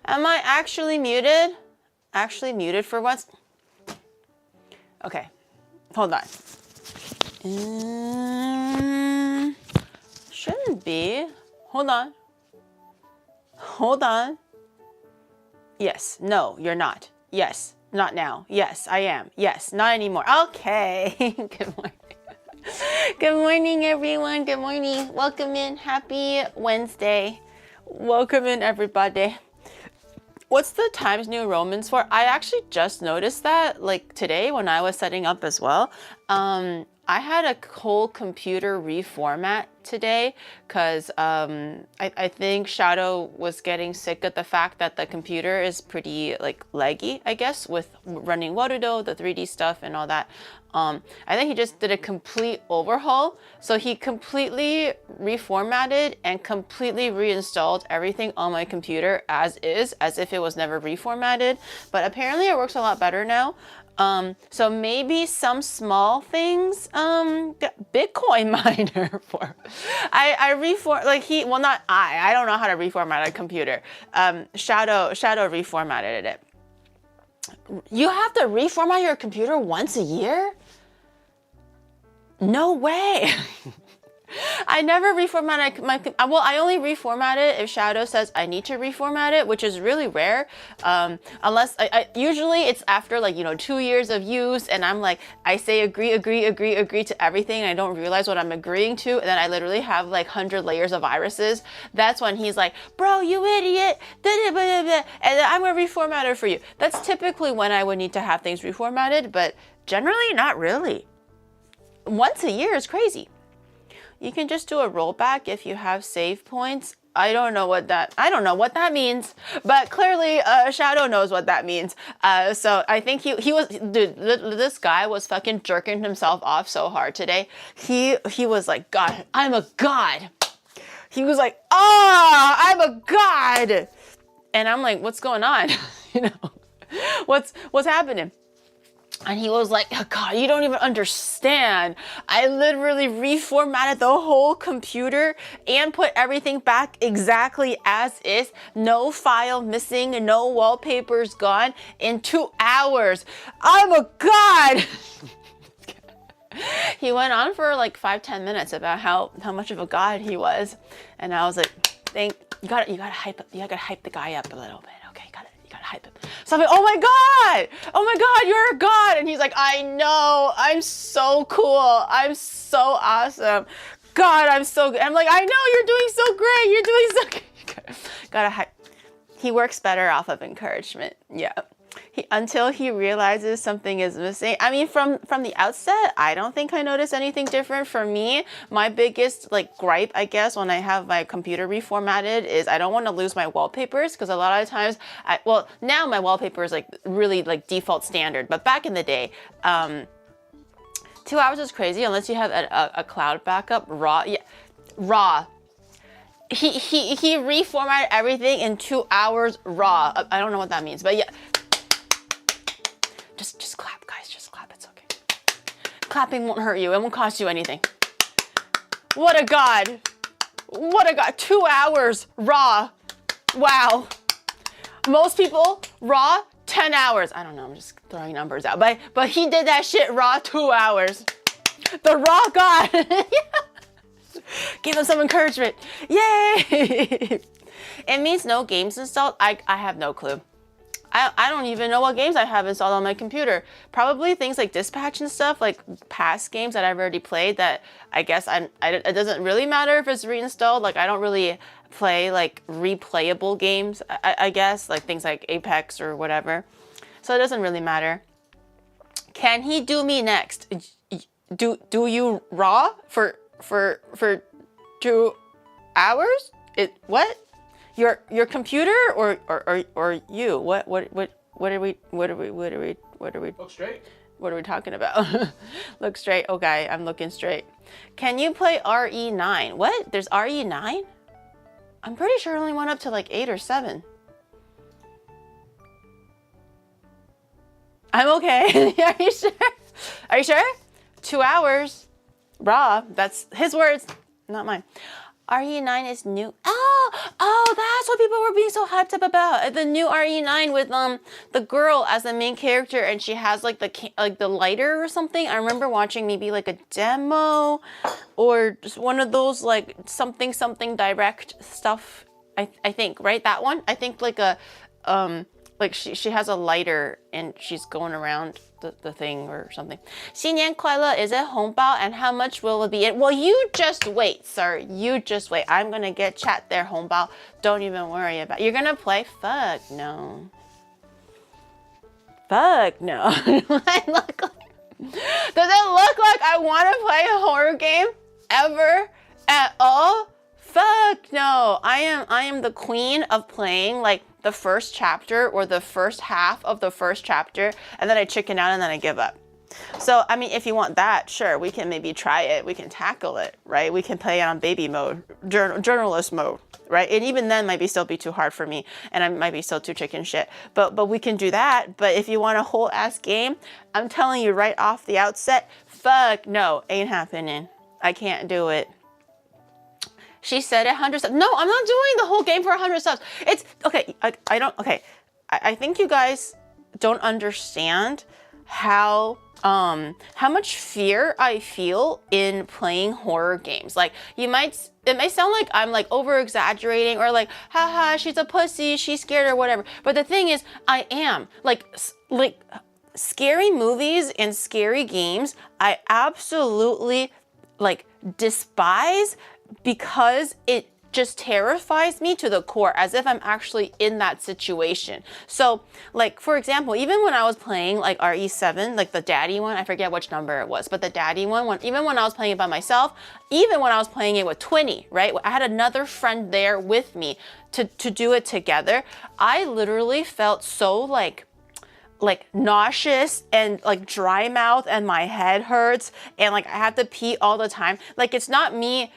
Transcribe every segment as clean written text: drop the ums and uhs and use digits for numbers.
Am I actually muted? Actually muted for once? Okay, hold on. Shouldn't be. Hold on. Hold on. Yes, no, you're not. Yes, not now. Yes, I am. Yes, not anymore. Okay. Good morning. Good morning, everyone. Good morning. Welcome in. Happy Wednesday. Welcome in, everybody. What's the Times New Romans for? I actually just noticed that like today when I was setting up as well. I had a whole computer reformat today because I think Shadow was getting sick of the fact that the computer is pretty like laggy, I guess, with running Warudo, the 3D stuff and all that. I think he just did a complete overhaul. So he completely reformatted and completely reinstalled everything on my computer as is, as if it was never reformatted. But apparently it works a lot better now. So maybe some small things, Bitcoin miner for, I don't know how to reformat a computer. Shadow reformatted it. You have to reformat your computer once a year? No way. I never reformatted well, I only reformat it if Shadow says I need to reformat it, which is really rare. Unless usually it's after like, 2 years of use and I'm like, I say agree to everything. And I don't realize what I'm agreeing to. And then I literally have like 100 layers of viruses. That's when he's like, bro, you idiot. And then I'm gonna reformat it for you. That's typically when I would need to have things reformatted, but generally not really. Once a year is crazy. You can just do a rollback if you have save points. I don't know what that means, but clearly Shadow knows what that means. So I think he was, dude, this guy was fucking jerking himself off so hard today. He was like, God, I'm a god. He was like, I'm a god. And I'm like, what's going on? What's happening? And he was like, oh God, you don't even understand. I literally reformatted the whole computer and put everything back exactly as is. No file missing, no wallpapers gone in 2 hours. I'm a god. He went on for like 5-10 minutes about how much of a god he was. And I was like, you gotta hype the guy up a little bit. Okay, you gotta hype him. So I'm like, oh my God, you're a god. And he's like, I know, I'm so cool. I'm so awesome. God, I'm so good. I'm like, I know, you're doing so great. You're doing so good. Gotta hype. He works better off of encouragement. Yeah. Until he realizes something is missing. I mean, from the outset, I don't think I noticed anything different. For me, my biggest like gripe, I guess, when I have my computer reformatted is I don't want to lose my wallpapers because a lot of times, now my wallpaper is like really like default standard, but back in the day, 2 hours is crazy unless you have a cloud backup. Raw. He reformatted everything in 2 hours raw. I don't know what that means, but yeah. Just clap, guys. Just clap. It's okay. Clapping won't hurt you. It won't cost you anything. What a god. What a god. 2 hours raw. Wow. Most people raw 10 hours. I don't know. I'm just throwing numbers out. But he did that shit raw 2 hours. The raw god. Give him some encouragement. Yay. It means no games installed. I have no clue. I don't even know what games I have installed on my computer. Probably things like Dispatch and stuff, like past games that I've already played that I guess it doesn't really matter if it's reinstalled. Like I don't really play like replayable games, I guess, like things like Apex or whatever. So it doesn't really matter. Can he do me next? Do you raw for 2 hours? What? Your computer or you? What are we Look straight. What are we talking about? Look straight. Okay, I'm looking straight. Can you play RE9? What? There's RE9? I'm pretty sure it only went up to like 8 or 7. I'm okay. Are you sure? Are you sure? 2 hours. Raw. That's his words, not mine. RE9 is new. Oh, that's what people were being so hyped up about. The new RE9 with the girl as the main character, and she has like the lighter or something. I remember watching maybe like a demo or just one of those like something direct stuff. I think, right? That one. I think like a like she has a lighter and she's going around the thing or something. 新年快乐 is it 红包 and how much will it be? Well, you just wait, sir. You just wait. I'm gonna get chat there 红包. Don't even worry about it. You're gonna play? Fuck no. Fuck no. Does it look like I want to play a horror game ever at all? Fuck no. I am the queen of playing like the first chapter or the first half of the first chapter, and then I chicken out and then I give up. So, I mean, if you want that, sure, we can maybe try it. We can tackle it, right? We can play it on baby mode, journalist mode, right? And even then might still be too hard for me, and I might be still too chicken shit. But we can do that. But if you want a whole ass game, I'm telling you right off the outset, fuck no, ain't happening. I can't do it. She said 100 subs. No, I'm not doing the whole game for 100 subs. It's okay. I don't. Okay, I think you guys don't understand how much fear I feel in playing horror games. Like it may sound like I'm like over exaggerating or like, haha, she's a pussy, she's scared or whatever. But the thing is, I am like scary movies and scary games. I absolutely like despise, because it just terrifies me to the core, as if I'm actually in that situation. So like, for example, even when I was playing like RE7, like the daddy one, I forget which number it was, but the daddy one, even when I was playing it by myself, even when I was playing it with Twinny, right? I had another friend there with me to do it together. I literally felt so like nauseous and like dry mouth, and my head hurts, and like I have to pee all the time. Like it's not me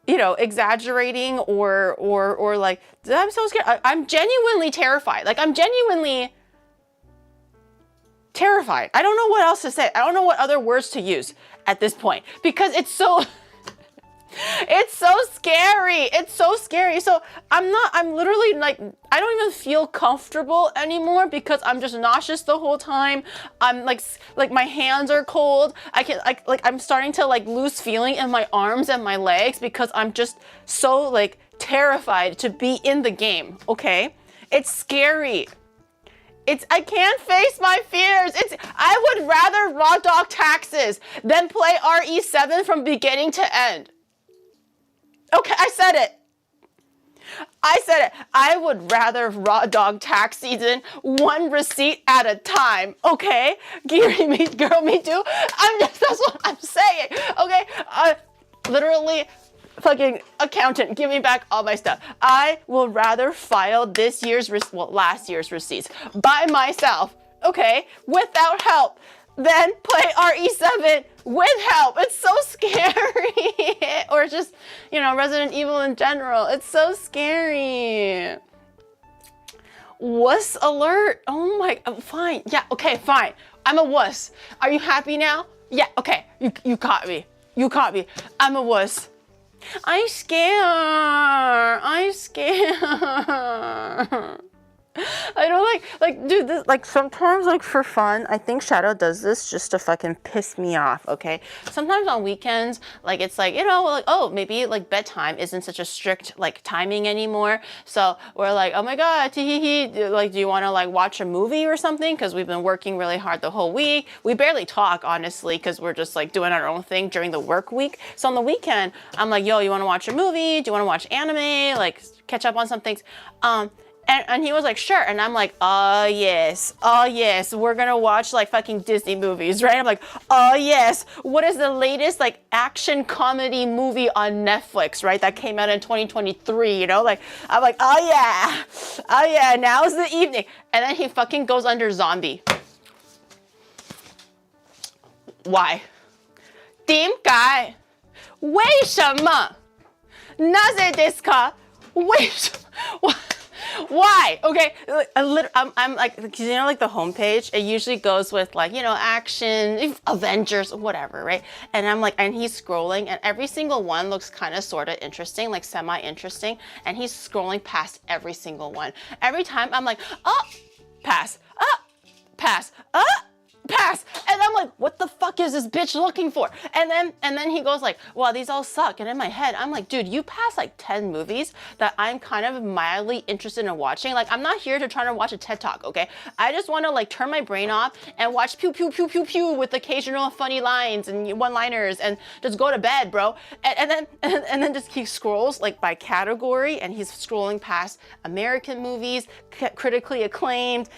you know, exaggerating or like, I'm so scared. I'm genuinely terrified. Like I'm genuinely terrified. I don't know what else to say. I don't know what other words to use at this point, because it's so it's so scary. It's so scary. So I'm literally like, I don't even feel comfortable anymore because I'm just nauseous the whole time. I'm like my hands are cold. I'm starting to like lose feeling in my arms and my legs because I'm just so like terrified to be in the game. Okay. It's scary. I can't face my fears. I would rather raw dog taxes than play RE7 from beginning to end. Okay, I said it. I would rather raw dog tax season one receipt at a time. Okay, Gary, me too. That's what I'm saying. Okay, literally, fucking accountant, give me back all my stuff. I will rather file last year's receipts by myself. Okay, without help, than play RE7 with help. It's so scary. Or just, you know, Resident Evil in general. It's so scary. Wuss alert. Oh my, fine. Yeah, okay, fine. I'm a wuss. Are you happy now? Yeah, okay. You caught me. You caught me. I'm a wuss. I'm scared. I don't like dude, this, like sometimes like for fun, I think Shadow does this just to fucking piss me off, okay? Sometimes on weekends, like it's like, you know, like, oh, maybe like bedtime isn't such a strict like timing anymore. So we're like, oh my God, tee-hee-hee, like, do you want to like watch a movie or something? Because we've been working really hard the whole week. We barely talk, honestly, because we're just like doing our own thing during the work week. So on the weekend, I'm like, yo, you want to watch a movie? Do you want to watch anime? Like catch up on some things. And he was like, sure. And I'm like, oh yes, we're gonna watch like fucking Disney movies, right? I'm like, oh yes, what is the latest like action comedy movie on Netflix, right? That came out in 2023, you know? Like, I'm like, oh yeah, now's the evening. And then he fucking goes under zombie. Why? 點解？為什麼？なぜですか？為什麼？ Why? Okay, I'm like, cause you know, like the homepage, it usually goes with like, you know, action, Avengers, whatever, right? And I'm like, and he's scrolling, and every single one looks kind of sort of interesting, like semi-interesting, and he's scrolling past every single one. Every time I'm like, oh, pass, pass, pass, and I'm like, what the fuck is this bitch looking for? And then he goes like, well, these all suck. And in my head, I'm like, dude, you passed like 10 movies that I'm kind of mildly interested in watching. Like, I'm not here to try to watch a TED Talk, okay? I just want to like turn my brain off and watch pew pew pew pew pew with occasional funny lines and one-liners and just go to bed, bro. And then just he scrolls like by category, and he's scrolling past American movies, critically acclaimed,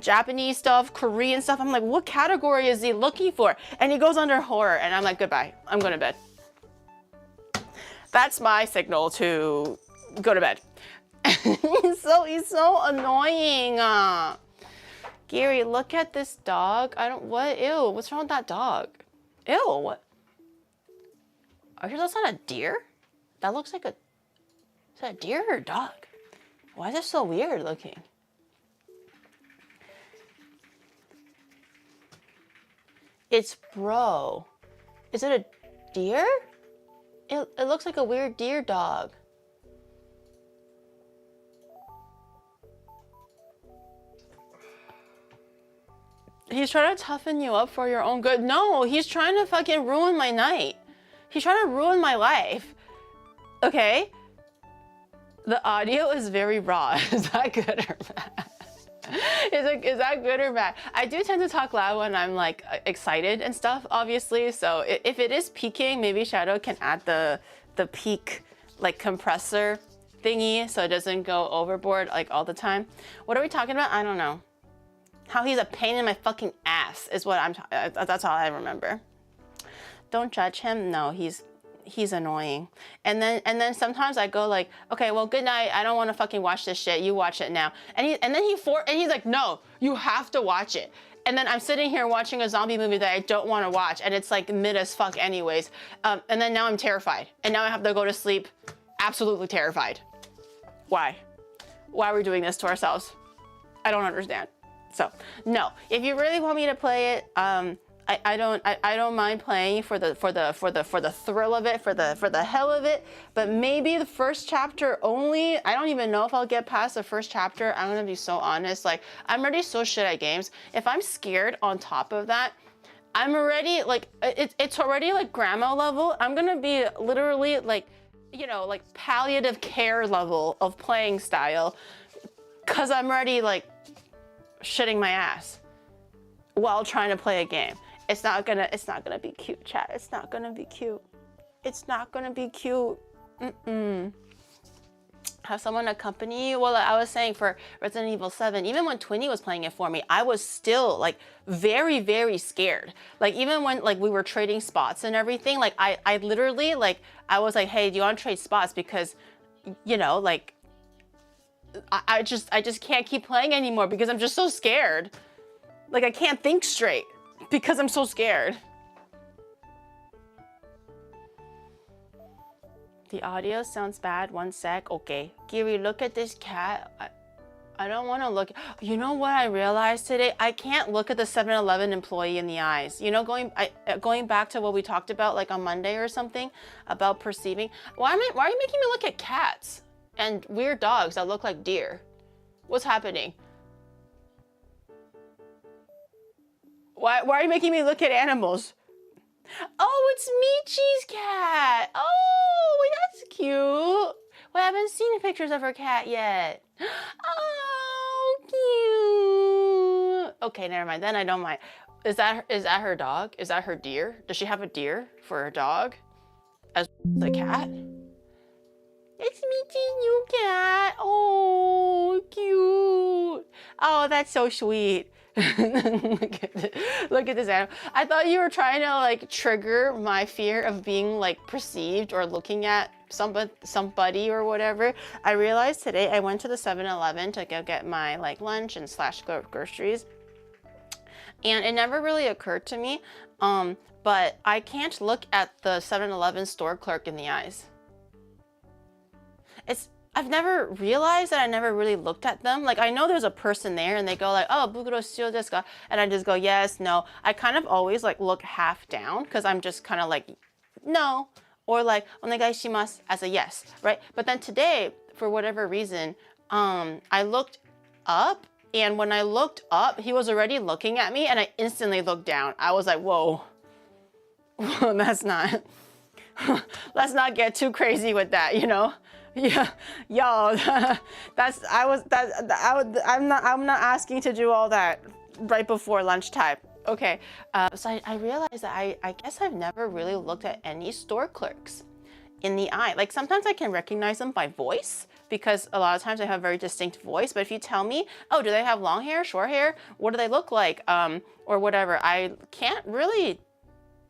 Japanese stuff, Korean stuff. I'm like, what category is he looking for? And he goes under horror, and I'm like, goodbye, I'm going to bed. That's my signal to go to bed. he's so annoying. Gary, look at this dog. Ew, what's wrong with that dog? Ew, what? Are you sure that's not a deer? That looks like is that a deer or a dog? Why is it so weird looking? It's bro. Is it a deer? It looks like a weird deer dog. He's trying to toughen you up for your own good. No, he's trying to fucking ruin my night. He's trying to ruin my life. Okay? The audio is very raw. Is that good or bad? Is that good or bad? I do tend to talk loud when I'm like excited and stuff, obviously. So if it is peaking, maybe Shadow can add the peak like compressor thingy so it doesn't go overboard like all the time. What are we talking about? I don't know. How he's a pain in my fucking ass is what that's all I remember. Don't judge him. No, he's annoying. And then sometimes I go like, okay, well, good night. I don't want to fucking watch this shit. You watch it now. And he's like, no, you have to watch it. And then I'm sitting here watching a zombie movie that I don't want to watch, and it's like mid as fuck anyways. And then now I'm terrified, and now I have to go to sleep, absolutely terrified. Why? Why are we doing this to ourselves? I don't understand. So no, if you really want me to play it, I don't mind playing for the thrill of it, for the hell of it, but maybe the first chapter only. I don't even know if I'll get past the first chapter. I'm gonna be so honest. Like, I'm already so shit at games. If I'm scared on top of that, I'm already like, it's already like grandma level. I'm gonna be literally like, you know, like palliative care level of playing style, cause I'm already like shitting my ass while trying to play a game. It's not gonna be cute, chat. It's not gonna be cute. It's not gonna be cute. Have someone accompany you? Well, I was saying for Resident Evil 7, even when Twinny was playing it for me, I was still like very, very scared. Like even when like we were trading spots and everything, like I literally like, I was like, hey, do you want to trade spots? Because, you know, like I just can't keep playing anymore because I'm just so scared. Like I can't think straight because I'm so scared. The audio sounds bad. 1 sec. Okay. Giri, look at this cat. I don't want to look. You know what I realized today? I can't look at the 7-Eleven employee in the eyes. You know, going back to what we talked about like on Monday or something about perceiving. Why are you making me look at cats and weird dogs that look like deer? What's happening? Why are you making me look at animals? Oh, it's Michi's cat. Oh, that's cute. Well, I haven't seen pictures of her cat yet. Oh, cute. Okay, never mind. Then I don't mind. Is that her dog? Is that her deer? Does she have a deer for her dog? As the cat? It's Michi's new cat. Oh, cute. Oh, that's so sweet. Look at this animal. I thought you were trying to like trigger my fear of being like perceived or looking at somebody or whatever. I realized today I went to the 7-Eleven to go get my like lunch and / groceries, and it never really occurred to me, but I can't look at the 7-Eleven store clerk in the eyes. I've never realized that I never really looked at them. Like I know there's a person there and they go like, oh, bukuro shio desu ka? And I just go, yes, no. I kind of always like look half down because I'm just kind of like, no. Or like, onegai shimasu as a yes, right? But then today, for whatever reason, I looked up, and when I looked up, he was already looking at me and I instantly looked down. I was like, whoa, that's not, let's not get too crazy with that, you know? Yeah, yo, I'm not asking to do all that right before lunchtime. Okay, so I realized that I guess I've never really looked at any store clerks in the eye. Like sometimes I can recognize them by voice because a lot of times they have a very distinct voice. But if you tell me, oh, do they have long hair, short hair? What do they look like? Or whatever, I can't really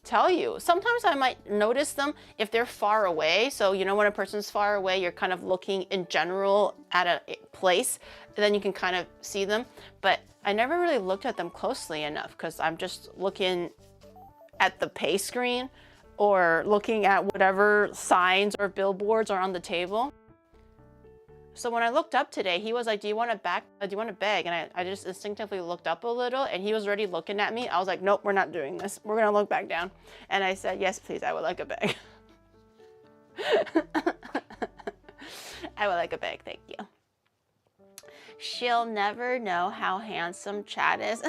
tell you. Sometimes I might notice them if they're far away. So, you know, when a person's far away, you're kind of looking in general at a place, and then you can kind of see them. But I never really looked at them closely enough because I'm just looking at the pay screen or looking at whatever signs or billboards are on the table. So when I looked up today, he was like, do you want a bag? And I just instinctively looked up a little and he was already looking at me. I was like, nope, we're not doing this. We're gonna look back down. And I said, yes, please, I would like a bag. I would like a bag, thank you. She'll never know how handsome Chad is.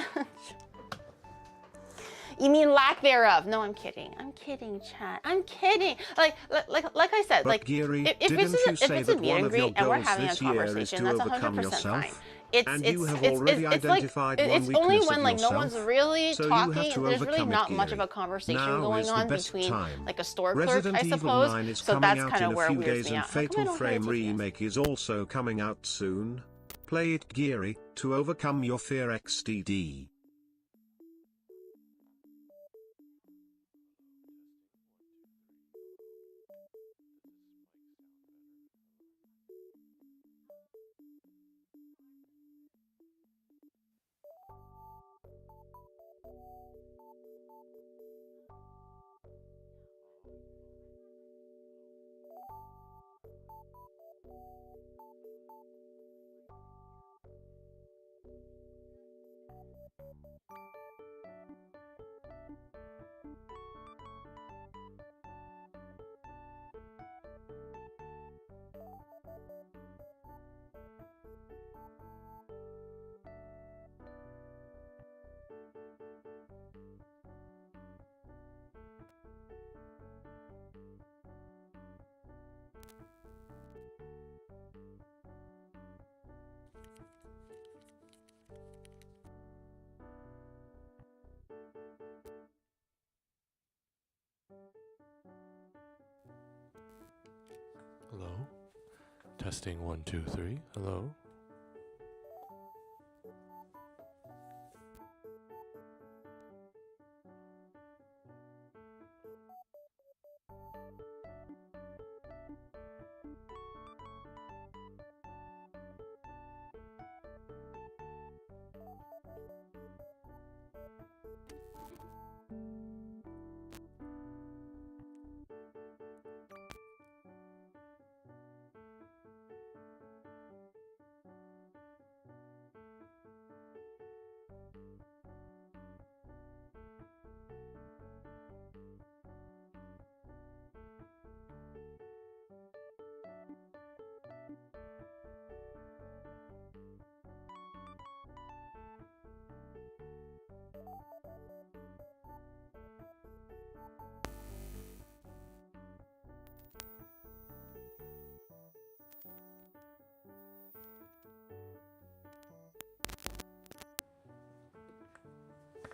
You mean lack thereof? No, I'm kidding. I'm kidding, Chad. I'm kidding. Like I said, but like Giri, if it's a meet and greet and we're having a conversation, that's 100% fine. It's only when like no one's really talking. There's really not much of a conversation going on between like a store clerk, I suppose. So that's kind of where it weirds me out. Fatal Frame remake is also coming out soon. Play it, Giri, to overcome your fear XDD. Hello? Testing 1, 2, 3. Hello?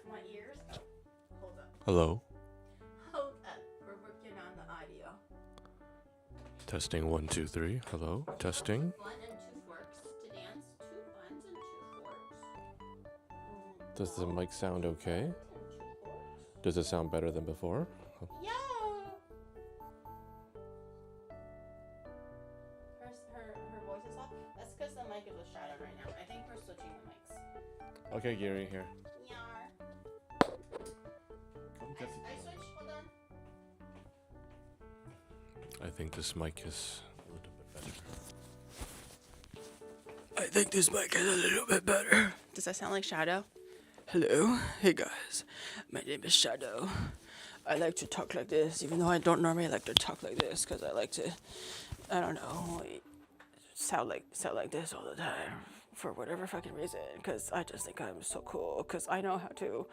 My ears? Oh, hold up. Hello? Hold up. We're working on the audio. Testing 1, 2, 3. Hello? Testing. 1 and 2 forks to dance. 2 buns and 2 forks. Does the mic sound okay? Does it sound better than before? Yeah. Her voice is off. That's because the mic is with Shadow right now. I think we're switching the mics. Okay, Gary, here. Yar. I switched. Hold on. I think this mic is a little bit better. I think this mic is a little bit better. Does that sound like Shadow? Hello, hey guys, my name is Shadow. I like to talk like this, even though I don't normally like to talk like this, because I like to, I don't know, sound like this all the time, for whatever fucking reason, because I just think I'm so cool, because I know how to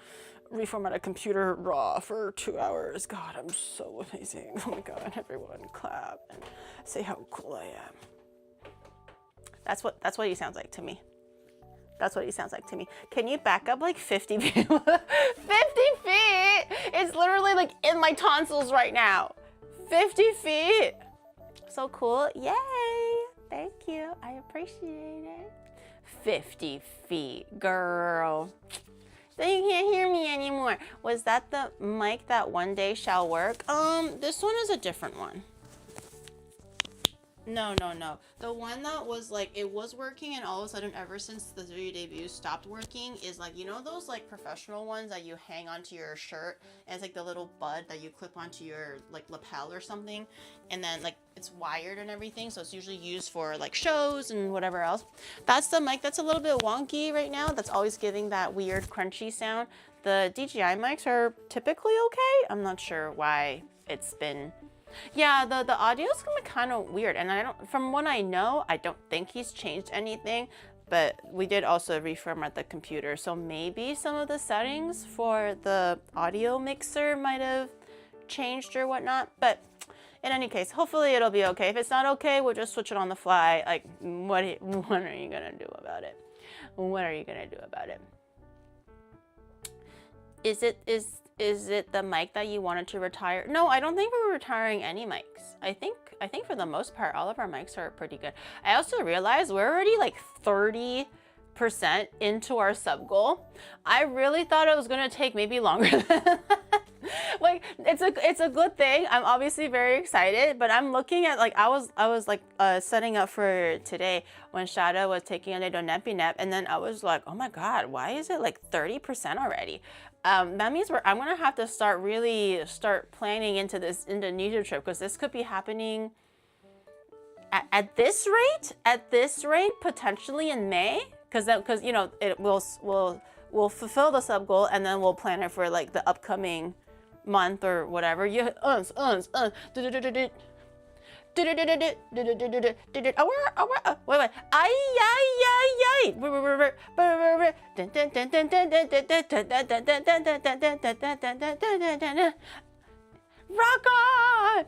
reformat a computer raw for 2 hours. God, I'm so amazing. Oh my god, everyone clap and say how cool I am. That's what he sounds like to me. That's what he sounds like to me. Can you back up like 50 feet? 50 feet! It's literally like in my tonsils right now. 50 feet! So cool. Yay! Thank you. I appreciate it. 50 feet, girl. So you can't hear me anymore. Was that the mic that one day shall work? This one is a different one. No. The one that was like, it was working and all of a sudden ever since the video debut stopped working is like, you know those like professional ones that you hang onto your shirt and it's like the little bud that you clip onto your like lapel or something, and then like it's wired and everything, so it's usually used for like shows and whatever else. That's the mic that's a little bit wonky right now, that's always giving that weird crunchy sound. The DJI mics are typically okay. I'm not sure why it's been... Yeah, the audio's gonna be kind of weird, and I don't, from what I know, I don't think he's changed anything, but we did also reformat the computer, so maybe some of the settings for the audio mixer might have changed or whatnot, but in any case, hopefully it'll be okay. If it's not okay, we'll just switch it on the fly. Like, what are you gonna do about it? What are you gonna do about it? Is it the mic that you wanted to retire? No, I don't think we're retiring any mics. I think for the most part, all of our mics are pretty good. I also realized we're already like 30% into our sub goal. I really thought it was gonna take maybe longer than that. Like, it's a good thing. I'm obviously very excited, but I'm looking at like, I was like setting up for today when Shadow was taking a little nappy nap, and then I was like, oh my god, why is it like 30% already? That means I'm gonna have to start planning into this Indonesia trip, because this could be happening at this rate potentially in May, because you know it we'll fulfill the sub goal and then we'll plan it for like the upcoming month or whatever. You wait. Rock on!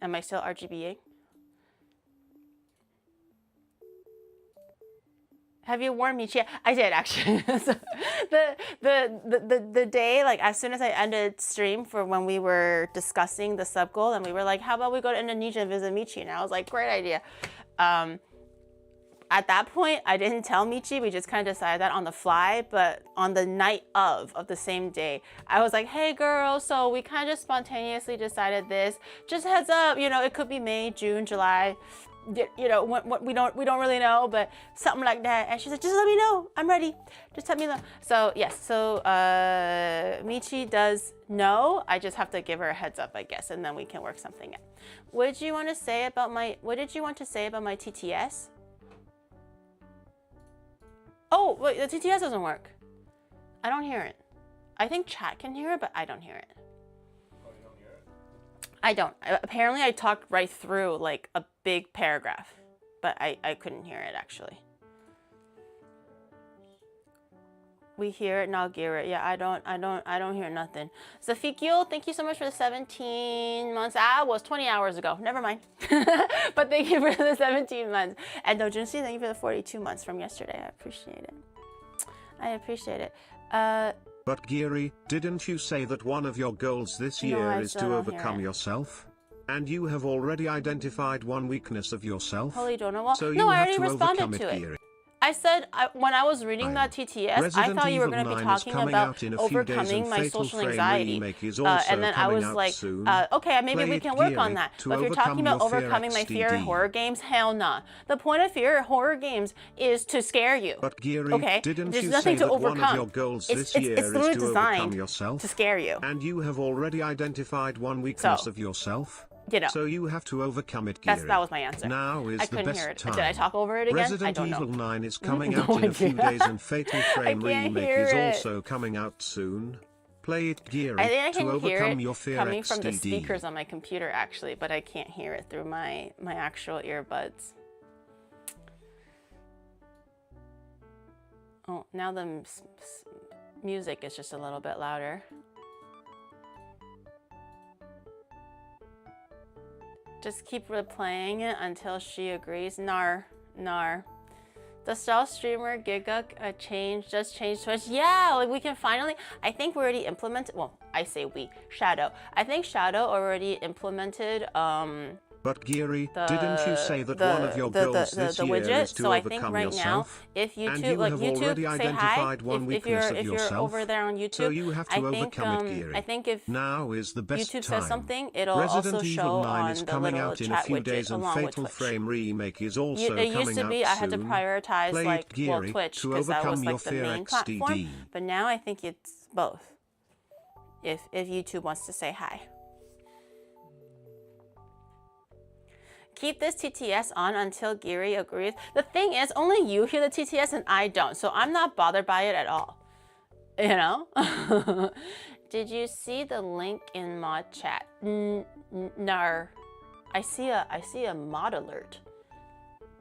Am I still RGBing? Have you worn Michi? Yeah, I did actually. So the day, like as soon as I ended stream for when we were discussing the sub goal, and we were like, how about we go to Indonesia and visit Michi? And I was like, great idea. At that point, I didn't tell Michi. We just kind of decided that on the fly. But on the night of the same day, I was like, hey girl, so we kind of spontaneously decided this. Just heads up, you know, it could be May, June, July. You know, what we don't really know, but something like that. And she said, just let me know, I'm ready, just let me know. So yes, so Michi does know. I just have to give her a heads up, I guess, and then we can work something out. What did you want to say about my TTS? Oh wait, the TTS doesn't work. I don't hear it. I think chat can hear it, but I don't hear it. I don't. Apparently I talked right through like a big paragraph, but I couldn't hear it actually. We hear it, now hear it. Yeah, I don't hear nothing. Zafikio, thank you so much for the 17 months. Ah, it was 20 hours ago. Never mind. But thank you for the 17 months. And Dojunsi, thank you for the 42 months from yesterday. I appreciate it. I appreciate it. But Giri, didn't you say that one of your goals this year is to overcome yourself? And you have already identified one weakness of yourself? Holy Donawal. So no, you I have already to responded overcome to it. Giri. I said when I was reading that TTS, I thought you were going to be talking about overcoming my social anxiety. And then I was like, okay, maybe we can work on that. But if you're talking about overcoming my fear of horror games, hell nah. The point of fear of horror games is to scare you. But Giri, okay? didn't There's you nothing say to that overcome. one of your goals this year it's is literally to overcome designed yourself? to scare you. And you have already identified one weakness of yourself? You know, so you have to overcome it, Giri. That was my answer. Now is I the couldn't best hear it. time. Did I talk over it again? Resident I don't Evil know. 9 is coming out in a few days, and Fatal Frame can't Remake hear is it. also coming out soon. Play it, Giri, I think I can to hear overcome it your fear coming from the XDD. speakers on my computer, actually, but I can't hear it through my actual earbuds. Oh, now the music is just a little bit louder. Just keep replaying it until she agrees. Nar. The stealth streamer Giga just changed Twitch. Yeah, like we can finally, I think we already implemented, well, I say we, Shadow. I think Shadow already implemented But Giri, didn't you say that one of your goals this year widget? is to so I overcome think right yourself? now, if YouTube, and you like have YouTube, already say identified hi. one weakness of if yourself. you're over there on YouTube, so you have to overcome it, Giri. I think if now is the best YouTube time. says something, it'll Resident also show Evil 9 on is the coming little out in a chat few widget days, and along with Fatal Twitch. Frame Remake is also coming out soon. It used to be I had to prioritize Play like it, Giri, Twitch to because that was overcome like the your main fear platform. XDD. But now I think it's both. If YouTube wants to say hi. Keep this TTS on until Giri agrees. The thing is, only you hear the TTS and I don't, so I'm not bothered by it at all. You know? Did you see the link in mod chat? Nar. I see a mod alert.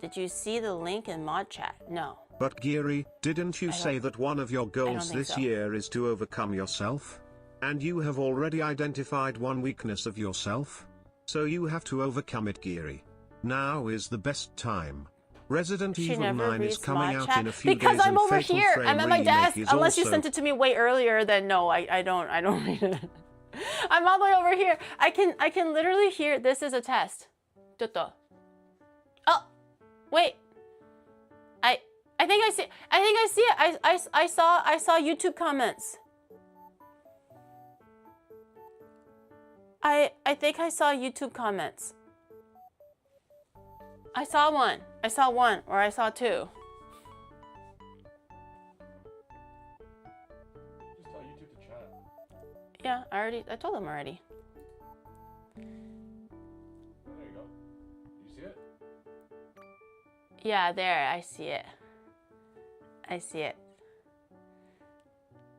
Did you see the link in mod chat? No. But Giri, didn't you say that one of your goals this year is to overcome yourself? And you have already identified one weakness of yourself? So you have to overcome it, Giri. Now is the best time. Resident Evil 9 is coming out in a few days. Because I'm over Fatal here. Frame I'm at my desk. Remake Unless you also sent it to me way earlier, then no, I don't read it. I'm all the way over here. I can literally hear. This is a test. Oh, wait. I think I see. I see it. I saw YouTube comments. I think I saw YouTube comments. I saw one, or I saw two. Just tell YouTube to chat. Yeah, I told them already. Oh, there you go. You see it? Yeah, there, I see it. I see it.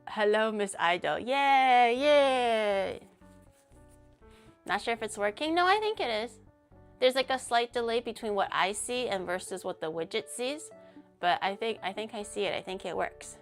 Hello, Miss Idol. Yay, yay. Not sure if it's working. No, I think it is. There's like a slight delay between what I see and versus what the widget sees, but I think I see it. I think it works.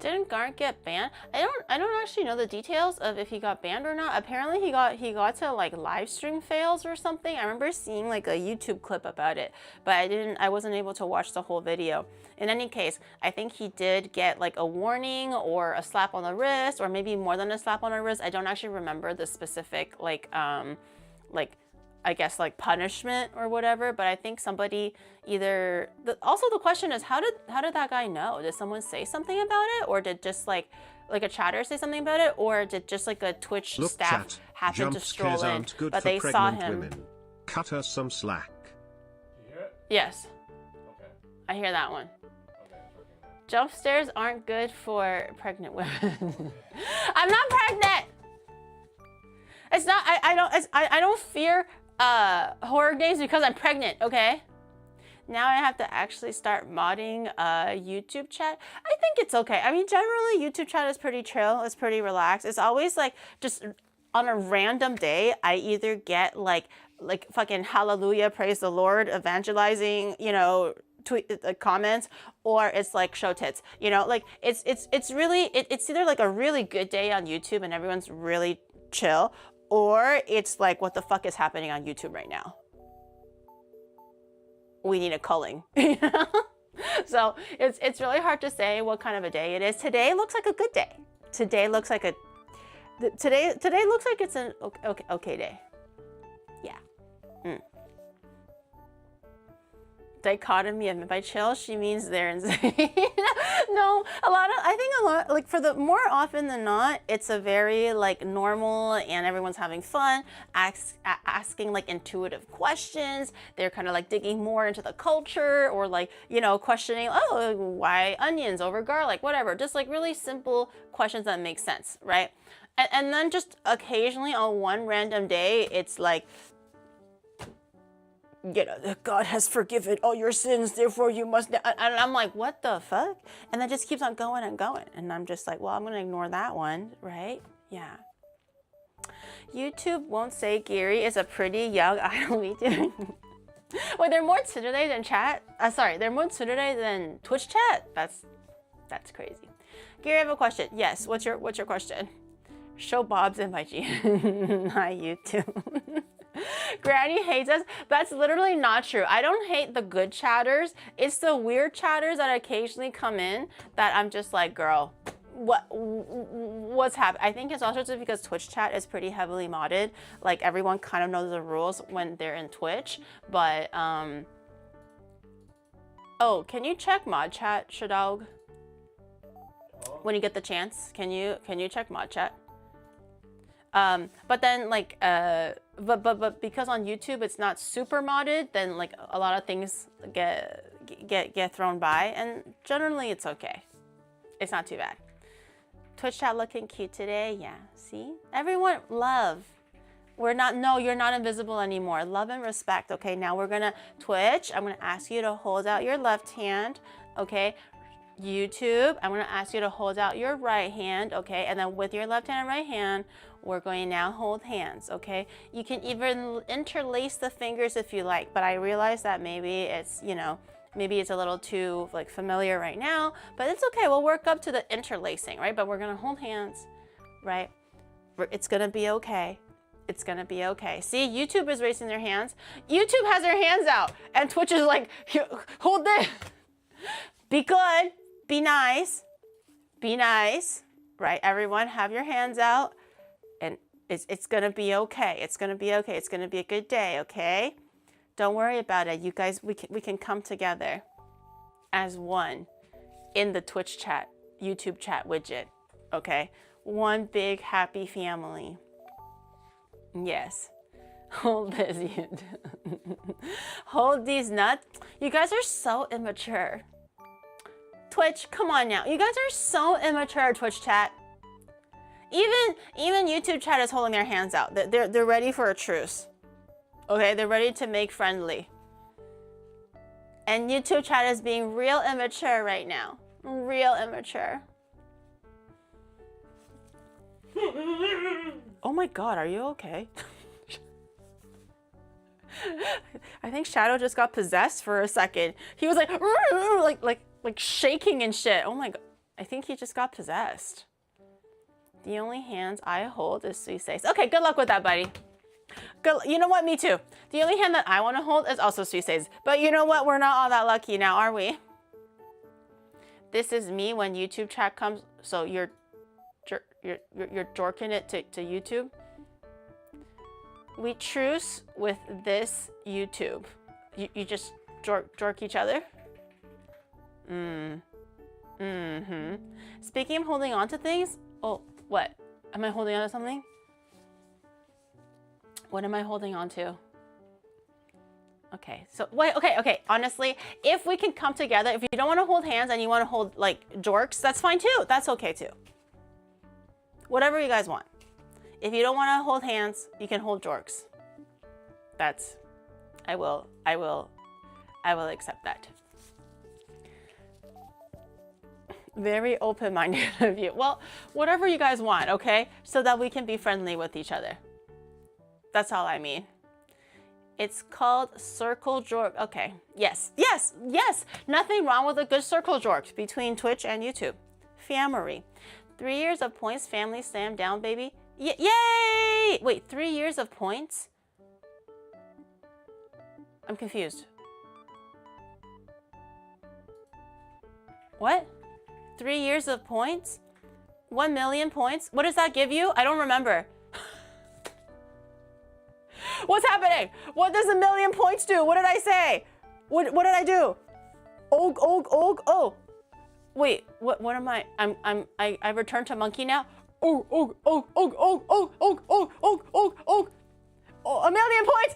Didn't Garnt get banned? I don't actually know the details of if he got banned or not. Apparently he got to like live stream fails or something. I remember seeing like a YouTube clip about it, but I wasn't able to watch the whole video. In any case, I think he did get like a warning or a slap on the wrist, or maybe more than a slap on the wrist. I don't actually remember the specific like I guess like punishment or whatever, but I think somebody either also the question is how did that guy know? Did someone say something about it, or did just like a chatter say something about it, or did just like a Twitch staff happen to stroll in, but they saw him? Women. Cut her some slack. You hear it? Yes. Okay. I hear that one. Okay, it's working. Jump stairs aren't good for pregnant women. I'm not pregnant. It's not. I don't fear horror games because I'm pregnant. Okay. Now I have to actually start modding YouTube chat. I think it's okay. I mean, generally YouTube chat is pretty chill. It's pretty relaxed. It's always like just on a random day, I either get like fucking hallelujah, praise the Lord, evangelizing, you know, tweet comments, or it's like show tits, you know, like it's really it's either like a really good day on YouTube and everyone's really chill, or it's like what the fuck is happening on YouTube right now. We need a culling. You know? So it's really hard to say what kind of a day it is. Today looks like a good day. Today looks like today looks like it's an okay day. Yeah. dichotomy of by chill, she means they're insane. No, I think a lot, like for the more often than not, it's a very like normal and everyone's having fun, asking like intuitive questions. They're kind of like digging more into the culture or like, you know, questioning, oh, why onions over garlic, whatever. Just like really simple questions that make sense, right? And then just occasionally on one random day, it's like, you know, God has forgiven all your sins, therefore you must. And I'm like, what the fuck? And that just keeps on going and going. And I'm just like, well, I'm going to ignore that one, right? Yeah. YouTube won't say Giri is a pretty young idol VTuber. Wait, they're more tsundere than chat? Sorry, they're more tsundere than Twitch chat? That's crazy. Giri, I have a question. Yes, what's your question? Show Bob's in my G. Hi, YouTube. Granny hates us. That's literally not true. I don't hate the good chatters. It's the weird chatters that occasionally come in that I'm just like, girl, what's happening? I think it's also just because Twitch chat is pretty heavily modded. Like everyone kind of knows the rules when they're in Twitch. But oh, can you check mod chat, Shadog? When you get the chance, can you check mod chat? But then like but because on YouTube it's not super modded, then like a lot of things get thrown by, and generally it's okay. It's not too bad. Twitch chat looking cute today. Yeah, see? Everyone love. We're not, no, you're not invisible anymore. Love and respect. Okay, now we're gonna Twitch. I'm gonna ask you to hold out your left hand. Okay. YouTube, I'm gonna ask you to hold out your right hand, okay? And then with your left hand and right hand, we're going to now hold hands, okay? You can even interlace the fingers if you like, but I realize that maybe it's, you know, maybe it's a little too like familiar right now, but it's okay. We'll work up to the interlacing, right? But we're gonna hold hands, right? It's gonna be okay. It's gonna be okay. See, YouTube is raising their hands. YouTube has their hands out, and Twitch is like, hold this. Be good. Be nice. Be nice. Right? Everyone have your hands out. And it's gonna be okay. It's gonna be okay. It's gonna be a good day, okay? Don't worry about it. You guys, we can come together as one in the Twitch chat, YouTube chat widget, okay? One big happy family. Yes. Hold this. Hold these nuts. You guys are so immature. Twitch, come on now. You guys are so immature, Twitch chat. Even YouTube chat is holding their hands out. They're ready for a truce. Okay, they're ready to make friendly. And YouTube chat is being real immature right now. Real immature. Oh my God, are you okay? I think Shadow just got possessed for a second. He was like shaking and shit. Oh my God, I think he just got possessed. The only hands I hold is Suisei's. Okay, good luck with that, buddy. Good, you know what, me too. The only hand that I want to hold is also Suisei's. But you know what, we're not all that lucky now, are we? This is me when YouTube chat comes, so you're jorking it to YouTube. We truce with this YouTube. You just jork each other? Speaking of holding on to things, oh, what? Am I holding on to something? What am I holding on to? Okay, so wait, okay. Honestly, if we can come together, if you don't want to hold hands and you want to hold like jorks, that's fine too. That's okay too. Whatever you guys want. If you don't want to hold hands, you can hold jorks. That's, I will accept that. Very open-minded of you. Well, whatever you guys want, okay? So that we can be friendly with each other. That's all I mean. It's called circle jork. Okay, yes. Nothing wrong with a good circle jork between Twitch and YouTube. Family. 3 years of points, family slam down, baby. Yay! Wait, 3 years of points? I'm confused. What? 3 years of points? 1 million points? What does that give you? I don't remember. What's happening? What does 1 million points do? What did I say? What did I do? Oh. Wait, what am I? I returned to monkey now? Oh, a million points!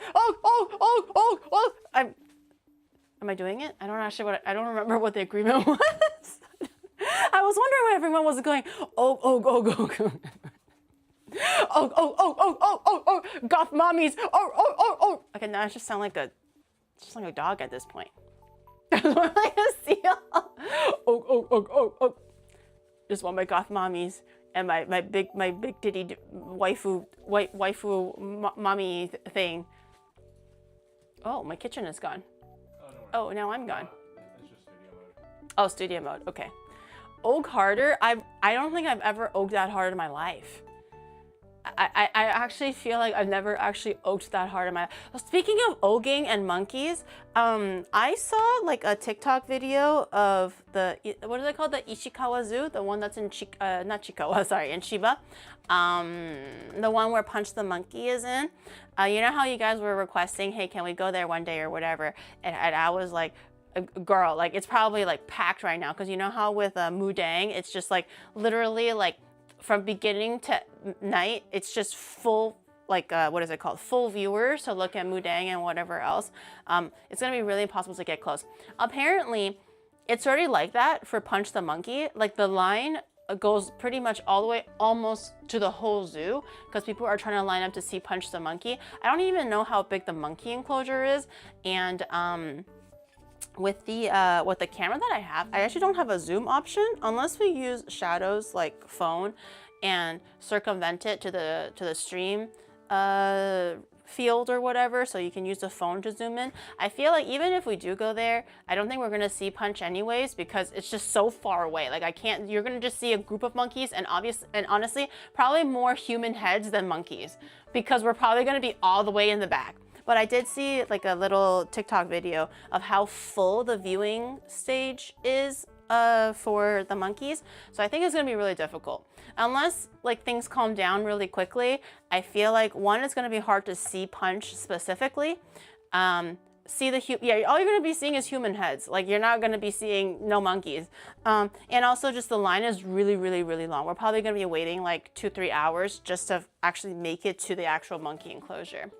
Am I doing it? I don't remember what the agreement was. I was wondering why everyone was going, oh. Goth mommies, Okay, now I just sound like a dog at this point. I was more like a seal. Just want my goth mommies and my big titty waifu mommy thing. Oh, my kitchen is gone. Oh, now I'm gone. It's just studio mode. Oh, studio mode. Okay. Ogue harder. I don't think I've ever ogued that hard in my life. I actually feel like I've never actually oaked that hard in my life. Well, speaking of oguing and monkeys, I saw like a TikTok video of what is it called? The Ishikawa Zoo, the one that's in not Chikawa, sorry, in Shiba. The one where Punch the Monkey is in. You know how you guys were requesting, hey, can we go there one day or whatever? And I was like, girl, like it's probably like packed right now, because you know how with Mudang, it's just like literally like from beginning to night, it's just full, like, what is it called? Full viewers to look at Mudang and whatever else. It's gonna be really impossible to get close. Apparently, it's already like that for Punch the Monkey. Like the line goes pretty much all the way almost to the whole zoo, because people are trying to line up to see Punch the Monkey. I don't even know how big the monkey enclosure is. And with the camera that I have, I actually don't have a zoom option unless we use Shadow's like phone and circumvent it to the stream field or whatever, so you can use the phone to zoom in. I feel like even if we do go there, I don't think we're gonna see Punch anyways, because it's just so far away. Like I can't, you're gonna just see a group of monkeys and honestly, probably more human heads than monkeys, because we're probably gonna be all the way in the back. But I did see like a little TikTok video of how full the viewing stage is for the monkeys. So I think it's gonna be really difficult. Unless like things calm down really quickly, I feel like one, it's gonna be hard to see Punch specifically. All you're gonna be seeing is human heads. Like you're not gonna be seeing no monkeys. And also just the line is really, really, really long. We're probably gonna be waiting like 2-3 hours just to actually make it to the actual monkey enclosure.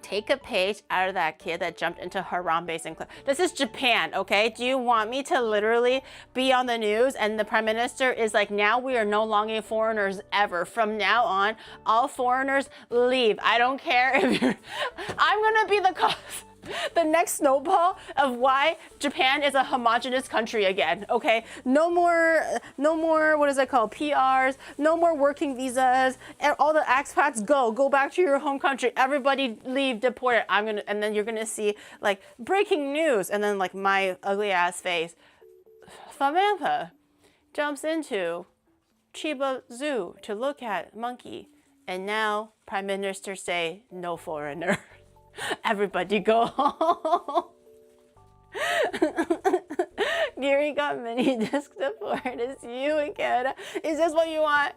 Take a page out of that kid that jumped into Harambe's enclosure. This is Japan, okay? Do you want me to literally be on the news and the prime minister is like, now we are no longer foreigners ever. From now on, all foreigners leave. I don't care if you're, I'm gonna be the next snowball of why Japan is a homogenous country again, okay? No more, what is it called? PRs, no more working visas, and all the expats go back to your home country. Everybody leave, deported. And then you're gonna see like breaking news, and then like my ugly ass face. Samantha jumps into Chiba Zoo to look at monkey, and now Prime Minister say no foreigner. Everybody go home. Gary got mini disc support. It's you in Canada. Is this what you want?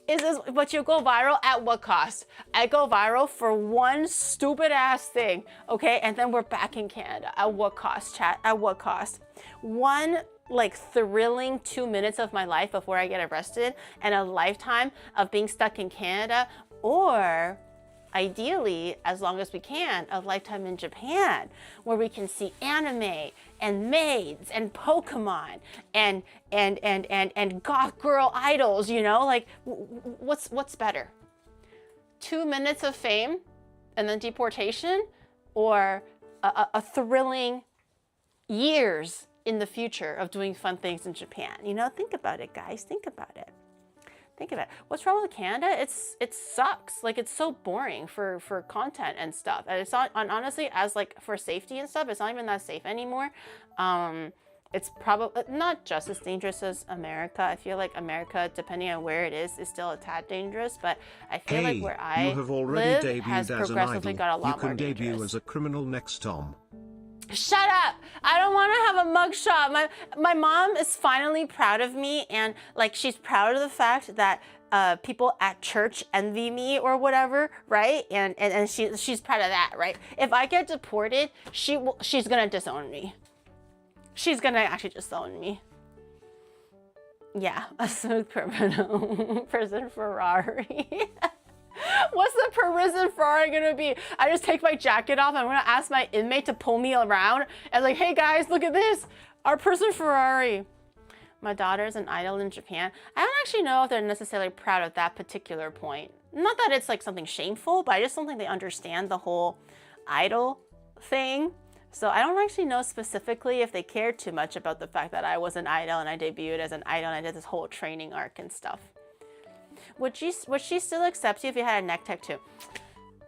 Is this, but you go viral at what cost? I go viral for one stupid ass thing, okay? And then we're back in Canada. At what cost, chat? At what cost? One like thrilling 2 minutes of my life before I get arrested, and a lifetime of being stuck in Canada, or ideally, as long as we can, a lifetime in Japan, where we can see anime and maids and Pokemon and goth girl idols, you know, like what's better? 2 minutes of fame and then deportation, or a thrilling years in the future of doing fun things in Japan? You know, think about it, guys, think about it. Think of it. What's wrong with Canada? It sucks. Like it's so boring for content and stuff. And it's not, and honestly, as like for safety and stuff, it's not even that safe anymore. It's probably not just as dangerous as America. I feel like America, depending on where it is still a tad dangerous. But I feel like where I you have already live has debuted as an progressively idol. got a lot You can more debut dangerous. as a criminal next, Tom. Shut up! I don't want to have a mugshot. My mom is finally proud of me, and like she's proud of the fact that people at church envy me or whatever, right? And she's proud of that, right? If I get deported, she's gonna disown me. She's gonna actually disown me. Yeah, a smooth criminal. Prison Ferrari. What's the prison Ferrari gonna be? I just take my jacket off. I'm gonna ask my inmate to pull me around and like, hey guys, look at this, our prison Ferrari. My daughter's an idol in Japan. I don't actually know if they're necessarily proud of that particular point. Not that it's like something shameful, but I just don't think they understand the whole idol thing. So I don't actually know specifically if they care too much about the fact that I was an idol and I debuted as an idol and I did this whole training arc and stuff. Would she still accept you if you had a neck tattoo?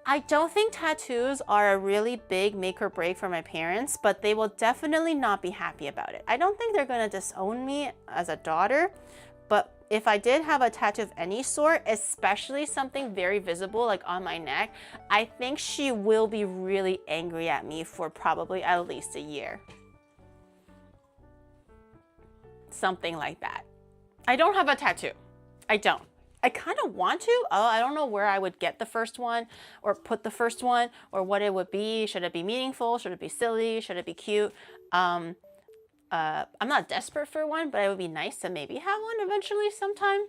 I don't think tattoos are a really big make or break for my parents, but they will definitely not be happy about it. I don't think they're gonna disown me as a daughter, but if I did have a tattoo of any sort, especially something very visible like on my neck, I think she will be really angry at me for probably at least a year. Something like that. I don't have a tattoo. I don't. I kind of want to. Oh, I don't know where I would get the first one or put the first one or what it would be. Should it be meaningful? Should it be silly? Should it be cute? I'm not desperate for one, but it would be nice to maybe have one eventually sometime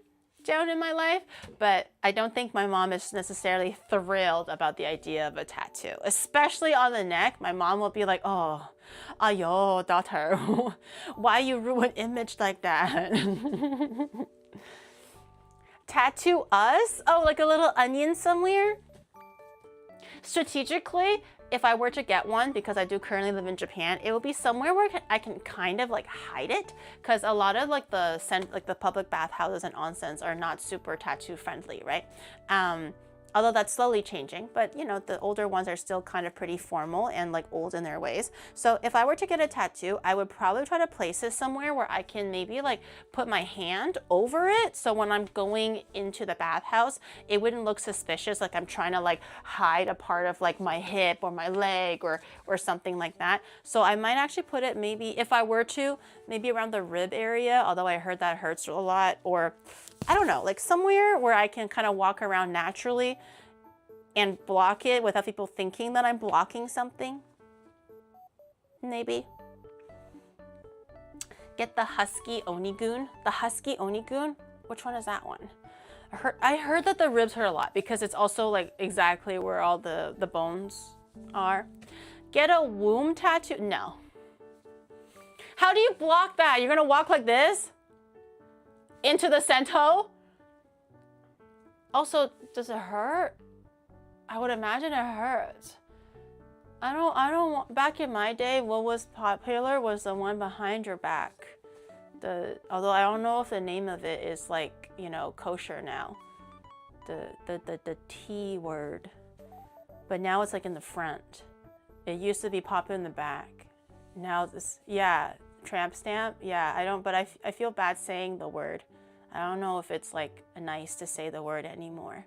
down in my life. But I don't think my mom is necessarily thrilled about the idea of a tattoo, especially on the neck. My mom will be like, oh, ayo, daughter, why you ruin image like that? Tattoo us? Oh, like a little onion somewhere? Strategically, if I were to get one, because I do currently live in Japan, it will be somewhere where I can kind of like hide it, because a lot of like the public bathhouses and onsens are not super tattoo friendly, right? Although that's slowly changing, but you know, the older ones are still kind of pretty formal and like old in their ways. So if I were to get a tattoo, I would probably try to place it somewhere where I can maybe like put my hand over it. So when I'm going into the bathhouse, it wouldn't look suspicious, like I'm trying to like hide a part of like my hip or my leg or something like that. So I might actually put it maybe, if I were to, maybe around the rib area, although I heard that hurts a lot, or I don't know, like somewhere where I can kind of walk around naturally and block it without people thinking that I'm blocking something. Maybe. Get the Husky Onigun. The Husky Onigun? Which one is that one? I heard that the ribs hurt a lot because it's also like exactly where all the bones are. Get a womb tattoo? No. How do you block that? You're gonna walk like this? Into the sento? Also, does it hurt? I would imagine it hurts. I don't, back in my day, what was popular was the one behind your back. Although I don't know if the name of it is like, you know, kosher now. The T word. But now it's like in the front. It used to be popular in the back. Now this, yeah, tramp stamp. Yeah, I feel bad saying the word. I don't know if it's like nice to say the word anymore.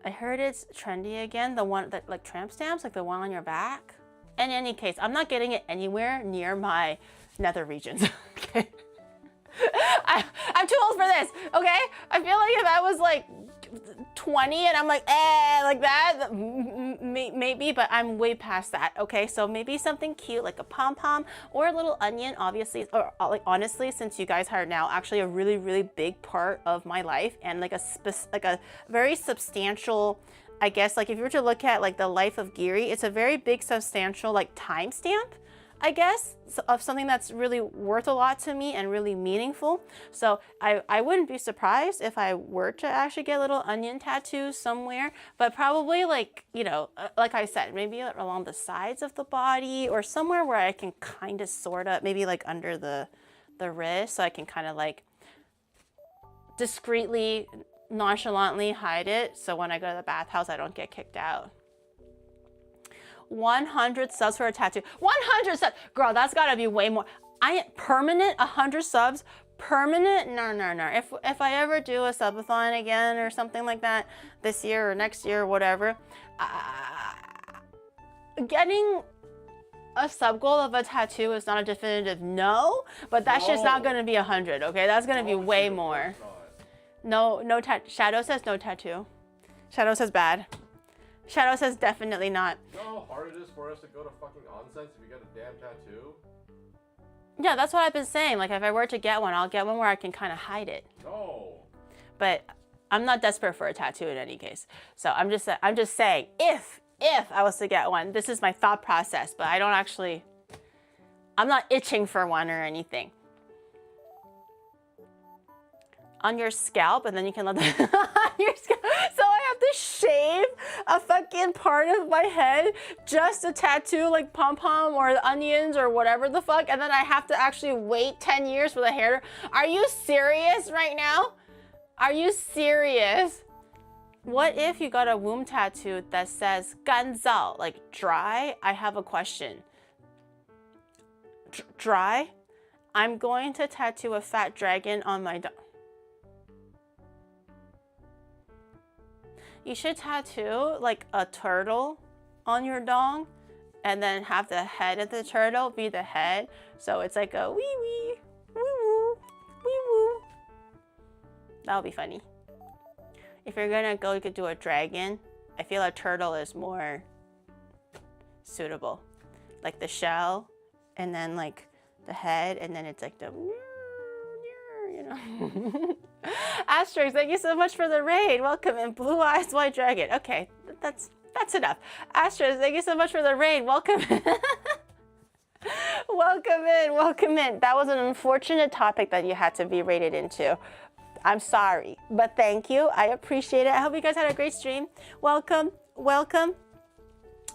I heard it's trendy again, the one that like tramp stamps, like the one on your back. In any case, I'm not getting it anywhere near my nether regions. Okay. I'm too old for this, okay? I feel like if I was like 20 and I'm like, like that, maybe, but I'm way past that, okay? So maybe something cute like a pom-pom or a little onion, obviously, or like honestly, since you guys are now actually a really, really big part of my life and like a very substantial, I guess, like if you were to look at like the life of Giri, it's a very big, substantial like timestamp, I guess, of something that's really worth a lot to me and really meaningful. So I wouldn't be surprised if I were to actually get little onion tattoos somewhere, but probably like, you know, like I said, maybe along the sides of the body or somewhere where I can kind of sort of, maybe like under the wrist, so I can kind of like discreetly, nonchalantly hide it. So when I go to the bathhouse, I don't get kicked out. 100 subs for a tattoo. 100 subs, girl, that's gotta be way more. Permanent, 100 subs, permanent, no. If I ever do a subathon again or something like that this year or next year or whatever, getting a sub goal of a tattoo is not a definitive no, but that shit's not gonna be 100, okay? That's gonna be way more. No, Shadow says no tattoo. Shadow says bad. Shadow says definitely not. You know how hard it is for us to go to fucking onsets if you get a damn tattoo? Yeah, that's what I've been saying. Like, if I were to get one, I'll get one where I can kind of hide it. No. But I'm not desperate for a tattoo in any case. So I'm just saying, if I was to get one, this is my thought process, but I don't actually, I'm not itching for one or anything. On your scalp, and then you can let the on your scalp. So I have to shave a fucking part of my head just to tattoo like pom-pom or onions or whatever the fuck, and then I have to actually wait 10 years for the hair. Are you serious right now? Are you serious? What if you got a womb tattoo that says 干燥, like dry? I have a question. Dry? I'm going to tattoo a fat dragon on my You should tattoo like a turtle on your dong and then have the head of the turtle be the head. So it's like a wee wee, woo woo, wee woo. That would be funny. If you're gonna go, you could do a dragon. I feel a turtle is more suitable. Like the shell and then like the head and then it's like the, you know. Asterix, thank you so much for the raid. Welcome in Blue Eyes White Dragon. Okay, that's enough. Asterix, thank you so much for the raid. Welcome in. Welcome in. That was an unfortunate topic that you had to be raided into. I'm sorry, but thank you. I appreciate it. I hope you guys had a great stream. Welcome.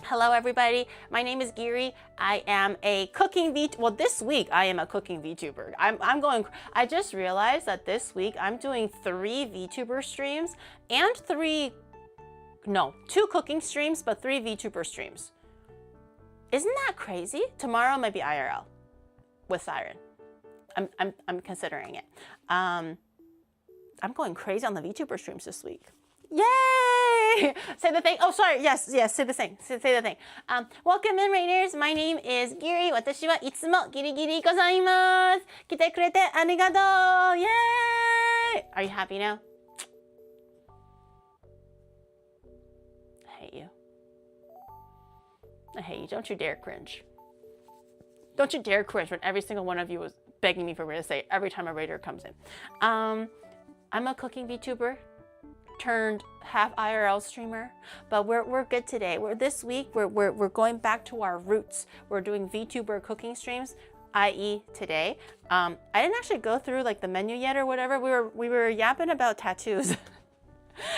Hello, everybody. My name is Giri. I am a cooking well, this week I am a cooking VTuber. I just realized that this week I'm doing 3 VTuber streams and 2 cooking streams, but 3 VTuber streams. Isn't that crazy? Tomorrow might be IRL with Siren. I'm considering it. I'm going crazy on the VTuber streams this week. Yay! Say the thing. Oh, sorry. Yes. Say the thing. Say the thing. Welcome in, Raiders. My name is Giri. 私はいつもギリギリございます。来てくれてありがとう。Yay! Are you happy now? I hate you. I hate you. Don't you dare cringe. Don't you dare cringe when every single one of you was begging me for me to say every time a Raider comes in. I'm a cooking VTuber turned half IRL streamer, but we're good today. This week we're going back to our roots. We're doing VTuber cooking streams, i.e. today. I didn't actually go through like the menu yet or whatever. We were yapping about tattoos.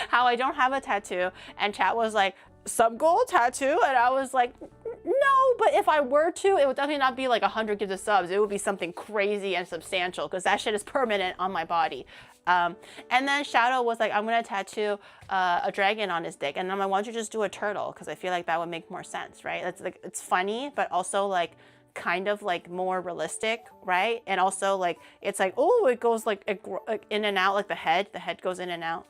How I don't have a tattoo, and chat was like, sub goal tattoo, and I was like, no, but if I were to, it would definitely not be like 100 gigs of subs. It would be something crazy and substantial because that shit is permanent on my body. And then Shadow was like, I'm gonna tattoo a dragon on his dick, and I'm like, why don't you just do a turtle? Because I feel like that would make more sense, right? It's like, it's funny, but also like kind of like more realistic, right? And also like it's like, oh, it goes like in and out, like the head goes in and out.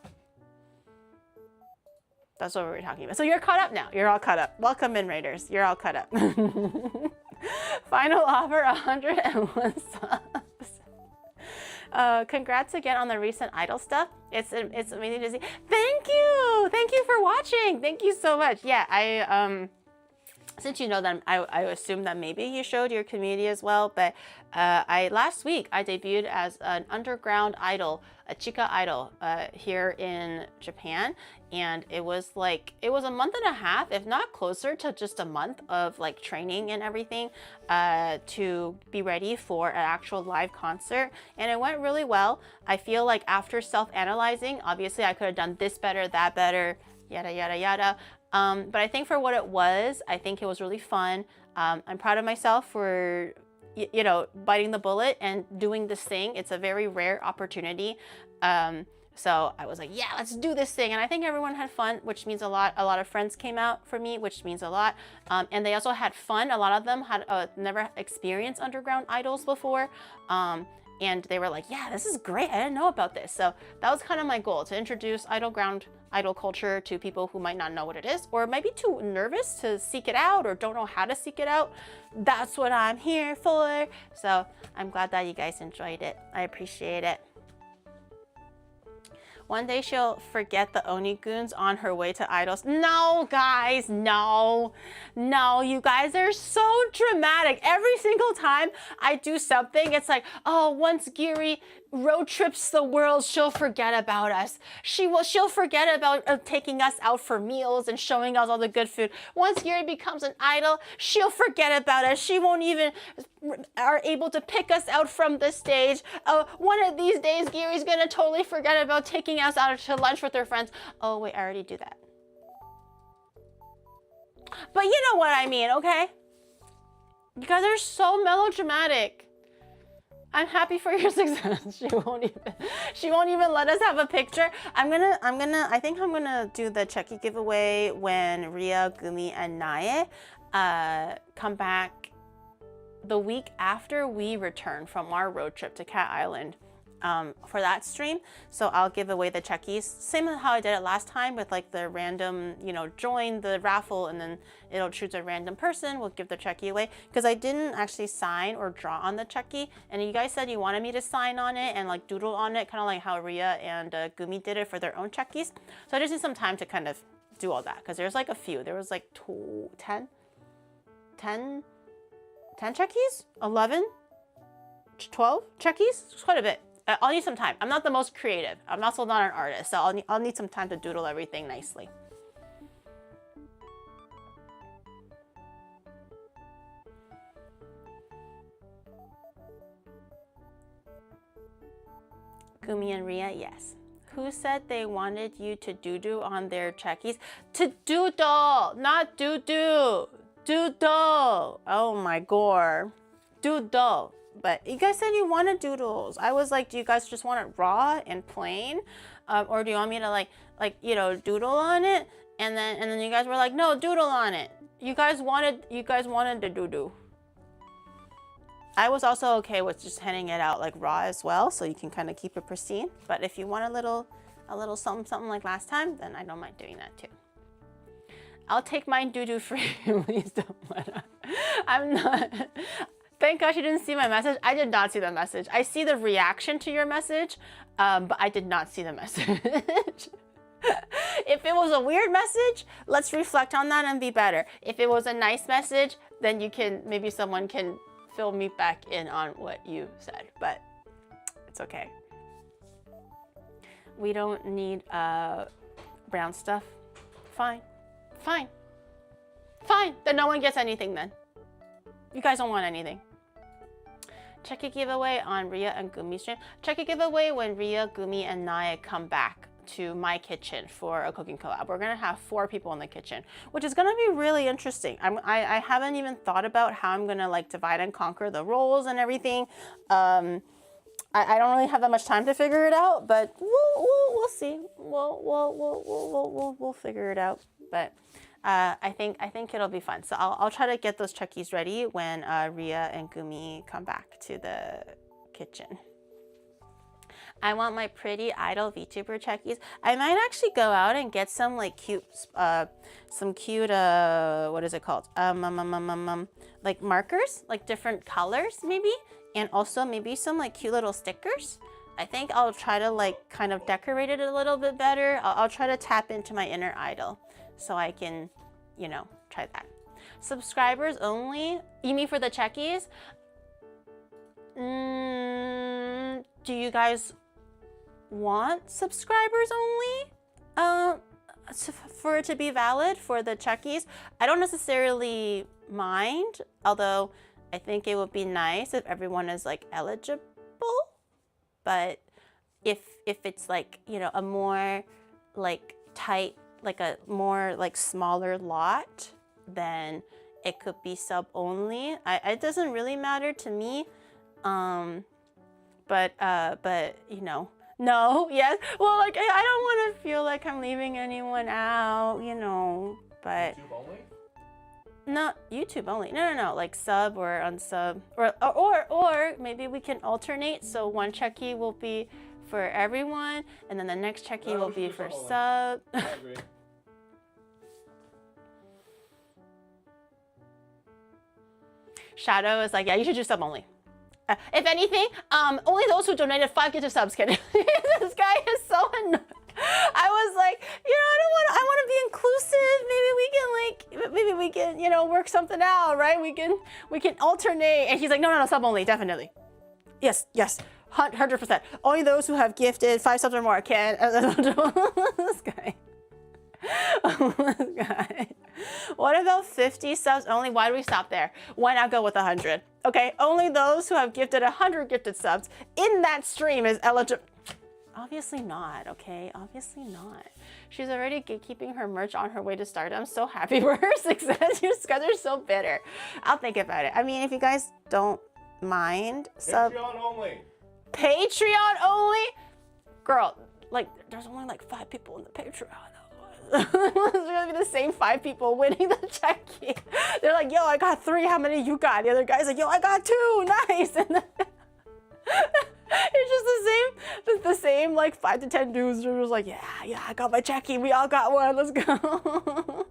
That's what we were talking about. So you're caught up now. You're all caught up. Welcome in, Raiders. You're all caught up. Final offer, 101 subs. Congrats again on the recent Idol stuff. It's amazing to see. Thank you for watching. Thank you so much. Yeah, I since you know that I assume that maybe you showed your community as well, but last week I debuted as an underground idol, a chica idol here in Japan, and it was a month and a half, if not closer to just a month of like training and everything to be ready for an actual live concert, and it went really well. I feel like after self-analyzing, obviously I could have done this better, that better, yada yada yada. But I think for what it was, I think it was really fun. I'm proud of myself for, you know, biting the bullet and doing this thing. It's a very rare opportunity. So I was like, yeah, let's do this thing. And I think everyone had fun, which means a lot. A lot of friends came out for me, which means a lot. And they also had fun. A lot of them had never experienced underground idols before. and they were like, yeah, this is great. I didn't know about this. So that was kind of my goal, to introduce idol culture to people who might not know what it is, or might be too nervous to seek it out or don't know how to seek it out. That's what I'm here for. So I'm glad that you guys enjoyed it. I appreciate it. One day she'll forget the Onigoons on her way to idols. No, guys, no. No, you guys are so dramatic. Every single time I do something, it's like, oh, once Giri road trips the world, she'll forget about us. She'll forget about taking us out for meals and showing us all the good food. Once Giri becomes an idol, she'll forget about us. She won't even are able to pick us out from the stage. One of these days, Giri's gonna totally forget about taking us out to lunch with her friends. Oh wait, I already do that. But you know what I mean, okay? You guys are so melodramatic. I'm happy for your success. She won't even let us have a picture. I think I'm gonna do the Chucky giveaway when Ria, Gumi, and Nae come back the week after we return from our road trip to Cat Island for that stream. So I'll give away the Chuckies, same as how I did it last time with like the random, you know, join the raffle and then it'll choose a random person. We'll give the Chucky away because I didn't actually sign or draw on the Chucky, and you guys said you wanted me to sign on it and like doodle on it, kind of like how Ria and Gumi did it for their own Chuckies. So I just need some time to kind of do all that because there's like a few. There was like 10 Chuckies? 11? 12 Chuckies? It's quite a bit. I'll need some time. I'm not the most creative. I'm also not an artist, so I'll need some time to doodle everything nicely. Gumi and Ria, yes. Who said they wanted you to doo-doo on their Chuckies? To doodle, not doo-doo. Doodle. Oh my gore. Doodle. But you guys said you wanted doodles. I was like, do you guys just want it raw and plain? Or do you want me to like, you know, doodle on it? And then you guys were like, no, doodle on it. You guys wanted the doo-doo. I was also okay with just handing it out like raw as well, so you can kind of keep it pristine. But if you want a little something like last time, then I don't mind doing that too. I'll take mine doo-doo free. Please don't let her. I'm not. Thank gosh you didn't see my message. I did not see the message. I see the reaction to your message, but I did not see the message. If it was a weird message, let's reflect on that and be better. If it was a nice message, then maybe someone can fill me back in on what you said, but it's okay. We don't need brown stuff. Fine. Fine. Fine. Then no one gets anything then. You guys don't want anything. Check a giveaway on Ria and Gumi stream. Check a giveaway when Ria, Gumi, and Nae come back to my kitchen for a cooking collab. We're gonna have 4 people in the kitchen, which is gonna be really interesting. I haven't even thought about how I'm gonna like divide and conquer the roles and everything. I don't really have that much time to figure it out, but we'll see. We'll figure it out. But I think it'll be fun. So I'll try to get those Chuckies ready when Ria and Gumi come back to the kitchen. I want my pretty idol VTuber Chuckies. I might actually go out and get some like cute, what is it called? Like markers, like different colors maybe, and also maybe some like cute little stickers. I think I'll try to like kind of decorate it a little bit better. I'll try to tap into my inner idol so I can, you know, try that. Subscribers only? You mean for the Chuckies? Do you guys want subscribers only for it to be valid for the Chuckies? I don't necessarily mind, although I think it would be nice if everyone is like eligible. But if it's like, you know, a more like tight, like a more like smaller lot, then it could be sub only. It doesn't really matter to me. But you know, no, yes. Well, like I don't want to feel like I'm leaving anyone out, you know. But YouTube only? No, YouTube only. No. Like sub or unsub, or maybe we can alternate. So one checky will be for everyone, and then the next checky will be for sub. I agree. Shadow is like, yeah, you should do sub only. If anything, only those who donated 5 gifted subs can. This guy is so annoying. I was like, I want to be inclusive. Maybe we can, work something out, right? We can alternate. And he's like, no, sub only, definitely. Yes, 100%. Only those who have gifted 5 subs or more can. This guy. This guy. What about 50 subs only? Why do we stop there? Why not go with 100? Okay, only those who have gifted 100 gifted subs in that stream is eligible. Obviously not, okay? Obviously not. She's already gatekeeping her merch on her way to stardom. I'm so happy for her success. You guys are so bitter. I'll think about it. I mean, if you guys don't mind, Patreon only. Patreon only? Girl, like, there's only like 5 people in the Patreon. It's gonna be the same 5 people winning the checky. They're like, yo, I got 3. How many you got? The other guy's like, yo, I got 2. Nice. And then it's just the same like 5 to 10 dudes who are just like, yeah, I got my checky. We all got one. Let's go.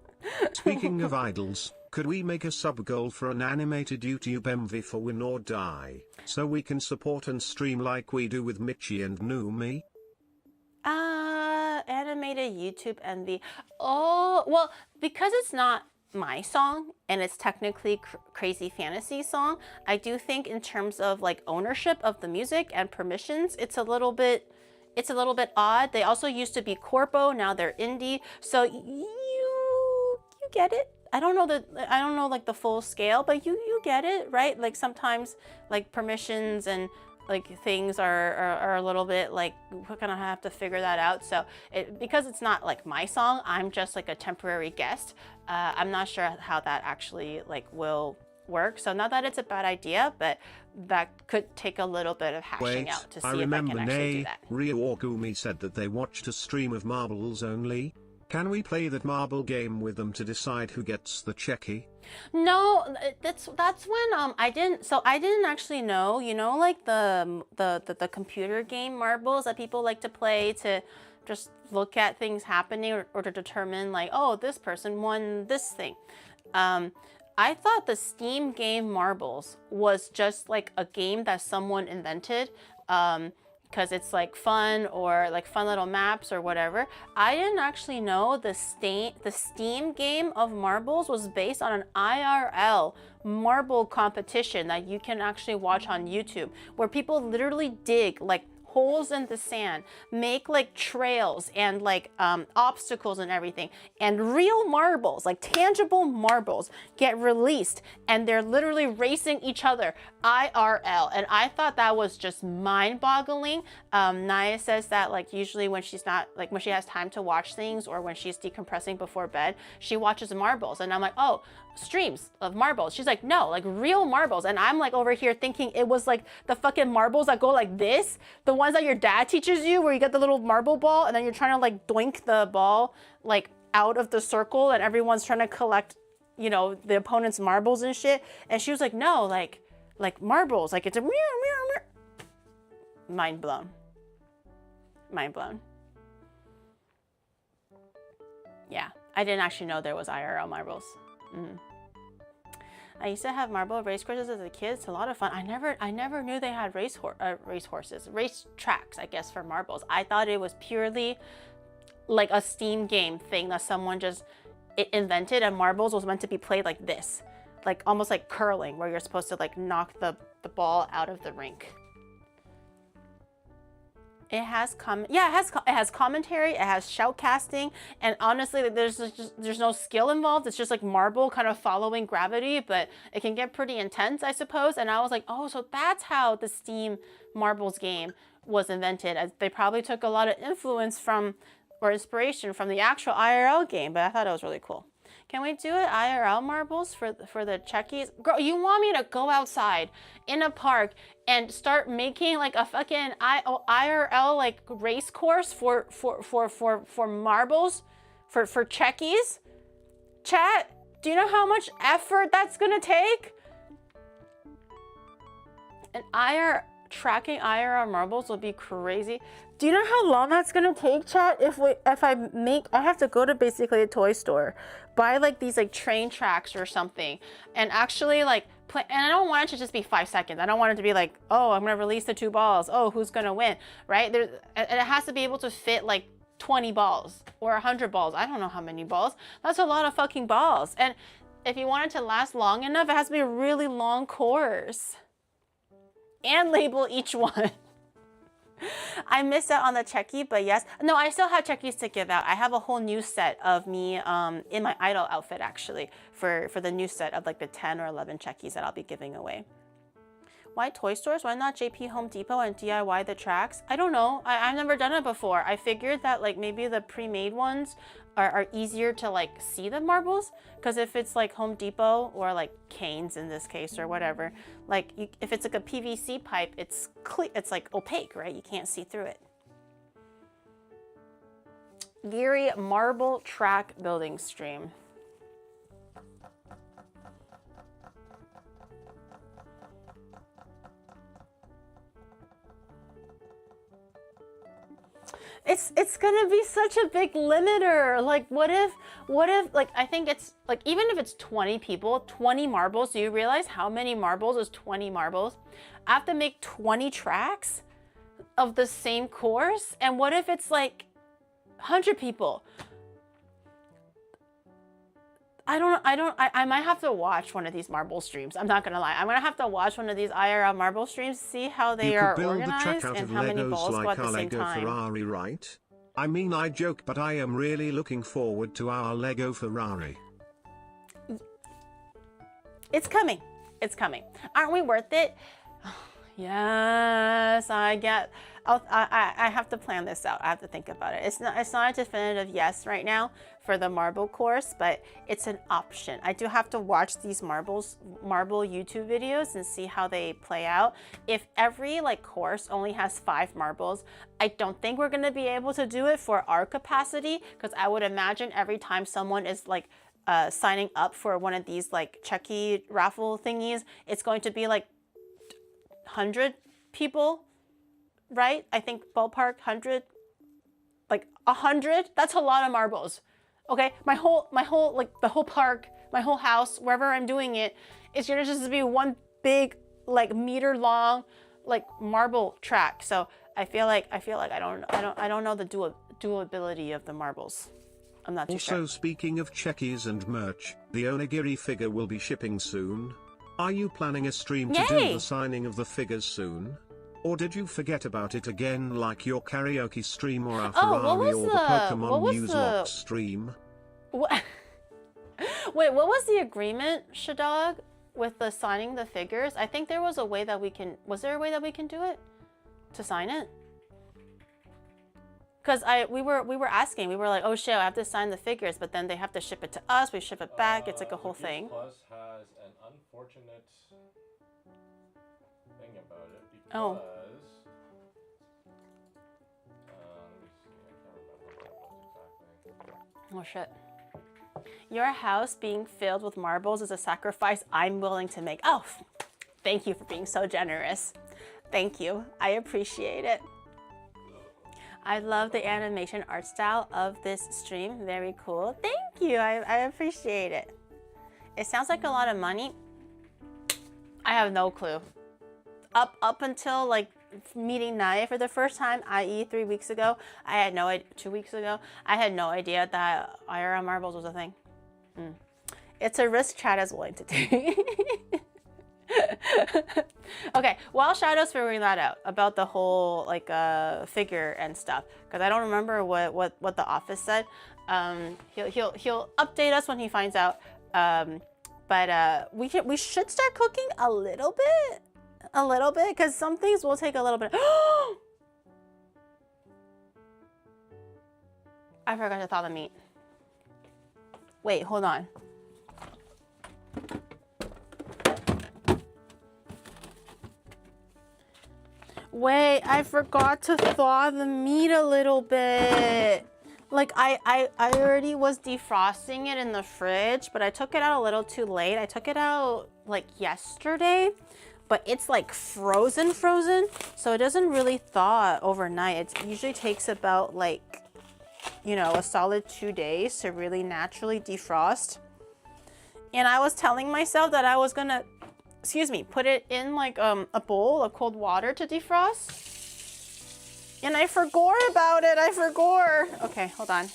Speaking of idols, could we make a sub goal for an animated YouTube MV for Win or Die, so we can support and stream like we do with Michi and Numi? Animated YouTube MV. Oh, well, because it's not my song and it's technically crazy fantasy song, I do think in terms of like ownership of the music and permissions, it's a little bit odd. They also used to be corpo, now they're indie. So you get it. I don't know like the full scale, but you get it, right? Like sometimes like permissions and like things are a little bit like we're gonna have to figure that out. So because it's not like my song, I'm just like a temporary guest. I'm not sure how that actually like will work. So not that it's a bad idea, but that could take a little bit of hashing out to see if I can actually do that. Ryo Orgumi said that they watched a stream of marbles only. Can we play that marble game with them to decide who gets the checky? No, that's when I didn't actually know, like the computer game marbles that people like to play to just look at things happening or to determine like, oh, this person won this thing. I thought the Steam game marbles was just like a game that someone invented. Because it's like fun or like fun little maps or whatever. I didn't actually know the Steam game of marbles was based on an IRL marble competition that you can actually watch on YouTube, where people literally dig like holes in the sand, make like trails and like obstacles and everything, and real marbles, like tangible marbles, get released and they're literally racing each other IRL. And I thought that was just mind-boggling. Naya says that like usually when she's not like when she has time to watch things or when she's decompressing before bed, she watches marbles. And I'm like, oh, streams of marbles. She's like, no, like real marbles. And I'm like over here thinking it was like the fucking marbles that go like this, the ones that your dad teaches you where you get the little marble ball and then you're trying to like doink the ball like out of the circle and everyone's trying to collect, the opponent's marbles and shit. And she was like, no, like marbles, like it's a mirror. Mind blown. Yeah, I didn't actually know there was IRL marbles. I used to have marble race courses as a kid. It's a lot of fun. I never knew they had race tracks, I guess, for marbles. I thought it was purely like a Steam game thing that someone just invented, and marbles was meant to be played like this, like almost like curling, where you're supposed to like knock the ball out of the rink. It has commentary, it has shoutcasting, and honestly, there's no skill involved. It's just like marble kind of following gravity, but it can get pretty intense, I suppose. And I was like, oh, so that's how the Steam marbles game was invented. They probably took a lot of influence from or inspiration from the actual IRL game, but I thought it was really cool. Can we do it IRL marbles for the checkies? Girl, you want me to go outside in a park and start making like a fucking IRL like race course for marbles for checkies? Chat, Do you know how much effort that's gonna take? And tracking IRL marbles will be crazy. Do you know how long that's gonna take, chat? If I have to go to basically a toy store, buy like these like train tracks or something, and actually like play. And I don't want it to just be 5 seconds. I don't want it to be like, oh, I'm gonna release the 2 balls. Oh, who's gonna win, right? And it has to be able to fit like 20 balls or 100 balls. I don't know how many balls. That's a lot of fucking balls. And if you want it to last long enough, it has to be a really long course. And label each one. I missed out on the Checky, but yes. No, I still have Checkies to give out. I have a whole new set of me in my idol outfit actually for the new set of like the 10 or 11 Checkies that I'll be giving away. Why toy stores? Why not JP Home Depot and DIY the tracks? I don't know. I've never done it before. I figured that like maybe the pre-made ones are easier to like see the marbles, because if it's like Home Depot or like Cane's in this case or whatever, like if it's like a PVC pipe, it's like opaque, right? You can't see through it. Giri marble track building stream. It's gonna be such a big limiter. Like what if like I think it's like even if it's 20 people, 20 marbles, do you realize how many marbles is 20 marbles? I have to make 20 tracks of the same course. And what if it's like 100 people? I might have to watch one of these marble streams. I'm not gonna lie. I'm gonna have to watch one of these IRL marble streams, see how they are organized and how many balls go at the same time. Ferrari, right? I mean, I joke, but I am really looking forward to our Lego Ferrari. It's coming. It's coming. Aren't we worth it? Yes, I have to plan this out. I have to think about it. It's not a definitive yes right now for the marble course, but it's an option. I do have to watch these marble YouTube videos and see how they play out. If every like course only has 5 marbles, I don't think we're gonna be able to do it for our capacity, because I would imagine every time someone is like signing up for one of these like Chucky raffle thingies, it's going to be like 100 people, right? I think ballpark 100, like 100. That's a lot of marbles. Okay, my whole like the whole park, my whole house, wherever I'm doing it, it's gonna just be one big like meter long like marble track. So I feel like I don't know the doability of the marbles. I'm not too sure. Also, speaking of Checkies and merch, the Onigiri figure will be shipping soon. Are you planning a stream to do the signing of the figures soon? Or did you forget about it again, like your karaoke stream or our Ferrari or the Pokemon News Lock stream? What? Wait, what was the agreement, Shadog, with the signing the figures? I think there was a way that we can... Was there a way that we can do it? To sign it? Because we were asking, we were like, oh shit, I have to sign the figures, but then they have to ship it to us, we ship it back, it's like a whole thing. Plus has an unfortunate thing about it because Oh. let me see, I can't remember what it was exactly. Oh shit. Your house being filled with marbles is a sacrifice I'm willing to make. Oh, thank you for being so generous. Thank you, I appreciate it. I love the animation art style of this stream. Very cool. Thank you. I appreciate it. It sounds like a lot of money. I have no clue. Up until like meeting Naya for the first time, i.e. 3 weeks ago, I had no idea, 2 weeks ago, I had no idea that IRL marbles was a thing. It's a risk Chad is willing to take. Okay, while Shadow's figuring that out about the whole like figure and stuff, because I don't remember what the office said. He'll update us when he finds out. But we should start cooking a little bit, because some things will take a little bit. I forgot to thaw the meat. Wait, hold on. Wait, I forgot to thaw the meat a little bit. Like I already was defrosting it in the fridge, but I took it out a little too late. I took it out like yesterday, but it's like frozen, so it doesn't really thaw overnight. It usually takes about like, you know, a solid 2 days to really naturally defrost. And I was telling myself that I was gonna, excuse me, put it in like a bowl of cold water to defrost. And I forgot about it, I forgot. Okay, hold on.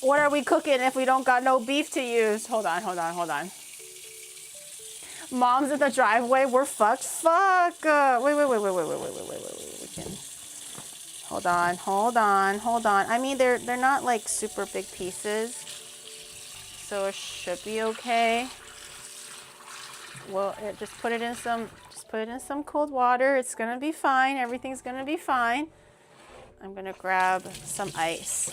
What are we cooking if we don't got no beef to use? Hold on. Mom's in the driveway, we're fucked. Fuck. Wait. We can... Hold on. I mean, they're not like super big pieces, so it should be okay. Well, just put it in some cold water. It's gonna be fine. Everything's gonna be fine. I'm gonna grab some ice.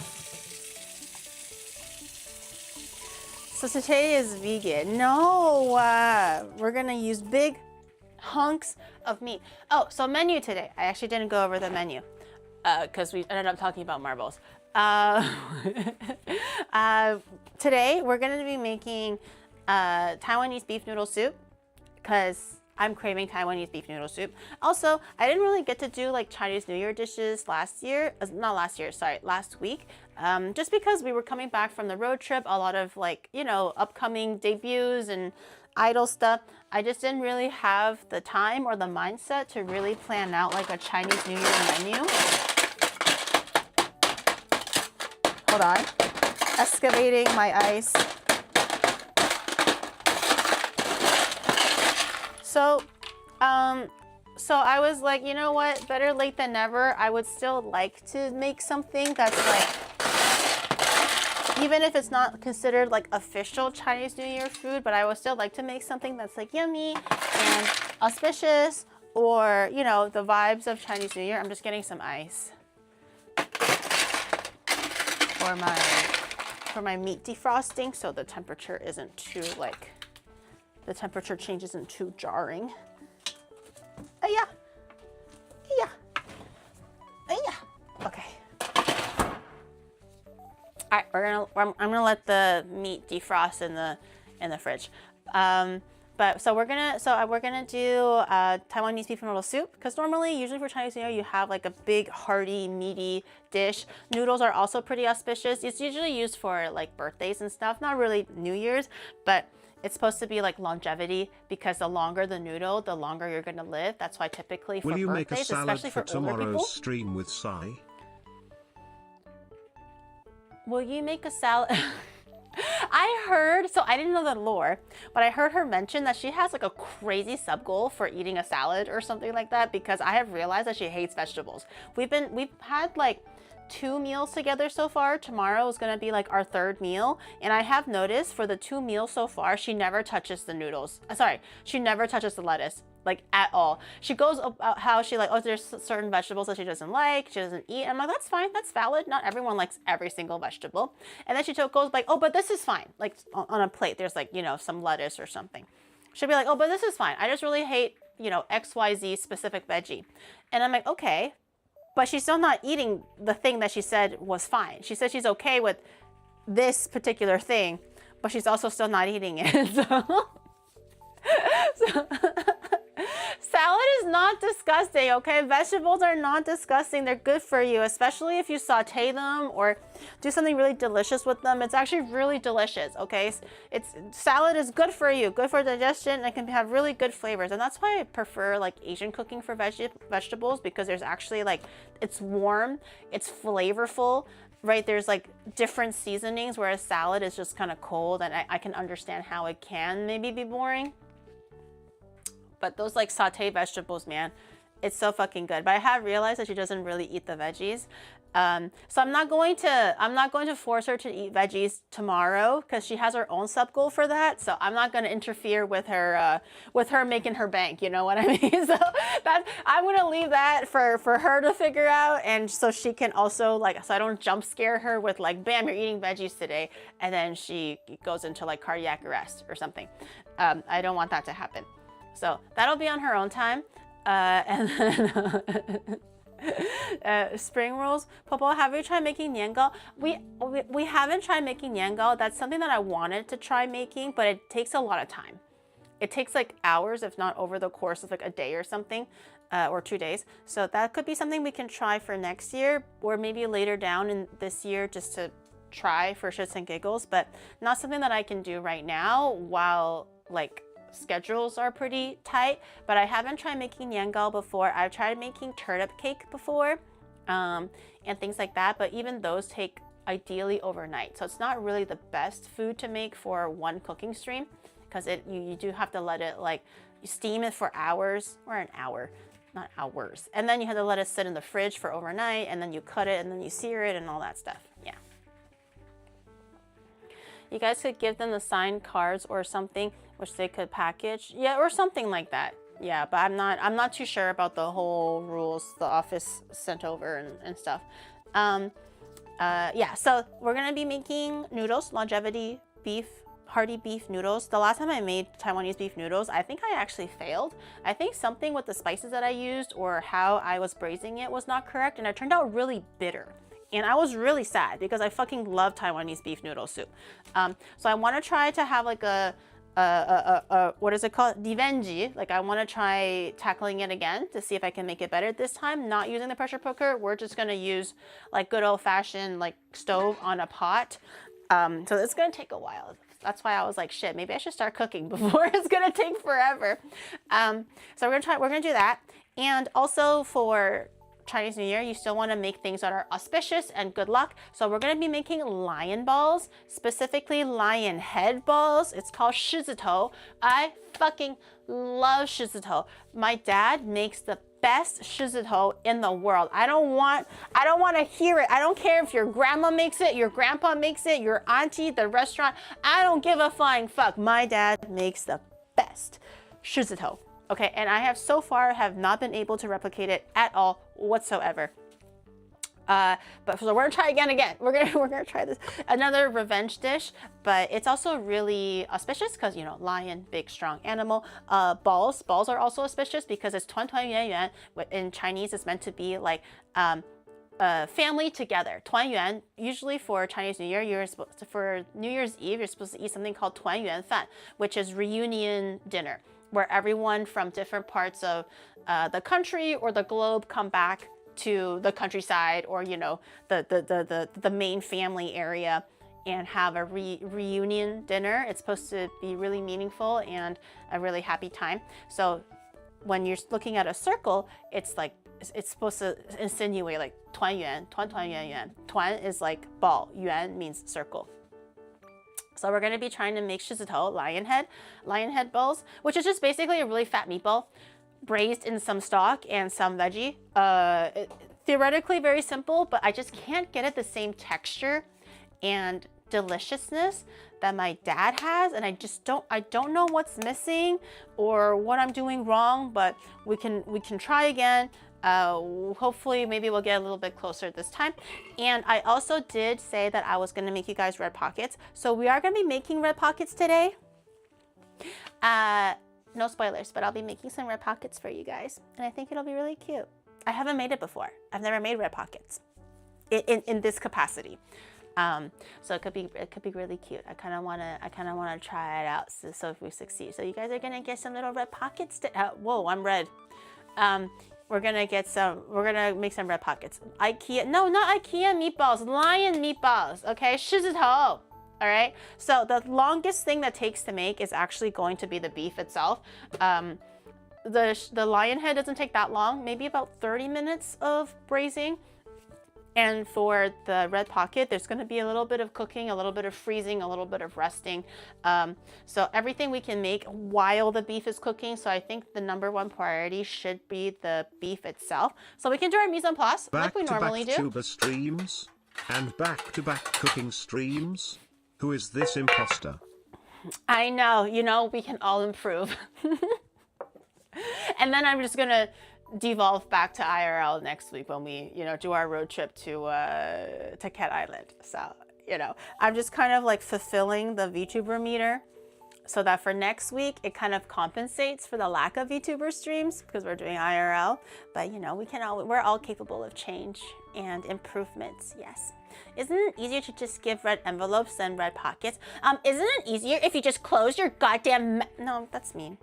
So today is vegan. No, we're gonna use big hunks of meat. Oh, so menu today. I actually didn't go over the menu because we ended up talking about marbles. Today we're gonna be making Taiwanese beef noodle soup, because I'm craving Taiwanese beef noodle soup. Also, I didn't really get to do like Chinese New Year dishes last week. Just because we were coming back from the road trip, a lot of like, you know, upcoming debuts and idol stuff. I just didn't really have the time or the mindset to really plan out like a Chinese New Year menu. Hold on. Excavating my ice. So I was like, you know what, better late than never. I would still like to make something that's like, even if it's not considered like official Chinese New Year food, but I would still like to make something that's like yummy and auspicious, or, you know, the vibes of Chinese New Year. I'm just getting some ice for my meat defrosting, so the temperature isn't too like, the temperature change isn't too jarring. Okay. All right, I'm gonna let the meat defrost in the fridge. But so we're gonna do Taiwanese beef noodle soup, because usually for Chinese New Year you have like a big hearty meaty dish. Noodles are also pretty auspicious. It's usually used for like birthdays and stuff, not really New Year's, but it's supposed to be like longevity, because the longer the noodle, the longer you're gonna live. That's why typically for birthdays, will you make a salad especially for older people. Stream with Sai? Will you make a salad? I heard, so I didn't know the lore, but I heard her mention that she has like a crazy sub goal for eating a salad or something like that, because I have realized that she hates vegetables. We've had like 2 meals together so far. Tomorrow is gonna be like our 3rd meal, and I have noticed for the 2 meals so far, she never touches the noodles. She never touches the lettuce, like at all. She goes about how she like, oh, there's certain vegetables that she doesn't like, she doesn't eat. I'm like, that's fine, that's valid. Not everyone likes every single vegetable. And then she goes like, oh, but this is fine. Like on a plate, there's like, you know, some lettuce or something. She'll be like, oh, but this is fine. I just really hate, you know, XYZ specific veggie. And I'm like, okay. But she's still not eating the thing that she said was fine. She said she's okay with this particular thing, but she's also still not eating it. So salad is not disgusting, okay? Vegetables are not disgusting. They're good for you, especially if you saute them or do something really delicious with them. It's actually really delicious, okay? Salad is good for you, good for digestion, and can have really good flavors. And that's why I prefer like Asian cooking for vegetables, because there's actually like, it's warm, it's flavorful, right? There's like different seasonings, whereas salad is just kind of cold, and I can understand how it can maybe be boring. But those like sauteed vegetables, man, it's so fucking good. But I have realized that she doesn't really eat the veggies. So I'm not going to force her to eat veggies tomorrow, because she has her own sub goal for that. So I'm not going to interfere with her making her bank. You know what I mean? So I'm going to leave that for her to figure out, and so she can also like, so I don't jump scare her with like, bam, you're eating veggies today, and then she goes into like cardiac arrest or something. I don't want that to happen. So that'll be on her own time. And then Spring rolls. Popo, have you tried making niangao? We haven't tried making niangao. That's something that I wanted to try making, but it takes a lot of time. It takes like hours, if not over the course of like a day or something, or 2 days. So that could be something we can try for next year, or maybe later down in this year, just to try for shits and giggles, but not something that I can do right now while like schedules are pretty tight. But I haven't tried making niangao before. I've tried making turnip cake before, and things like that, but even those take ideally overnight. So it's not really the best food to make for one cooking stream, because you do have to let it, like, you steam it for hours, or an hour, not hours. And then you have to let it sit in the fridge for overnight, and then you cut it, and then you sear it, and all that stuff. Yeah. You guys could give them the signed cards or something, which they could package. Yeah, or something like that. Yeah, but I'm not too sure about the whole rules the office sent over and stuff. Yeah, so we're gonna be making noodles, longevity beef, hearty beef noodles. The last time I made Taiwanese beef noodles, I think I actually failed. I think something with the spices that I used or how I was braising it was not correct, and it turned out really bitter. And I was really sad because I fucking love Taiwanese beef noodle soup. So I want to try to have like a what is it called? Revenge. Like, I want to try tackling it again to see if I can make it better this time. Not using the pressure cooker. We're just going to use like good old fashioned like stove on a pot. So it's going to take a while. That's why I was like, shit, maybe I should start cooking before it's going to take forever. So we're going to do that. And also for Chinese New Year, you still want to make things that are auspicious and good luck. So we're going to be making lion balls, specifically lion head balls. It's called shizitou. I fucking love shizitou. My dad makes the best shizitou in the world. I don't want to hear it. I don't care if your grandma makes it, your grandpa makes it, your auntie, the restaurant. I don't give a flying fuck. My dad makes the best shizitou. Okay, and I have so far have not been able to replicate it at all whatsoever. But so we're gonna try again. We're gonna try this another revenge dish, but it's also really auspicious because, you know, lion, big strong animal. Balls are also auspicious because it's tuan tuan yuan yuan. In Chinese, it's meant to be like family together. Tuan yuan, usually for Chinese New Year, for New Year's Eve, you're supposed to eat something called tuan yuan fan, which is reunion dinner, where everyone from different parts of the country or the globe come back to the countryside, or, you know, the main family area, and have a reunion dinner. It's supposed to be really meaningful and a really happy time. So when you're looking at a circle, it's like, it's supposed to insinuate like tuan yuan, tuan tuan yuan yuan. Tuan is like ball, yuan means circle. So we're going to be trying to make shizitou, lion head balls, which is just basically a really fat meatball braised in some stock and some veggie. Theoretically very simple, but I just can't get it the same texture and deliciousness that my dad has, and I don't know what's missing or what I'm doing wrong, but we can try again. Hopefully maybe we'll get a little bit closer this time. And I also did say that I was going to make you guys red pockets, so we are going to be making red pockets today. No spoilers, but I'll be making some red pockets for you guys, and I think it'll be really cute. I haven't made it before. I've never made red pockets in this capacity. So it could be really cute. I kind of wanna try it out, so if we succeed. So you guys are gonna get some little red pockets. Whoa, I'm red. We're gonna make some red pockets. IKEA, no, not IKEA meatballs, lion meatballs. Okay, shizitou. All right. So the longest thing that takes to make is actually going to be the beef itself. The lion head doesn't take that long, maybe about 30 minutes of braising. And for the red pocket, there's going to be a little bit of cooking, a little bit of freezing, a little bit of resting. So everything we can make while the beef is cooking. So I think the #1 priority should be the beef itself. So we can do our mise en place like we normally do. Back-to-back VTuber streams and back-to-back cooking streams. Who is this imposter? I know, you know, we can all improve. And then I'm just gonna devolve back to IRL next week when we, you know, do our road trip to Cat Island. So, you know, I'm just kind of like fulfilling the VTuber meter so that for next week, it kind of compensates for the lack of VTuber streams because we're doing IRL. But you know, we're all capable of change and improvements, yes. Isn't it easier to just give red envelopes than red pockets? Isn't it easier if you just close your goddamn no, that's mean.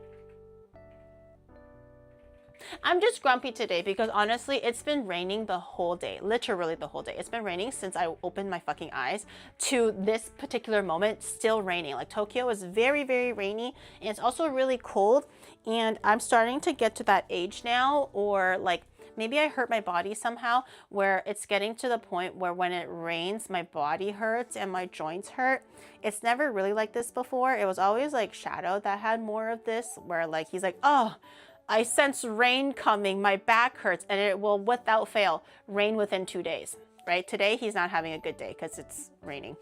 I'm just grumpy today because honestly, it's been raining the whole day, literally the whole day. It's been raining since I opened my fucking eyes to this particular moment, still raining. Like Tokyo is very, very rainy and it's also really cold. And I'm starting to get to that age now, or like maybe I hurt my body somehow where it's getting to the point where when it rains, my body hurts and my joints hurt. It's never really like this before. It was always like Shadow that had more of this where like, he's like, oh, I sense rain coming, my back hurts, and it will without fail rain within 2 days, right? Today he's not having a good day because it's raining.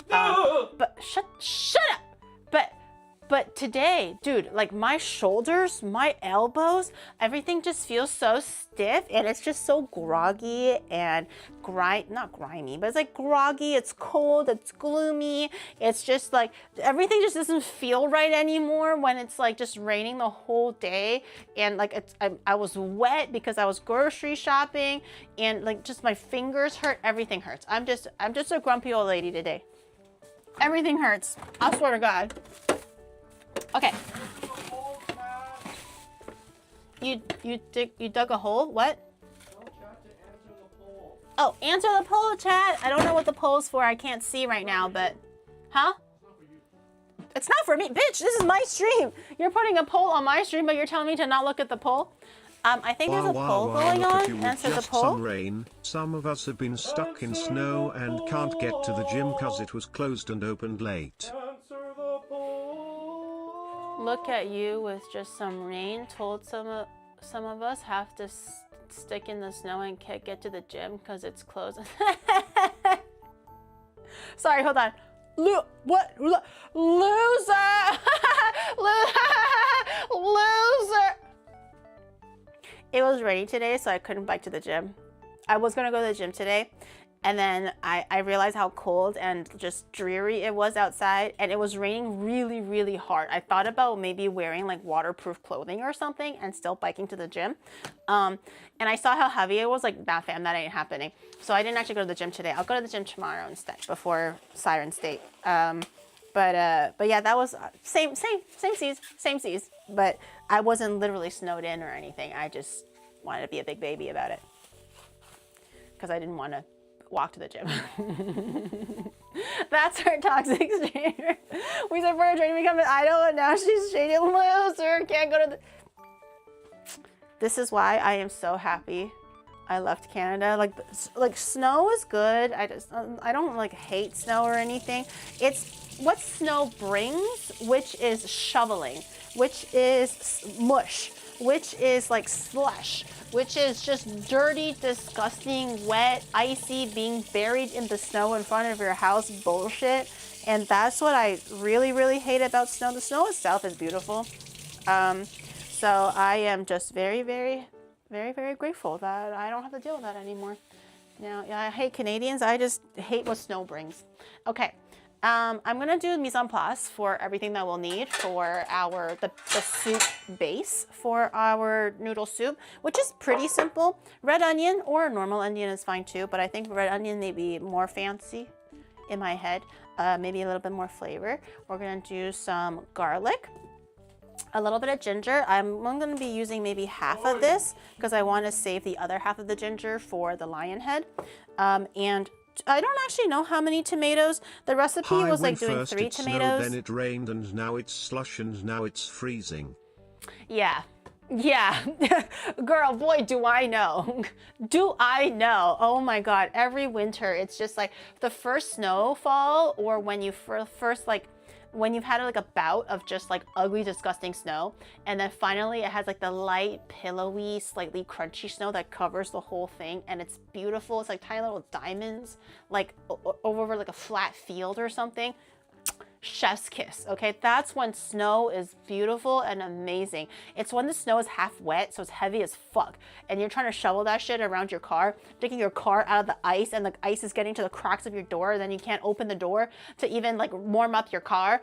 But shut up. But today, dude, like my shoulders, my elbows, everything just feels so stiff and it's just so groggy and not grimy, but it's like groggy, it's cold, it's gloomy. It's just like everything just doesn't feel right anymore when it's like just raining the whole day. And like I was wet because I was grocery shopping and like just my fingers hurt, everything hurts. I'm just a grumpy old lady today. Everything hurts. I swear to God. Okay. You dug a hole? What? Oh, answer the poll, chat. I don't know what the poll's for. I can't see right now, but huh? It's not for me, bitch. This is my stream. You're putting a poll on my stream, but you're telling me to not look at the poll. I think there's a poll going on. Answer the poll. Some rain. Some of us have been stuck in snow and can't get to the gym cause it was closed and opened late. Look at you with just some rain. Told some of us have to stick in the snow and can't get to the gym because it's closed. Sorry, hold on. What? Loser! Loser! It was rainy today, so I couldn't bike to the gym. I was gonna go to the gym today, and then I realized how cold and just dreary it was outside, and it was raining really, really hard. I thought about maybe wearing like waterproof clothing or something and still biking to the gym. And I saw how heavy it was, like, nah fam, that ain't happening. So I didn't actually go to the gym today. I'll go to the gym tomorrow instead before Siren State. But yeah, that was same seas, but I wasn't literally snowed in or anything. I just wanted to be a big baby about it because I didn't want to walk to the gym. That's her toxic strainer. We said for her training to become an idol, and now she's shady loser. Can't go to the. This is why I am so happy I left Canada. Like snow is good. I don't like hate snow or anything. It's what snow brings, which is shoveling, which is mush, which is like slush, which is just dirty, disgusting, wet, icy, being buried in the snow in front of your house bullshit. And that's what I really, really hate about snow. The snow itself is beautiful. So I am just very, very, very, very grateful that I don't have to deal with that anymore. Now, I hate Canadians. I just hate what snow brings. Okay. I'm gonna do mise en place for everything that we'll need for the soup base for our noodle soup, which is pretty simple. Red onion or normal onion is fine too, but I think red onion may be more fancy in my head, maybe a little bit more flavor. We're gonna do some garlic, a little bit of ginger. I'm gonna be using maybe half of this because I want to save the other half of the ginger for the lion head, and I don't actually know how many tomatoes. The recipe was like doing 3 tomatoes. Snowed, then it rained, and now it's slush, and now it's freezing. Yeah. Girl, boy, do I know. Do I know. Oh my God. Every winter, it's just like the first snowfall, or when you first like, when you've had like a bout of just like ugly, disgusting snow, and then finally it has like the light, pillowy, slightly crunchy snow that covers the whole thing, and it's beautiful. It's like tiny little diamonds, like over like a flat field or something. chef's kiss, okay? That's when snow is beautiful and amazing. It's when the snow is half wet, so it's heavy as fuck, and you're trying to shovel that shit around your car, taking your car out of the ice, and the ice is getting to the cracks of your door, and then you can't open the door to even like warm up your car.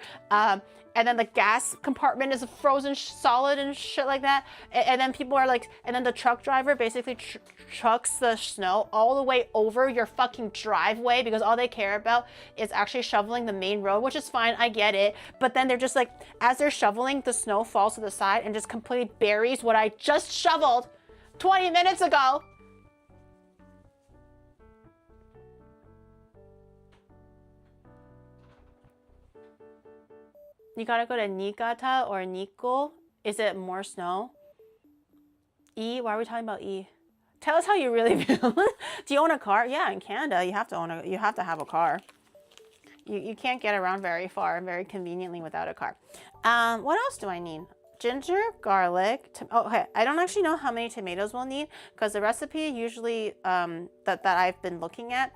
And then the gas compartment is frozen solid and shit like that. And then people are like, and then the truck driver basically trucks the snow all the way over your fucking driveway because all they care about is actually shoveling the main road, which is fine, I get it. But then they're just like, as they're shoveling, the snow falls to the side and just completely buries what I just shoveled 20 minutes ago. You gotta go to Niigata or Nikko. Is it more snow? E, why are we talking about E? Tell us how you really feel. Do you own a car? Yeah, in Canada, you have to have a car. You can't get around very far very conveniently without a car. What else do I need? Ginger, garlic. Okay, I don't actually know how many tomatoes we'll need because the recipe usually that I've been looking at,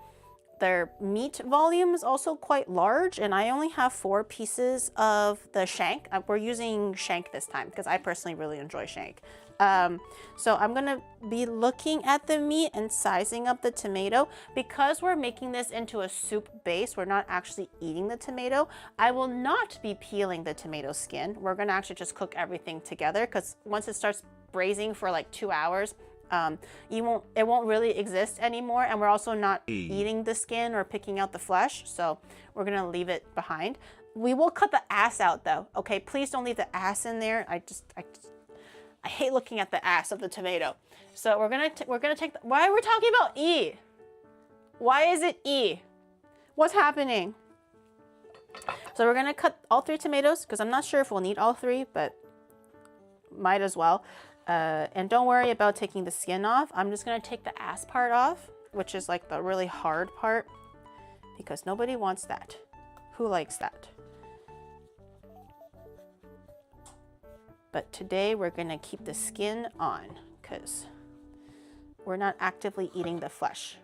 their meat volume is also quite large, and I only have 4 pieces of the shank. We're using shank this time because I personally really enjoy shank. So I'm gonna be looking at the meat and sizing up the tomato. Because we're making this into a soup base, we're not actually eating the tomato. I will not be peeling the tomato skin. We're gonna actually just cook everything together because once it starts braising for like 2 hours, it won't really exist anymore, and we're also not eating the skin or picking out the flesh, so we're gonna leave it behind. We will cut the ass out though, okay? Please don't leave the ass in there. I hate looking at the ass of the tomato. So we're gonna take the, why are we talking about E? Why is it E? What's happening? So we're gonna cut all 3 tomatoes because I'm not sure if we'll need all 3, but might as well. And don't worry about taking the skin off. I'm just gonna take the ass part off, which is like the really hard part, because nobody wants that. Who likes that? But today we're gonna keep the skin on because we're not actively eating the flesh.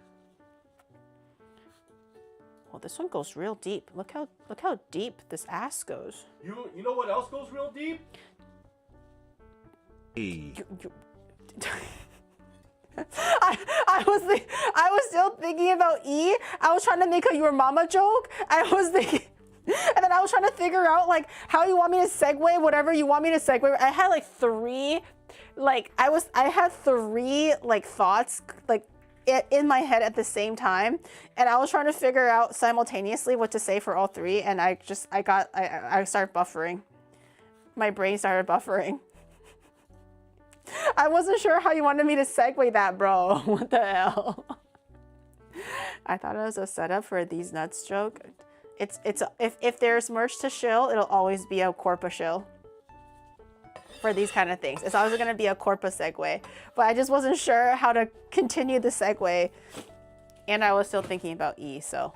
Well, this one goes real deep. Look how deep this ass goes. You know what else goes real deep? E. I was still thinking about E. I was trying to make a your mama joke. I was thinking, and then I was trying to figure out like how you want me to segue whatever you want me to segue. I had like 3, I had 3 like thoughts like in my head at the same time, and I was trying to figure out simultaneously what to say for all 3, and I started buffering. My brain started buffering. I wasn't sure how you wanted me to segue that, bro. What the hell? I thought it was a setup for these nuts joke. If there's merch to shill, it'll always be a Corpa shill. For these kind of things. It's always gonna be a Corpa segue. But I just wasn't sure how to continue the segue. And I was still thinking about E, so.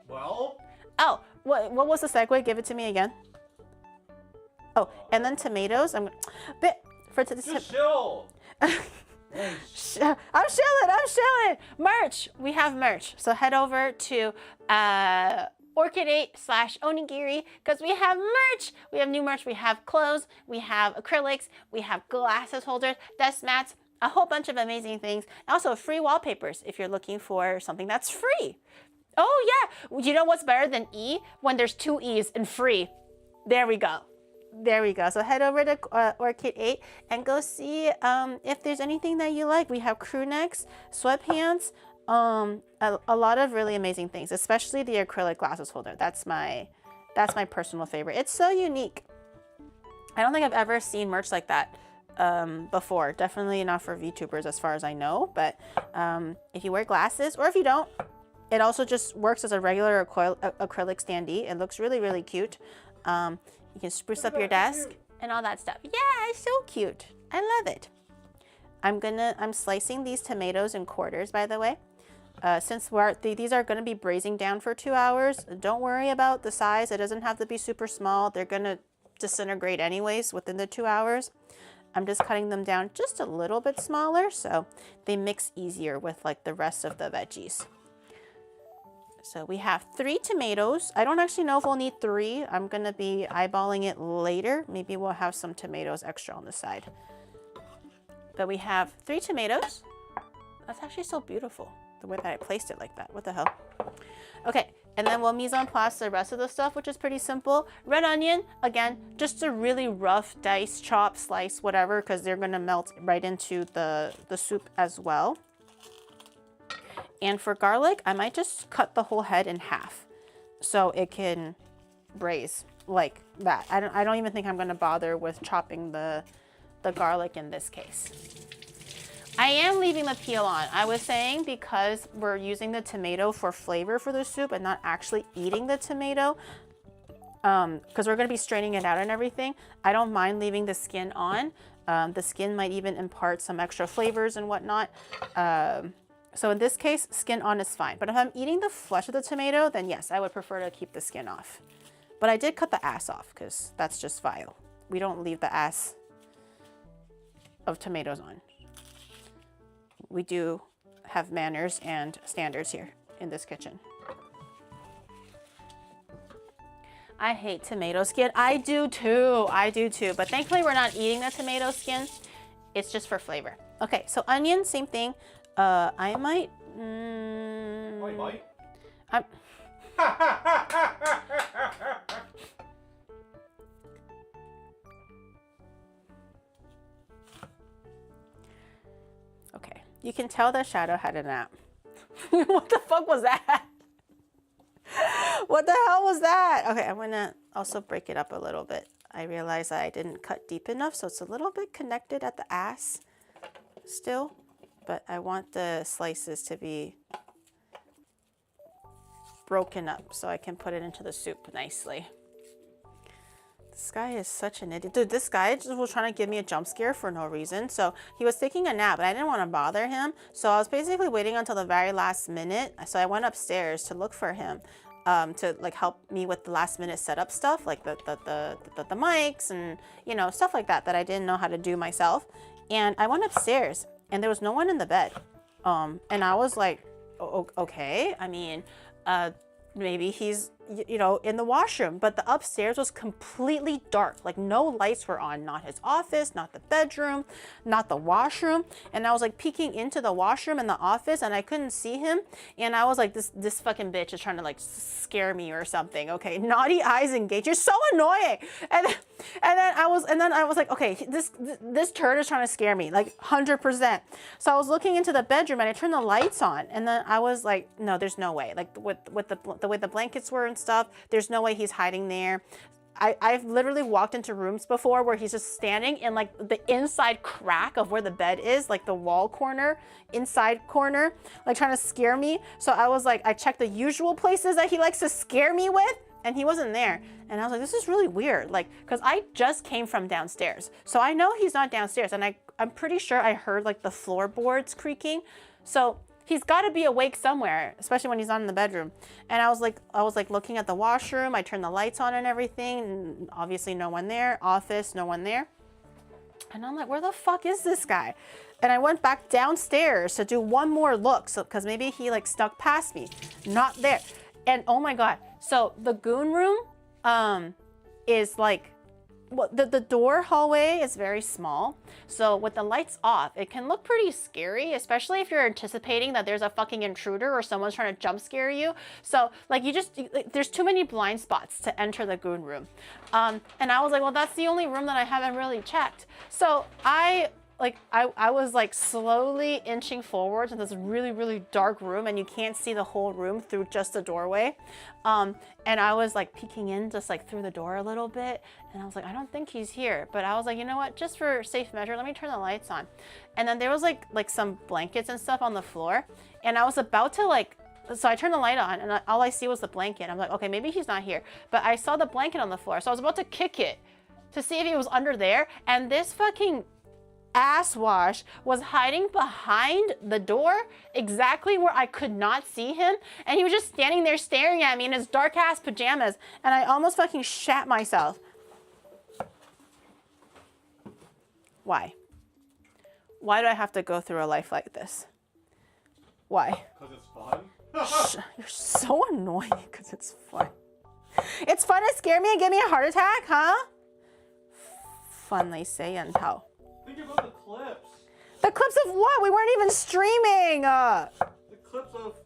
Well? Oh, what was the segue? Give it to me again. Oh, and then tomatoes. I'm Just chill. I'm chilling. Merch. We have merch. So head over to Orchid8/Onigiri because we have merch. We have new merch. We have clothes. We have acrylics. We have glasses holders, desk mats, a whole bunch of amazing things. Also free wallpapers if you're looking for something that's free. Oh yeah. You know what's better than E? When there's 2 E's and free. There we go. There we go. So head over to Orchid8 and go see if there's anything that you like. We have crew necks, sweatpants, a lot of really amazing things, especially the acrylic glasses holder. That's my personal favorite. It's so unique. I don't think I've ever seen merch like that before. Definitely not for VTubers as far as I know, but if you wear glasses or if you don't, it also just works as a regular acrylic standee. It looks really, really cute. You can spruce up your desk and all that stuff. Yeah, it's so cute. I love it. I'm slicing these tomatoes in quarters, by the way. Since these are gonna be braising down for 2 hours, don't worry about the size. It doesn't have to be super small. They're gonna disintegrate anyways within the 2 hours. I'm just cutting them down just a little bit smaller so they mix easier with like the rest of the veggies. So we have 3 tomatoes. I don't actually know if we'll need 3. I'm gonna be eyeballing it later. Maybe we'll have some tomatoes extra on the side. But we have 3 tomatoes. That's actually so beautiful, the way that I placed it like that. What the hell? Okay, and then we'll mise en place the rest of the stuff, which is pretty simple. Red onion, again, just a really rough dice, chop, slice, whatever, because they're gonna melt right into the soup as well. And for garlic, I might just cut the whole head in half so it can braise like that. I don't even think I'm gonna bother with chopping the garlic in this case. I am leaving the peel on. I was saying because we're using the tomato for flavor for the soup and not actually eating the tomato, because we're gonna be straining it out and everything, I don't mind leaving the skin on. The skin might even impart some extra flavors and whatnot. So in this case, skin on is fine. But if I'm eating the flesh of the tomato, then yes, I would prefer to keep the skin off. But I did cut the ass off because that's just vile. We don't leave the ass of tomatoes on. We do have manners and standards here in this kitchen. I hate tomato skin. I do too. I do too. But thankfully we're not eating the tomato skin. It's just for flavor. Okay, so onion, same thing. I might. I might. I'm. Okay, you can tell that Shadow had a nap. What the fuck was that? What the hell was that? Okay, I'm gonna also break it up a little bit. I realized I didn't cut deep enough, so it's a little bit connected at the ass still. But I want the slices to be broken up so I can put it into the soup nicely. This guy is such an idiot. Dude, this guy just was trying to give me a jump scare for no reason. So he was taking a nap, but I didn't want to bother him. So I was basically waiting until the very last minute. So I went upstairs to look for him to like help me with the last minute setup stuff, like the mics and, you know, stuff like that I didn't know how to do myself. And I went upstairs and there was no one in the bed. And I was like, okay, I mean, maybe he's, you know, in the washroom, but the upstairs was completely dark. Like no lights were on, not his office, not the bedroom, not the washroom. And I was like peeking into the washroom and the office and I couldn't see him. And I was like, this fucking bitch is trying to like scare me or something. Okay, naughty eyes engaged. You're so annoying. And then I was like, okay, this turd is trying to scare me, like 100%. So I was looking into the bedroom and I turned the lights on, and then I was like, no, there's no way. Like with the way the blankets were and stuff, there's no way he's hiding there. I've literally walked into rooms before where he's just standing in like the inside crack of where the bed is, like the wall corner, inside corner, like trying to scare me. So I was like, I checked the usual places that he likes to scare me with, and he wasn't there. And I was like, this is really weird, like, because I just came from downstairs. So I know he's not downstairs, and I'm pretty sure I heard like the floorboards creaking. So he's got to be awake somewhere, especially when he's not in the bedroom. And I was like looking at the washroom. I turned the lights on and everything. And obviously no one there. Office, no one there. And I'm like, where the fuck is this guy? And I went back downstairs to do one more look, so because maybe he like snuck past me. Not there. And oh my God. So the goon room is like, well, the door hallway is very small. So with the lights off, it can look pretty scary, especially if you're anticipating that there's a fucking intruder or someone's trying to jump scare you. So like there's too many blind spots to enter the goon room. And I was like, well, that's the only room that I haven't really checked. So I was like slowly inching forwards in this really, really dark room, and you can't see the whole room through just the doorway. And I was like peeking in just like through the door a little bit, and I was like, I don't think he's here. But I was like, you know what, just for safe measure, let me turn the lights on. And then there was like some blankets and stuff on the floor, and I was about to so I turned the light on, and all I see was the blanket. I'm like, okay, maybe he's not here. But I saw the blanket on the floor, so I was about to kick it to see if he was under there, and this fucking ass wash was hiding behind the door exactly where I could not see him, and he was just standing there staring at me in his dark ass pajamas, and I almost fucking shat myself. Why do I have to go through a life like this? Why? Because it's fun. You're so annoying because it's fun. It's fun to scare me and give me a heart attack, huh? Finalizing how? Think about the clips. The clips of what? We weren't even streaming. The clips of.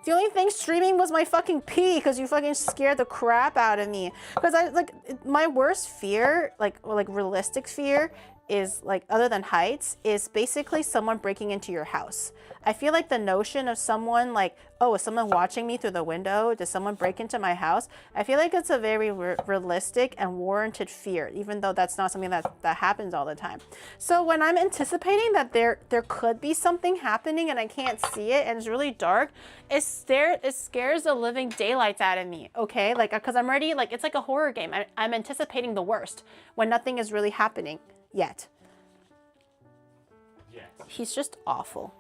The only thing streaming was my fucking pee because you fucking scared the crap out of me. Because I like my worst fear, like realistic fear, is like other than heights, is basically someone breaking into your house. I feel like the notion of someone like, oh, is someone watching me through the window? Does someone break into my house? I feel like it's a very realistic and warranted fear, even though that's not something that happens all the time. So when I'm anticipating that there could be something happening and I can't see it and it's really dark, it scares the living daylights out of me, okay? Like, because I'm already, like, it's like a horror game. I'm anticipating the worst when nothing is really happening yet. Yes. He's just awful.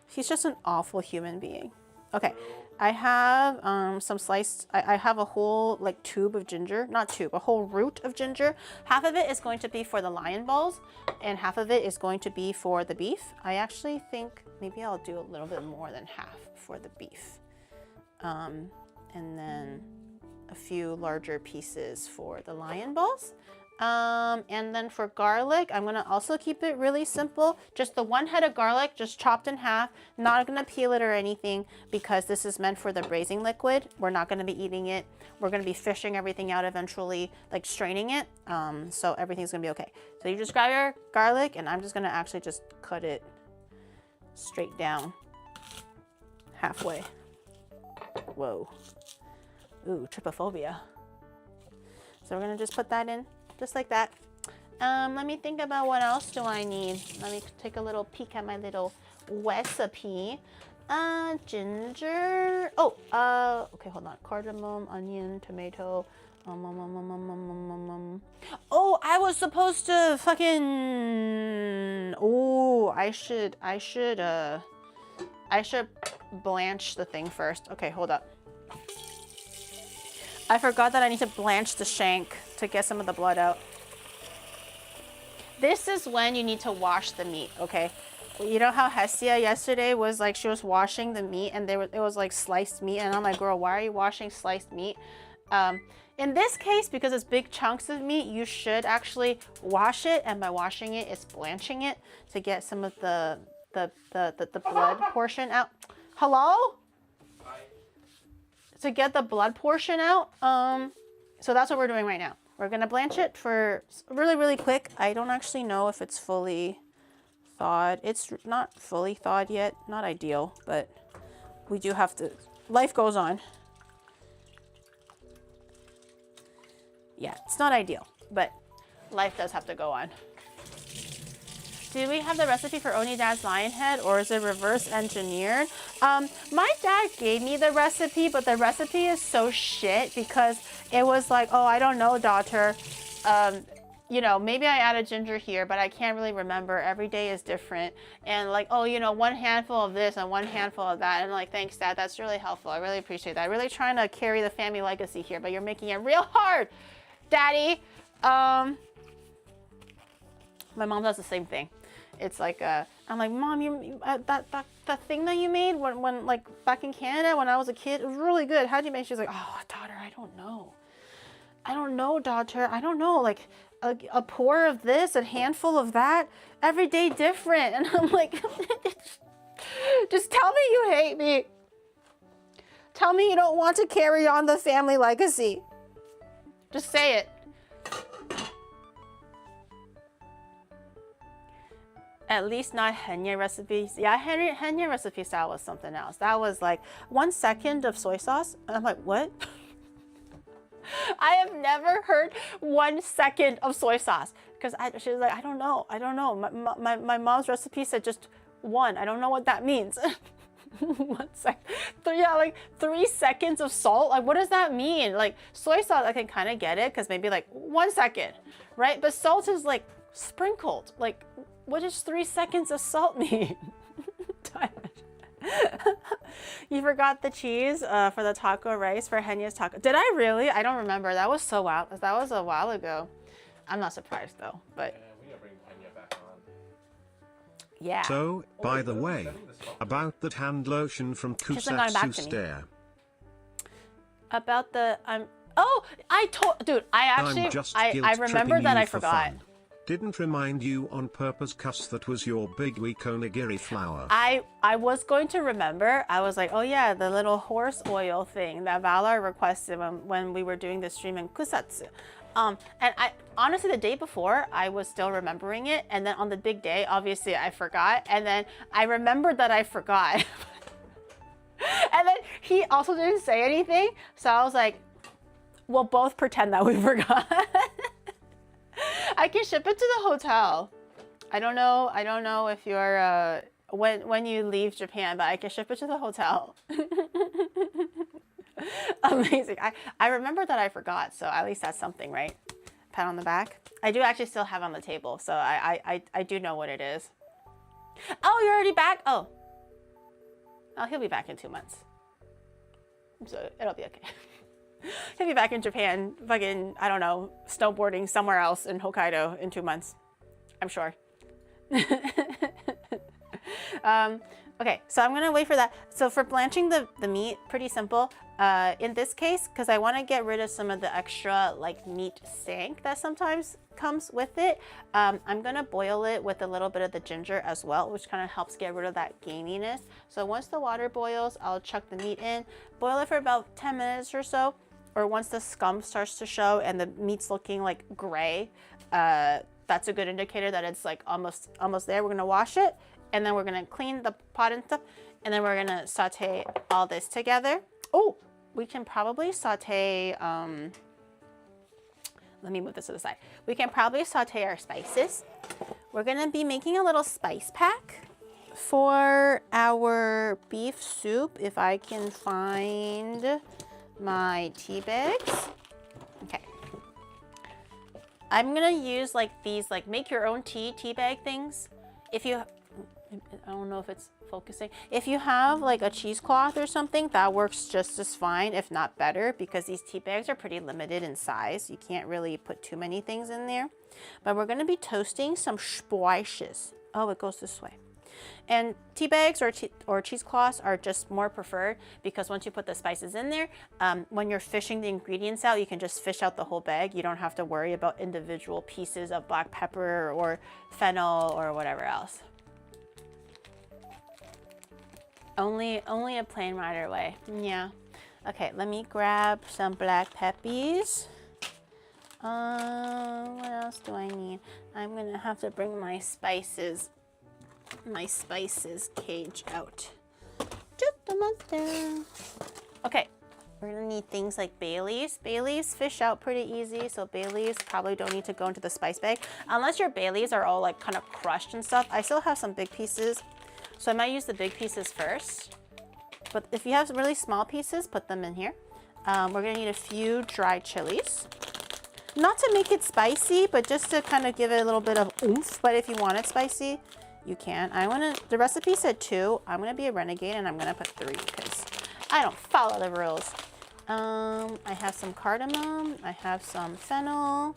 He's just an awful human being. Okay, I have some sliced, I have a whole like tube of ginger, not tube, a whole root of ginger. Half of it is going to be for the lion balls and half of it is going to be for the beef. I actually think maybe I'll do a little bit more than half for the beef. And then a few larger pieces for the lion balls. And then for garlic, I'm gonna also keep it really simple. Just the one head of garlic, just chopped in half. Not gonna peel it or anything because this is meant for the braising liquid. We're not gonna be eating it. We're gonna be fishing everything out eventually, like straining it. So everything's gonna be okay. So you just grab your garlic and I'm just gonna actually just cut it straight down halfway. Whoa. Ooh, trypophobia. So we're gonna just put that in. Just like that. Let me think about what else do I need. Let me take a little peek at my little recipe. Ginger. Oh, okay, hold on. Cardamom, onion, tomato. Oh, I was supposed to fucking. Oh, I should blanch the thing first. Okay, hold up. I forgot that I need to blanch the shank to get some of the blood out. This is when you need to wash the meat, okay? You know how Hestia yesterday was like, she was washing the meat and it was like sliced meat and I'm like, girl, why are you washing sliced meat? In this case, because it's big chunks of meat, you should actually wash it, and by washing it, it's blanching it to get some of the blood portion out. Hello? To get the blood portion out. So that's what we're doing right now. We're gonna blanch it for really, really quick. I don't actually know if it's fully thawed. It's not fully thawed yet. Not ideal, but we do have to, life goes on. Yeah, it's not ideal, but life does have to go on. Do we have the recipe for Oni Dad's lion head, or is it reverse engineered? My dad gave me the recipe, but the recipe is so shit because it was like, oh, I don't know, daughter. You know, maybe I added ginger here, but I can't really remember. Every day is different. And like, oh, you know, one handful of this and one handful of that. And like, thanks, Dad. That's really helpful. I really appreciate that. I'm really trying to carry the family legacy here, but you're making it real hard, Daddy. My mom does the same thing. It's like, I'm like, Mom, that thing that you made when like back in Canada when I was a kid, it was really good. How'd you make it? She's like, oh, daughter, I don't know. I don't know, daughter. I don't know. Like a pour of this, a handful of that, every day different. And I'm like, just tell me you hate me. Tell me you don't want to carry on the family legacy. Just say it. At least not Hestia recipes. Yeah, Hestia recipe style was something else. That was like 1 second of soy sauce. And I'm like, what? I have never heard 1 second of soy sauce. Because she was like, I don't know. My mom's recipe said just 1. I don't know what that means. 1 sec. Yeah, like 3 seconds of salt. Like, what does that mean? Like, soy sauce, I can kind of get it. Because maybe like 1 second, right? But salt is like sprinkled. Like, what does 3 seconds of salt mean? You forgot the cheese for the taco rice for Henia's taco. Did I really? I don't remember. That was so wild. That was a while ago. I'm not surprised though. But we gotta bring Hestia back on. Yeah. So, by the way, about that hand lotion from She's not going back Kusatsu to me. Stare. About the oh, dude, I'm just I remember guilt-tripping that you I for forgot. fun. Didn't remind you on purpose, cuz that was your big week onigiri flour. I was going to remember. I was like, oh yeah, the little horse oil thing that Valar requested when we were doing the stream in Kusatsu. And I honestly, the day before, I was still remembering it, and then on the big day, obviously I forgot, and then I remembered that I forgot. And then he also didn't say anything, so I was like, we'll both pretend that we forgot. I can ship it to the hotel. I don't know if you're when you leave Japan, but I can ship it to the hotel. Amazing. I remember that I forgot, so at least that's something, right? Pat on the back. I do actually still have on the table, so I do know what it is. Oh, you're already back? Oh, he'll be back in 2 months, so it'll be okay. He'll be back in Japan, fucking, I don't know, snowboarding somewhere else in Hokkaido in 2 months. I'm sure. Okay, so I'm gonna wait for that. So for blanching the meat, pretty simple. In this case, because I want to get rid of some of the extra like meat stank that sometimes comes with it, I'm gonna boil it with a little bit of the ginger as well, which kind of helps get rid of that gaminess. So once the water boils, I'll chuck the meat in, boil it for about 10 minutes or so, or once the scum starts to show and the meat's looking like gray, that's a good indicator that it's like almost there. We're gonna wash it, and then we're gonna clean the pot and stuff, and then we're gonna saute all this together. Oh, we can probably saute, let me move this to the side. We can probably saute our spices. We're gonna be making a little spice pack for our beef soup, if I can find my tea bags. Okay. I'm gonna use like these like make your own tea bag things. If you, I don't know if it's focusing. If you have like a cheesecloth or something, that works just as fine, if not better, because these tea bags are pretty limited in size. You can't really put too many things in there. But we're gonna be toasting some spices. Oh, it goes this way. And tea bags or cheesecloths are just more preferred because once you put the spices in there, when you're fishing the ingredients out, you can just fish out the whole bag. You don't have to worry about individual pieces of black pepper or fennel or whatever else. Only a plain rider way. Yeah. Okay, let me grab some black peppies. What else do I need? I'm gonna have to bring my spices cage out. Just a monster. Okay, we're gonna need things like bay leaves. Bay leaves fish out pretty easy, so bay leaves probably don't need to go into the spice bag unless your bay leaves are all like kind of crushed and stuff. I still have some big pieces, so I might use the big pieces first. But if you have some really small pieces, put them in here. We're gonna need a few dried chilies. Not to make it spicy, but just to kind of give it a little bit of oomph. But if you want it spicy, you can. The recipe said 2. I'm gonna be a renegade and I'm gonna put 3 because I don't follow the rules. I have some cardamom, I have some fennel,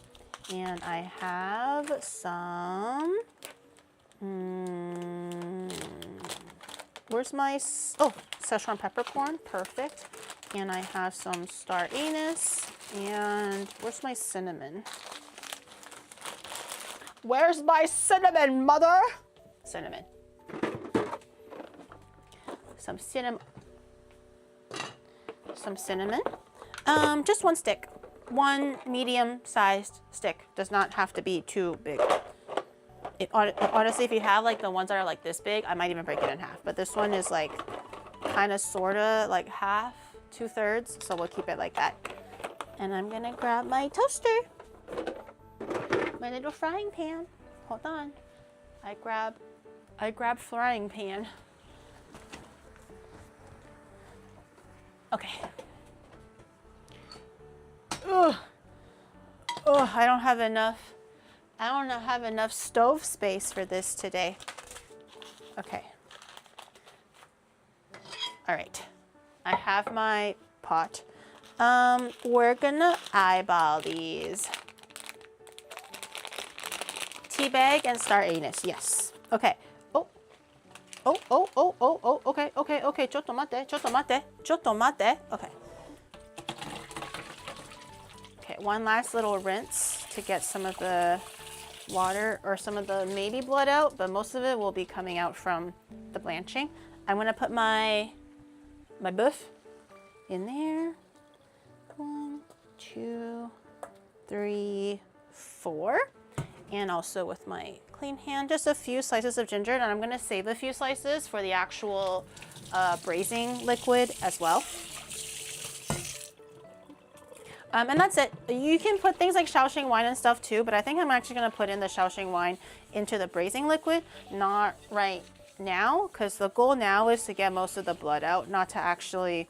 and I have some, where's my, Szechuan peppercorn, perfect. And I have some star anise, and where's my cinnamon? Where's my cinnamon, mother? Cinnamon. Some cinnamon. Just 1 stick. 1 medium-sized stick. Does not have to be too big. Honestly, if you have like the ones that are like this big, I might even break it in half. But this one is like kind of sorta like half, 2/3. So we'll keep it like that. And I'm gonna grab my toaster. My little frying pan. Hold on. I grab frying pan. Okay. Ugh. Oh, I don't have enough stove space for this today. Okay. All right. I have my pot. We're gonna eyeball these. Tea bag and star anise, yes. Okay. Oh, Okay, okay, okay. ちょっと待って、ちょっと待って、ちょっと待って。Okay. Okay, one last little rinse to get some of the water or some of the maybe blood out, but most of it will be coming out from the blanching. I'm gonna put my buff in there. 1, 2, 3, 4. And also with my clean hand, just a few slices of ginger, and I'm gonna save a few slices for the actual braising liquid as well. And that's it. You can put things like Shaoxing wine and stuff too, but I think I'm actually gonna put in the Shaoxing wine into the braising liquid, not right now, because the goal now is to get most of the blood out, not to actually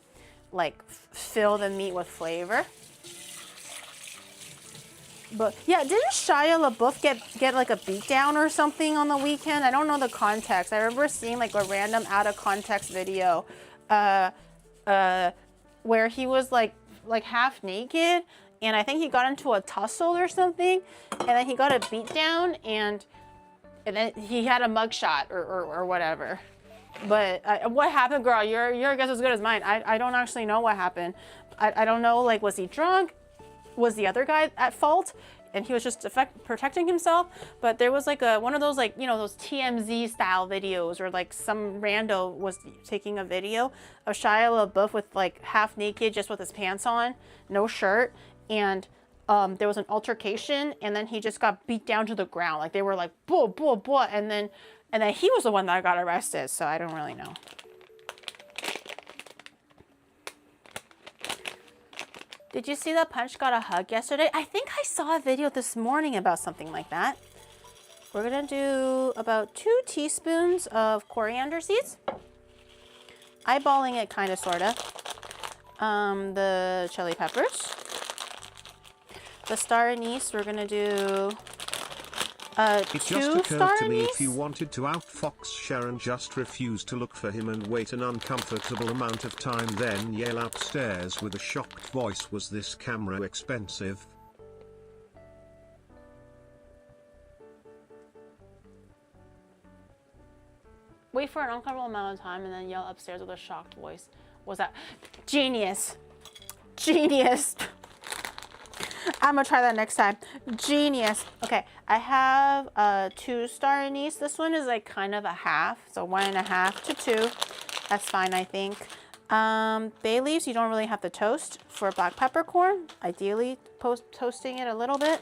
like fill the meat with flavor. But yeah, didn't Shia LaBeouf get like a beatdown or something on the weekend? I don't know the context. I remember seeing like a random out of context video where he was like half naked, and I think he got into a tussle or something, and then he got a beatdown, and then he had a mugshot or whatever. But what happened, girl? Your guess is as good as mine. I don't actually know what happened. I don't know, like, was he drunk? Was the other guy at fault? And he was just protecting himself? But there was like one of those, like, you know, those TMZ style videos where like some rando was taking a video of Shia LaBeouf with like half naked, just with his pants on, no shirt. And there was an altercation, and then he just got beat down to the ground. Like they were like, blah, blah, blah. And then he was the one that got arrested. So I don't really know. Did you see that Punch got a hug yesterday? I think I saw a video this morning about something like that. We're gonna do about 2 teaspoons of coriander seeds. Eyeballing it, kind of, sort of. The chili peppers. The star anise, we're gonna do It 2 just occurred star to me anise. if you wanted to outfox Sharon, just refuse to look for him and wait an uncomfortable amount of time, then yell upstairs with a shocked voice, "Was this camera expensive?" Wait for an uncomfortable amount of time and then yell upstairs with a shocked voice. Was that genius? Genius. I'm gonna try that next time. Genius. Okay, I have 2 star anise. This one is like kind of a half, so 1.5 to 2. That's fine, I think. Bay leaves, you don't really have to toast. For black peppercorn, ideally toasting it a little bit.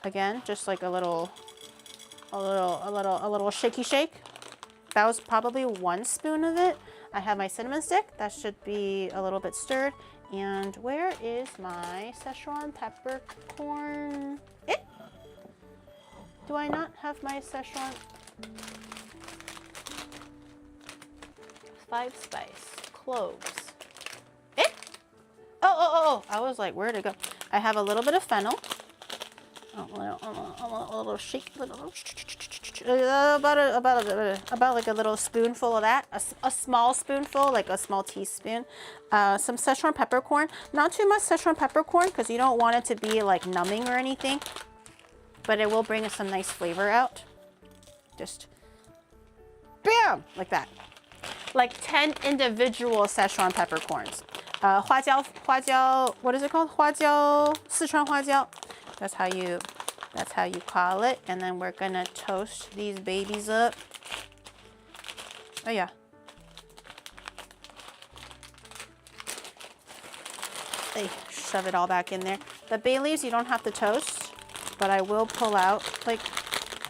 Again, just like a little shaky shake. That was probably 1 spoon of it. I have my cinnamon stick. That should be a little bit stirred. And where is my Szechuan peppercorn? Do I not have my Szechuan? 5 spice, cloves. Oh! I was like, where'd it go? I have a little bit of fennel. A little shake, about like a little spoonful of that, a small spoonful, like a small teaspoon. Some Szechuan peppercorn, not too much Szechuan peppercorn because you don't want it to be like numbing or anything, but it will bring some nice flavor out. Just bam, like that. Like 10 individual Szechuan peppercorns. 花椒, what is it called? 花椒, Sichuan 花椒. That's how you call it. And then we're gonna toast these babies up. Oh yeah. Hey, shove it all back in there. The bay leaves you don't have to toast, but I will pull out like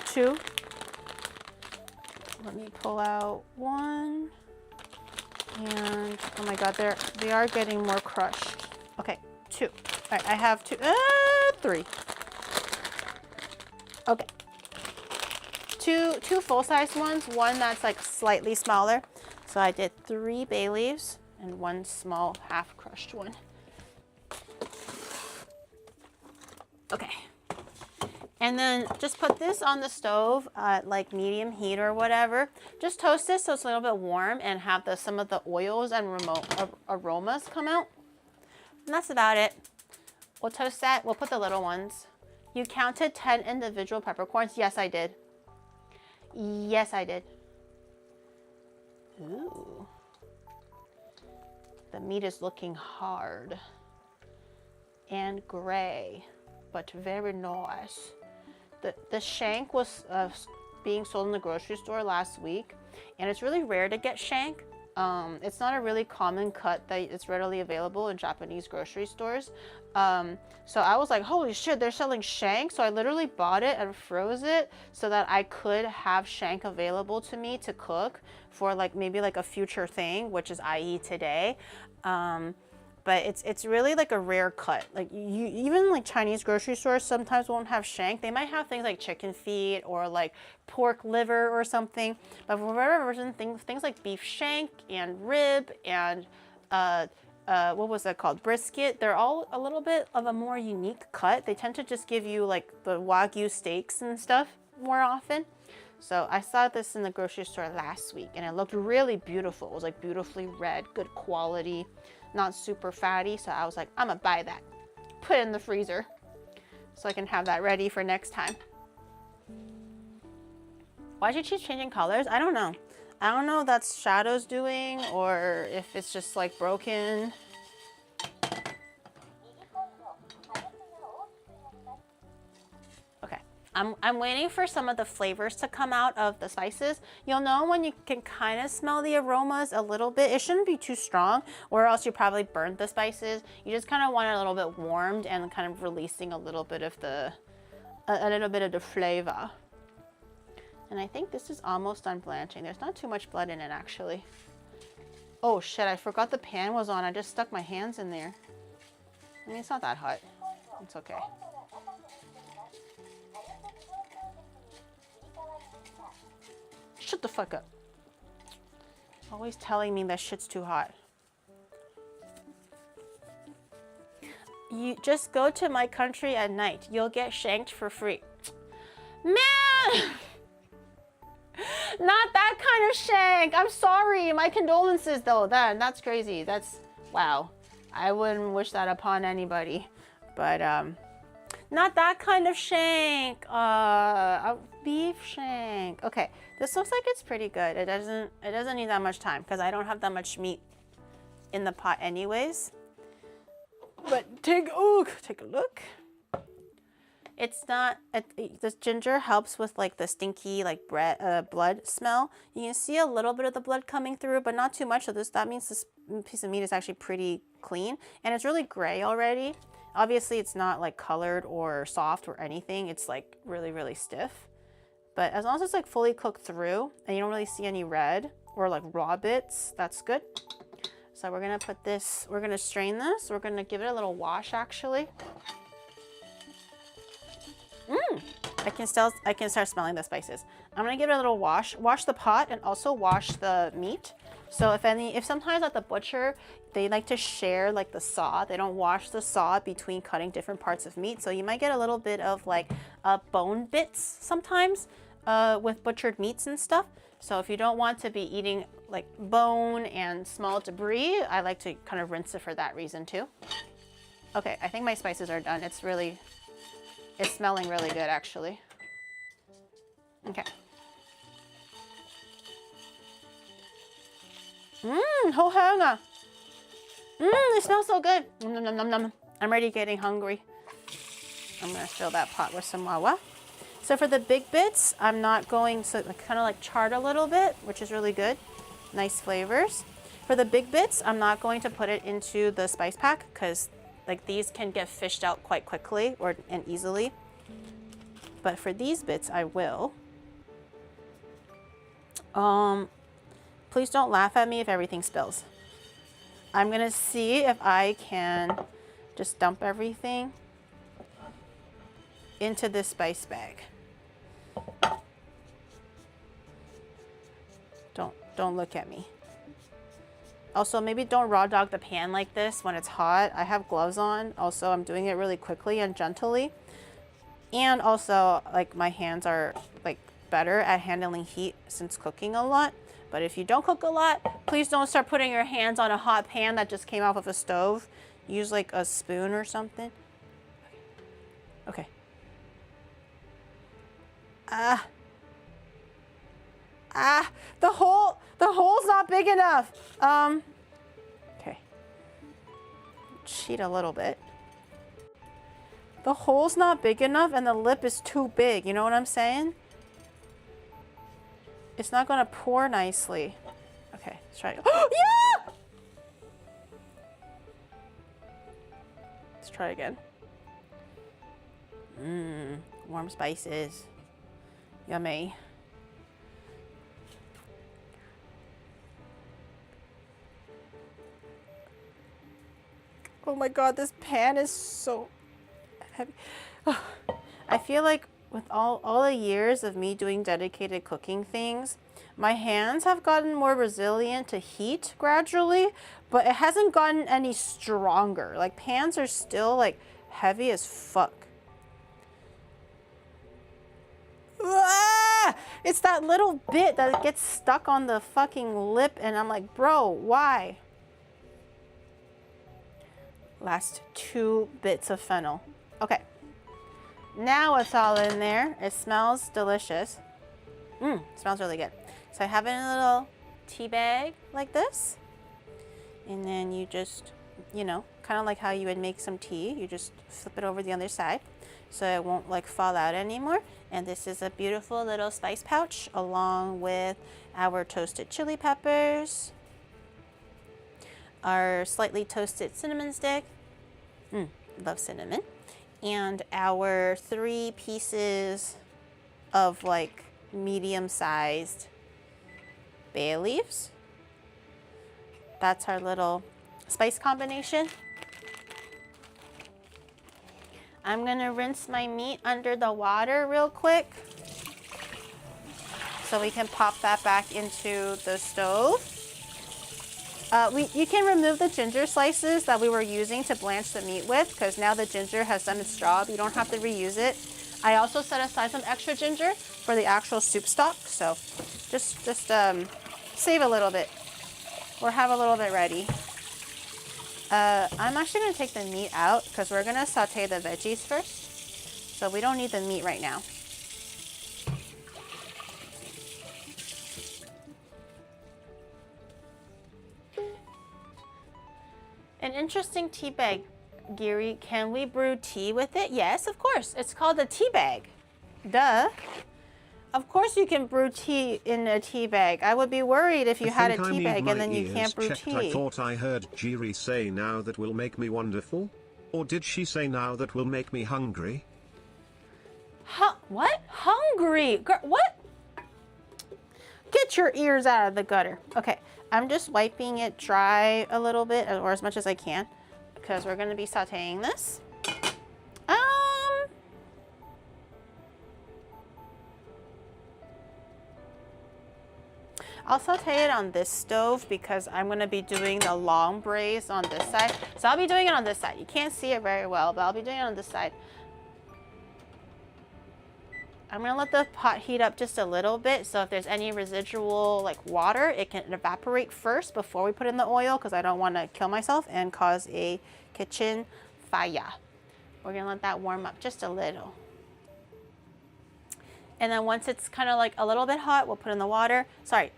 2. Let me pull out 1. And oh my god, they are getting more crushed. Okay, 2. All right, I have 2, 3. Okay, two full-size ones, one that's like slightly smaller. So I did 3 bay leaves and 1 small half-crushed one. Okay, and then just put this on the stove at like medium heat or whatever. Just toast this so it's a little bit warm and have some of the oils and aromas come out. And that's about it. We'll toast that. We'll put the little ones. You counted 10 individual peppercorns? Yes, I did. Yes, I did. Ooh. The meat is looking hard and gray, but very nice. The shank was being sold in the grocery store last week, and it's really rare to get shank. It's not a really common cut that is readily available in Japanese grocery stores. So I was like, holy shit, they're selling shank. So I literally bought it and froze it so that I could have shank available to me to cook for like maybe like a future thing, which is i.e. today. But it's really like a rare cut. Like you even like Chinese grocery stores sometimes won't have shank. They might have things like chicken feet or like pork liver or something. But for whatever reason, things like beef shank and rib and what was that called? Brisket. They're all a little bit of a more unique cut. They tend to just give you like the Wagyu steaks and stuff more often. So I saw this in the grocery store last week and it looked really beautiful. It was like beautifully red, good quality, not super fatty. So I was like, I'm gonna buy that, put it in the freezer so I can have that ready for next time. Why'd you choose changing colors? I don't know. I don't know if that's Shadow's doing or if it's just like broken. Okay, I'm waiting for some of the flavors to come out of the spices. You'll know when you can kind of smell the aromas a little bit. It shouldn't be too strong or else you probably burnt the spices. You just kind of want it a little bit warmed and kind of releasing a little bit of the flavor. And I think this is almost done blanching. There's not too much blood in it actually. Oh shit, I forgot the pan was on. I just stuck my hands in there. I mean, it's not that hot. It's okay. Shut the fuck up. Always telling me that shit's too hot. You just go to my country at night. You'll get shanked for free. Man! Not that kind of shank. I'm sorry. My condolences though. That's crazy. That's wow. I wouldn't wish that upon anybody. But not that kind of shank. A beef shank. Okay. This looks like it's pretty good. It doesn't need that much time because I don't have that much meat in the pot anyways. But take a look. It's not, this ginger helps with like the stinky like blood smell. You can see a little bit of the blood coming through, but not too much. So that means this piece of meat is actually pretty clean and it's really gray already. Obviously it's not like colored or soft or anything. It's like really, really stiff. But as long as it's like fully cooked through and you don't really see any red or like raw bits, that's good. So we're gonna put this, we're gonna strain this. We're gonna give it a little wash actually. I can start smelling the spices. I'm gonna give it a little wash the pot and also wash the meat. So if sometimes at the butcher, they like to share like the saw, they don't wash the saw between cutting different parts of meat. So you might get a little bit of like bone bits sometimes with butchered meats and stuff. So if you don't want to be eating like bone and small debris, I like to kind of rinse it for that reason too. Okay, I think my spices are done. It's smelling really good, actually. Okay. Hohanga. It smells so good. Nom, nom, nom, nom. I'm already getting hungry. I'm gonna fill that pot with some wawa. So for the big bits, I'm not going to kind of like chart a little bit, which is really good. Nice flavors. For the big bits, I'm not going to put it into the spice pack because like these can get fished out quite quickly and easily. But for these bits, I will. Please don't laugh at me if everything spills. I'm gonna see if I can just dump everything into this spice bag. Don't look at me. Also, maybe don't raw dog the pan like this when it's hot. I have gloves on. Also, I'm doing it really quickly and gently. And also, like my hands are like better at handling heat since cooking a lot. But if you don't cook a lot, please don't start putting your hands on a hot pan that just came off of a stove. Use like a spoon or something. Okay. Ah, the hole's not big enough. Okay. Cheat a little bit. The hole's not big enough and the lip is too big. You know what I'm saying? It's not gonna pour nicely. Okay, let's try it. Oh, yeah! Let's try again. Mmm, warm spices. Yummy. Oh my god, this pan is so heavy. I feel like with all the years of me doing dedicated cooking things, my hands have gotten more resilient to heat gradually, but it hasn't gotten any stronger. Like pans are still like heavy as fuck. Ah! It's that little bit that gets stuck on the fucking lip and I'm like, bro, why? Last 2 bits of fennel. Okay. Now it's all in there. It smells delicious. Smells really good. So I have it in a little tea bag like this. And then you just, you know, kind of like how you would make some tea. You just flip it over the other side so it won't like fall out anymore. And this is a beautiful little spice pouch along with our toasted chili peppers, our slightly toasted cinnamon stick. Love cinnamon. And our 3 pieces of like medium-sized bay leaves. That's our little spice combination. I'm gonna rinse my meat under the water real quick so we can pop that back into the stove. You can remove the ginger slices that we were using to blanch the meat with because now the ginger has done its job. You don't have to reuse it. I also set aside some extra ginger for the actual soup stock, so just save a little bit or have a little bit ready. I'm actually gonna take the meat out because we're gonna saute the veggies first, so we don't need the meat right now. An interesting tea bag, Giri. Can we brew tea with it? Yes, of course. It's called a tea bag. Duh. Of course you can brew tea in a tea bag. I would be worried if you had a tea bag and then you can't brew tea. I thought I heard Giri say now that will make me wonderful. Or did she say now that will make me hungry? What? Hungry? Girl, what? Get your ears out of the gutter. Okay. I'm just wiping it dry a little bit, or as much as I can, because we're going to be sauteing this. I'll saute it on this stove because I'm going to be doing the long braise on this side. So I'll be doing it on this side. You can't see it very well, but I'll be doing it on this side. I'm gonna let the pot heat up just a little bit, so if there's any residual like water, it can evaporate first before we put in the oil, because I don't want to kill myself and cause a kitchen fire. We're gonna let that warm up just a little. And then once it's kind of like a little bit hot, we'll put in the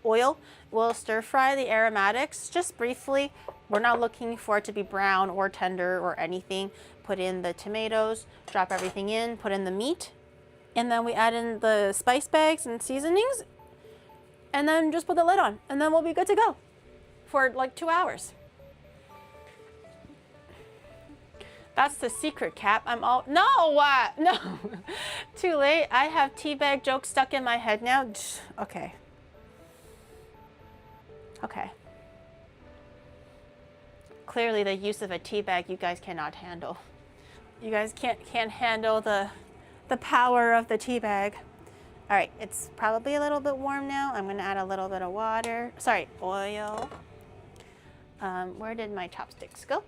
oil. We'll stir fry the aromatics just briefly. We're not looking for it to be brown or tender or anything. Put in the tomatoes, drop everything in, put in the meat. And then we add in the spice bags and seasonings and then just put the lid on and then we'll be good to go for like 2 hours. That's the secret, Cap. No, too late. I have tea bag jokes stuck in my head now. Okay. Clearly the use of a tea bag you guys cannot handle. You guys can't handle the power of the tea bag. All right, it's probably a little bit warm now. I'm gonna add a little bit of oil. Where did my chopsticks go?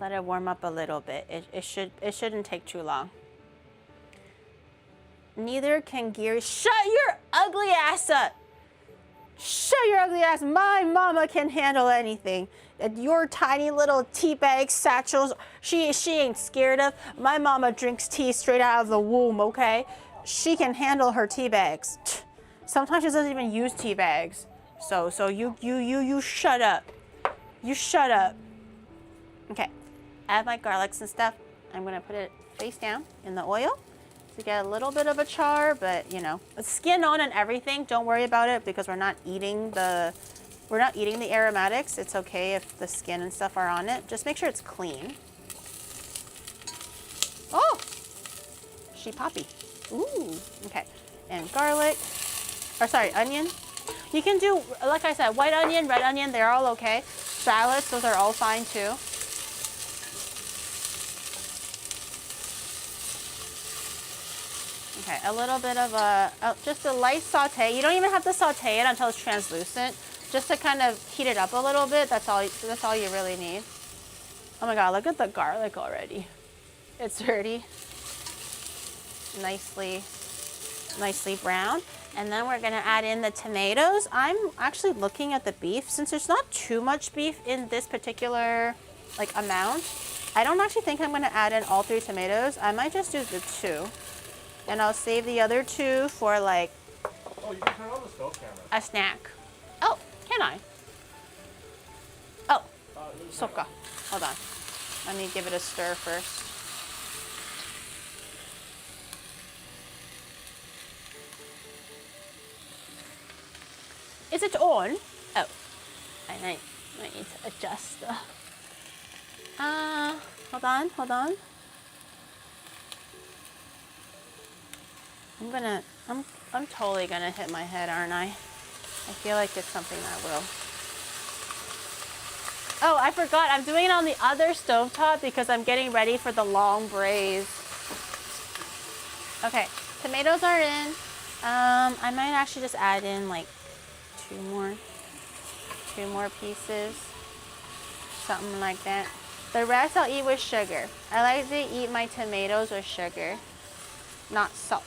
Let it warm up a little bit. It shouldn't take too long. Neither can Giri. Shut your ugly ass up. Shut your ugly ass. My mama can handle anything. Your tiny little tea bag satchels, she ain't scared of. My mama drinks tea straight out of the womb, okay? she can handle her tea bags. Sometimes she doesn't even use tea bags. So you shut up. You shut up. Okay, add my garlics and stuff. I'm gonna put it face down in the oil to get a little bit of a char, but you know, skin on and everything. Don't worry about it because we're not eating the aromatics. It's okay if the skin and stuff are on it. Just make sure it's clean. Oh, she poppy. Ooh, okay. And garlic, or sorry, onion. You can do, like I said, white onion, red onion, they're all okay. Shallots, those are all fine too. Okay, a little bit of just a light saute. You don't even have to saute it until it's translucent. Just to kind of heat it up a little bit, that's all you really need. Oh my God, look at the garlic already. It's already nicely brown. And then we're gonna add in the tomatoes. I'm actually looking at the beef. Since there's not too much beef in this particular like amount, I don't actually think I'm gonna add in all 3 tomatoes. I might just do the 2. And I'll save the other 2 for like Oh, you can turn on the stove camera. a snack. Oh, can I? Oh, soka. Hold on. Let me give it a stir first. Is it on? Oh, I might need to adjust the. Hold on. I'm totally gonna hit my head, aren't I? I feel like it's something I will. Oh, I forgot. I'm doing it on the other stovetop because I'm getting ready for the long braise. Okay, tomatoes are in. I might actually just add in like 2 more pieces. Something like that. The rest I'll eat with sugar. I like to eat my tomatoes with sugar, not salt.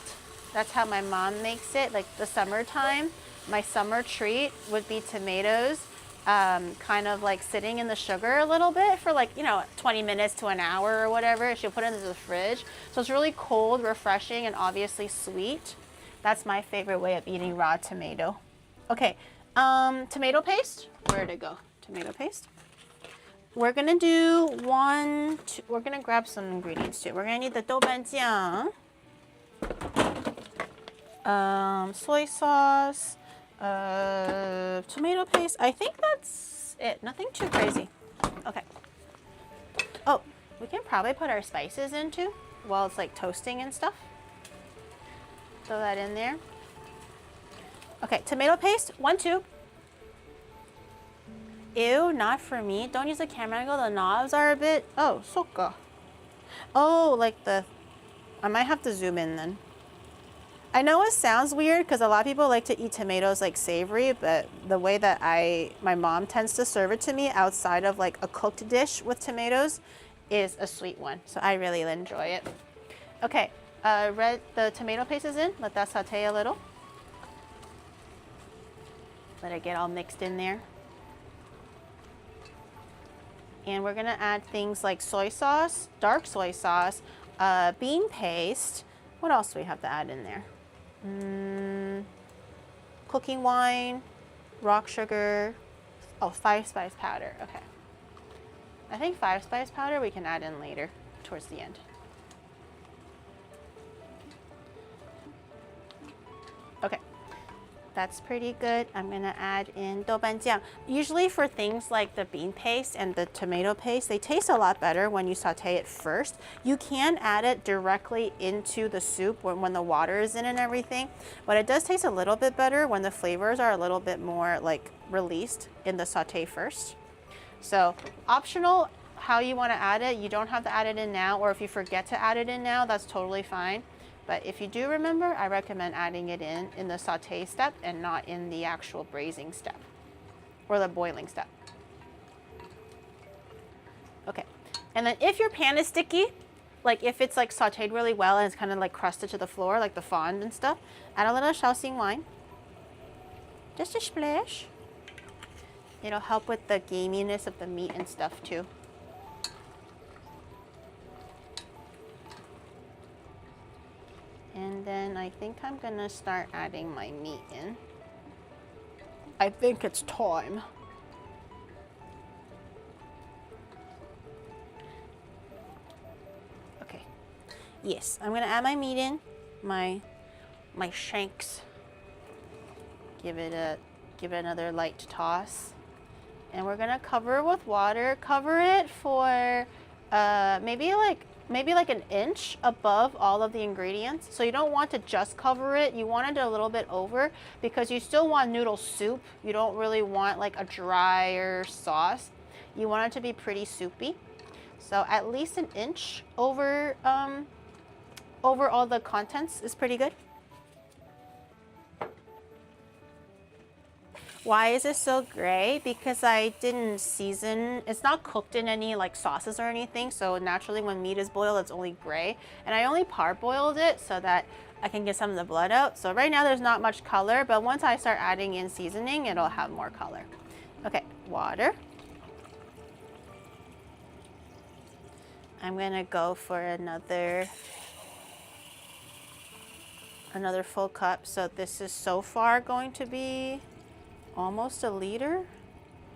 That's how my mom makes it. Like the summertime, my summer treat would be tomatoes, kind of like sitting in the sugar a little bit for like, 20 minutes to an hour or whatever. She'll put it into the fridge. So it's really cold, refreshing, and obviously sweet. That's my favorite way of eating raw tomato. Okay, tomato paste. Where'd it go? Tomato paste. We're gonna do we're gonna grab some ingredients too. We're gonna need the doubanjiang, soy sauce, tomato paste. I think that's it. Nothing too crazy. Okay. Oh, we can probably put our spices in too while it's like toasting and stuff. Throw that in there. Okay, tomato paste, 1 tube. Ew, not for me. Don't use the camera angle. The knobs are a bit. Oh, soka. Oh, like I might have to zoom in then. I know it sounds weird because a lot of people like to eat tomatoes like savory, but the way that my mom tends to serve it to me outside of like a cooked dish with tomatoes is a sweet one. So I really enjoy it. Okay, the tomato paste is in. Let that saute a little. Let it get all mixed in there. And we're gonna add things like soy sauce, dark soy sauce, bean paste. What else do we have to add in there? Cooking wine, rock sugar. Oh, 5-spice powder, okay. I think 5-spice powder we can add in later, towards the end. Okay. That's pretty good. I'm gonna add in doubanjiang. Usually for things like the bean paste and the tomato paste, they taste a lot better when you saute it first. You can add it directly into the soup when the water is in and everything, but it does taste a little bit better when the flavors are a little bit more like released in the saute first. So optional how you wanna add it. You don't have to add it in now, or if you forget to add it in now, that's totally fine. But if you do remember, I recommend adding it in the saute step and not in the actual braising step or the boiling step. Okay, and then if your pan is sticky, like if it's like sauteed really well and it's kind of like crusted to the floor, like the fond and stuff, add a little Shaoxing wine. Just a splash. It'll help with the gaminess of the meat and stuff too. And And then I think I'm gonna start adding my meat in. I think it's time. Okay. Yes, I'm gonna add my meat in, my shanks. Give it another light toss. And we're gonna cover it with water. Cover it for maybe like an inch above all of the ingredients. So you don't want to just cover it. You want it a little bit over because you still want noodle soup. You don't really want like a drier sauce. You want it to be pretty soupy. So at least an inch over all the contents is pretty good. Why is it so gray? Because I didn't season, it's not cooked in any like sauces or anything, so naturally when meat is boiled it's only gray. And I only parboiled it so that I can get some of the blood out. So right now there's not much color, but once I start adding in seasoning, it'll have more color. Okay, water. I'm gonna go for another full cup. So this is so far going to be almost a liter.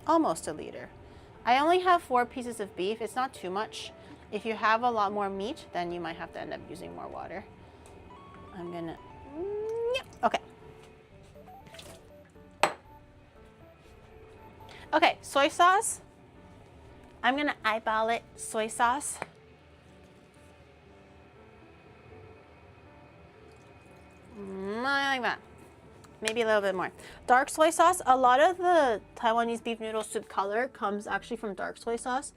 Almost a liter. I only have 4 pieces of beef. It's not too much. If you have a lot more meat, then you might have to end up using more water. I'm gonna, okay. Okay, soy sauce. I'm gonna eyeball it, soy sauce. Like that. Maybe a little bit more. Dark soy sauce. A lot of the Taiwanese beef noodle soup color comes actually from dark soy sauce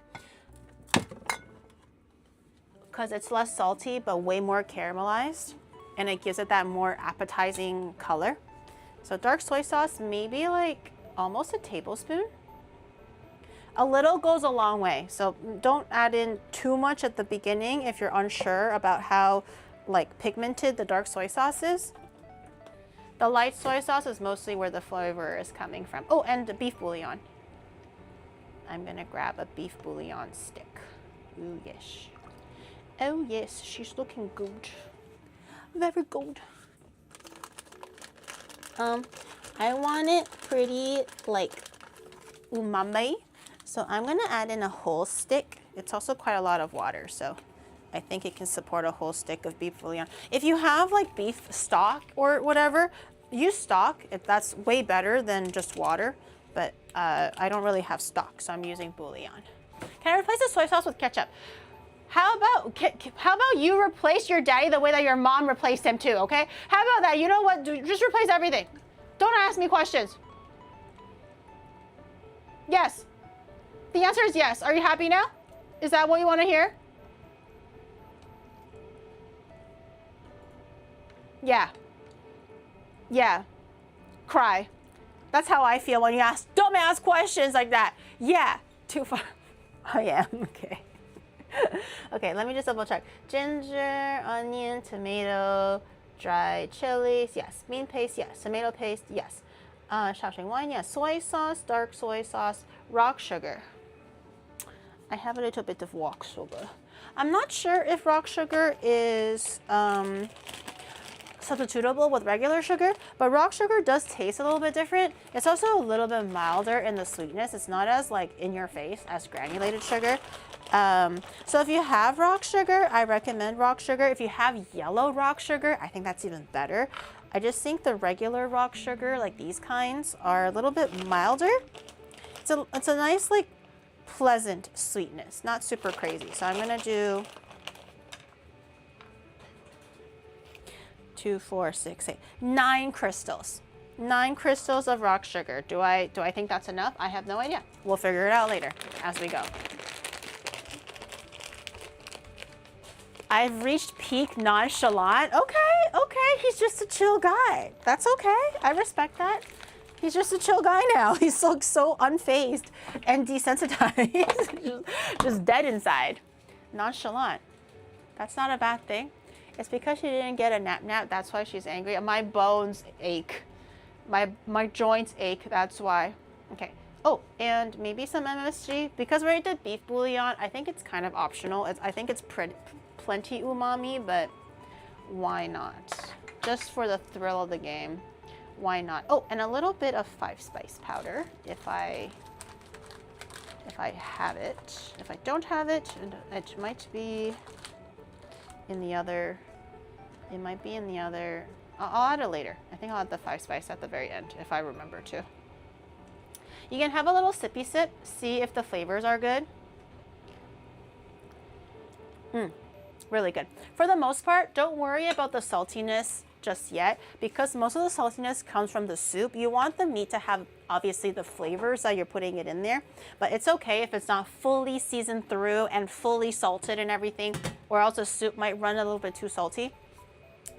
because it's less salty but way more caramelized, and it gives it that more appetizing color. So dark soy sauce, maybe like almost a tablespoon. A little goes a long way, so don't add in too much at the beginning if you're unsure about how like pigmented the dark soy sauce is. The light soy sauce is mostly where the flavor is coming from. Oh, and the beef bouillon. I'm gonna grab a beef bouillon stick. Ooh, yes. Oh, yes, she's looking good. Very good. I want it pretty like umami. So I'm gonna add in a whole stick. It's also quite a lot of water, so I think it can support a whole stick of beef bouillon. If you have like beef stock or whatever, use stock. That's way better than just water, but I don't really have stock, so I'm using bouillon. Can I replace the soy sauce with ketchup? How about you replace your daddy the way that your mom replaced him too, okay? How about that? You know what? Just replace everything. Don't ask me questions. Yes. The answer is yes. Are you happy now? Is that what you want to hear? Yeah. Yeah. Cry. That's how I feel when you ask dumbass questions like that. Yeah. Too far. I am. Okay. Okay, let me just double check. Ginger, onion, tomato, dried chilies, yes. Bean paste, yes. Tomato paste, yes. Shaoxing wine, yes. Soy sauce, dark soy sauce, rock sugar. I have a little bit of rock sugar. I'm not sure if rock sugar is substitutable with regular sugar, but rock sugar does taste a little bit different. It's also a little bit milder in the sweetness. It's not as like in your face as granulated sugar. So if you have rock sugar, I recommend rock sugar. If you have yellow rock sugar, I think that's even better. I just think the regular rock sugar, like these kinds, are a little bit milder. It's a nice, like, pleasant sweetness, not super crazy. So I'm gonna do 2, 4, 6, 8, 9 crystals. 9 crystals of rock sugar. Do I think that's enough? I have no idea. We'll figure it out later as we go. I've reached peak nonchalant. Okay, he's just a chill guy. That's okay, I respect that. He's just a chill guy now. He looks so unfazed and desensitized, just dead inside. Nonchalant, that's not a bad thing. It's because she didn't get a nap, that's why she's angry. My bones ache, my joints ache, that's why. Okay, oh, and maybe some MSG. Because we already did beef bouillon, I think it's kind of optional. I think it's plenty umami, but why not? just for the thrill of the game. Why not? Oh, and a little bit of 5 spice powder if I have it. If I don't have it, it might be in the other. It might be in the other. I'll add it later. I think I'll add the 5 spice at the very end if I remember to. You can have a little sippy sip, see if the flavors are good. Really good. For the most part, don't worry about the saltiness just yet because most of the saltiness comes from the soup. You want the meat to have obviously the flavors that you're putting it in there, but it's okay if it's not fully seasoned through and fully salted and everything, or else the soup might run a little bit too salty.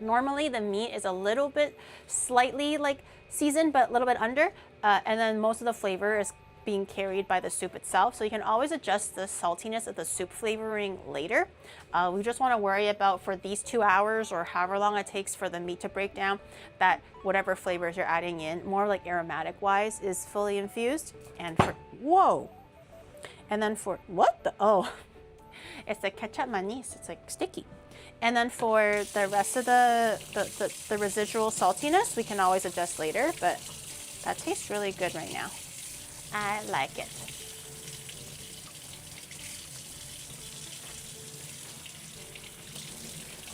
Normally the meat is a little bit slightly like seasoned, but a little bit under, and then most of the flavor is being carried by the soup itself. So you can always adjust the saltiness of the soup flavoring later. We just want to worry about for these 2 hours or however long it takes for the meat to break down, that whatever flavors you're adding in, more like aromatic wise, is fully infused. And for, whoa! And then for, what the, oh, it's the ketchup manis, it's like sticky. And then for the rest of the residual saltiness, we can always adjust later, but that tastes really good right now. I like it.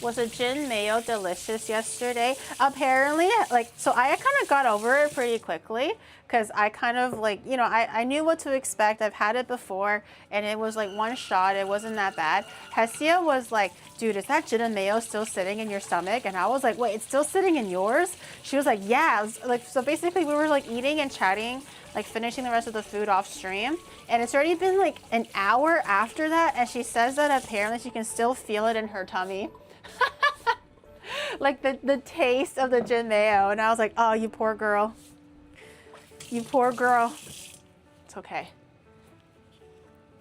Was a gin mayo delicious yesterday? Apparently, like, so I kind of got over it pretty quickly because I kind of like, you know, I knew what to expect. I've had it before and it was like one shot. It wasn't that bad. Hestia was like, dude, is that gin and mayo still sitting in your stomach? And I was like, wait, it's still sitting in yours? She was like, yeah. It was like, so basically we were like eating and chatting, like finishing the rest of the food off stream. And it's already been like an hour after that. And she says that apparently she can still feel it in her tummy. Like the taste of the gin mayo. And I was like, oh, you poor girl. You poor girl. It's okay.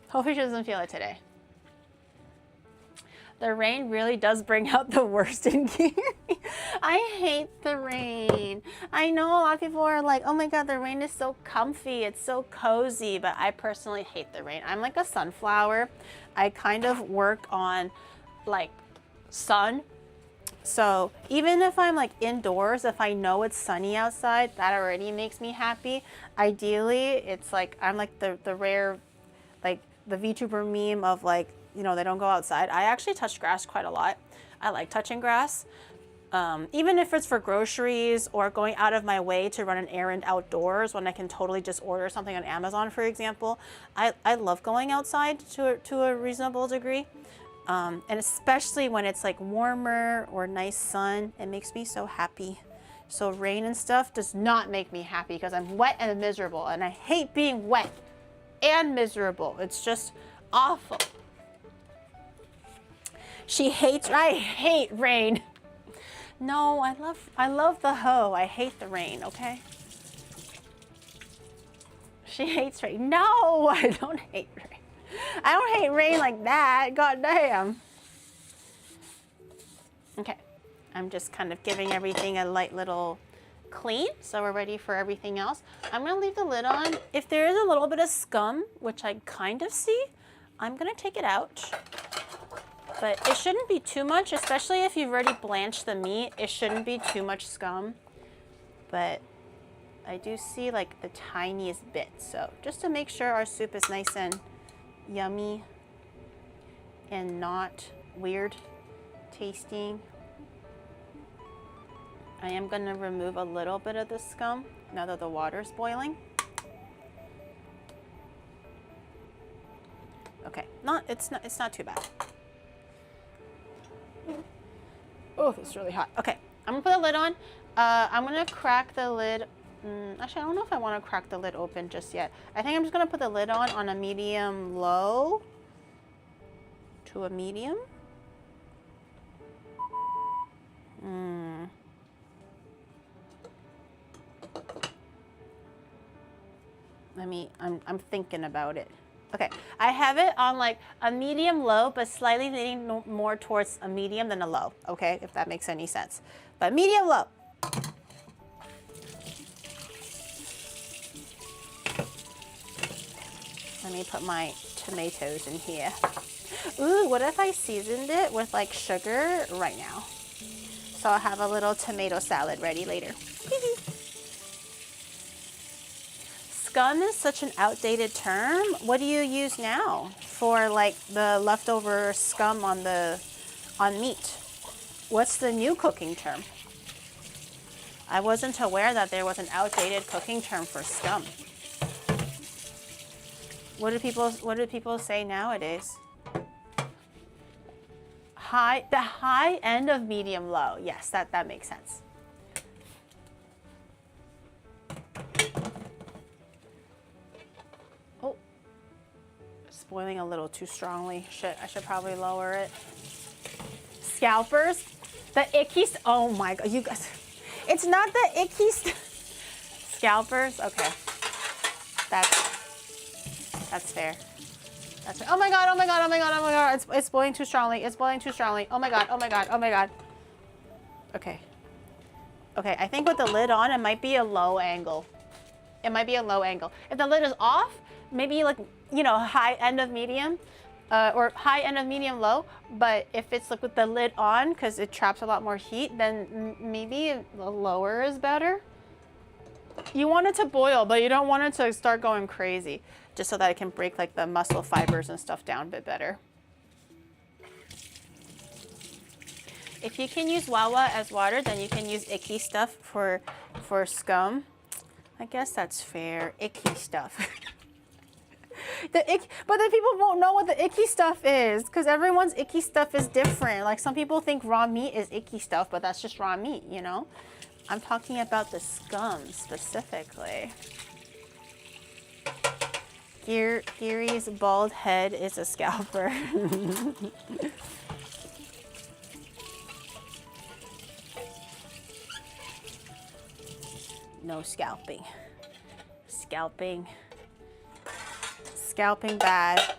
Hopefully she doesn't feel it today. The rain really does bring out the worst in Giri. I hate the rain. I know a lot of people are like, oh my God, the rain is so comfy. It's so cozy, but I personally hate the rain. I'm like a sunflower. I kind of work on like sun. So even if I'm like indoors, if I know it's sunny outside, that already makes me happy. Ideally, it's like, I'm like the rare, like the VTuber meme of like, you know, they don't go outside. I actually touch grass quite a lot. I like touching grass. Even if it's for groceries or going out of my way to run an errand outdoors when I can totally just order something on Amazon, for example. I love going outside to a reasonable degree. And especially when it's like warmer or nice sun, it makes me so happy. So rain and stuff does not make me happy because I'm wet and miserable, and I hate being wet and miserable. It's just awful. I hate rain. No, I love the hoe. I hate the rain, okay? She hates rain. No, I don't hate rain. I don't hate rain like that. God damn. Okay, I'm just kind of giving everything a light little clean, so we're ready for everything else. I'm gonna leave the lid on. If there is a little bit of scum, which I kind of see, I'm gonna take it out. But it shouldn't be too much, especially if you've already blanched the meat. It shouldn't be too much scum. But I do see like the tiniest bit. So just to make sure our soup is nice and yummy and not weird tasting, I am going to remove a little bit of the scum now that the water is boiling. Okay, it's not too bad. Oh, it's really hot. Okay, I'm gonna put the lid on. I'm gonna crack the lid. Actually, I don't know if I want to crack the lid open just yet. I think I'm just gonna put the lid on a medium low to a medium. I'm thinking about it. Okay, I have it on like a medium low, but slightly leaning more towards a medium than a low, okay, if that makes any sense. But medium low. Let me put my tomatoes in here. Ooh, what if I seasoned it with like sugar right now? So I'll have a little tomato salad ready later. Scum is such an outdated term. What do you use now for like the leftover scum on meat? What's the new cooking term? I wasn't aware that there was an outdated cooking term for scum. What do people say nowadays? The high end of medium low. Yes, that makes sense. Oh, it's boiling a little too strongly. I should probably lower it. Scalpers, the icky. Oh my god, you guys! It's not the icky. Scalpers. Okay, that's fair. That's fair. Oh my god! Oh my god! Oh my god! Oh my god! It's boiling too strongly. It's boiling too strongly. Oh my god! Oh my god! Oh my god! Okay. Okay, I think with the lid on, it might be a low angle. It might be a low angle. If the lid is off, maybe like, you know, high end of medium, or high end of medium low. But if it's like with the lid on, because it traps a lot more heat, then maybe the lower is better. You want it to boil, but you don't want it to start going crazy, just so that it can break like the muscle fibers and stuff down a bit better. If you can use Wawa as water, then you can use icky stuff for scum. I guess that's fair. Icky stuff. But then people won't know what the icky stuff is, because everyone's icky stuff is different. Like some people think raw meat is icky stuff, but that's just raw meat, you know? I'm talking about the scum specifically. Giri's bald head is a scalper. No scalping. Scalping bad.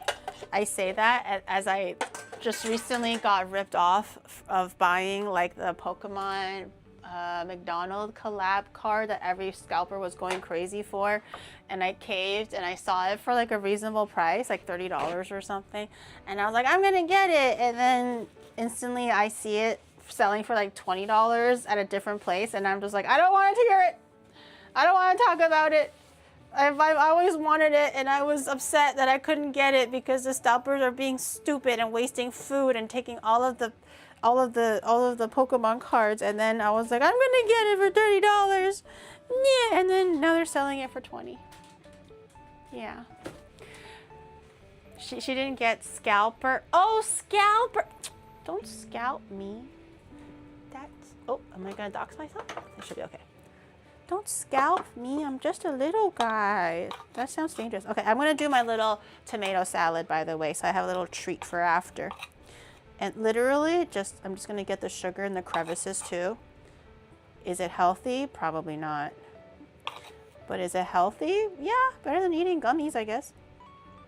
I say that as I just recently got ripped off of buying like the Pokemon McDonald's collab card that every scalper was going crazy for, and I caved and I saw it for like a reasonable price, like $30 or something, and I was like, I'm gonna get it, and then instantly I see it selling for like $20 at a different place, and I'm just like, I don't want to hear it. I don't want to talk about it. I've always wanted it, and I was upset that I couldn't get it because the scalpers are being stupid and wasting food and taking all of the Pokemon cards, and then I was like, I'm gonna get it for $30. Yeah, and then now they're selling it for $20. Yeah. She didn't get scalper. Oh, scalper! Don't scalp me. Oh, am I gonna dox myself? It should be okay. Don't scalp me, I'm just a little guy. That sounds dangerous. Okay, I'm gonna do my little tomato salad, by the way, so I have a little treat for after. And literally, I'm just gonna get the sugar in the crevices too. Is it healthy? Probably not. But is it healthy? Yeah, better than eating gummies, I guess.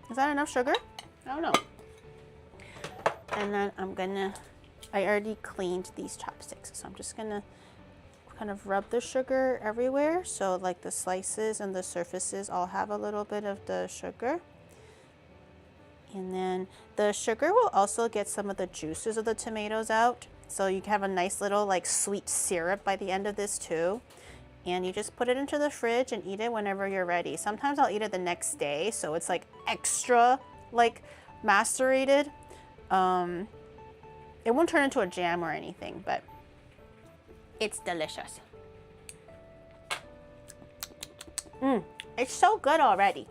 Is that enough sugar? I don't know. And then I already cleaned these chopsticks, so I'm just gonna kind of rub the sugar everywhere, so like the slices and the surfaces all have a little bit of the sugar. And then the sugar will also get some of the juices of the tomatoes out, so you can have a nice little like sweet syrup by the end of this too. And you just put it into the fridge and eat it whenever you're ready. Sometimes I'll eat it the next day, so it's like extra like macerated. It won't turn into a jam or anything, but it's delicious. It's so good already.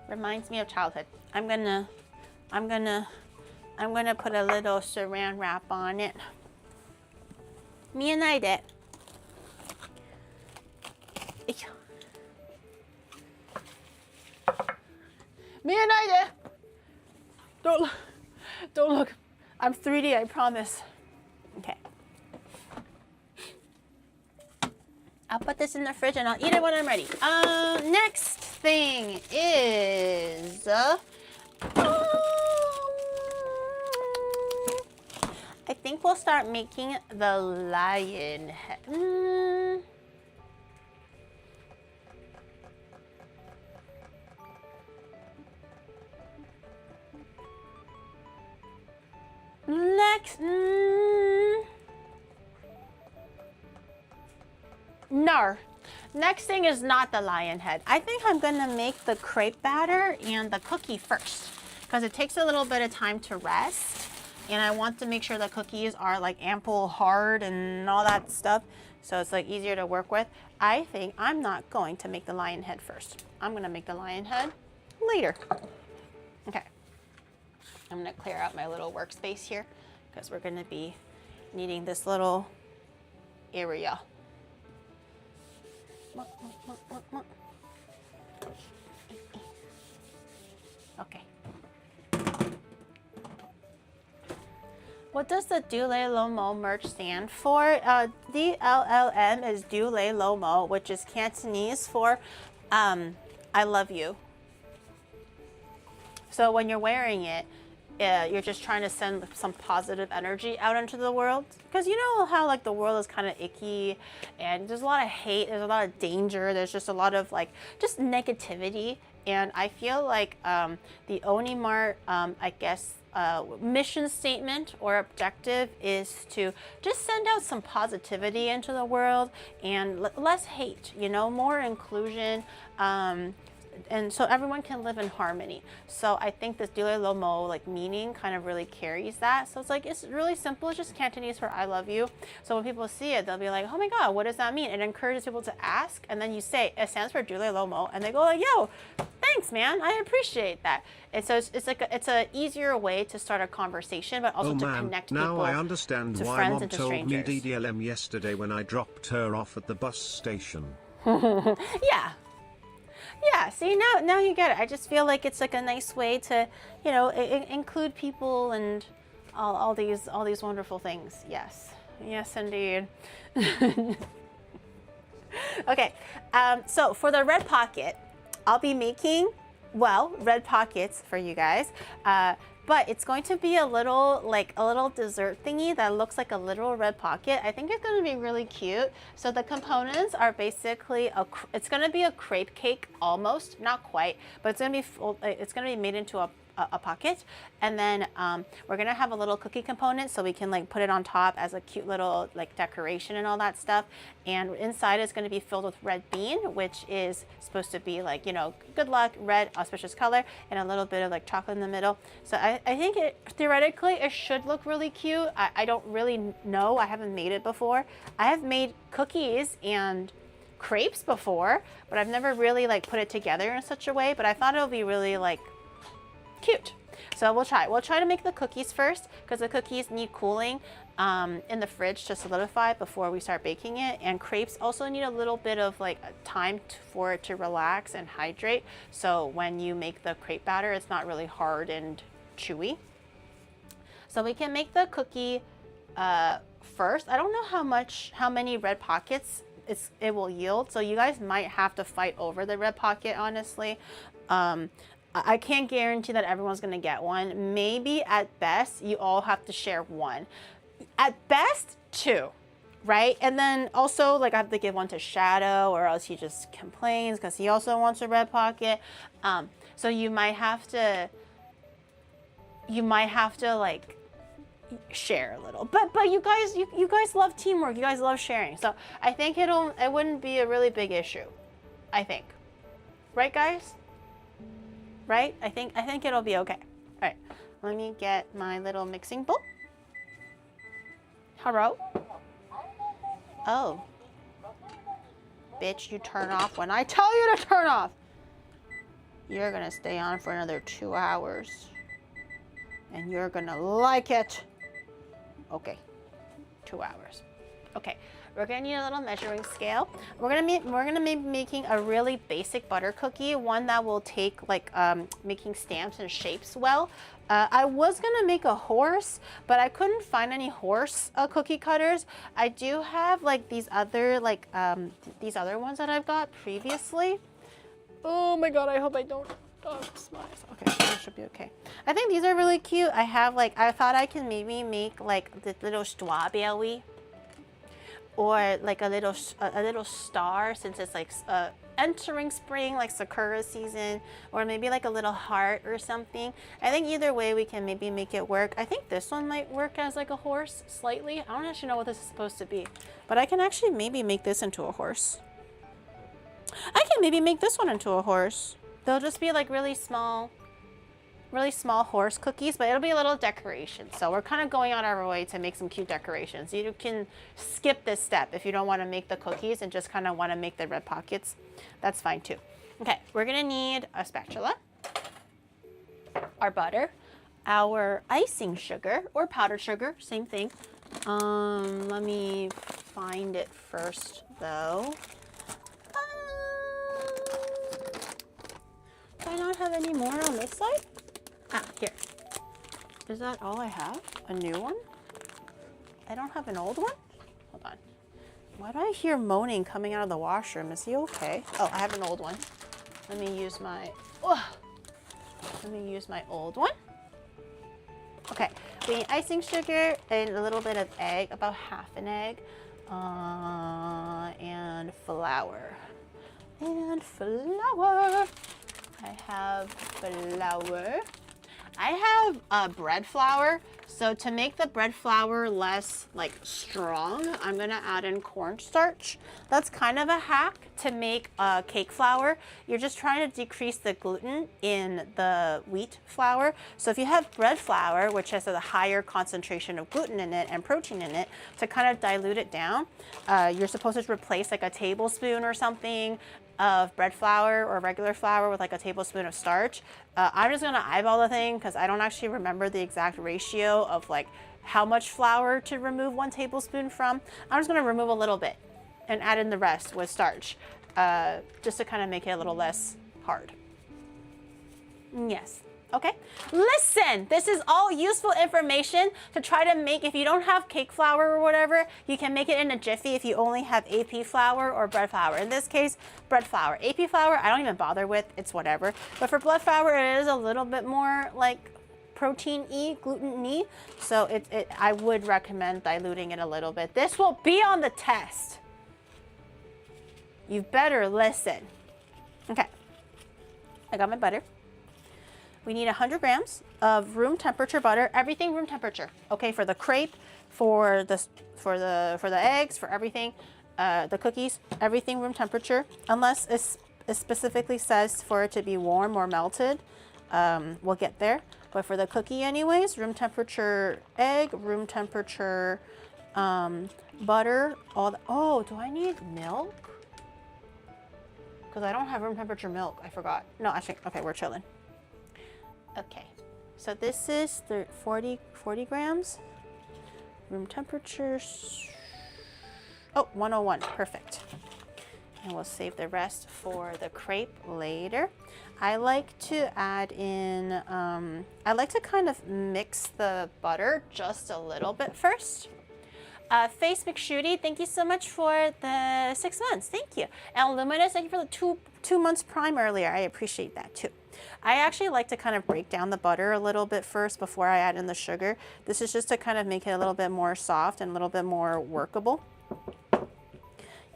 Reminds me of childhood. I'm gonna put a little saran wrap on it. Me and I did. Me and I did. Don't look. I'm 3D, I promise. Okay. I'll put this in the fridge and I'll eat it when I'm ready. Next thing is I think we'll start making the lion head. Next, no. Next thing is not the lion head. I think I'm gonna make the crepe batter and the cookie first because it takes a little bit of time to rest. And I want to make sure the cookies are like ample hard and all that stuff. So it's like easier to work with. I think I'm not going to make the lion head first. I'm gonna make the lion head later. Okay. I'm gonna clear out my little workspace here because we're gonna be needing this little area. Okay. What does the Dule Lomo merch stand for? DLLM is Dule Lomo, which is Cantonese for I love you. So when you're wearing it, you're just trying to send some positive energy out into the world. Because you know how like the world is kind of icky and there's a lot of hate, there's a lot of danger, there's just a lot of like just negativity. And I feel like the Onimart, I guess, mission statement or objective is to just send out some positivity into the world and less hate, you know, more inclusion. And so everyone can live in harmony. So I think this Dule Lomo like meaning kind of really carries that. So it's like, it's really simple. It's just Cantonese for I love you. So when people see it, they'll be like, oh my God, what does that mean? It encourages people to ask. And then you say, it stands for Dule Lomo. And they go like, yo, thanks, man. I appreciate that. And so it's like it's a easier way to start a conversation, but also to connect people. Now I understand to why friends Mom and to told me strangers. DDLM yesterday when I dropped her off at the bus station. Yeah. Yeah, see, now you get it. I just feel like it's like a nice way to, you know, include people and all these wonderful things. Yes, yes, indeed. Okay, so for the red pocket, I'll be making, well, red pockets for you guys. But it's going to be a little dessert thingy that looks like a little red pocket. I think it's going to be really cute. So the components are basically it's going to be a crepe cake almost, not quite, but it's going to be made into a pocket, and then we're gonna have a little cookie component so we can like put it on top as a cute little like decoration and all that stuff. And inside is going to be filled with red bean, which is supposed to be like, you know, good luck, red, auspicious color, and a little bit of like chocolate in the middle. So I think theoretically it should look really cute. I don't really know. I haven't made it before. I have made cookies and crepes before, but I've never really like put it together in such a way. But I thought it would be really like cute. So we'll try to make the cookies first, because the cookies need cooling in the fridge to solidify before we start baking it. And crepes also need a little bit of like time for it to relax and hydrate. So when you make the crepe batter, it's not really hard and chewy. So we can make the cookie first. I don't know how many red pockets it will yield. So you guys might have to fight over the red pocket, honestly. I can't guarantee that everyone's gonna get one. Maybe at best, you all have to share one. At best, 2, right? And then also, like, I have to give one to Shadow, or else he just complains because he also wants a red pocket. So you might have to like share a little. But you guys love teamwork. You guys love sharing. So I think it wouldn't be a really big issue. I think, right, guys? Right? I think it'll be okay. All right, let me get my little mixing bowl. Hello? Oh. Bitch, you turn off when I tell you to turn off. You're gonna stay on for another 2 hours. And you're gonna like it. Okay, 2 hours. Okay. We're gonna need a little measuring scale. We're gonna be making a really basic butter cookie, one that will take like making stamps and shapes well. I was gonna make a horse, but I couldn't find any horse cookie cutters. I do have like these other these other ones that I've got previously. Oh my God! I hope I don't smash. Okay, that should be okay. I think these are really cute. I have like I thought I can maybe make like the little strawberry, or like a little star, since it's like entering spring, like sakura season, or maybe like a little heart or something. I think either way we can maybe make it work. I think this one might work as like a horse slightly. I don't actually know what this is supposed to be, but I can actually maybe make this into a horse. I can maybe make this one into a horse. They'll just be like really small horse cookies, but it'll be a little decoration. So we're kind of going out our way to make some cute decorations. You can skip this step if you don't want to make the cookies and just kind of want to make the red pockets. That's fine too. Okay, we're gonna need a spatula, our butter, our icing sugar or powdered sugar, same thing. Let me find it first though. Do I not have any more on this side? Ah, here. Is that all I have? A new one? I don't have an old one? Hold on. Why do I hear moaning coming out of the washroom? Is he okay? Oh, I have an old one. Let me use my old one. Okay, we need icing sugar and a little bit of egg, about half an egg, and flour. I have flour. I have bread flour. So to make the bread flour less like strong, I'm gonna add in cornstarch. That's kind of a hack to make cake flour. You're just trying to decrease the gluten in the wheat flour. So if you have bread flour, which has a higher concentration of gluten in it and protein in it, to kind of dilute it down, you're supposed to replace like a tablespoon or something of bread flour or regular flour with like a tablespoon of starch. I'm just gonna eyeball the thing because I don't actually remember the exact ratio of like how much flour to remove 1 tablespoon from. I'm just gonna remove a little bit and add in the rest with starch, just to kind of make it a little less hard. Yes. Okay, listen, this is all useful information to try to make. If you don't have cake flour or whatever, you can make it in a jiffy if you only have AP flour or bread flour. In this case, bread flour. AP flour, I don't even bother with, it's whatever. But for bread flour, it is a little bit more like protein-y, gluten-y. So I would recommend diluting it a little bit. This will be on the test. You better listen. Okay, I got my butter. We need 100 grams of room temperature butter, everything room temperature. Okay, for the crepe, for the eggs, for everything, the cookies, everything room temperature, unless it specifically says for it to be warm or melted. We'll get there. But for the cookie anyways, room temperature egg, room temperature butter, oh, do I need milk? Because I don't have room temperature milk, I forgot. No, actually, okay, we're chilling. Okay, so this is the 40 grams. Room temperature, 101, perfect. And we'll save the rest for the crepe later. I like to add in, I like to kind of mix the butter just a little bit first. Face McShooty, thank you so much for the 6 months, thank you. And Luminous, thank you for the two months prime earlier, I appreciate that too. I actually like to kind of break down the butter a little bit first before I add in the sugar. This is just to kind of make it a little bit more soft and a little bit more workable.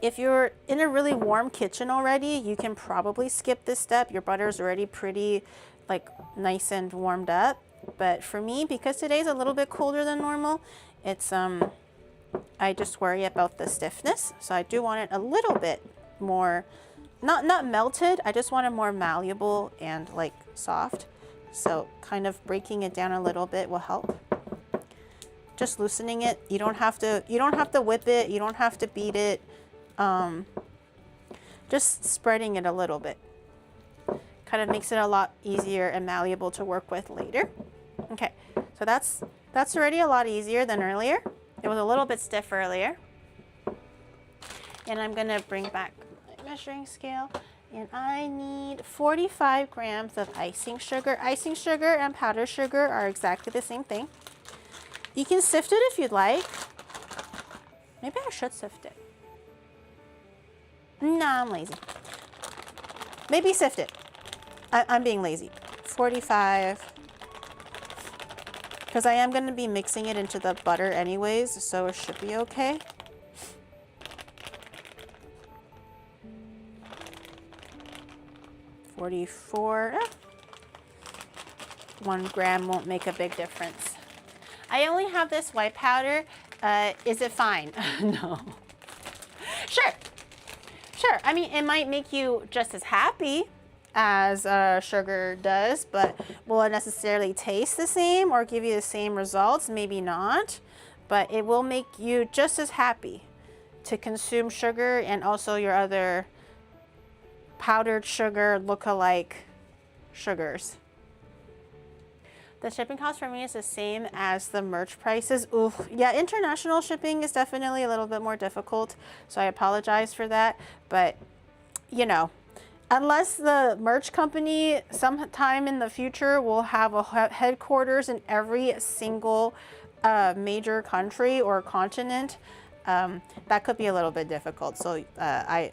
If you're in a really warm kitchen already, you can probably skip this step. Your butter's already pretty like nice and warmed up. But for me, because today's a little bit colder than normal, it's I just worry about the stiffness. So I do want it a little bit more, not melted, I just want it more malleable and like soft. So kind of breaking it down a little bit will help. Just loosening it. You don't have to whip it, you don't have to beat it. Just spreading it a little bit. Kind of makes it a lot easier and malleable to work with later. Okay, so that's already a lot easier than earlier. It was a little bit stiff earlier. And I'm gonna bring back measuring scale, and I need 45 grams of icing sugar. Icing sugar and powdered sugar are exactly the same thing. You can sift it if you'd like. Maybe I should sift it. No, I'm lazy. Maybe sift it. I'm being lazy. 45. Because I am going to be mixing it into the butter anyways, so it should be okay. 44. 1 gram won't make a big difference. I only have this white powder. Is it fine? No. Sure. Sure. I mean, it might make you just as happy as sugar does, but will it necessarily taste the same or give you the same results? Maybe not, but it will make you just as happy to consume sugar and also your other powdered sugar look-alike sugars. The shipping cost for me is the same as the merch prices. Ooh, yeah, international shipping is definitely a little bit more difficult, so I apologize for that. But, you know, unless the merch company sometime in the future will have a headquarters in every single major country or continent, that could be a little bit difficult. So I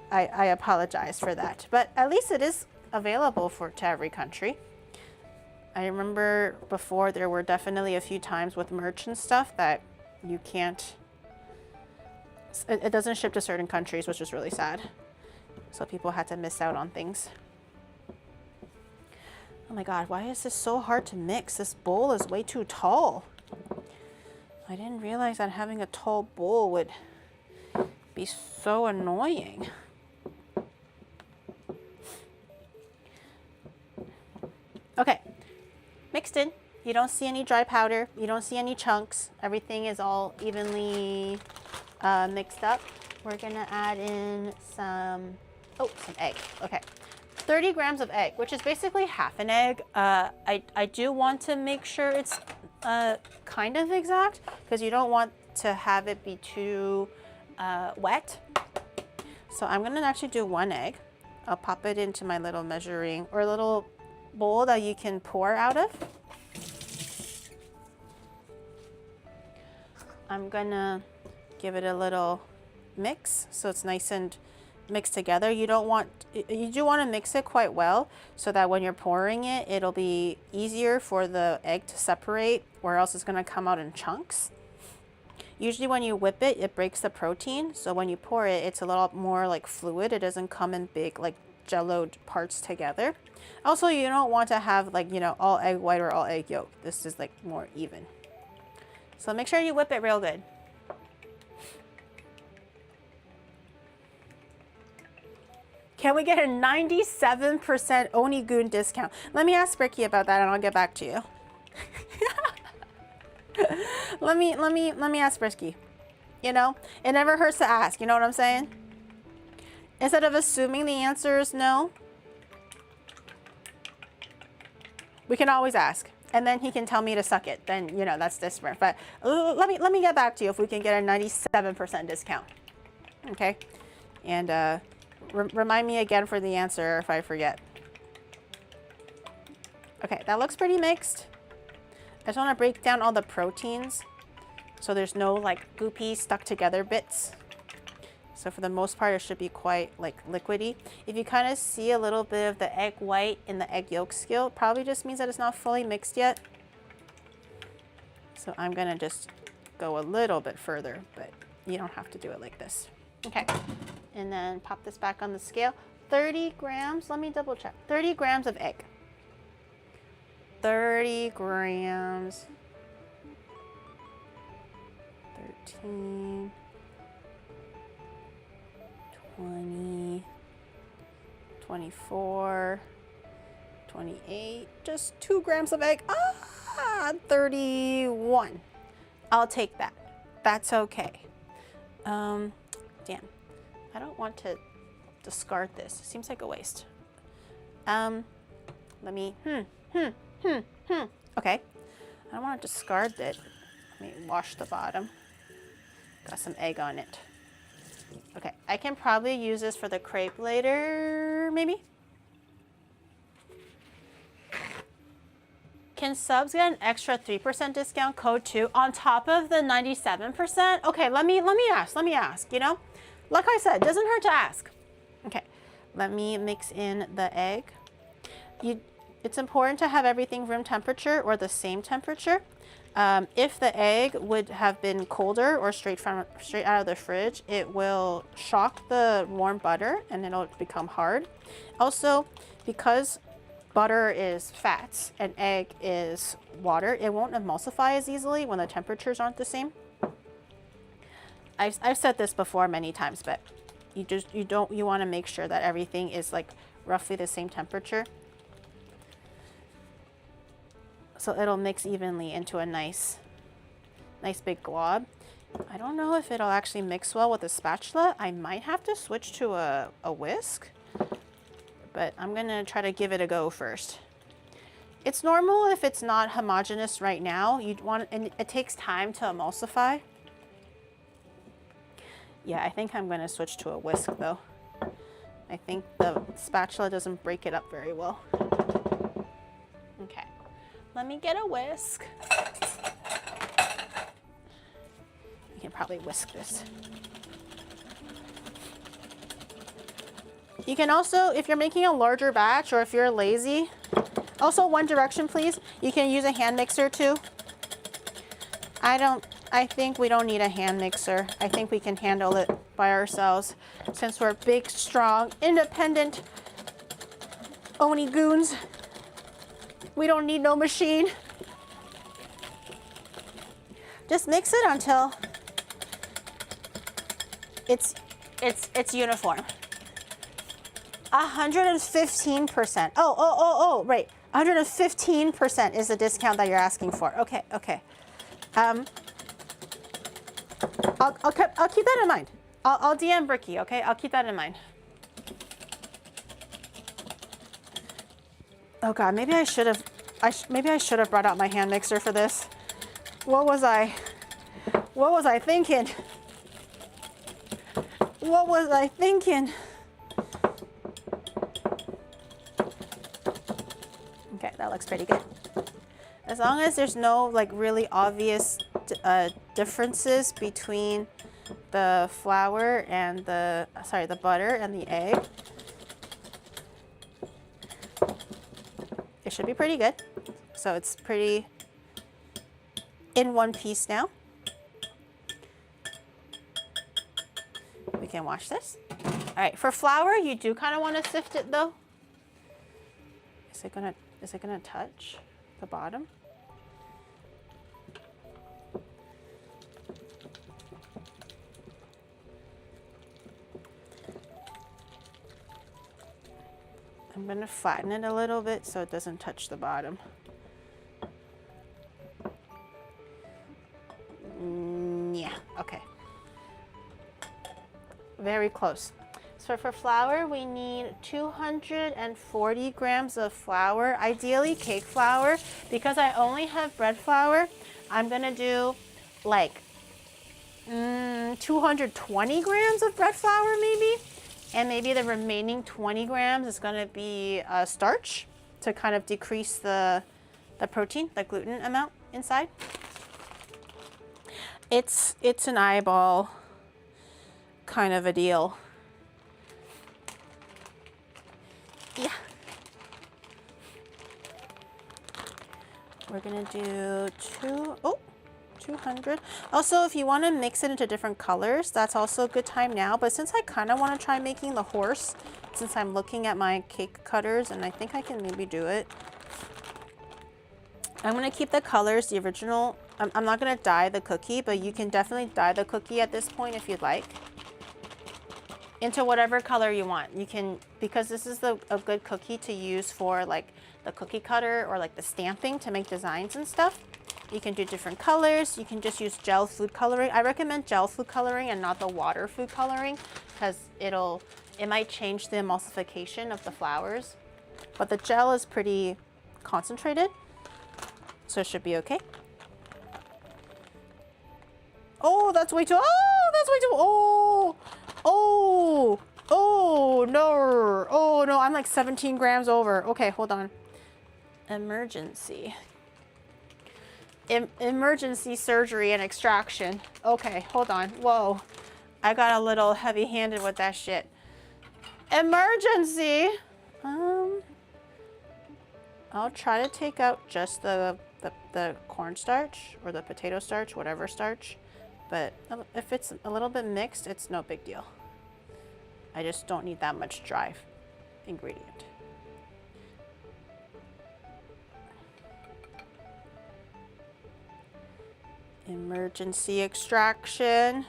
apologize for that. But at least it is available to every country. I remember before there were definitely a few times with merch and stuff that you can't, it doesn't ship to certain countries, which is really sad. So people had to miss out on things. Oh my God, why is this so hard to mix? This bowl is way too tall. I didn't realize that having a tall bowl would be so annoying. Okay. Mixed in. You don't see any dry powder. You don't see any chunks. Everything is all evenly mixed up. We're gonna add in some egg. Okay, 30 grams of egg, which is basically half an egg. I do want to make sure it's kind of exact because you don't want to have it be too wet. So I'm gonna actually do 1 egg. I'll pop it into my little measuring or little bowl that you can pour out of. I'm gonna give it a little mix so it's nice and mixed together. You do want to mix it quite well so that when you're pouring it, it'll be easier for the egg to separate, or else it's gonna come out in chunks. Usually when you whip it, it breaks the protein. So when you pour it, it's a little more like fluid. It doesn't come in big like jelloed parts together. Also, you don't want to have like, you know, all egg white or all egg yolk. This is like more even. So make sure you whip it real good. Can we get a 97% Onigiri discount? Let me ask Ricky about that and I'll get back to you. let me ask Ricky. You know, it never hurts to ask, you know what I'm saying? Instead of assuming the answer is no, we can always ask. And then he can tell me to suck it. Then, you know, that's different. But let me get back to you if we can get a 97% discount. Okay? And remind me again for the answer if I forget. Okay, that looks pretty mixed. I just want to break down all the proteins so there's no like goopy stuck together bits. So for the most part, it should be quite like liquidy. If you kind of see a little bit of the egg white in the egg yolk skill, it probably just means that it's not fully mixed yet. So I'm gonna just go a little bit further, but you don't have to do it like this. Okay, and then pop this back on the scale. 30 grams, let me double check. 30 grams of egg. 30 grams. 13. 20, 24, 28, just 2 grams of egg. 31. I'll take that. That's okay. Damn, I don't want to discard this. It seems like a waste. Let me, okay. I don't want to discard it. Let me wash the bottom. Got some egg on it. Okay, I can probably use this for the crepe later, maybe? Can subs get an extra 3% discount code too on top of the 97%? Okay, let me ask, you know? Like I said, doesn't hurt to ask. Okay, let me mix in the egg. It's important to have everything room temperature or the same temperature. If the egg would have been colder or straight out of the fridge, it will shock the warm butter and it'll become hard. Also, because butter is fats and egg is water, it won't emulsify as easily when the temperatures aren't the same. I've said this before many times, but you want to make sure that everything is like roughly the same temperature. So it'll mix evenly into a nice big glob. I don't know if it'll actually mix well with a spatula. I might have to switch to a whisk, but I'm gonna try to give it a go first. It's normal if it's not homogeneous right now. And it takes time to emulsify. Yeah, I think I'm gonna switch to a whisk though. I think the spatula doesn't break it up very well. Okay, let me get a whisk. You can probably whisk this. You can also, if you're making a larger batch or if you're lazy, also one direction please, you can use a hand mixer too. I think we don't need a hand mixer. I think we can handle it by ourselves since we're big, strong, independent Oni goons. We don't need no machine. Just mix it until it's uniform. 115%. Oh, right. 115% is the discount that you're asking for. Okay. I'll keep that in mind. I'll DM Bricky, okay? I'll keep that in mind. Oh God, maybe I should have brought out my hand mixer for this. What was I thinking? What was I thinking? Okay, that looks pretty good. As long as there's no like really obvious differences between the flour and the butter and the egg, it should be pretty good. So it's pretty in one piece now. We can wash this. All right, for flour, you do kind of want to sift it though. Is it gonna touch the bottom? I'm gonna flatten it a little bit so it doesn't touch the bottom. Yeah, okay. Very close. So for flour, we need 240 grams of flour, ideally cake flour. Because I only have bread flour, I'm gonna do like 220 grams of bread flour maybe. And maybe the remaining 20 grams is gonna be starch to kind of decrease the protein, the gluten amount inside. It's an eyeball kind of a deal. Yeah. We're gonna do 200. Also, if you want to mix it into different colors, that's also a good time now. But since I kind of want to try making the horse, since I'm looking at my cake cutters, and I think I can maybe do it, I'm gonna keep the colors, the original. I'm not gonna dye the cookie, but you can definitely dye the cookie at this point if you'd like. Into whatever color you want. You can, because this is a good cookie to use for like the cookie cutter or like the stamping to make designs and stuff. You can do different colors. You can just use gel food coloring. I recommend gel food coloring and not the water food coloring because it might change the emulsification of the flours. But the gel is pretty concentrated, so it should be okay. Oh, that's way too, oh no, I'm like 17 grams over. Okay, hold on. Emergency. Emergency surgery and extraction. Okay, hold on. Whoa, I got a little heavy-handed with that shit. Emergency. I'll try to take out just the cornstarch or the potato starch, whatever starch. But if it's a little bit mixed, it's no big deal. I just don't need that much dry ingredient. Emergency extraction.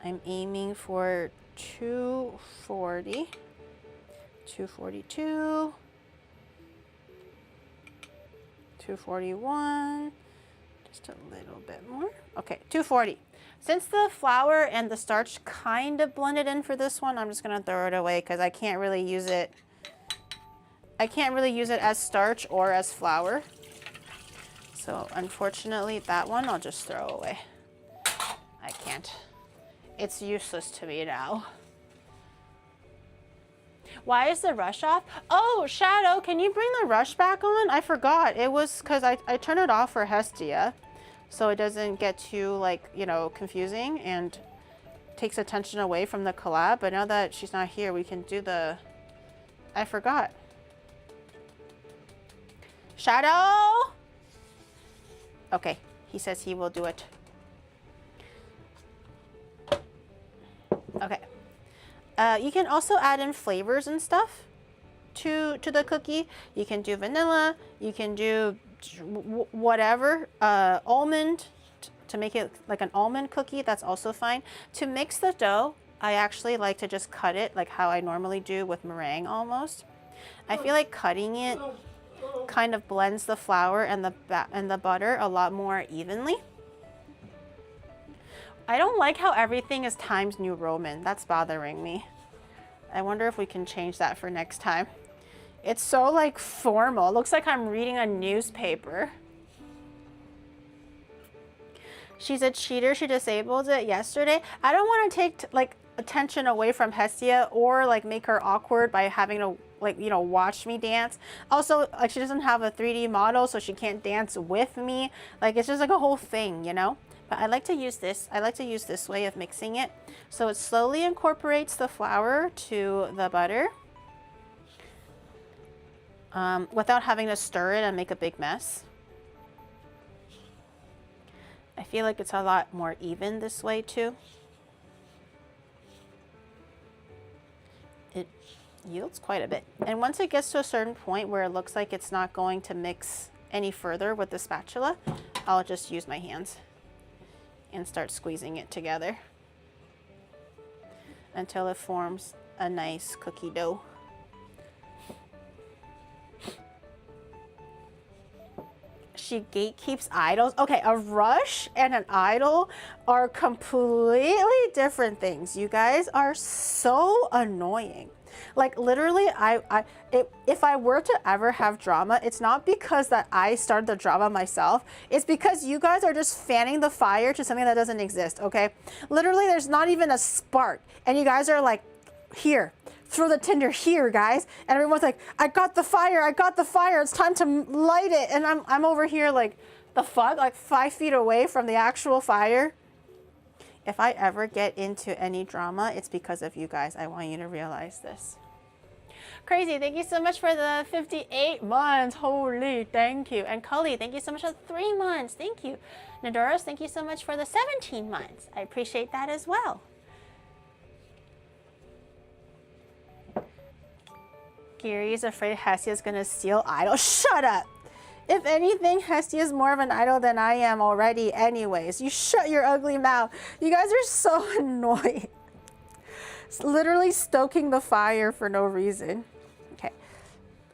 I'm aiming for 240, 242, 241, just a little bit more. Okay, 240. Since the flour and the starch kind of blended in for this one, I'm just gonna throw it away because I can't really use it. I can't really use it as starch or as flour. So unfortunately, that one I'll just throw away. I can't. It's useless to me now. Why is the rush off? Oh, Shadow, can you bring the rush back on? I forgot. It was because I turned it off for Hestia, so it doesn't get too, like, you know, confusing and takes attention away from the collab. But now that she's not here, we can do the... I forgot. Shadow? Okay, he says he will do it. Okay. You can also add in flavors and stuff to the cookie. You can do vanilla. You can do whatever. Almond to make it like an almond cookie. That's also fine. To mix the dough, I actually like to just cut it like how I normally do with meringue almost. I feel like cutting it kind of blends the flour and the butter a lot more evenly. I don't like how everything is Times New Roman. That's bothering me. I wonder if we can change that for next time. It's so like formal. It looks like I'm reading a newspaper. She's a cheater. She disabled it yesterday. I don't want to take like attention away from Hestia or like make her awkward by having to like, you know, watch me dance. Also, like she doesn't have a 3D model, so she can't dance with me. Like it's just like a whole thing, you know? But I like to use this. I like to use this way of mixing it. So it slowly incorporates the flour to the butter without having to stir it and make a big mess. I feel like it's a lot more even this way too. It yields quite a bit. And once it gets to a certain point where it looks like it's not going to mix any further with the spatula, I'll just use my hands and start squeezing it together until it forms a nice cookie dough. She gatekeeps idols. Okay, a rush and an idol are completely different things. You guys are so annoying. Like literally, if I were to ever have drama, it's not because that I started the drama myself. It's because you guys are just fanning the fire to something that doesn't exist, okay? Literally, there's not even a spark. And you guys are like, here, throw the tinder here, guys. And everyone's like, I got the fire, it's time to light it. And I'm over here like, the fuck? Like 5 feet away from the actual fire. If I ever get into any drama, it's because of you guys. I want you to realize this. Crazy, thank you so much for the 58 months. Holy, thank you. And Cully, thank you so much for 3 months. Thank you. Nadoros, thank you so much for the 17 months. I appreciate that as well. Gary's afraid Hestia's gonna steal idol. Shut up! If anything, Hestia is more of an idol than I am already anyways. You shut your ugly mouth. You guys are so annoying. It's literally stoking the fire for no reason. Okay.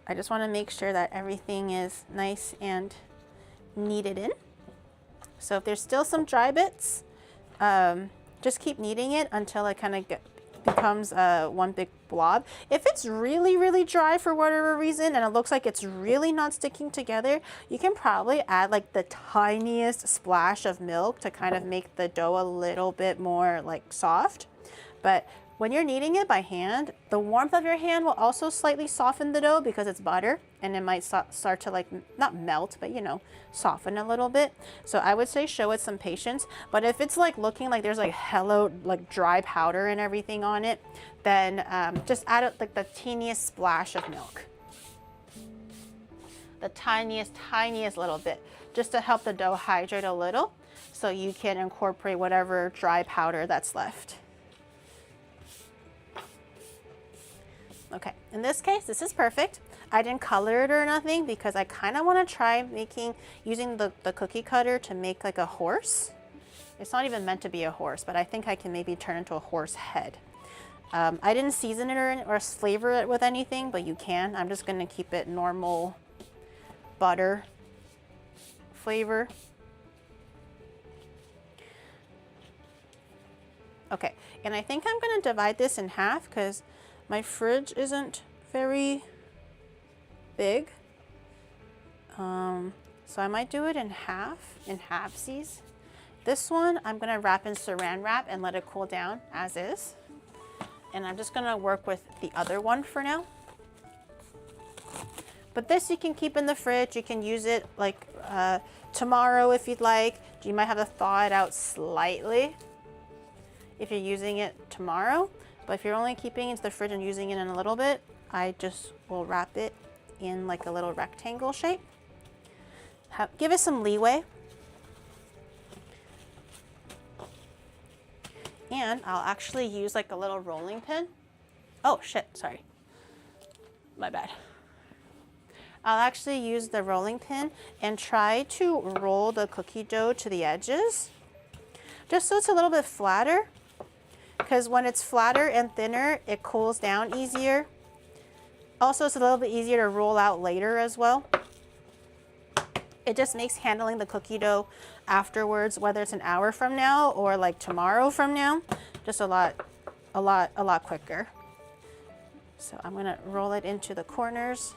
I just want to make sure that everything is nice and kneaded in. So if there's still some dry bits, just keep kneading it until it kind of becomes one big blob. If it's really, really dry for whatever reason and it looks like it's really not sticking together, you can probably add like the tiniest splash of milk to kind of make the dough a little bit more like soft. But when you're kneading it by hand, the warmth of your hand will also slightly soften the dough because it's butter and it might start to like, not melt, but you know, soften a little bit. So I would say show it some patience. But if it's like looking like there's like hello, like dry powder and everything on it, then just add like the teeniest splash of milk. The tiniest little bit, just to help the dough hydrate a little so you can incorporate whatever dry powder that's left. Okay, in this case, this is perfect. I didn't color it or nothing because I kind of want to try using the cookie cutter to make like a horse. It's not even meant to be a horse, but I think I can maybe turn into a horse head. I didn't season it or flavor it with anything, but you can. I'm just gonna keep it normal butter flavor. Okay, and I think I'm gonna divide this in half because my fridge isn't very big. So I might do it in halfsies. This one I'm gonna wrap in saran wrap and let it cool down as is. And I'm just gonna work with the other one for now. But this you can keep in the fridge. You can use it like tomorrow if you'd like. You might have to thaw it out slightly if you're using it tomorrow. But if you're only keeping it in the fridge and using it in a little bit, I just will wrap it in like a little rectangle shape. Give it some leeway. And I'll actually use like a little rolling pin. Oh shit, sorry. My bad. I'll actually use the rolling pin and try to roll the cookie dough to the edges, just so it's a little bit flatter. Because when it's flatter and thinner, it cools down easier. Also, it's a little bit easier to roll out later as well. It just makes handling the cookie dough afterwards, whether it's an hour from now or like tomorrow from now, just a lot quicker. So I'm gonna roll it into the corners.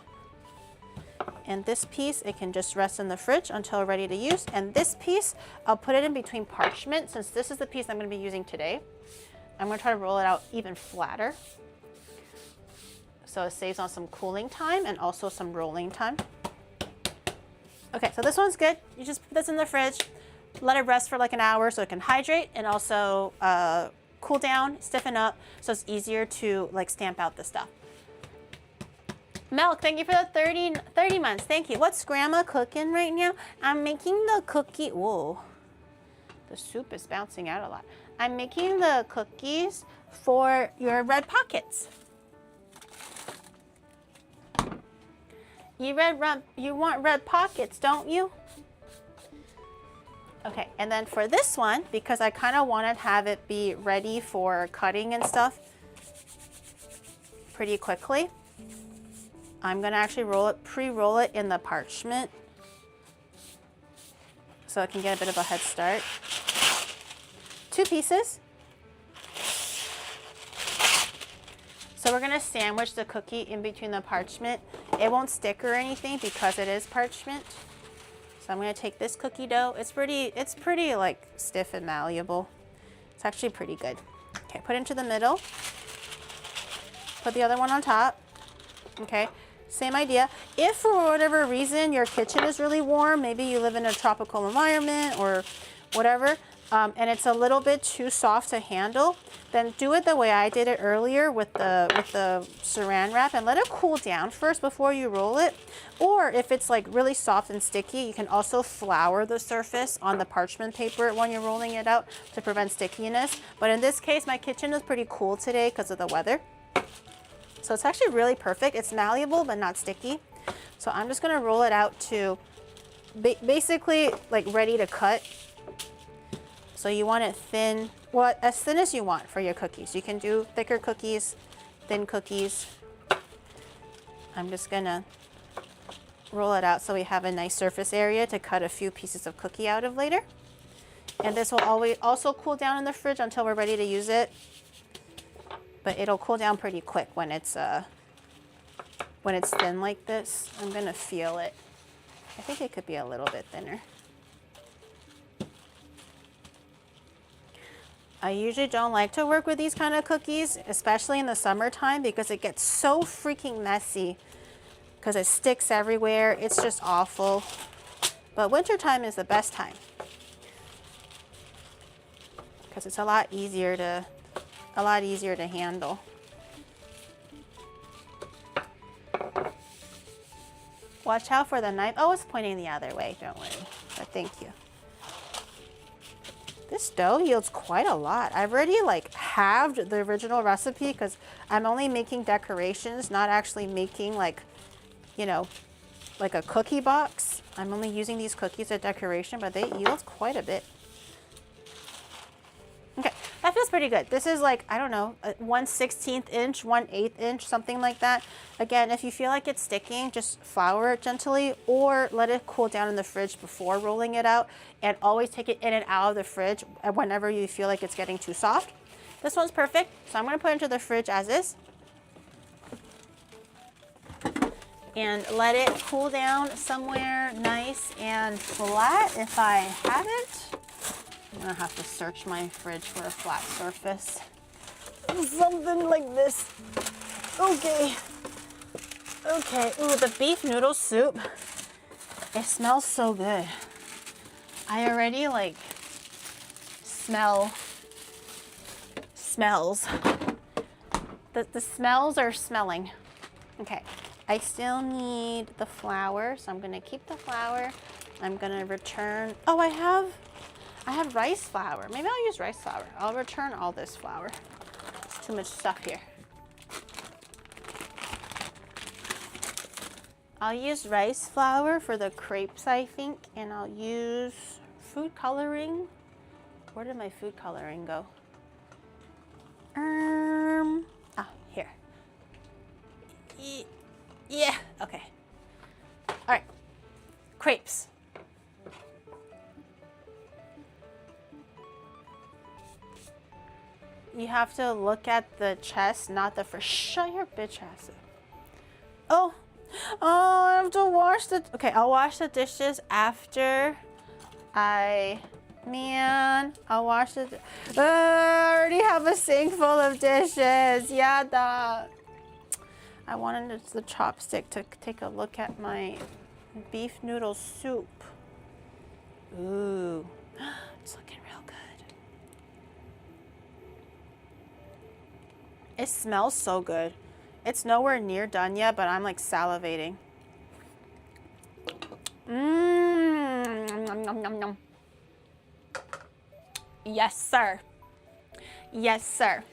And this piece, it can just rest in the fridge until ready to use. And this piece, I'll put it in between parchment. Since this is the piece I'm gonna be using today, I'm gonna try to roll it out even flatter. So it saves on some cooling time and also some rolling time. Okay, so this one's good. You just put this in the fridge, let it rest for like an hour so it can hydrate and also cool down, stiffen up, so it's easier to like stamp out the stuff. Milk, thank you for the 30 months. Thank you. What's grandma cooking right now? I'm making the cookie. Whoa, the soup is bouncing out a lot. I'm making the cookies for your red pockets. You want red pockets, don't you? Okay, and then for this one, because I kind of want to have it be ready for cutting and stuff pretty quickly, I'm gonna actually pre-roll it in the parchment so I can get a bit of a head start. 2 pieces. So we're gonna sandwich the cookie in between the parchment. It won't stick or anything because it is parchment. So I'm gonna take this cookie dough. It's pretty like stiff and malleable. It's actually pretty good. Okay, put it into the middle. Put the other one on top. Okay, same idea. If for whatever reason your kitchen is really warm, maybe you live in a tropical environment or whatever, and it's a little bit too soft to handle, then do it the way I did it earlier with the saran wrap and let it cool down first before you roll it. Or if it's like really soft and sticky, you can also flour the surface on the parchment paper when you're rolling it out to prevent stickiness. But in this case, my kitchen is pretty cool today because of the weather. So it's actually really perfect. It's malleable but not sticky. So I'm just gonna roll it out to basically like ready to cut. So you want it thin, well, as thin as you want for your cookies. You can do thicker cookies, thin cookies. I'm just gonna roll it out so we have a nice surface area to cut a few pieces of cookie out of later. And this will always also cool down in the fridge until we're ready to use it. But it'll cool down pretty quick when it's thin like this. I'm gonna feel it. I think it could be a little bit thinner. I usually don't like to work with these kind of cookies, especially in the summertime, because it gets so freaking messy because it sticks everywhere. It's just awful. But wintertime is the best time because it's a lot easier to handle. Watch out for the knife. Oh, it's pointing the other way, don't worry. But thank you. This dough yields quite a lot. I've already like halved the original recipe because I'm only making decorations, not actually making like you know, like a cookie box. I'm only using these cookies as decoration, but they yield quite a bit. Okay, that feels pretty good. This is like, I don't know, a 1/16 inch, 1/8 inch, something like that. Again, if you feel like it's sticking, just flour it gently or let it cool down in the fridge before rolling it out, and always take it in and out of the fridge whenever you feel like it's getting too soft. This one's perfect, so I'm gonna put it into the fridge as is. And let it cool down somewhere nice and flat if I have it. I'm gonna have to search my fridge for a flat surface. Something like this. Okay. Okay, ooh, the beef noodle soup. It smells so good. I already like smells. The smells are smelling. Okay, I still need the flour, so I'm gonna keep the flour. I'm gonna return, oh, I have rice flour. Maybe I'll use rice flour. I'll return all this flour. It's too much stuff here. I'll use rice flour for the crepes, I think, and I'll use food coloring. Where did my food coloring go? Here. Yeah, okay. All right, crepes. You have to look at the chest, not the first. Shut your bitch ass up. Oh, I have to wash the, okay, I'll wash the dishes after I'll wash the, I already have a sink full of dishes, yada. I wanted the chopstick to take a look at my beef noodle soup. Ooh, it's looking real good. It smells so good. It's nowhere near done yet, but I'm like salivating. Mmm, nom, nom, nom, nom. Yes, sir. Yes, sir.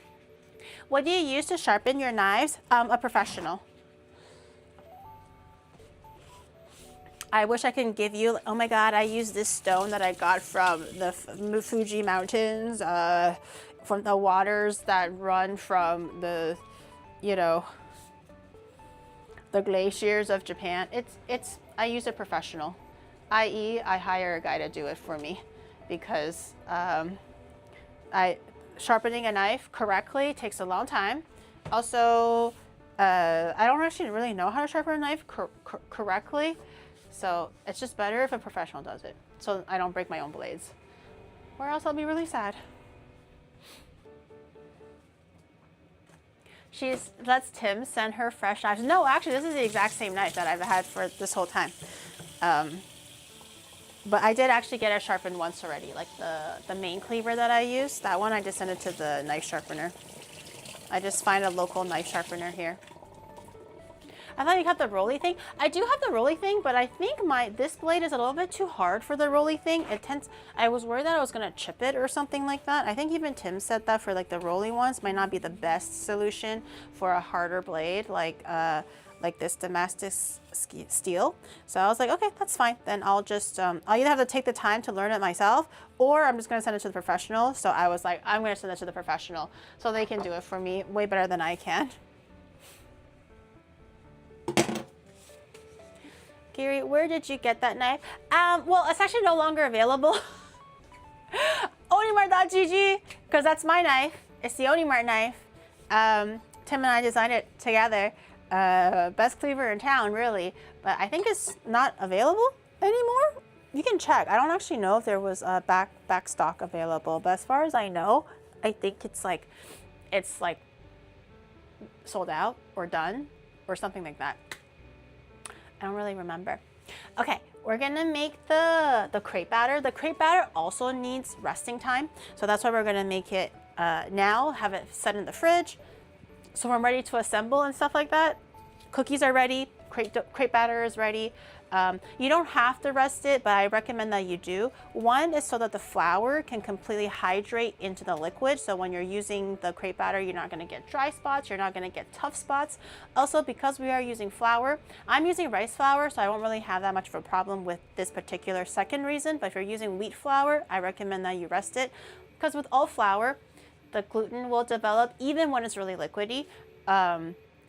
What do you use to sharpen your knives? A professional. I wish I could give you, oh my God, I use this stone that I got from the Fuji Mountains, from the waters that run from the, you know, the glaciers of Japan. I use a professional, i.e. I hire a guy to do it for me because sharpening a knife correctly takes a long time. Also, I don't actually really know how to sharpen a knife correctly, so it's just better if a professional does it, so I don't break my own blades, or else I'll be really sad. She lets Tim send her fresh knives. No, actually, this is the exact same knife that I've had for this whole time. But I did actually get it sharpened once already, like the main cleaver that I use. That one I just sent it to the knife sharpener. I just find a local knife sharpener here. I thought you got the rolly thing. I do have the rolly thing, but I think this blade is a little bit too hard for the rolly thing. I was worried that I was gonna chip it or something like that. I think even Tim said that for like the rolly ones might not be the best solution for a harder blade like this Damascus steel. So I was like, okay, that's fine. Then I'll just, I'll either have to take the time to learn it myself, or I'm just gonna send it to the professional. So I was like, I'm gonna send it to the professional so they can do it for me way better than I can. Gary, where did you get that knife? Well, it's actually no longer available. Onimart.gg, because that's my knife. It's the Onimart knife. Tim and I designed it together. Best cleaver in town, really. But I think it's not available anymore. You can check. I don't actually know if there was a back stock available, but as far as I know, I think it's like sold out or done or something like that. I don't really remember. Okay, we're gonna make the crepe batter. The crepe batter also needs resting time, so that's why we're gonna make it now, have it set in the fridge. So I'm ready to assemble and stuff like that. Cookies are ready, crepe batter is ready. You don't have to rest it, but I recommend that you do. One is so that the flour can completely hydrate into the liquid. So when you're using the crepe batter, you're not gonna get dry spots, you're not gonna get tough spots. Also, because we are using flour, I'm using rice flour, so I won't really have that much of a problem with this particular second reason. But if you're using wheat flour, I recommend that you rest it. Because with all flour, the gluten will develop even when it's really liquidy.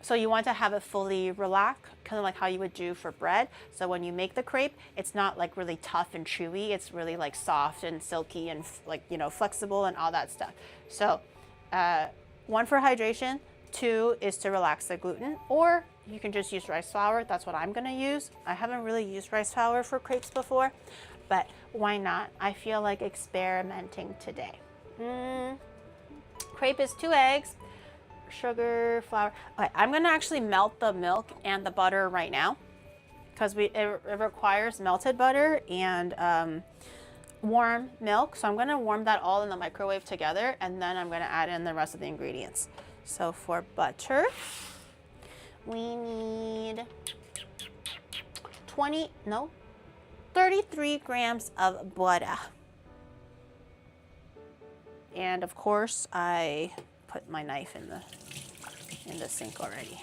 So you want to have it fully relaxed, kind of like how you would do for bread. So when you make the crepe, it's not like really tough and chewy. It's really like soft and silky and like, you know, flexible and all that stuff. So one for hydration, two is to relax the gluten, or you can just use rice flour. That's what I'm gonna use. I haven't really used rice flour for crepes before, but why not? I feel like experimenting today. Crepe is 2 eggs, sugar, flour. Okay, I'm gonna actually melt the milk and the butter right now because it requires melted butter and warm milk. So I'm gonna warm that all in the microwave together, and then I'm gonna add in the rest of the ingredients. So for butter, we need 33 grams of butter. And of course, I put my knife in the sink already.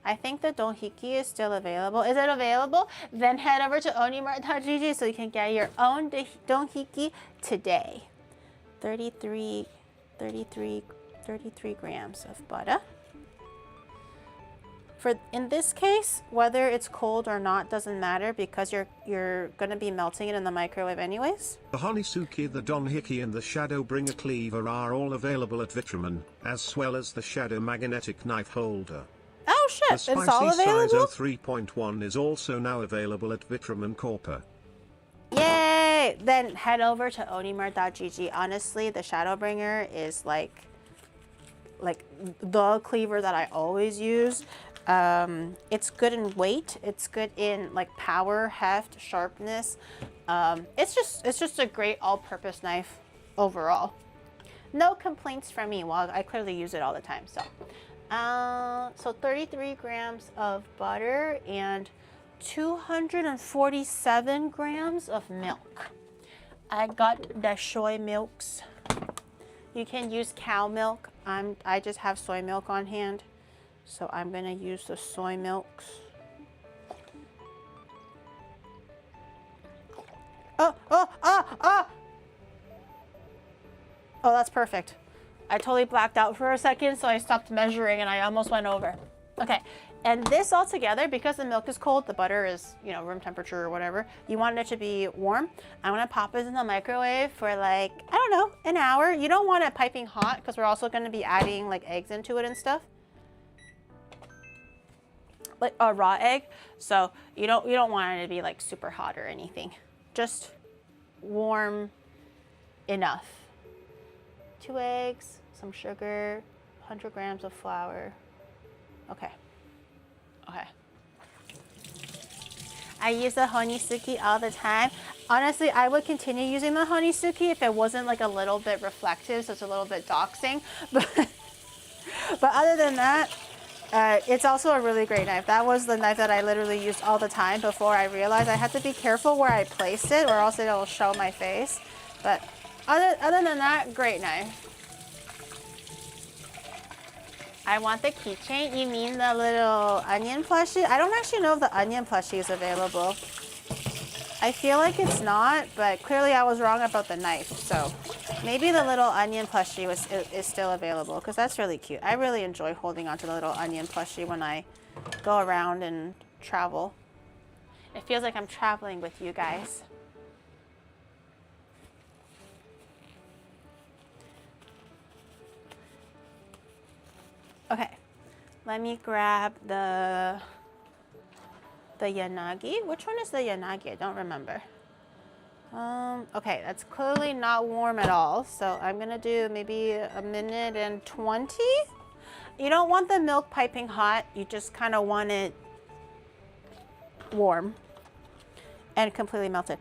I think the donhiki is still available. Is it available? Then head over to onimart.gg so you can get your own donhiki today. 33 grams of butter. In this case, whether it's cold or not doesn't matter because you're gonna be melting it in the microwave anyways. The honisuki, the donhiki and the Shadowbringer cleaver are all available at VTuber, as well as the Shadow magnetic knife holder. Oh shit, The it's spicy all available? size 03.1 is also now available at VTuber Corper. Yay! Then head over to onimart.gg. Honestly, the Shadowbringer is like the cleaver that I always use. It's good in weight. It's good in like power, heft, sharpness. It's just a great all-purpose knife overall. No complaints from me. Well, I clearly use it all the time. So 33 grams of butter and 247 grams of milk. I got the soy milks. You can use cow milk. I just have soy milk on hand. So I'm gonna use the soy milks. Oh, that's perfect. I totally blacked out for a second, so I stopped measuring and I almost went over. Okay, and this all together, because the milk is cold, the butter is, you know, room temperature or whatever, you want it to be warm. I'm gonna pop it in the microwave for like, I don't know, an hour. You don't want it piping hot because we're also gonna be adding like eggs into it and stuff. Like a raw egg, so you don't want it to be like super hot or anything, just warm enough. 2 eggs, some sugar, 100 grams of flour. Okay. I use the honisuki all the time. Honestly, I would continue using the honisuki if it wasn't like a little bit reflective, so it's a little bit doxing. But other than that, it's also a really great knife. That was the knife that I literally used all the time before I realized I had to be careful where I placed it or else it will show my face. But other than that, great knife. I want the keychain. You mean the little onion plushie? I don't actually know if the onion plushie is available. I feel like it's not, but clearly I was wrong about the knife. So maybe the little onion plushie is still available because that's really cute. I really enjoy holding onto the little onion plushie when I go around and travel. It feels like I'm traveling with you guys. Okay, let me grab the yanagi. Which one is the yanagi? I don't remember. Okay, that's clearly not warm at all. So I'm gonna do maybe a minute and 20. You don't want the milk piping hot. You just kind of want it warm and completely melted.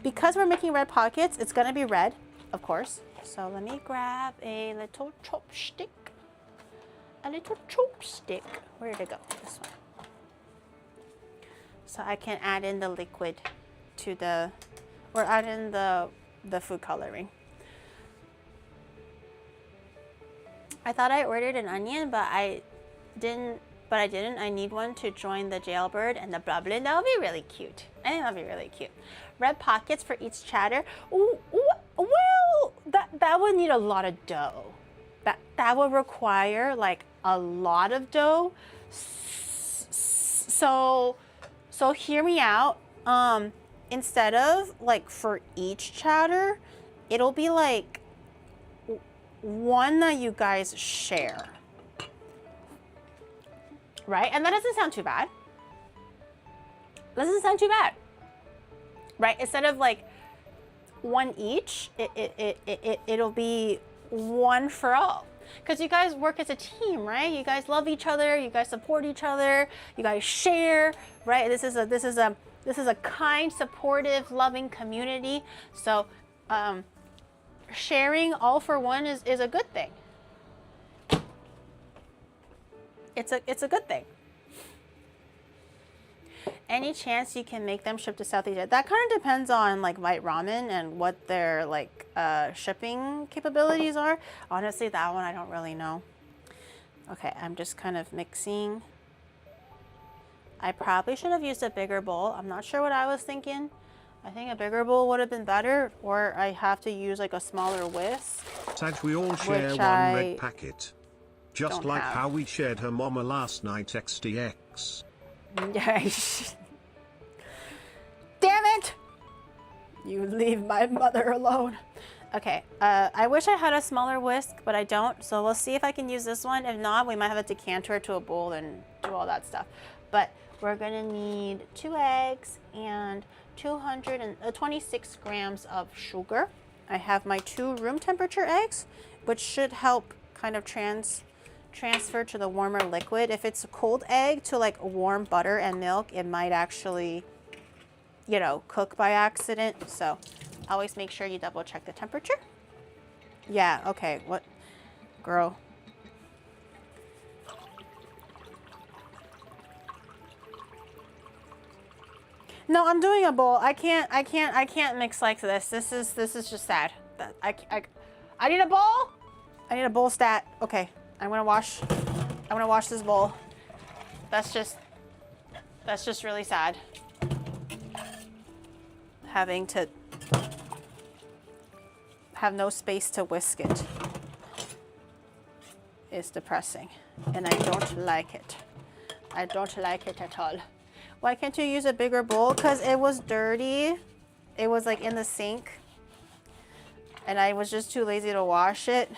Because we're making red pockets, it's gonna be red, of course. So let me grab a little chopstick. Where did it go? This one. so I can add in the liquid to the, or add in the food coloring. I thought I ordered an onion, but I didn't. I need one to join the jailbird and the goblin. That would be really cute. I think that would be really cute. Red pockets for each chatter. Ooh, well, that would need a lot of dough. That would require like a lot of dough. So hear me out. Instead of like for each chatter, it'll be like one that you guys share. Right? And that doesn't sound too bad. Doesn't sound too bad. Right? Instead of like one each, it'll be one for all. Because you guys work as a team, right? You guys love each other, you guys support each other, you guys share, right? This is a kind, supportive, loving community. So sharing all for one is a good thing. It's a good thing. Any chance you can make them ship to Southeast Asia? That kind of depends on like White Ramen and what their like shipping capabilities are. Honestly, that one I don't really know. Okay, I'm just kind of mixing. I probably should have used a bigger bowl. I'm not sure what I was thinking. I think a bigger bowl would have been better, or I have to use like a smaller whisk. Sag, we all share one red packet. Just like how we shared her mama last night, XTX. Damn it! You leave my mother alone. Okay, I wish I had a smaller whisk, but I don't. So we'll see if I can use this one. If not, we might have to decanter to a bowl and do all that stuff. But we're gonna need 2 eggs and 226 grams of sugar. I have my 2 room temperature eggs, which should help kind of transfer to the warmer liquid. If it's a cold egg to like warm butter and milk, it might actually, you know, cook by accident. So always make sure you double check the temperature. Yeah, okay, what, girl. No, I'm doing a bowl. I can't mix like this. This is just sad. I need a bowl. I need a bowl stat. Okay, I'm gonna wash this bowl. That's just really sad. Having to have no space to whisk it is depressing, and I don't like it. I don't like it at all. Why can't you use a bigger bowl? Because it was dirty. It was like in the sink, and I was just too lazy to wash it.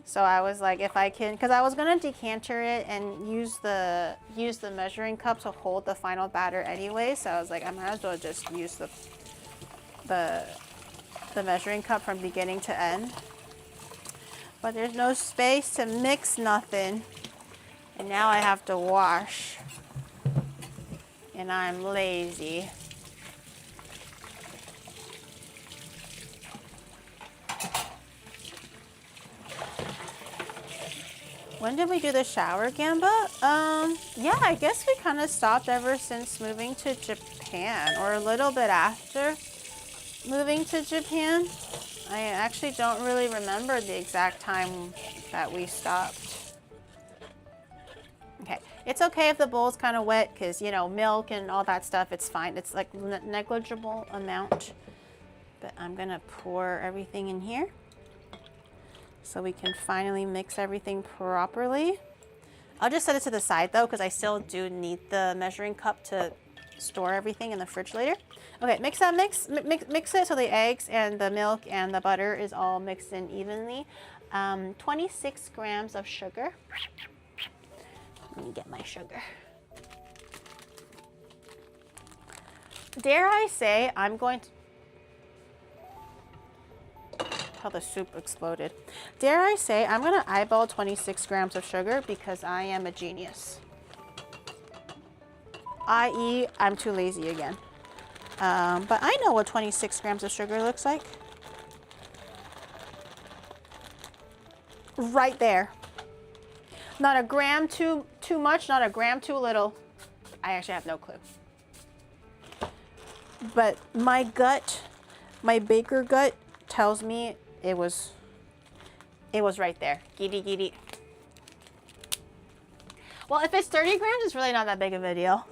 So I was like, if I can, because I was gonna decanter it and use the measuring cup to hold the final batter anyway. So I was like, I might as well just use the measuring cup from beginning to end. But there's no space to mix nothing, and now I have to wash, and I'm lazy. When did we do the shower, Gamba? Yeah, I guess we kind of stopped ever since moving to Japan, or a little bit after moving to Japan. I actually don't really remember the exact time that we stopped. Okay, it's okay if the bowl's kind of wet, because, you know, milk and all that stuff, it's fine. It's like negligible amount. But I'm gonna pour everything in here, so we can finally mix everything properly. I'll just set it to the side though, because I still do need the measuring cup to store everything in the fridge later. Okay, mix it so the eggs and the milk and the butter is all mixed in evenly. 26 grams of sugar. Let me get my sugar. Dare I say, I'm going to, how the soup exploded. Dare I say, I'm gonna eyeball 26 grams of sugar because I am a genius. i.e., I'm too lazy again. But I know what 26 grams of sugar looks like. Right there. Not a gram too much, not a gram too little. I actually have no clue. but my gut, my baker gut tells me it was right there. Giddy giddy. Well, if it's 30 grams, it's really not that big of a deal.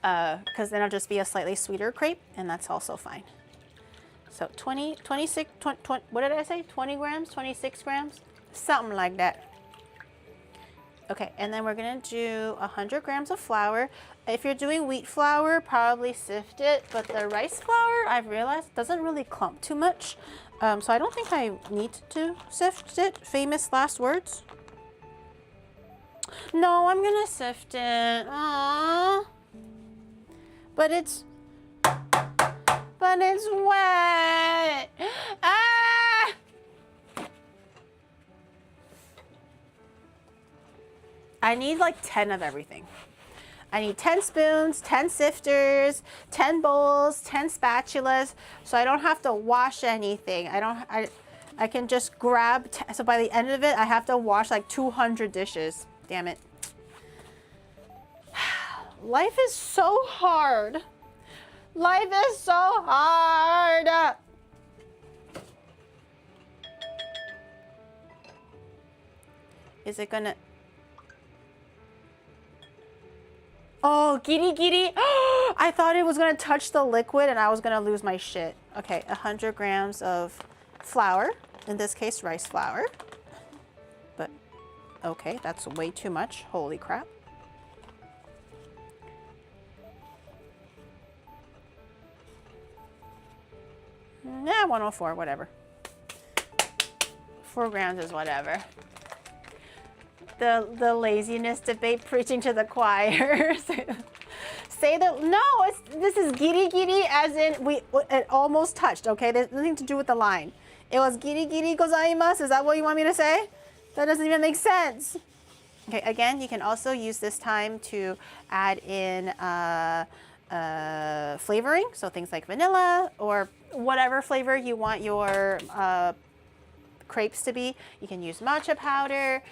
Because then it'll just be a slightly sweeter crepe, and that's also fine. So 26, what did I say? 20 grams, 26 grams? Something like that. Okay, and then we're gonna do 100 grams of flour. If you're doing wheat flour, probably sift it, but the rice flour, I've realized, doesn't really clump too much. So I don't think I need to sift it. Famous last words. No, I'm gonna sift it. Aww. But it's wet. Ah! I need like 10 of everything. I need 10 spoons, 10 sifters, 10 bowls, 10 spatulas, so I don't have to wash anything. I can just grab, so by the end of it, I have to wash like 200 dishes. Damn it. Life is so hard. Life is so hard. Is it gonna? Oh, giddy giddy. I thought it was gonna touch the liquid and I was gonna lose my shit. Okay, 100 grams of flour, in this case rice flour. But okay, that's way too much. Holy crap. Nah, 104, whatever. 4 grams is whatever. The laziness debate, preaching to the choir. Say that, no, this is giri giri as in it almost touched, okay? There's nothing to do with the line. It was giri giri gozaimasu. Is that what you want me to say? That doesn't even make sense. Okay, again, you can also use this time to add in flavoring, so things like vanilla or whatever flavor you want your crepes to be. You can use matcha powder,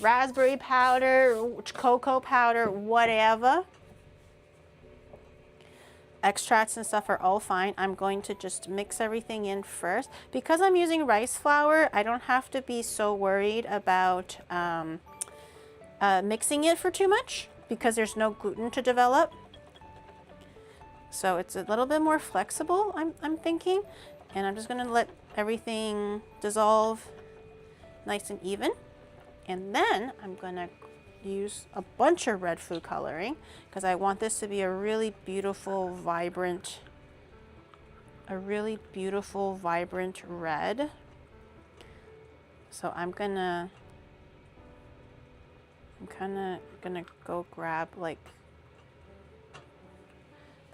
raspberry powder, cocoa powder, whatever. Extracts and stuff are all fine. I'm going to just mix everything in first. Because I'm using rice flour, I don't have to be so worried about mixing it for too much because there's no gluten to develop. So it's a little bit more flexible, I'm thinking. And I'm just gonna let everything dissolve nice and even. And then I'm gonna use a bunch of red food coloring because I want this to be a really beautiful, vibrant red. So I'm kind of gonna go grab like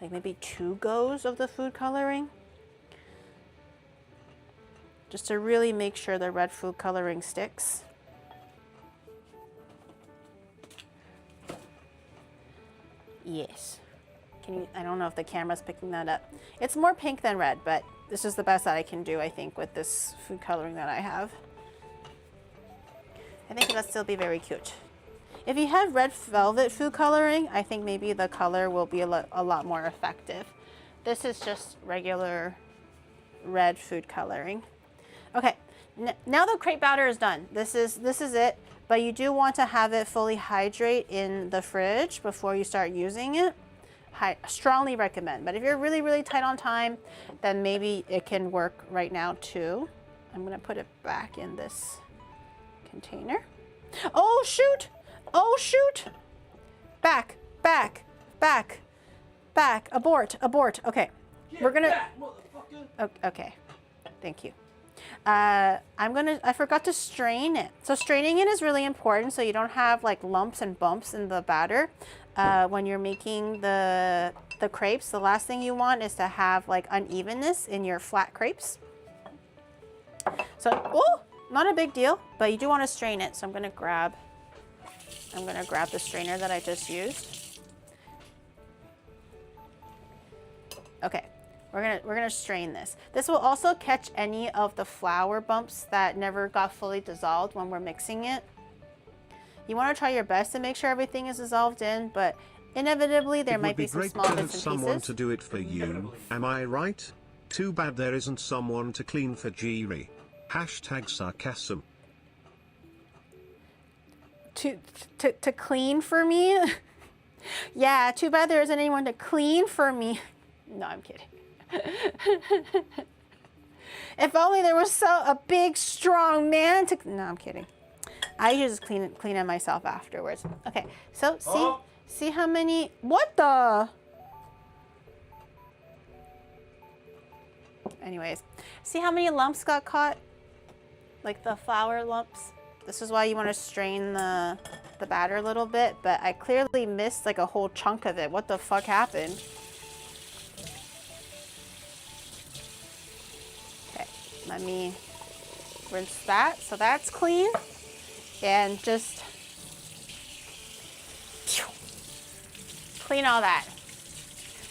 maybe 2 goes of the food coloring, just to really make sure the red food coloring sticks. Yes. I don't know if the camera's picking that up. It's more pink than red, but this is the best that I can do, I think, with this food coloring that I have. I think it'll still be very cute. If you have red velvet food coloring, I think maybe the color will be a lot more effective. This is just regular red food coloring. Okay, now the crepe batter is done. This is it, but you do want to have it fully hydrate in the fridge before you start using it. I strongly recommend, but if you're really, really tight on time, then maybe it can work right now too. I'm gonna put it back in this container. Oh shoot! Oh shoot! Back, back, back, back, abort, abort. Okay, we're gonna, okay, thank you. I forgot to strain it. So straining it is really important so you don't have like lumps and bumps in the batter. When you're making the crepes, the last thing you want is to have like unevenness in your flat crepes. So, oh, not a big deal, but you do want to strain it. So I'm gonna grab the strainer that I just used. Okay. We're gonna strain this. This will also catch any of the flour bumps that never got fully dissolved when we're mixing it. You want to try your best to make sure everything is dissolved in, but Inevitably, there It might would be be some great small to have bits and someone pieces. to do it for you, am I right? Too bad there isn't someone to clean for Jiri. Hashtag sarcasm. To clean for me? Yeah, too bad there isn't anyone to clean for me. No, I'm kidding. If only there was a big, strong man to... No, I'm kidding. I just clean it myself afterwards. Okay, so see how many... What the... Anyways, see how many lumps got caught? Like the flour lumps? This is why you want to strain the batter a little bit, but I clearly missed like a whole chunk of it. What the fuck happened? Okay, let me rinse that so that's clean. And just clean all that.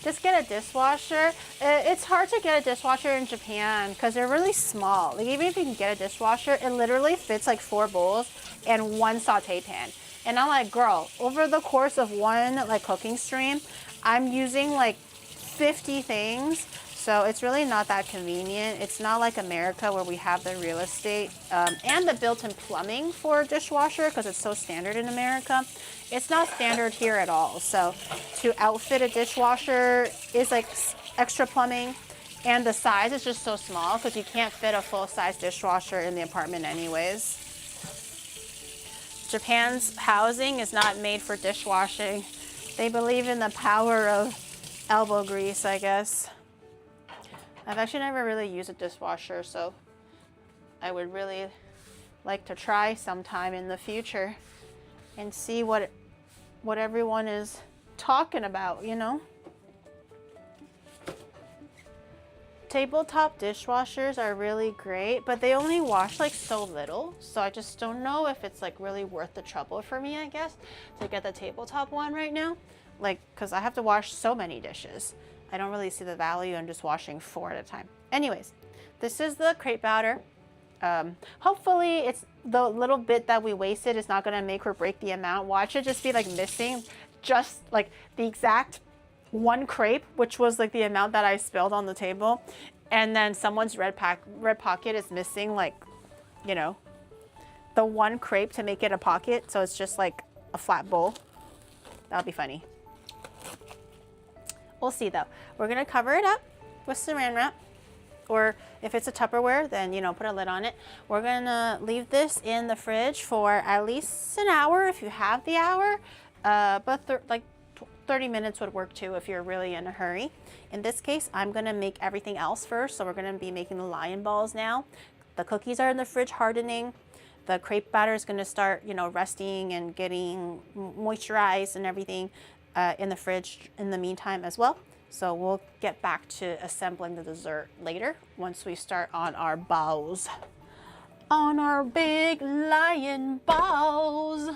Just get a dishwasher. It's hard to get a dishwasher in Japan because they're really small. Like even if you can get a dishwasher, it literally fits like 4 bowls and 1 saute pan. And I'm like, girl, over the course of one like cooking stream, I'm using like 50 things. So it's really not that convenient. It's not like America where we have the real estate and the built-in plumbing for a dishwasher because it's so standard in America. It's not standard here at all. So to outfit a dishwasher is like extra plumbing, and the size is just so small because you can't fit a full-size dishwasher in the apartment anyways. Japan's housing is not made for dishwashing. They believe in the power of elbow grease, I guess. I've actually never really used a dishwasher, so I would really like to try sometime in the future and see what everyone is talking about, you know? Tabletop dishwashers are really great, but they only wash like so little, so I just don't know if it's like really worth the trouble for me, I guess, to get the tabletop one right now. Like, because I have to wash so many dishes. I don't really see the value in just washing 4 at a time. Anyways, this is the crepe batter. Hopefully it's the little bit that we wasted is not gonna make or break the amount. Watch it just be like missing just like the exact 1 crepe, which was like the amount that I spilled on the table. And then someone's red pocket is missing like, you know, the 1 crepe to make it a pocket. So it's just like a flat bowl. That'll be funny. We'll see though. We're gonna cover it up with saran wrap, or if it's a Tupperware, then you know, put a lid on it. We're gonna leave this in the fridge for at least an hour if you have the hour, but like 30 minutes would work too if you're really in a hurry. In this case, I'm gonna make everything else first. So we're gonna be making the lion balls now. The cookies are in the fridge hardening. The crepe batter is gonna start, you know, resting and getting moisturized and everything in the fridge in the meantime as well. So we'll get back to assembling the dessert later once we start on our balls. On our big lion balls.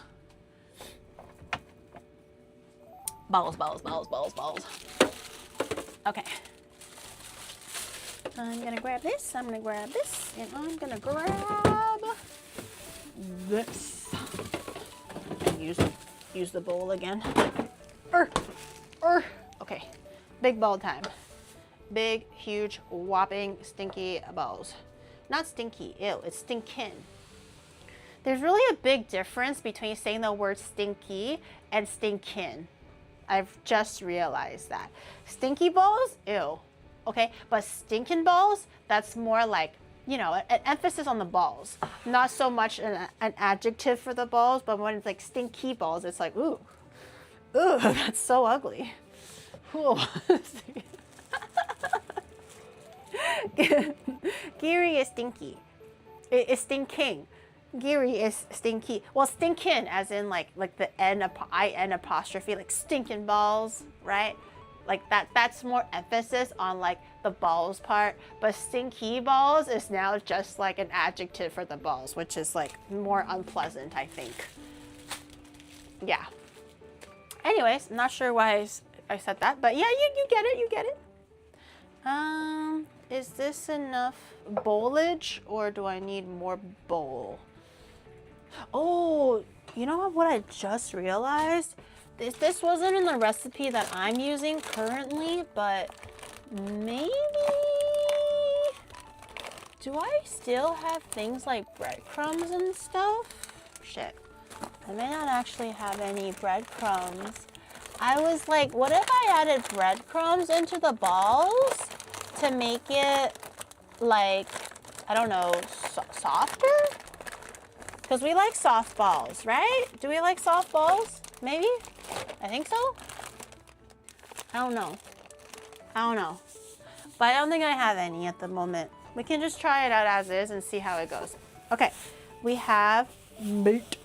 Balls, balls, balls, balls, balls. Okay. I'm gonna grab this, I'm gonna grab this, and I'm gonna grab this. And use the bowl again. Okay, big ball time. Big, huge, whopping, stinky balls. Not stinky, ew, it's stinkin'. There's really a big difference between saying the word stinky and stinkin'. I've just realized that. Stinky balls, ew, okay? But stinkin' balls, that's more like, you know, an emphasis on the balls. Not so much an adjective for the balls, but when it's like stinky balls, it's like, ooh, that's so ugly. Ooh. Giri is stinky. It's stinking. Giri is stinky. Well, stinkin' as in like the I-N apostrophe, like stinking balls, right? Like that's more emphasis on like the balls part. But stinky balls is now just like an adjective for the balls, which is like more unpleasant, I think. Yeah. Anyways, I'm not sure why I said that, but yeah, you get it, you get it. Is this enough bowlage or do I need more bowl? Oh, you know what I just realized? This wasn't in the recipe that I'm using currently, but maybe... Do I still have things like breadcrumbs and stuff? Shit. I may not actually have any breadcrumbs. I was like, what if I added breadcrumbs into the balls to make it like, I don't know, softer? Because we like soft balls, right? Do we like soft balls? Maybe? I think so. I don't know. But I don't think I have any at the moment. We can just try it out as is and see how it goes. Okay, we have meat.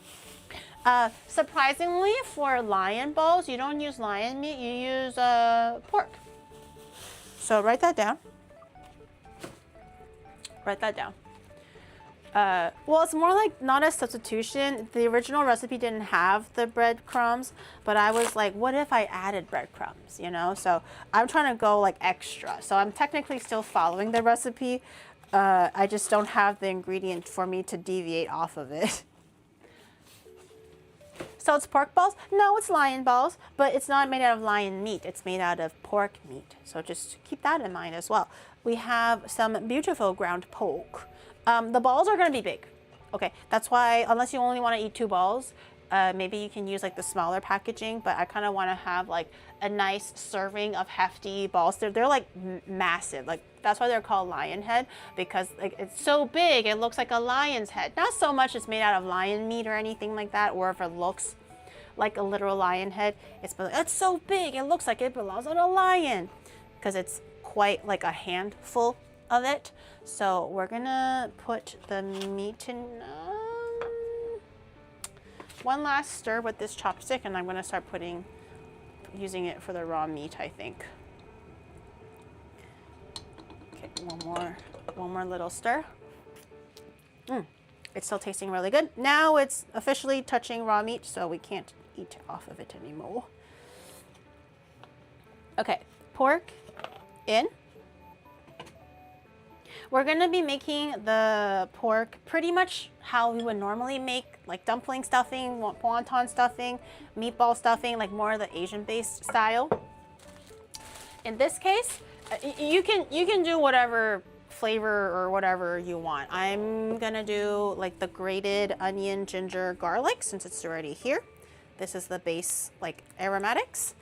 Surprisingly, for lion balls, you don't use lion meat, you use pork. So write that down. Write that down. Well, it's more like not a substitution. The original recipe didn't have the breadcrumbs, but I was like, what if I added breadcrumbs, you know? So I'm trying to go like extra. So I'm technically still following the recipe. I just don't have the ingredient for me to deviate off of it. So it's pork balls? No, it's lion balls, but it's not made out of lion meat. It's made out of pork meat. So just keep that in mind as well. We have some beautiful ground pork. The balls are gonna be big. Okay, that's why, unless you only wanna eat 2 balls, maybe you can use like the smaller packaging, but I kinda wanna have like a nice serving of hefty balls. They're like massive. Like that's why they're called lion head, because like it's so big, it looks like a lion's head. Not so much it's made out of lion meat or anything like that, or if it looks like a literal lion head, it's so big, it looks like it belongs on a lion, because it's quite like a handful of it. So we're gonna put the meat in one last stir with this chopstick, and I'm gonna start using it for the raw meat, I think. Okay, one more little stir. It's still tasting really good. Now it's officially touching raw meat, so we can't eat off of it anymore. Okay, pork in. We're gonna be making the pork pretty much how we would normally make like dumpling stuffing, wonton stuffing, meatball stuffing, like more of the Asian-based style. In this case, you can do whatever flavor or whatever you want. I'm gonna do like the grated onion, ginger, garlic, since it's already here. This is the base like aromatics.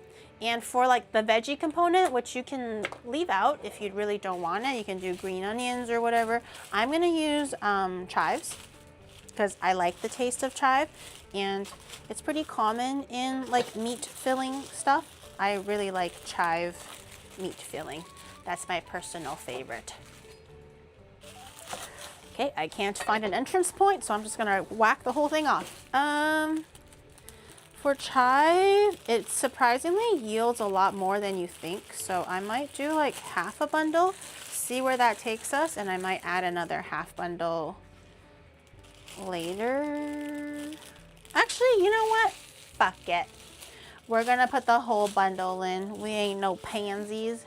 And for like the veggie component, which you can leave out if you really don't want it, you can do green onions or whatever. I'm gonna use chives because I like the taste of chive, and it's pretty common in like meat filling stuff. I really like chive meat filling. That's my personal favorite. Okay, I can't find an entrance point, so I'm just gonna whack the whole thing off. For chive, it surprisingly yields a lot more than you think, so I might do like half a bundle, see where that takes us, and I might add another half bundle later. Actually, you know what? Fuck it. We're gonna put the whole bundle in. We ain't no pansies.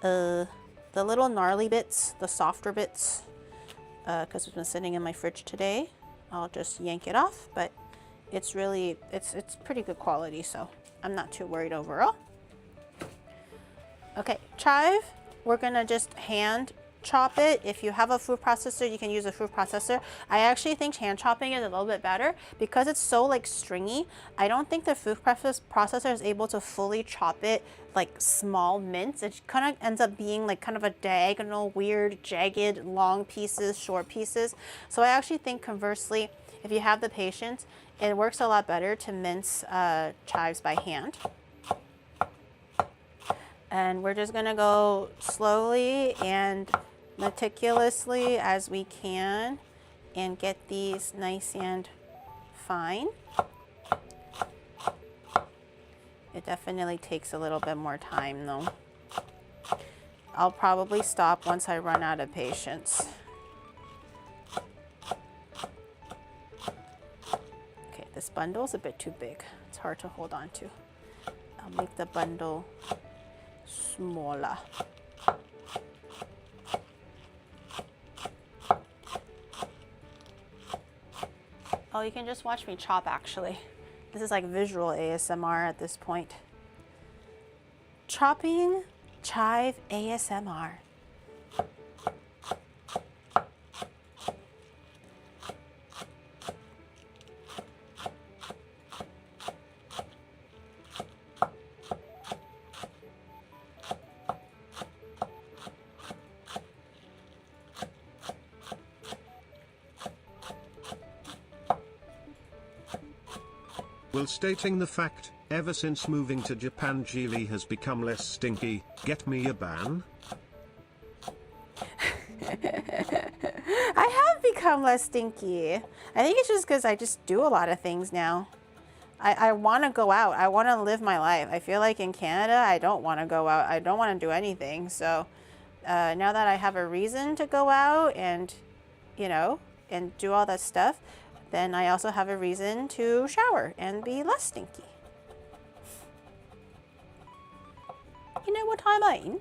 The little gnarly bits, the softer bits, because it's been sitting in my fridge today, I'll just yank it off, but it's really, it's pretty good quality, so I'm not too worried overall. Okay, chive, we're gonna just hand chop it. If you have a food processor, you can use a food processor. I actually think hand chopping is a little bit better because it's so like stringy. I don't think the food processor is able to fully chop it like small mince. It kind of ends up being like kind of a diagonal, weird, jagged, long pieces, short pieces. So I actually think conversely, if you have the patience, it works a lot better to mince chives by hand. And we're just gonna go slowly and meticulously as we can and get these nice and fine. It definitely takes a little bit more time though. I'll probably stop once I run out of patience. Okay, this bundle is a bit too big. It's hard to hold on to. I'll make the bundle smaller. Oh, you can just watch me chop actually. This is like visual ASMR at this point. Chopping chive ASMR. While stating the fact, ever since moving to Japan Geely has become less stinky, get me a ban? I have become less stinky. I think it's just because I just do a lot of things now. I want to go out. I want to live my life. I feel like in Canada, I don't want to go out. I don't want to do anything. So now that I have a reason to go out and, you know, and do all that stuff, then I also have a reason to shower and be less stinky. You know what I mean?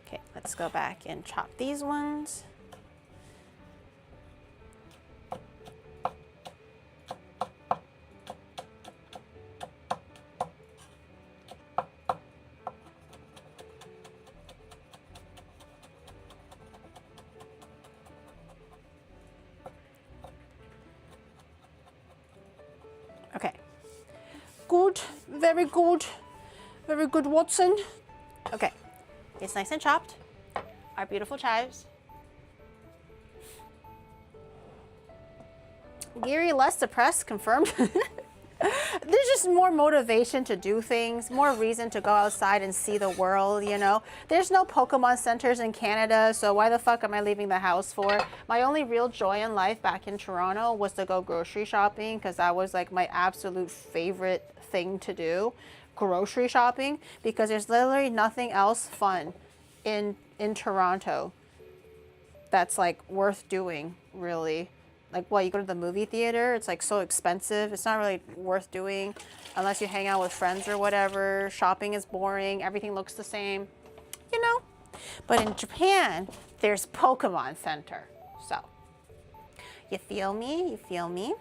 Okay, let's go back and chop these ones. Okay, good, very good, very good, Watson. Okay, it's nice and chopped. Our beautiful chives. Gary, less depressed, confirmed. There's just more motivation to do things, more reason to go outside and see the world, you know. There's no Pokemon centers in Canada, so why the fuck am I leaving the house for? My only real joy in life back in Toronto was to go grocery shopping, because that was like my absolute favorite thing to do, grocery shopping, because there's literally nothing else fun in Toronto that's like worth doing, really. Like, what, you go to the movie theater, it's like so expensive. It's not really worth doing unless you hang out with friends or whatever. Shopping is boring. Everything looks the same, you know? But in Japan, there's Pokemon Center. So, you feel me? You feel me?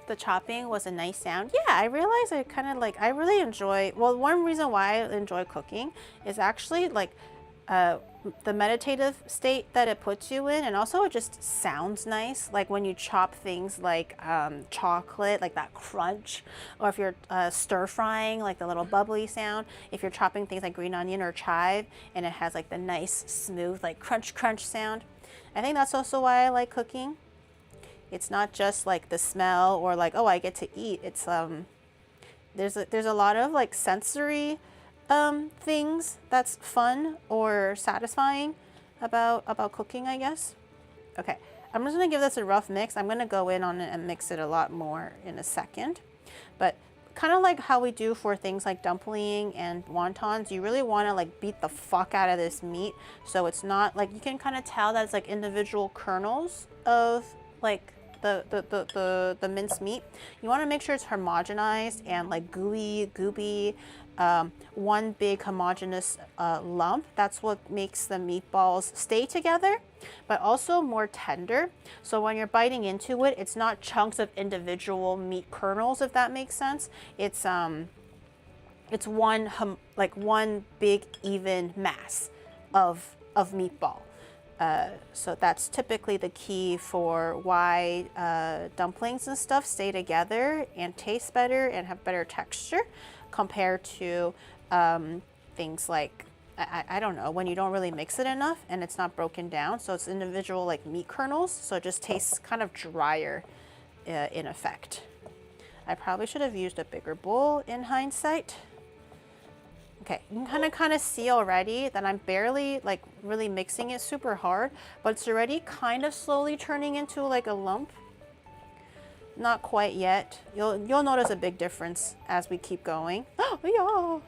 The chopping was a nice sound. Yeah, I realized I kind of like, I really enjoy, well, one reason why I enjoy cooking is actually like, the meditative state that it puts you in, and also it just sounds nice, like when you chop things like chocolate, like that crunch, or if you're stir frying, like the little bubbly sound, if you're chopping things like green onion or chive and it has like the nice smooth like crunch crunch sound. I think that's also why I like cooking. It's not just like the smell or like, oh, I get to eat. It's there's a lot of like sensory things that's fun or satisfying about cooking, I guess. Okay, I'm just gonna give this a rough mix. I'm gonna go in on it and mix it a lot more in a second. But kind of like how we do for things like dumpling and wontons, you really want to like beat the fuck out of this meat, so it's not like, you can kind of tell that it's like individual kernels of like the minced meat. You want to make sure it's homogenized and like gooey, goopy, one big homogeneous lump. That's what makes the meatballs stay together, but also more tender. So when you're biting into it, it's not chunks of individual meat kernels, if that makes sense. It's one big even mass of meatball. So that's typically the key for why dumplings and stuff stay together and taste better and have better texture compared to things like, I don't know, when you don't really mix it enough and it's not broken down. So it's individual like meat kernels, so it just tastes kind of drier in effect. I probably should have used a bigger bowl in hindsight. Okay, you can kind of see already that I'm barely like really mixing it super hard, but it's already kind of slowly turning into like a lump. Not quite yet. You'll notice a big difference as we keep going. Oh yeah.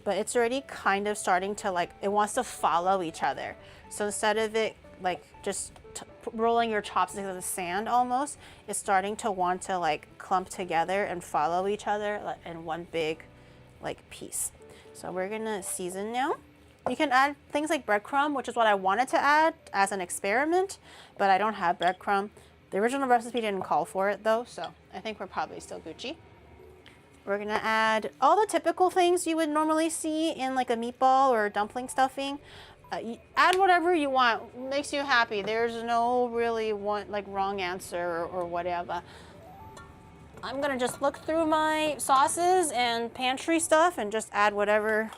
But it's already kind of starting to like, it wants to follow each other. So instead of it like just rolling your chopsticks in the sand almost, it's starting to want to like clump together and follow each other in one big like piece. So we're gonna season now. You can add things like breadcrumb, which is what I wanted to add as an experiment, but I don't have breadcrumb. The original recipe didn't call for it though, so I think we're probably still Gucci. We're gonna add all the typical things you would normally see in like a meatball or a dumpling stuffing. Add whatever you want, makes you happy. There's no really one like wrong answer or whatever. I'm gonna just look through my sauces and pantry stuff and just add whatever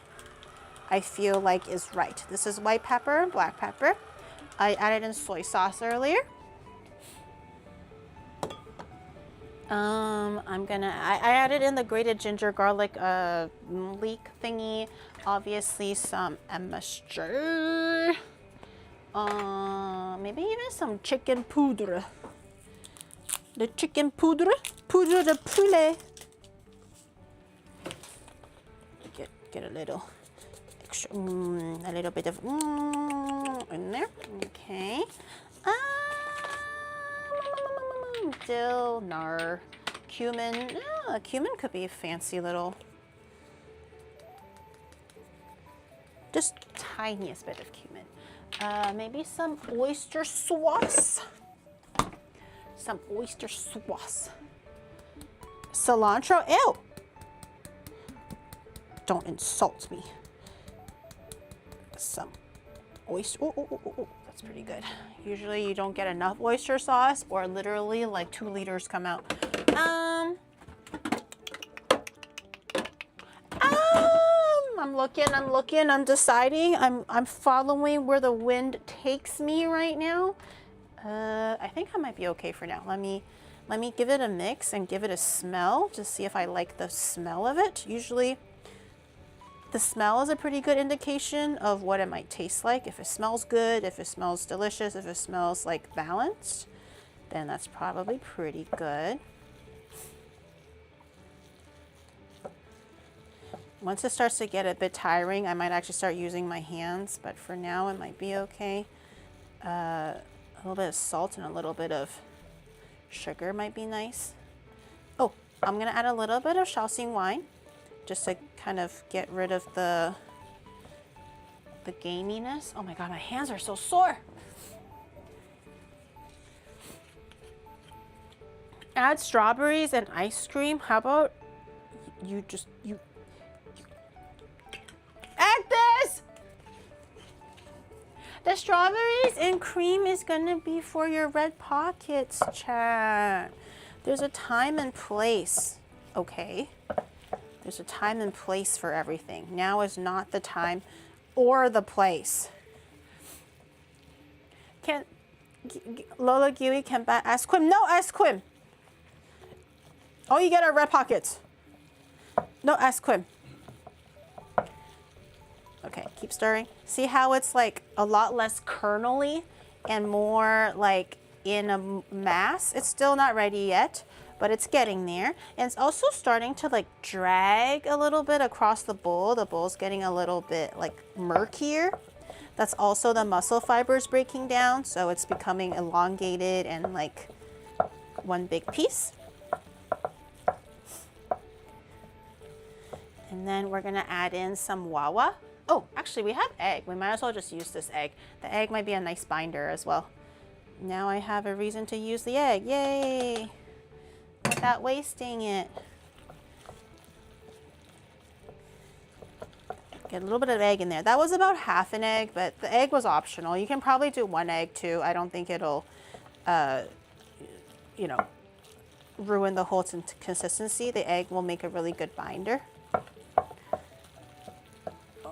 I feel like is right. This is white pepper, black pepper. I added in soy sauce earlier. I added in the grated ginger garlic leek thingy. Obviously some mustard. Maybe even some chicken poudre. The chicken poudre de poulet. Get a little extra, a little bit of in there. Okay. Dill, nard, cumin. Cumin could be a fancy little, just tiniest bit of cumin. Maybe some oyster sauce. Some oyster sauce. Cilantro. Ew! Don't insult me. Some oyster. Oh. That's pretty good. Usually you don't get enough oyster sauce or literally like 2 liters come out. I'm looking, I'm deciding. I'm following where the wind takes me right now. I think I might be okay for now. Let me give it a mix and give it a smell to see if I like the smell of it. Usually the smell is a pretty good indication of what it might taste like. If it smells good, if it smells delicious, if it smells like balanced, then that's probably pretty good. Once it starts to get a bit tiring, I might actually start using my hands, but for now it might be okay. A little bit of salt and a little bit of sugar might be nice. Oh, I'm gonna add a little bit of Shaoxing wine just to kind of get rid of the gaminess. Oh my God, my hands are so sore. Add strawberries and ice cream. How about you add this? The strawberries and cream is gonna be for your red pockets, chat. There's a time and place, okay? There's a time and place for everything. Now is not the time or the place. Can Lola Gui can buy ice cream? No ice cream. All you get are red pockets. No ice cream. Okay, keep stirring. See how it's like a lot less kernely and more like in a mass? It's still not ready yet, but it's getting there. And it's also starting to like drag a little bit across the bowl. The bowl's getting a little bit like murkier. That's also the muscle fibers breaking down, so it's becoming elongated and like one big piece. And then we're gonna add in some wawa. Oh, actually we have egg. We might as well just use this egg. The egg might be a nice binder as well. Now I have a reason to use the egg, yay! Without wasting it. Get a little bit of egg in there. That was about half an egg, but the egg was optional. You can probably do 1 egg too. I don't think it'll, you know, ruin the whole consistency. The egg will make a really good binder.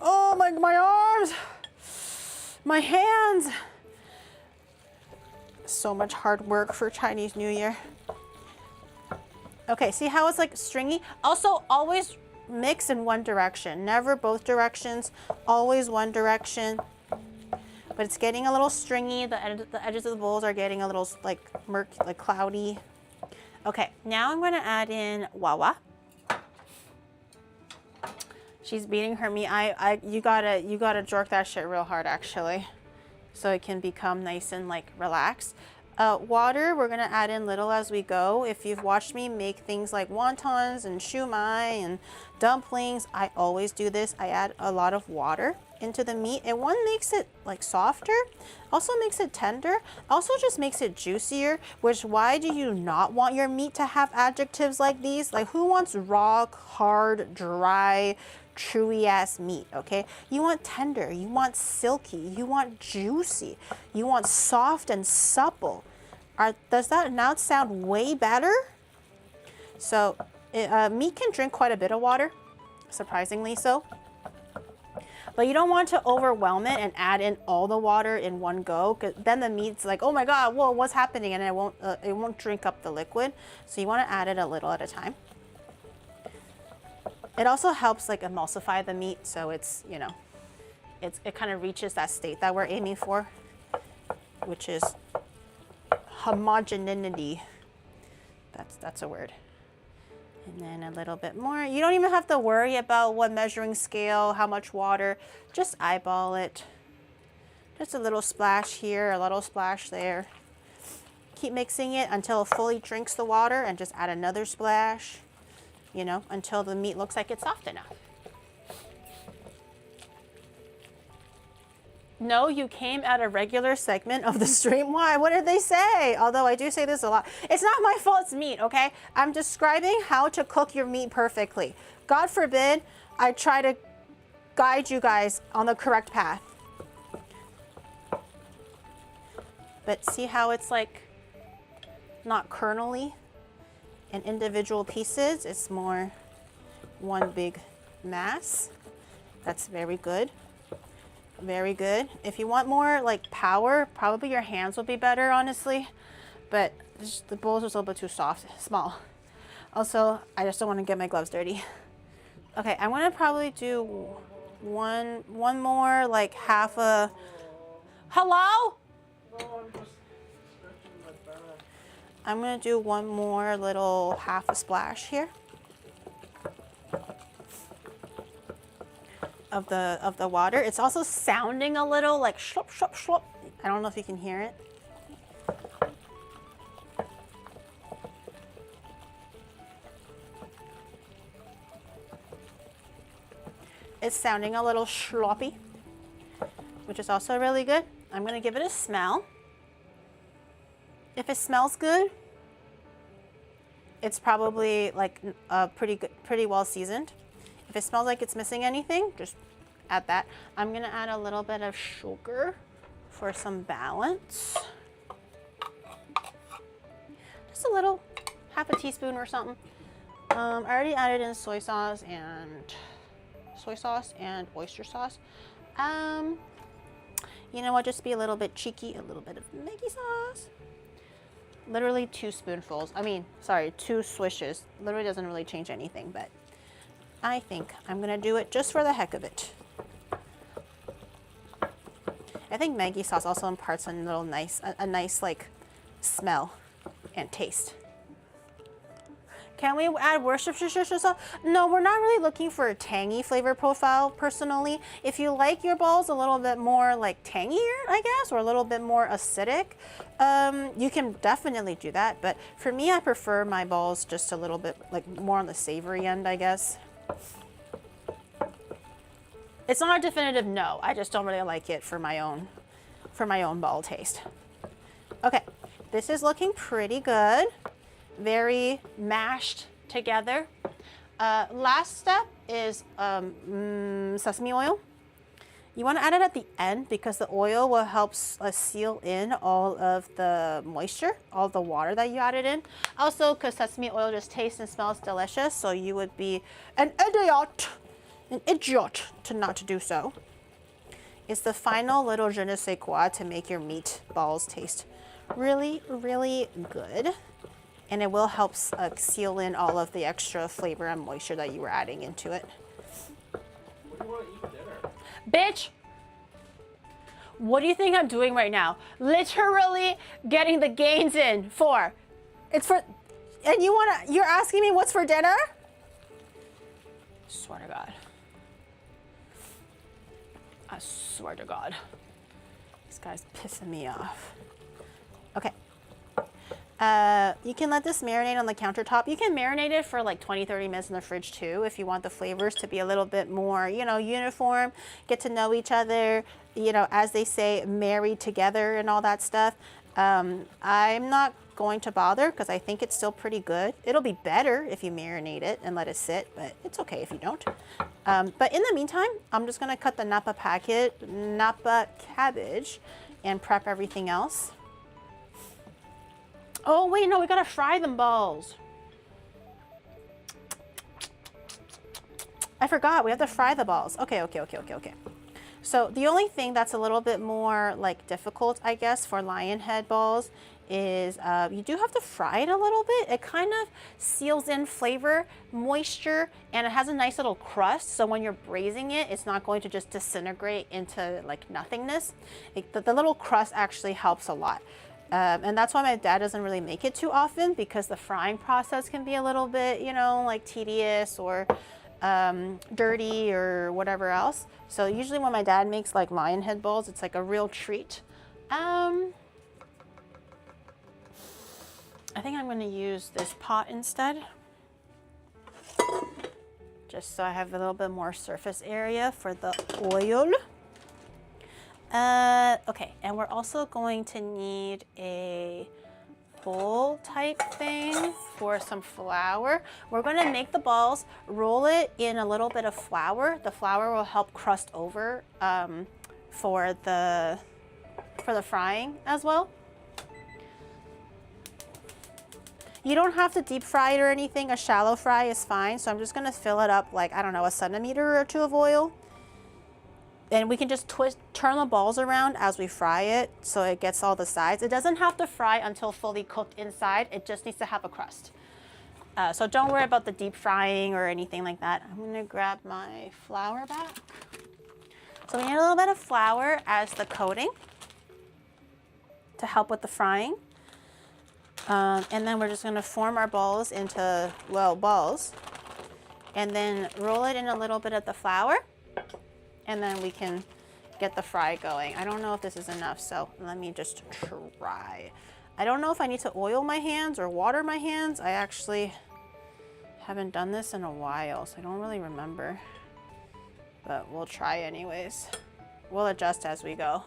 Oh, my arms, my hands. So much hard work for Chinese New Year. Okay, see how it's like stringy? Also, always mix in one direction, never both directions, always one direction. But it's getting a little stringy. The edges of the bowls are getting a little like murky, like cloudy. Okay, now I'm gonna add in wawa. She's beating her meat. You gotta jerk that shit real hard actually, so it can become nice and like relaxed. Water, we're gonna add in little as we go. If you've watched me make things like wontons and shumai and dumplings, I always do this. I add a lot of water into the meat, and one makes it like softer, also makes it tender, also just makes it juicier, which why do you not want your meat to have adjectives like these? Like who wants raw, hard, dry, chewy ass meat, okay? You want tender, you want silky, you want juicy, you want soft and supple. Does that now sound way better? So meat can drink quite a bit of water, surprisingly so. But you don't want to overwhelm it and add in all the water in one go, because then the meat's like, oh my God, whoa, what's happening? And it won't drink up the liquid. So you want to add it a little at a time. It also helps like emulsify the meat, so it's, you know, it kind of reaches that state that we're aiming for, which is homogeneity. That's a word. And then a little bit more. You don't even have to worry about what measuring scale, how much water, just eyeball it. Just a little splash here, a little splash there. Keep mixing it until it fully drinks the water, and just add another splash, you know, until the meat looks like it's soft enough. No, you came at a regular segment of the stream. Why? What did they say? Although I do say this a lot. It's not my fault it's meat, okay? I'm describing how to cook your meat perfectly. God forbid I try to guide you guys on the correct path. But see how it's like not kernely and individual pieces? It's more one big mass. That's very good. Very good. If you want more like power, probably your hands will be better, honestly. But the bowl is a little bit too soft, small. Also, I just don't want to get my gloves dirty. Okay, I'm gonna probably do one more, like half a. Hello? No, I'm just stretching my back. I'm gonna do one more little half a splash here. Of the water. It's also sounding a little like slop, slop, slop. I don't know if you can hear it. It's sounding a little sloppy, which is also really good. I'm gonna give it a smell. If it smells good, it's probably like pretty good, pretty well seasoned. If it smells like it's missing anything, just add that. I'm gonna add a little bit of sugar for some balance. Just a little, half a teaspoon or something. I already added in soy sauce and oyster sauce. You know what, just be a little bit cheeky, a little bit of Maggi sauce. Literally 2 spoonfuls. I mean, sorry, 2 swishes. Literally doesn't really change anything, but I think I'm gonna do it just for the heck of it. I think Maggi sauce also imparts a little nice like smell and taste. Can we add Worcestershire sauce? No, we're not really looking for a tangy flavor profile personally. If you like your balls a little bit more like tangier, I guess, or a little bit more acidic, you can definitely do that. But for me, I prefer my balls just a little bit like more on the savory end, I guess. It's not a definitive no. I just don't really like it for my own ball taste. Okay, this is looking pretty good. Very mashed together. Last step is sesame oil. You want to add it at the end because the oil will help seal in all of the moisture, all the water that you added in. Also, because sesame oil just tastes and smells delicious, so you would be an idiot to not to do so. It's the final little je ne sais quoi to make your meatballs taste really, really good. And it will help seal in all of the extra flavor and moisture that you were adding into it. What do you want to eat for dinner? Bitch, what do you think I'm doing right now? Literally getting the gains in for. It's for, and you're asking me what's for dinner? Swear to God. I swear to God. This guy's pissing me off. Okay, You can let this marinate on the countertop. You can marinate it for like 20-30 minutes in the fridge too if you want the flavors to be a little bit more, you know, uniform, get to know each other, you know, as they say, married together and all that stuff. I'm not going to bother because I think it's still pretty good. It'll be better if you marinate it and let it sit, but it's okay if you don't. But in the meantime, I'm just gonna cut the Napa cabbage and prep everything else. Oh wait, no, we gotta fry them balls. I forgot, we have to fry the balls. Okay. So the only thing that's a little bit more like difficult, I guess, for lion head balls is you do have to fry it a little bit. It kind of seals in flavor, moisture, and it has a nice little crust. So when you're braising it, it's not going to just disintegrate into like nothingness. The little crust actually helps a lot. And that's why my dad doesn't really make it too often, because the frying process can be a little bit, you know, like tedious or dirty or whatever else. So usually when my dad makes like lion head balls, it's like a real treat. I think I'm going to use this pot instead, just so I have a little bit more surface area for the oil. Okay, and we're also going to need a bowl type thing for some flour. We're going to make the balls, roll it in a little bit of flour. The flour will help crust over for the frying as well. You don't have to deep fry it or anything. A shallow fry is fine. So I'm just going to fill it up like, I don't know, a centimeter or two of oil. And we can just turn the balls around as we fry it so it gets all the sides. It doesn't have to fry until fully cooked inside. It just needs to have a crust. So don't worry about the deep frying or anything like that. I'm going to grab my flour back. So we need a little bit of flour as the coating to help with the frying. And then we're just going to form our balls into, well, balls. And then roll it in a little bit of the flour. And then we can get the fry going. I don't know if this is enough, so let me just try. I don't know if I need to oil my hands or water my hands. I actually haven't done this in a while, so I don't really remember. But we'll try anyways. We'll adjust as we go.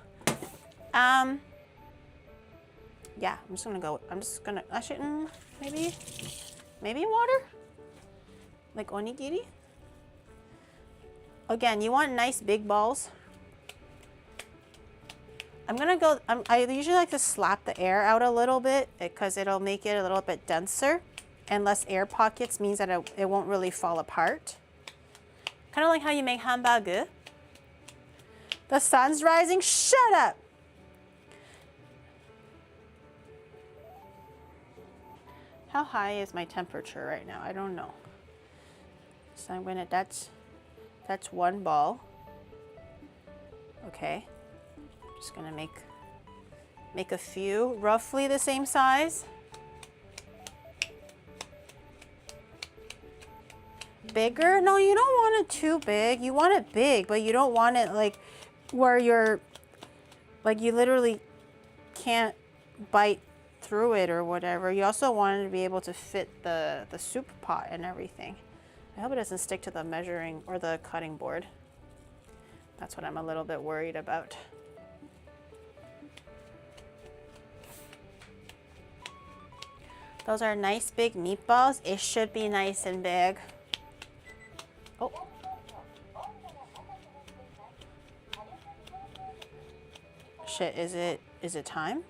Yeah, I'm just gonna actually, maybe water? Like onigiri? Again, you want nice big balls. I usually like to slap the air out a little bit because it'll make it a little bit denser, and less air pockets means that it won't really fall apart. Kind of like how you make hamburger. The sun's rising, shut up! How high is my temperature right now? I don't know. So I'm gonna, that's one ball. Okay. Just gonna make a few roughly the same size. Bigger? No, you don't want it too big. You want it big, but you don't want it like where you're like you literally can't bite through it or whatever. You also want it to be able to fit the soup pot and everything. I hope it doesn't stick to the measuring or the cutting board. That's what I'm a little bit worried about. Those are nice big meatballs. It should be nice and big. Oh. Shit, is it time?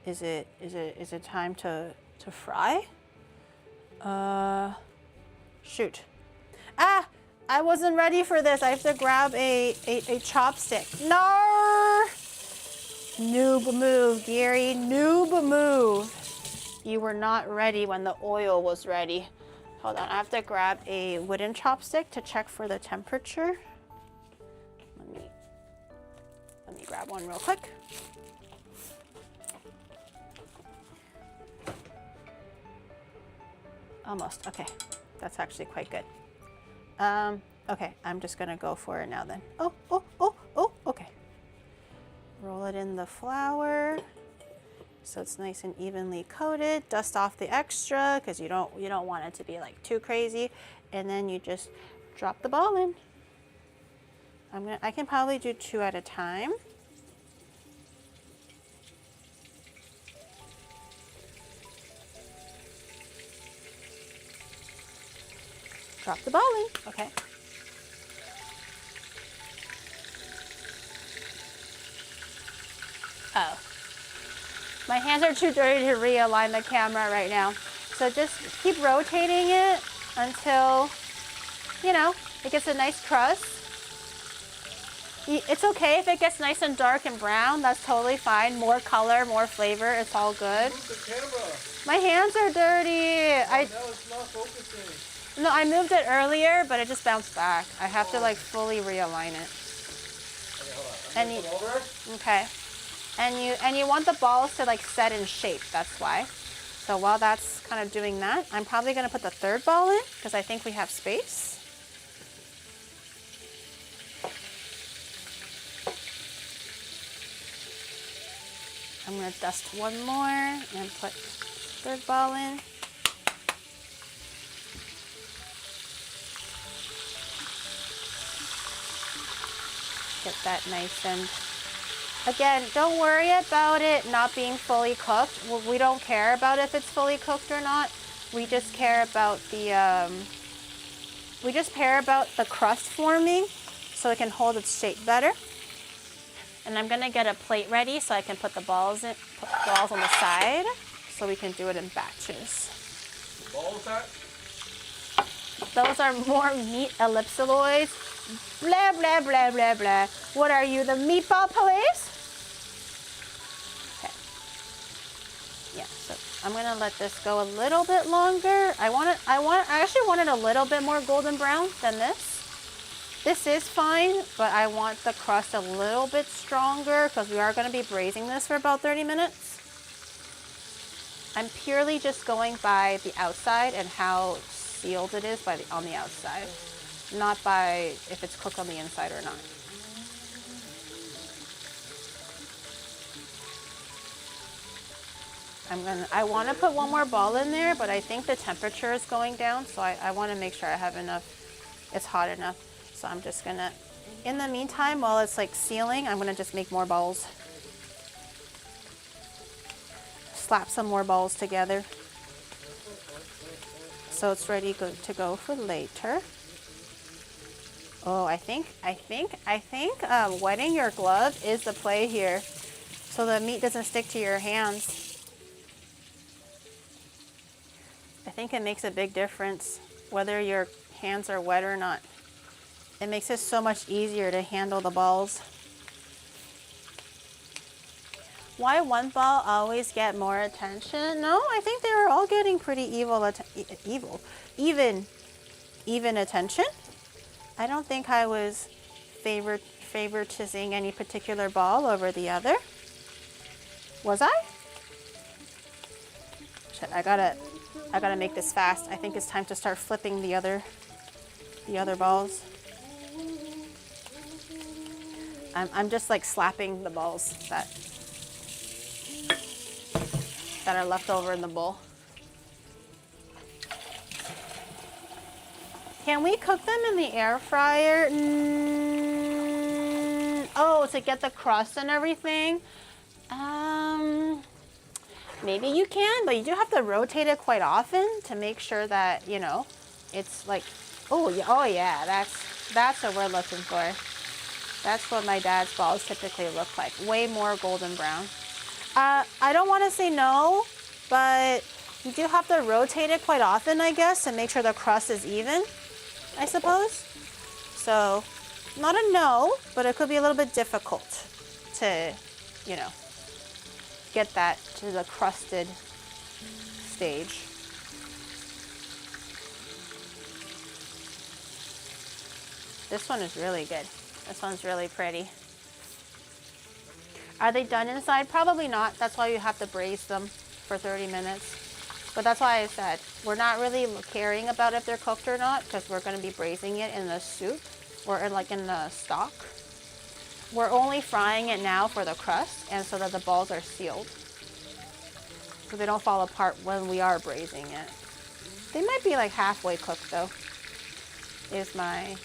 Is it time to fry? Shoot. Ah! I wasn't ready for this. I have to grab a chopstick. No! Noob move, Gary. Noob move. You were not ready when the oil was ready. Hold on, I have to grab a wooden chopstick to check for the temperature. Let me grab one real quick. Almost, okay. That's actually quite good. Okay, I'm just gonna go for it now then. Oh, okay. Roll it in the flour. So it's nice and evenly coated. Dust off the extra because you don't want it to be like too crazy. And then you just drop the ball in. I can probably do 2 at a time. Drop the ball in. Okay. Oh. My hands are too dirty to realign the camera right now. So just keep rotating it until, you know, it gets a nice crust. It's okay if it gets nice and dark and brown. That's totally fine. More color, more flavor. It's all good. Move the camera. My hands are dirty. No, it's not focusing. No, I moved it earlier, but it just bounced back. I have to like fully realign it. Okay, hold on. And I'm gonna put over. Okay. And you want the balls to like set in shape. That's why. So while that's kind of doing that, I'm probably going to put the 3rd ball in because I think we have space. I'm going to dust one more and put 3rd ball in. Get that nice and, again, don't worry about it not being fully cooked. Well, we don't care about if it's fully cooked or not. We just care about the crust forming so it can hold its shape better. And I'm gonna get a plate ready so I can put the balls on the side so we can do it in batches. The balls at? Those are more meat ellipsoids. Blah, blah, blah, blah, blah. What are you, the meatball police? Okay. Yeah, so I'm gonna let this go a little bit longer. I actually want it a little bit more golden brown than this. This is fine, but I want the crust a little bit stronger because we are gonna be braising this for about 30 minutes. I'm purely just going by the outside and how sealed it is on the outside, not by if it's cooked on the inside or not. I want to put one more ball in there, but I think the temperature is going down, so I want to make sure I have enough, it's hot enough. So I'm just gonna, in the meantime, while it's like sealing, I'm gonna just make more balls. Slap some more balls together. So it's ready to go for later. Oh, I think wetting your glove is the play here, so the meat doesn't stick to your hands. I think it makes a big difference whether your hands are wet or not. It makes it so much easier to handle the balls. Why one ball always get more attention? No, I think they were all getting pretty even attention. I don't think I was favoritizing any particular ball over the other. Was I? Shit, I gotta make this fast. I think it's time to start flipping the other balls. I'm just like slapping the balls that are left over in the bowl. Can we cook them in the air fryer? Oh, to get the crust and everything? Maybe you can, but you do have to rotate it quite often to make sure that, you know, it's like, oh yeah, that's what we're looking for. That's what my dad's balls typically look like, way more golden brown. I don't want to say no, but you do have to rotate it quite often, I guess, to make sure the crust is even, I suppose. So, not a no, but it could be a little bit difficult to, you know, get that to the crusted stage. This one is really good. This one's really pretty. Are they done inside? Probably not. That's why you have to braise them for 30 minutes. But that's why I said we're not really caring about if they're cooked or not because we're going to be braising it in the soup or in the stock. We're only frying it now for the crust and so that the balls are sealed. so they don't fall apart when we are braising it. They might be like halfway cooked though, is my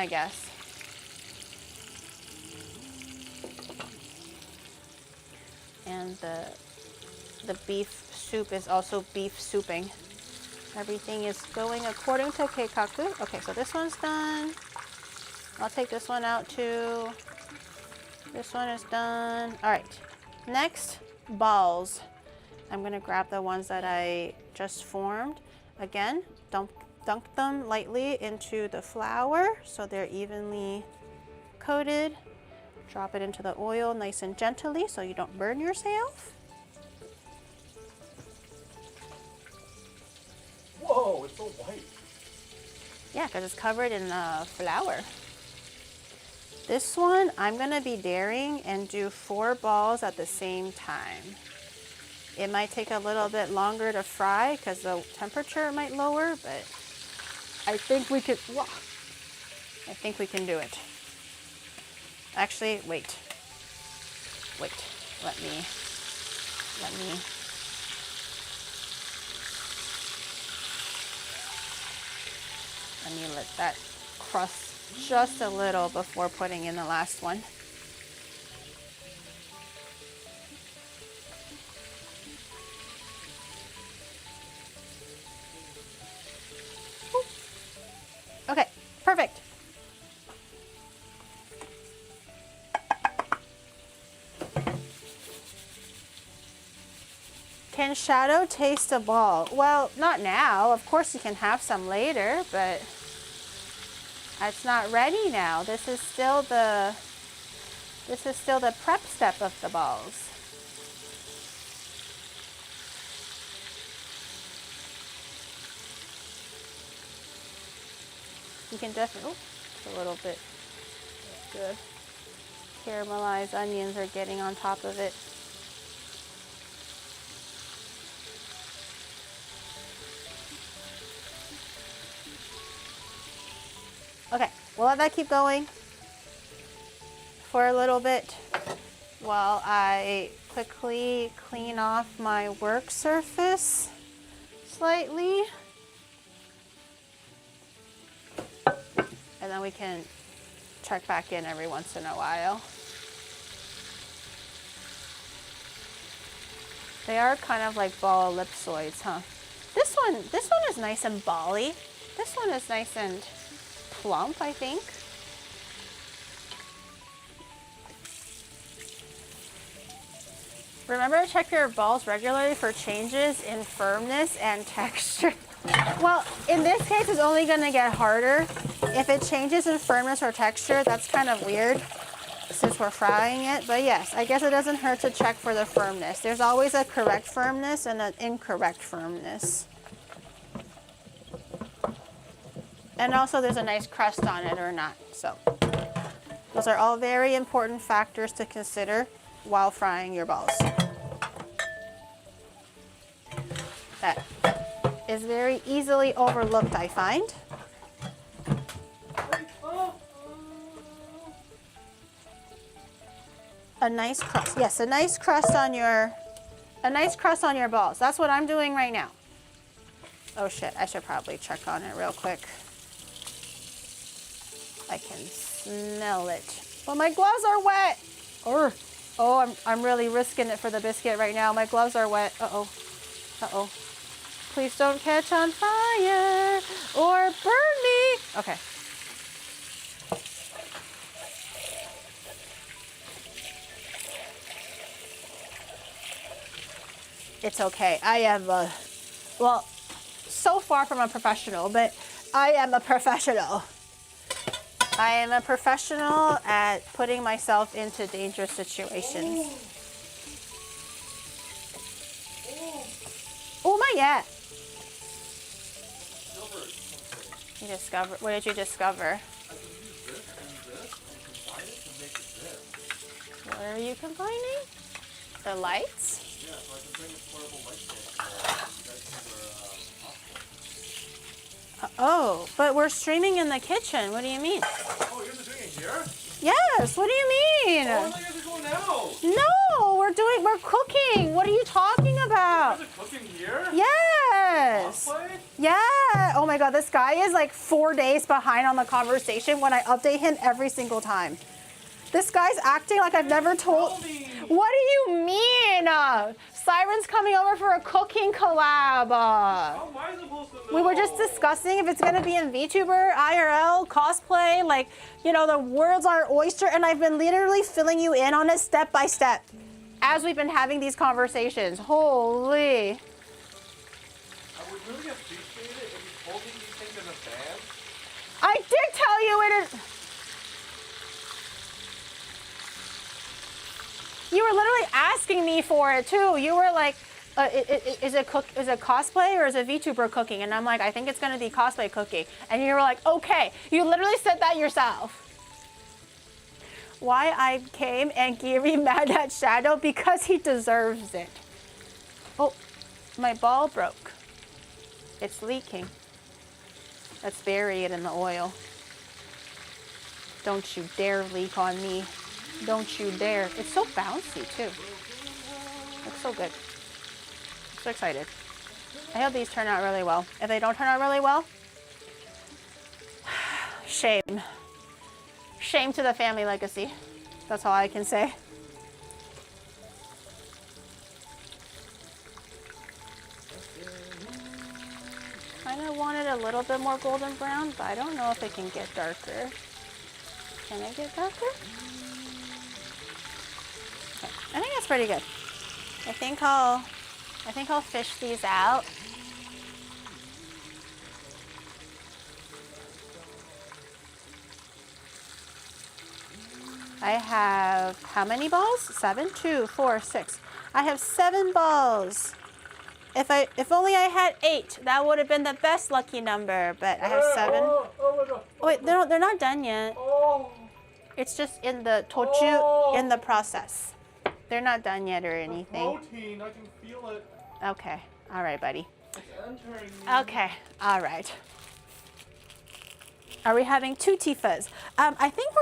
guess. And the beef soup is also beef souping. Everything is going according to keikaku. Okay, so this one's done. I'll take this one out too. This one is done. All right, next, balls. I'm gonna grab the ones that I just formed. Again, dunk them lightly into the flour so they're evenly coated. Drop it into the oil nice and gently so you don't burn yourself. Whoa, it's so white. Yeah, because it's covered in flour. This one, I'm gonna be daring and do 4 balls at the same time. It might take a little bit longer to fry because the temperature might lower, but I think we could, wow, I think we can do it. Actually, wait, let me let that crust just a little before putting in the last one. Okay, perfect. Can Shadow taste a ball? Well, not now. Of course you can have some later, but it's not ready now. This is still the prep step of the balls. You can definitely, it's a little bit good. Caramelized onions are getting on top of it. Okay, we'll let that keep going for a little bit while I quickly clean off my work surface slightly. And then we can check back in every once in a while. They are kind of like ball ellipsoids, huh? This one is nice and bally. This one is nice and plump, I think. Remember to check your balls regularly for changes in firmness and texture. Well, in this case, it's only going to get harder. If it changes in firmness or texture, that's kind of weird since we're frying it. But yes, I guess it doesn't hurt to check for the firmness. There's always a correct firmness and an incorrect firmness. And also there's a nice crust on it or not. So those are all very important factors to consider while frying your balls. That is very easily overlooked, I find. A nice crust. Yes, a nice crust on your balls. That's what I'm doing right now. Oh shit, I should probably check on it real quick. I can smell it. But my gloves are wet. Oh, I'm really risking it for the biscuit right now. My gloves are wet. Uh-oh. Uh-oh. Please don't catch on fire or burn me. Okay. It's okay. I am, well, so far from a professional, but I am a professional. I am a professional at putting myself into dangerous situations. Oh my god. You discovered, what did you discover? What are you combining? The lights? Yeah, so I can bring a portable light stand. Oh, but we're streaming in the kitchen. What do you mean? Oh, you guys are doing it here? Yes, what do you mean? Oh, I thought you guys are going out. No, we're cooking. What are you talking about? You guys are cooking here? Yes. Cosplay? Yeah. Oh my God, this guy is like 4 days behind on the conversation when I update him every single time. This guy's acting like I've never told. What do you mean? Siren's coming over for a cooking collab. How am I supposed to know? We were just discussing if it's gonna be in VTuber, IRL, cosplay, like, you know, the world's our oyster, and I've been literally filling you in on it step by step as we've been having these conversations. Holy. I would really appreciate it if you told me these things in advance. I did tell you it is. You were literally asking me for it too. You were like, is it cosplay or is it VTuber cooking? And I'm like, I think it's gonna be cosplay cooking. And you were like, okay. You literally said that yourself. Why I came and Giri mad at Shadow? Because he deserves it. Oh, my ball broke. It's leaking. Let's bury it in the oil. Don't you dare leak on me. Don't you dare. It's so bouncy too. Looks so good. I'm so excited. I hope these turn out really well. If they don't turn out really well, shame. Shame to the family legacy. That's all I can say. Kind of wanted a little bit more golden brown, but I don't know if it can get darker. Can it get darker? Okay. I think that's pretty good. I think I'll fish these out. I have how many balls? 7, 2, 4, 6. I have 7 balls. If only I had 8, that would have been the best lucky number. But I have 7. Oh my God. Oh, wait, they're not done yet. Oh. It's just in the tochu in the process. They're not done yet or anything. Protein, I can feel it. Okay. All right, buddy. It's entering me. Okay. All right. Are we having 2 Tifas? I think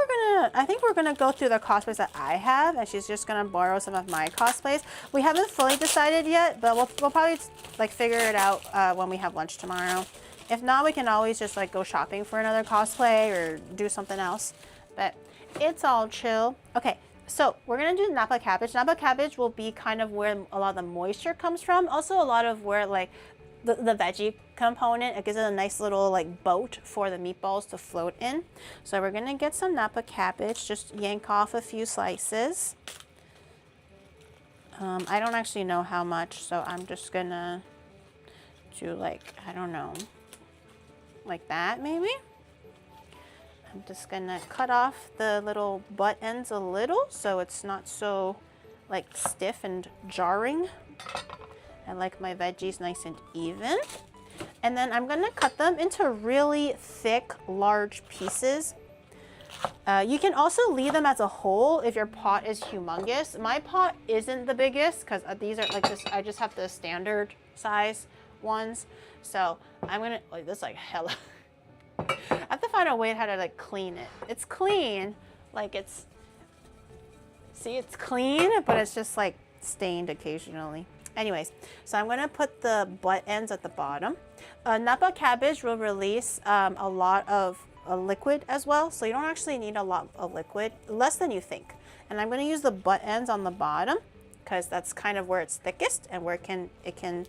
we're gonna go through the cosplays that I have, and she's just gonna borrow some of my cosplays. We haven't fully decided yet, but we'll probably like figure it out when we have lunch tomorrow. If not, we can always just like go shopping for another cosplay or do something else. But it's all chill. Okay. So we're gonna do Napa cabbage. Napa cabbage will be kind of where a lot of the moisture comes from. Also a lot of where like the veggie component, it gives it a nice little like boat for the meatballs to float in. So we're gonna get some Napa cabbage, just yank off a few slices. I don't actually know how much, so I'm just gonna do like, I don't know, like that maybe. I'm just gonna cut off the little butt ends a little so it's not so like stiff and jarring. I like my veggies nice and even. And then I'm gonna cut them into really thick, large pieces. You can also leave them as a whole if your pot is humongous. My pot isn't the biggest because these are like this, I just have the standard size ones. So I'm gonna, like this like hella. I have to find a way how to like clean it. It's clean, like it's, see it's clean, but it's just like stained occasionally. Anyways, so I'm gonna put the butt ends at the bottom. Napa cabbage will release a lot of liquid as well, so you don't actually need a lot of liquid, less than you think. And I'm gonna use the butt ends on the bottom because that's kind of where it's thickest and where it can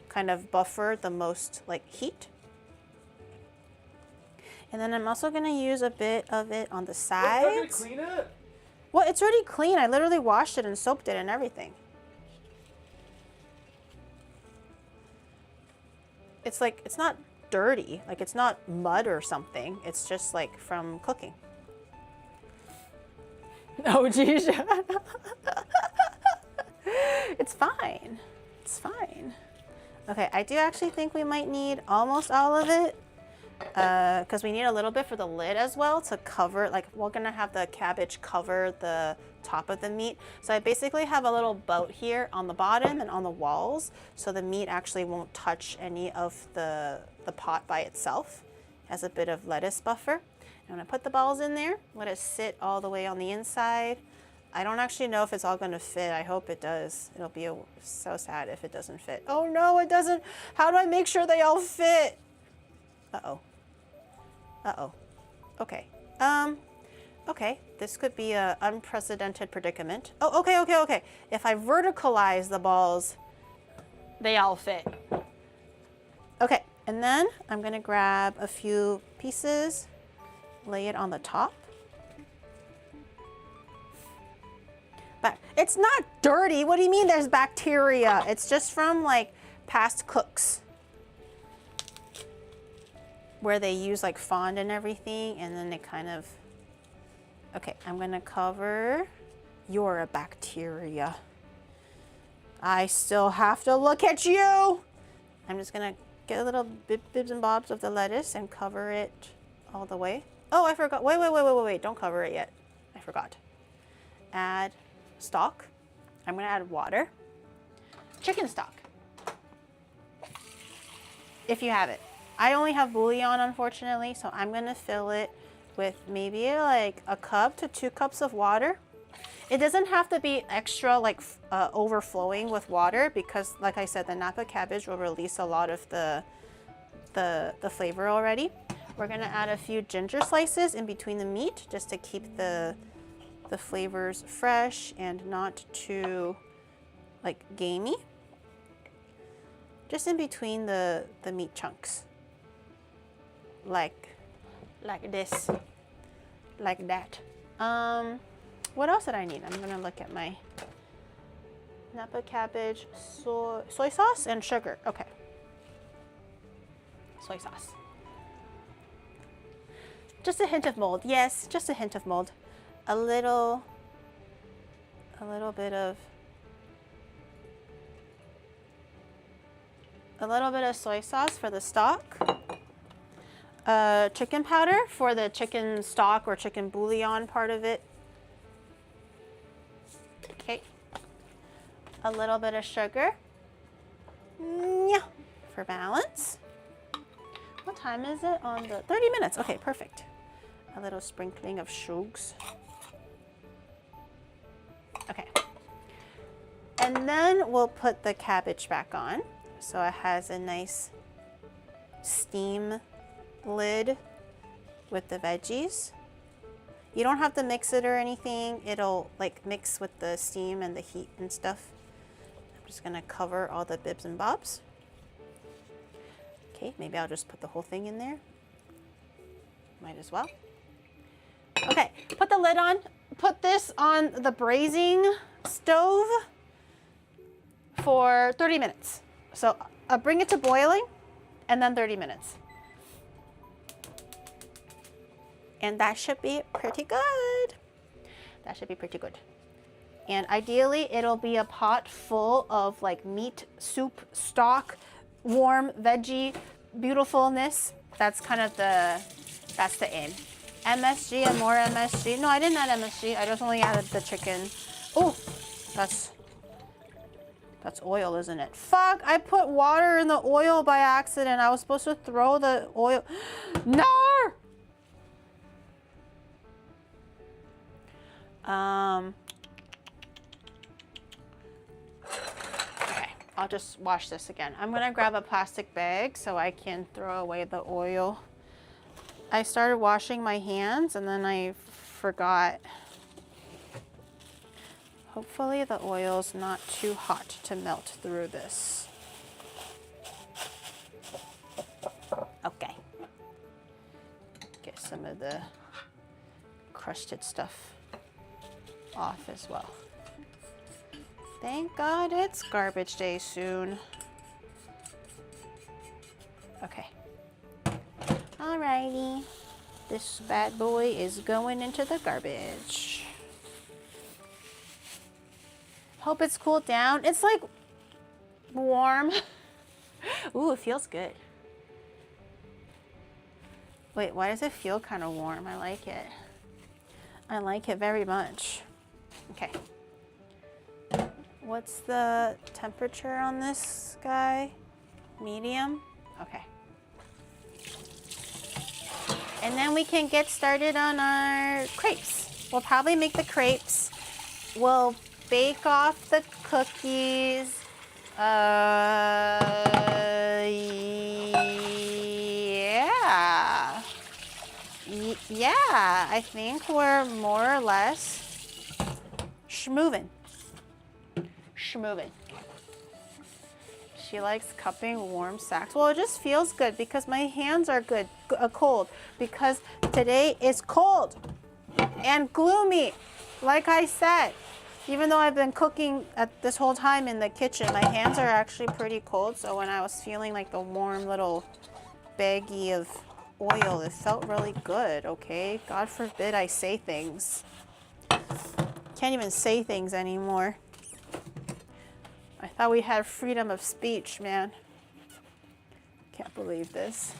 kind of buffer the most like heat. And then I'm also gonna use a bit of it on the sides. You're gonna clean it? Well, it's already clean. I literally washed it and soaped it and everything. It's like, it's not dirty. Like it's not mud or something. It's just like from cooking. Oh, geez. It's fine. It's fine. Okay, I do actually think we might need almost all of it. Because we need a little bit for the lid as well to cover, like we're gonna have the cabbage cover the top of the meat. So I basically have a little boat here on the bottom and on the walls, so the meat actually won't touch any of the pot by itself. It has a bit of lettuce buffer. I'm gonna put the balls in there, let it sit all the way on the inside. I don't actually know if it's all gonna fit. I hope it does. It'll be so sad if it doesn't fit. Oh no, it doesn't. How do I make sure they all fit? Uh-oh. Uh-oh. Okay. Okay. This could be an unprecedented predicament. Oh, okay, okay, okay. If I verticalize the balls, they all fit. Okay, and then I'm gonna grab a few pieces, lay it on the top. But it's not dirty. What do you mean there's bacteria? It's just from like past cooks where they use like fond and everything, and then they kind of, okay, I'm gonna cover. You're a bacteria. I still have to look at you. I'm just gonna get a little bibs and bobs of the lettuce and cover it all the way. Oh, I forgot. Wait. Don't cover it yet. I forgot. Add stock. I'm gonna add water. Chicken stock. If you have it. I only have bouillon, unfortunately, so I'm gonna fill it with maybe like a cup to 2 cups of water. It doesn't have to be extra like overflowing with water because, like I said, the Napa cabbage will release a lot of the flavor already. We're gonna add a few ginger slices in between the meat just to keep the flavors fresh and not too like gamey. Just in between the meat chunks. Like this. Like that. What else did I need? I'm gonna look at my Napa cabbage, soy sauce and sugar. Okay. Soy sauce. Just a hint of mold. Yes, just a hint of mold. A little bit of soy sauce for the stock. Chicken powder for the chicken stock or chicken bouillon part of it. Okay. A little bit of sugar. Yeah, for balance. What time is it on the 30 minutes? Okay, perfect. A little sprinkling of shugs. Okay. And then we'll put the cabbage back on. So it has a nice steam lid with the veggies. You don't have to mix it or anything. It'll like mix with the steam and the heat and stuff. I'm just gonna cover all the bibs and bobs. Okay, maybe I'll just put the whole thing in there. Might as well. Okay, put the lid on. Put this on the braising stove for 30 minutes. So bring it to boiling and then 30 minutes. And that should be pretty good. That should be pretty good. And ideally, it'll be a pot full of like meat, soup, stock, warm veggie beautifulness. That's kind of that's the aim. MSG and more MSG. No, I didn't add MSG. I just only added the chicken. Oh, that's oil, isn't it? Fuck, I put water in the oil by accident. I was supposed to throw the oil. No! Okay, I'll just wash this again. I'm gonna grab a plastic bag so I can throw away the oil. I started washing my hands and then I forgot. Hopefully the oil's not too hot to melt through this. Okay. Get some of the crusted stuff off as well. Thank God it's garbage day soon. Okay. Alrighty. This bad boy is going into the garbage. Hope it's cooled down. It's like warm. Ooh, it feels good. Wait, why does it feel kind of warm? I like it. I like it very much. Okay. What's the temperature on this guy? Medium? Okay. And then we can get started on our crepes. We'll probably make the crepes we'll bake off the cookies. Yeah. Yeah, I think we're more or less schmovin'. Schmovin'. She likes cupping warm sacks. Well, it just feels good because my hands are cold because today is cold and gloomy, like I said. Even though I've been cooking this whole time in the kitchen, my hands are actually pretty cold. So when I was feeling like the warm little baggie of oil, it felt really good, okay? God forbid I say things. Can't even say things anymore. I thought we had freedom of speech, man. Can't believe this.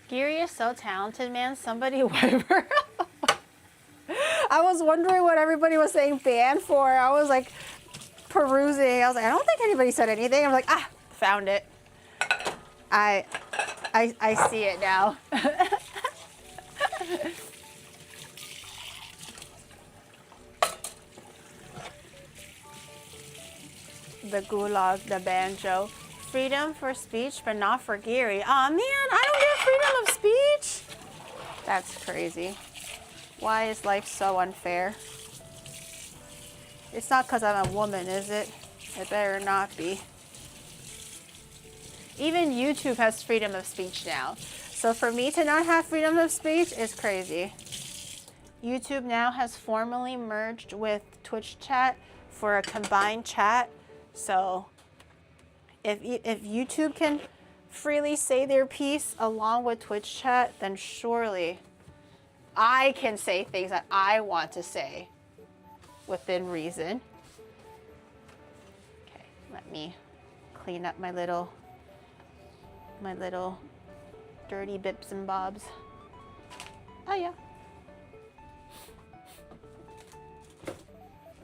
Giri is so talented, man. Somebody wipe her up. I was wondering what everybody was saying ban for. I was like perusing. I was like, I don't think anybody said anything. I'm like, ah, found it. I see it now. The gulag, the banjo. Freedom for speech, but not for Giri. Aw, man, I don't get freedom of speech. That's crazy. Why is life so unfair? It's not because I'm a woman, is it? It better not be. Even YouTube has freedom of speech now. So for me to not have freedom of speech is crazy. YouTube now has formally merged with Twitch chat for a combined chat. So if YouTube can freely say their piece along with Twitch chat, then surely I can say things that I want to say within reason. Okay, let me clean up my little dirty bips and bobs. Oh yeah.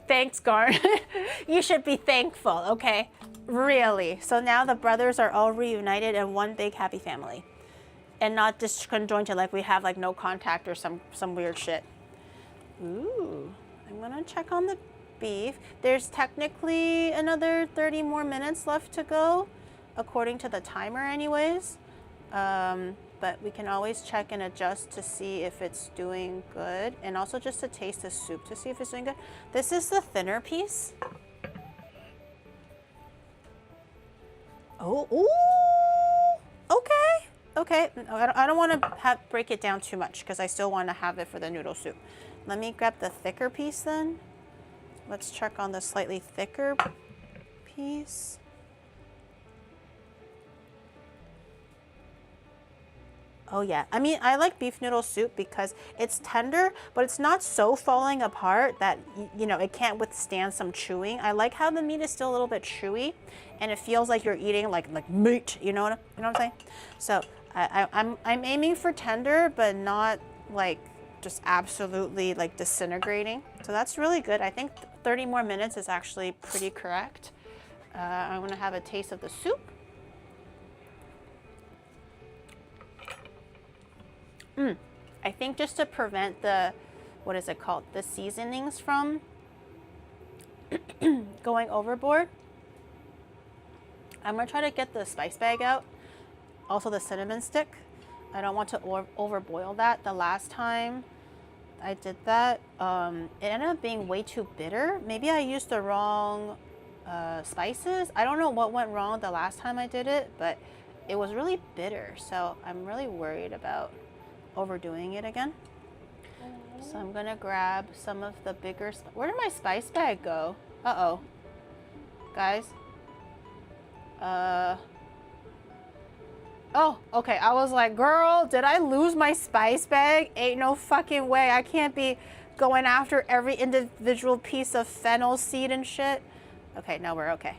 Thanks, Garn. You should be thankful, okay? Really. So now the brothers are all reunited in one big happy family. And not disconjointed like we have like no contact or some weird shit. Ooh, I'm gonna check on the beef. There's technically another 30 more minutes left to go, according to the timer anyways. But we can always check and adjust to see if it's doing good. And also just to taste the soup to see if it's doing good. This is the thinner piece. Oh, ooh, okay. Okay, I don't want to break it down too much because I still want to have it for the noodle soup. Let me grab the thicker piece then. Let's check on the slightly thicker piece. Oh yeah, I mean, I like beef noodle soup because it's tender, but it's not so falling apart that, you know, it can't withstand some chewing. I like how the meat is still a little bit chewy and it feels like you're eating like meat, you know what I'm saying? So I'm aiming for tender, but not like just absolutely like disintegrating. So that's really good. I think 30 more minutes is actually pretty correct. I'm gonna have a taste of the soup. I think just to prevent the, what is it called? The seasonings from going overboard. I'm gonna try to get the spice bag out. Also the cinnamon stick. I don't want to overboil that. The last time I did that, it ended up being way too bitter. Maybe I used the wrong spices. I don't know what went wrong the last time I did it, but it was really bitter. So I'm really worried about overdoing it again. So I'm gonna grab some of the bigger, where did my spice bag go? Uh-oh. Guys. Oh, okay, I was like, girl, did I lose my spice bag? Ain't no fucking way. I can't be going after every individual piece of fennel seed and shit. Okay, no, we're okay.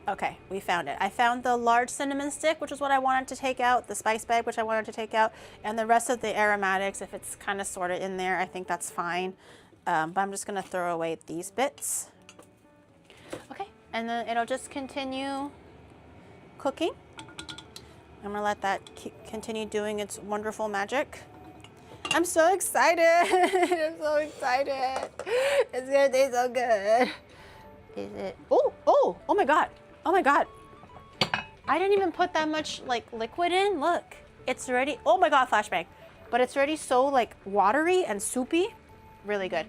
Okay, we found it. I found the large cinnamon stick, which is what I wanted to take out, the spice bag, which I wanted to take out, and the rest of the aromatics, if it's kind of sorted in there, I think that's fine. But I'm just gonna throw away these bits. Okay, and then it'll just continue cooking. I'm gonna let that continue doing its wonderful magic. I'm so excited. I'm so excited. It's gonna taste so good. Is it? Oh my God. Oh my God. I didn't even put that much like liquid in. Look, it's already, oh my God, flashbang. But it's already so like watery and soupy. Really good.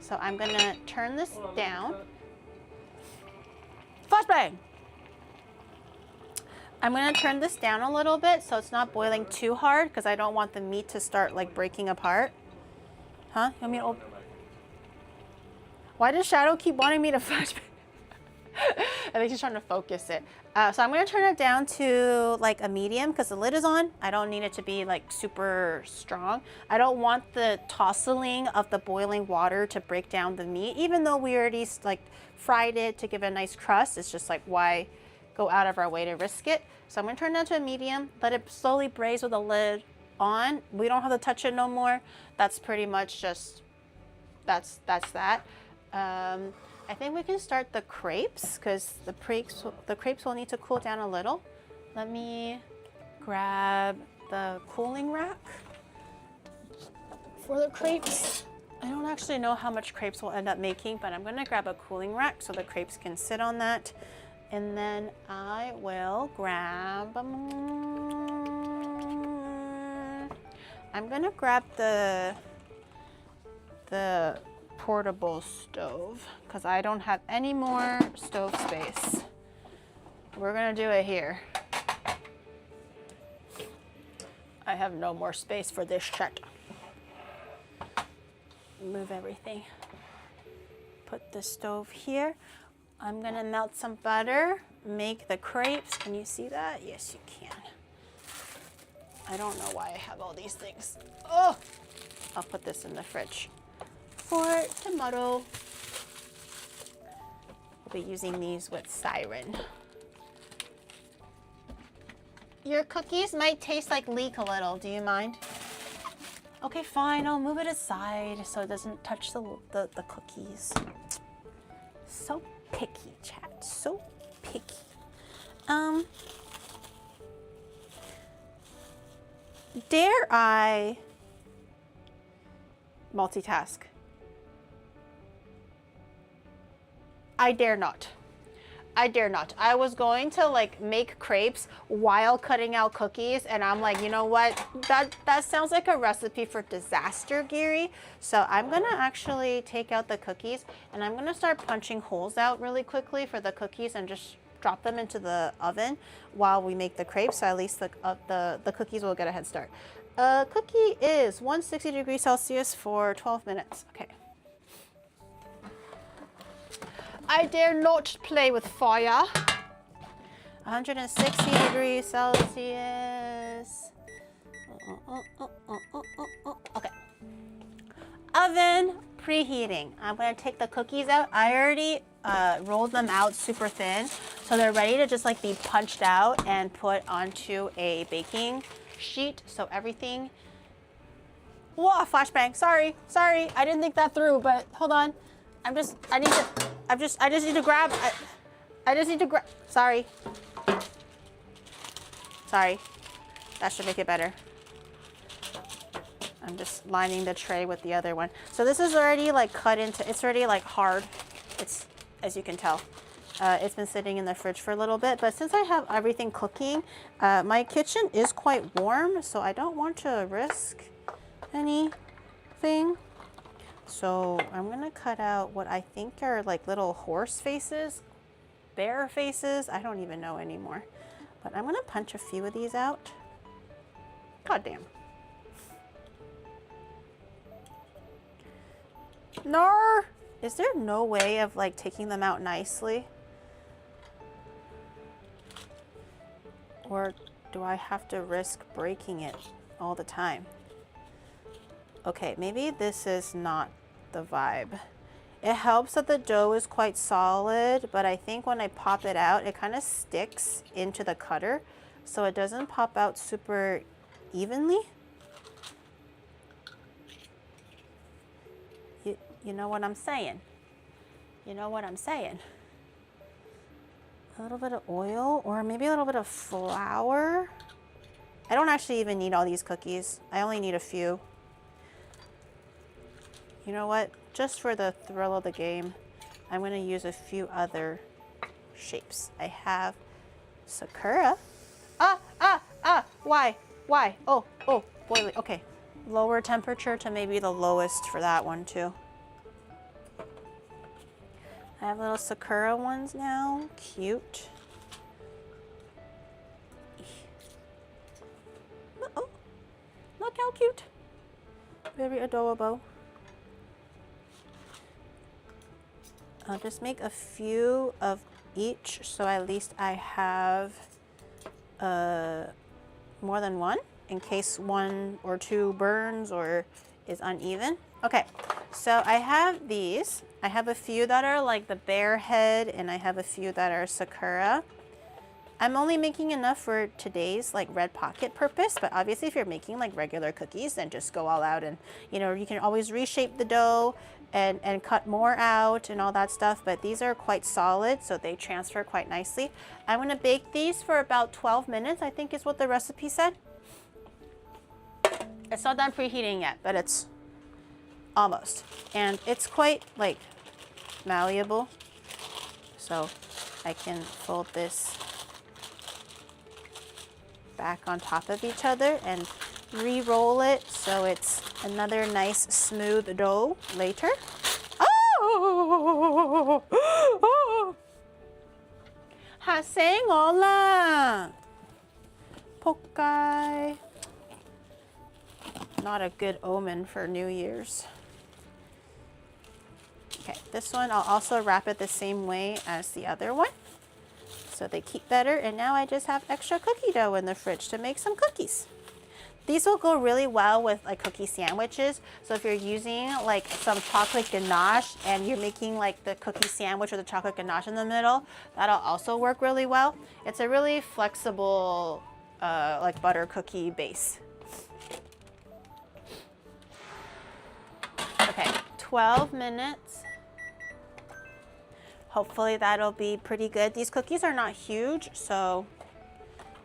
So I'm gonna turn this down. Flashbang. I'm gonna turn this down a little bit so it's not boiling too hard because I don't want the meat to start like breaking apart. Huh? You want me to Why does Shadow keep wanting me to flashbang? I think she's trying to focus it. So I'm gonna turn it down to like a medium because the lid is on. I don't need it to be like super strong. I don't want the tousling of the boiling water to break down the meat, even though we already like fried it to give it a nice crust. It's just like, why go out of our way to risk it? So I'm gonna turn it down to a medium, let it slowly braise with the lid on. We don't have to touch it no more. That's pretty much just, that's that. I think we can start the crepes because the crepes will need to cool down a little. Let me grab the cooling rack for the crepes. I don't actually know how much crepes we'll end up making, but I'm gonna grab a cooling rack so the crepes can sit on that. And then I will grab, I'm gonna grab the portable stove because I don't have any more stove space. We're gonna do it here. I have no more space for this shit. Move everything. Put the stove here. I'm gonna melt some butter, make the crepes. Can you see that? Yes, you can. I don't know why I have all these things. Oh, I'll put this in the fridge for tomorrow. We'll be using these with Siren. Your cookies might taste like leek a little. Do you mind? Okay, fine. I'll move it aside so it doesn't touch the cookies. So picky, chat. So picky. Dare I multitask? I dare not. I dare not. I was going to like make crepes while cutting out cookies, and I'm like, you know what? That sounds like a recipe for disaster, Giri. So I'm gonna actually take out the cookies and I'm gonna start punching holes out really quickly for the cookies and just drop them into the oven while we make the crepes. So at least the cookies will get a head start. Cookie is 160 degrees Celsius for 12 minutes. Okay. I dare not play with fire. 160 degrees Celsius. Okay. Oven preheating. I'm gonna take the cookies out. I already rolled them out super thin, so they're ready to just like be punched out and put onto a baking sheet. So everything. Whoa, flashbang. Sorry. I didn't think that through, but hold on. I just need to grab. I just need to grab. Sorry. That should make it better. I'm just lining the tray with the other one. So this is already like cut into, it's already like hard. It's, as you can tell, it's been sitting in the fridge for a little bit, but since I have everything cooking, my kitchen is quite warm, so I don't want to risk anything. So I'm gonna cut out what I think are like little horse faces, bear faces. I don't even know anymore, but I'm gonna punch a few of these out. God damn. No, is there no way of like taking them out nicely? Or do I have to risk breaking it all the time? Okay, maybe this is not the vibe. It helps that the dough is quite solid, but I think when I pop it out, it kind of sticks into the cutter, so it doesn't pop out super evenly. You know what I'm saying? You know what I'm saying? A little bit of oil, or maybe a little bit of flour. I don't actually even need all these cookies. I only need a few. You know what? Just for the thrill of the game, I'm gonna use a few other shapes. I have Sakura. Why? Oh, boiling. Okay. Lower temperature to maybe the lowest for that one too. I have little Sakura ones now. Cute. Oh, look how cute. Very adorable. I'll just make a few of each so at least I have more than one in case one or two burns or is uneven. Okay, so I have these. I have a few that are like the bear head and I have a few that are Sakura. I'm only making enough for today's like red pocket purpose, but obviously if you're making like regular cookies, then just go all out and you know, you can always reshape the dough and cut more out and all that stuff, but these are quite solid, so they transfer quite nicely. I'm gonna bake these for about 12 minutes, I think is what the recipe said. It's not done preheating yet, but it's almost. And it's quite like malleable, so I can fold this back on top of each other and re-roll it so it's another nice smooth dough later. Oh! Hasengola! Pokai. Not a good omen for New Year's. Okay, this one I'll also wrap it the same way as the other one, so they keep better. And now I just have extra cookie dough in the fridge to make some cookies. These will go really well with like cookie sandwiches. So if you're using like some chocolate ganache and you're making like the cookie sandwich with the chocolate ganache in the middle, that'll also work really well. It's a really flexible like butter cookie base. Okay, 12 minutes. Hopefully that'll be pretty good. These cookies are not huge, so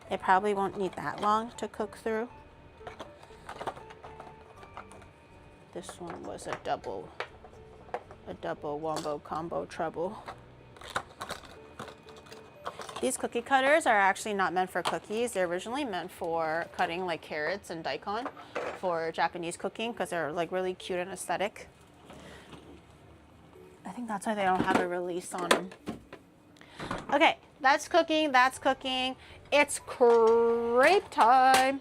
they probably won't need that long to cook through. This one was a double wombo combo trouble. These cookie cutters are actually not meant for cookies. They're originally meant for cutting like carrots and daikon for Japanese cooking because they're like really cute and aesthetic. I think that's why they don't have a release on them. Okay, that's cooking, that's cooking. It's crepe time.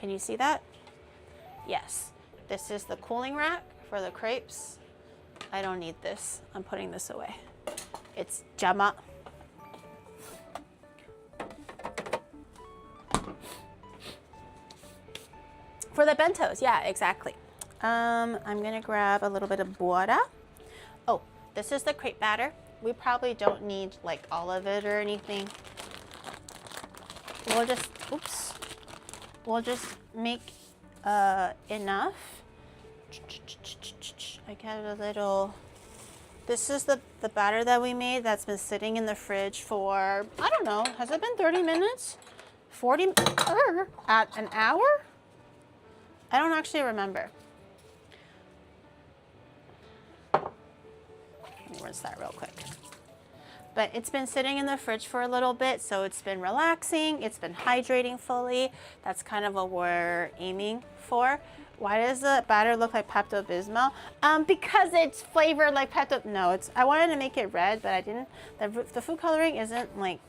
Can you see that? Yes. This is the cooling rack for the crepes. I don't need this. I'm putting this away. It's jama. For the bentos, yeah, exactly. I'm gonna grab a little bit of buora. Oh, this is the crepe batter. We probably don't need like all of it or anything. We'll just, oops. We'll just make enough. I get a little, this is the batter that we made that's been sitting in the fridge for, I don't know, has it been 30 minutes? 40, at an hour? I don't actually remember. Let me rinse that real quick. But it's been sitting in the fridge for a little bit, so it's been relaxing, it's been hydrating fully. That's kind of what we're aiming for. Why does the batter look like Pepto-Bismol? Because it's flavored like Pepto. No, it's. I wanted to make it red, but I didn't. The food coloring isn't like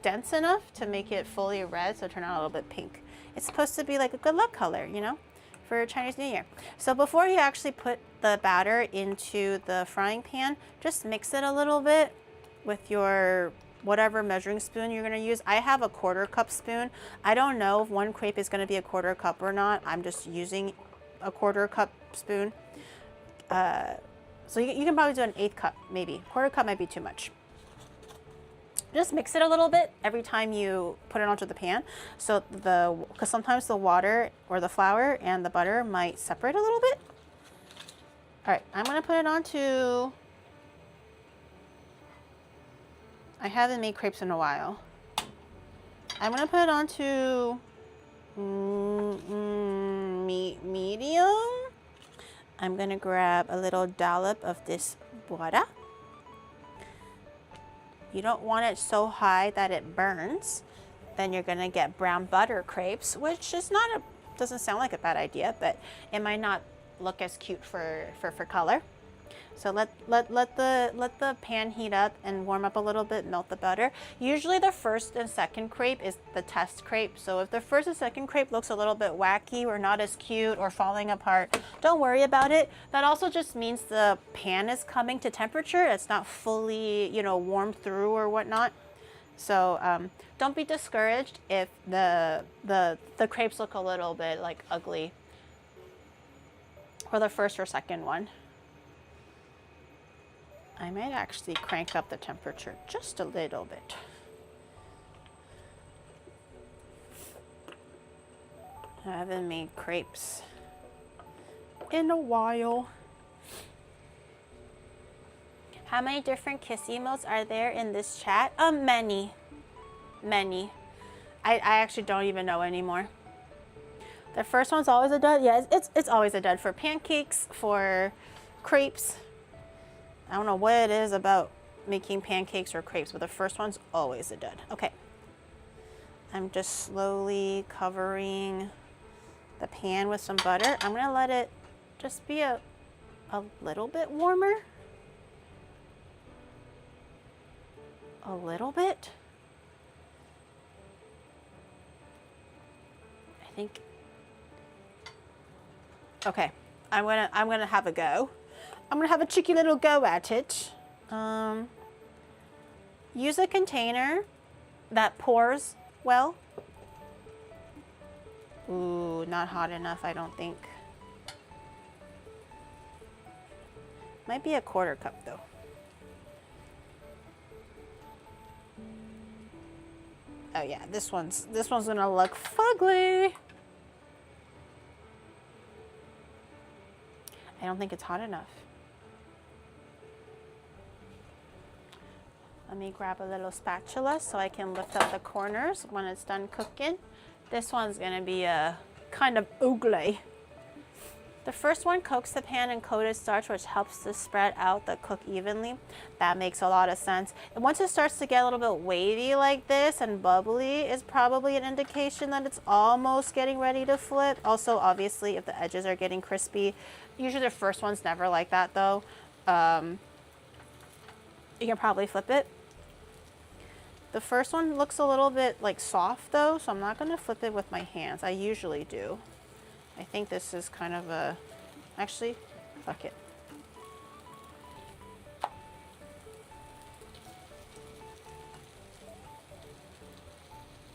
dense enough to make it fully red, so it turned out a little bit pink. It's supposed to be like a good luck color, you know, for Chinese New Year. So before you actually put the batter into the frying pan, just mix it a little bit with your whatever measuring spoon you're going to use. I have a 1/4 cup spoon. I don't know if one crepe is going to be a 1/4 cup or not. I'm just using a 1/4 cup spoon. So you can probably do an 1/8 cup, maybe. 1/4 cup might be too much. Just mix it a little bit every time you put it onto the pan. So because sometimes the water or the flour and the butter might separate a little bit. All right, I'm going to put it onto, I haven't made crepes in a while. I'm gonna put it onto medium. I'm gonna grab a little dollop of this butter. You don't want it so high that it burns. Then you're gonna get brown butter crepes, which is doesn't sound like a bad idea, but it might not look as cute for color. So let the pan heat up and warm up a little bit, melt the butter. Usually the first and second crepe is the test crepe. So if the first and second crepe looks a little bit wacky or not as cute or falling apart, don't worry about it. That also just means the pan is coming to temperature. It's not fully, you know, warmed through or whatnot. So don't be discouraged if the crepes look a little bit like ugly, or the first or second one. I might actually crank up the temperature just a little bit. I haven't made crepes in a while. How many different kiss emotes are there in this chat? Many. I actually don't even know anymore. The first one's always a dud. Yeah, it's always a dud for pancakes, for crepes. I don't know what it is about making pancakes or crepes, but the first one's always a dud. Okay. I'm just slowly covering the pan with some butter. I'm gonna let it just be a little bit warmer. A little bit. I think. Okay, I'm gonna have a go. I'm gonna have a cheeky little go at it. Use a container that pours well. Ooh, not hot enough, I don't think. Might be a quarter cup though. Oh yeah, this one's gonna look fugly. I don't think it's hot enough. Let me grab a little spatula so I can lift up the corners when it's done cooking. This one's gonna be a kind of ugly. The first one coats the pan in coated starch, which helps to spread out the cook evenly. That makes a lot of sense. And once it starts to get a little bit wavy like this and bubbly, is probably an indication that it's almost getting ready to flip. Also, obviously, if the edges are getting crispy, usually the first one's never like that though. You can probably flip it. The first one looks a little bit like soft though, so I'm not gonna flip it with my hands. I usually do. I think this is kind of a, actually, fuck it.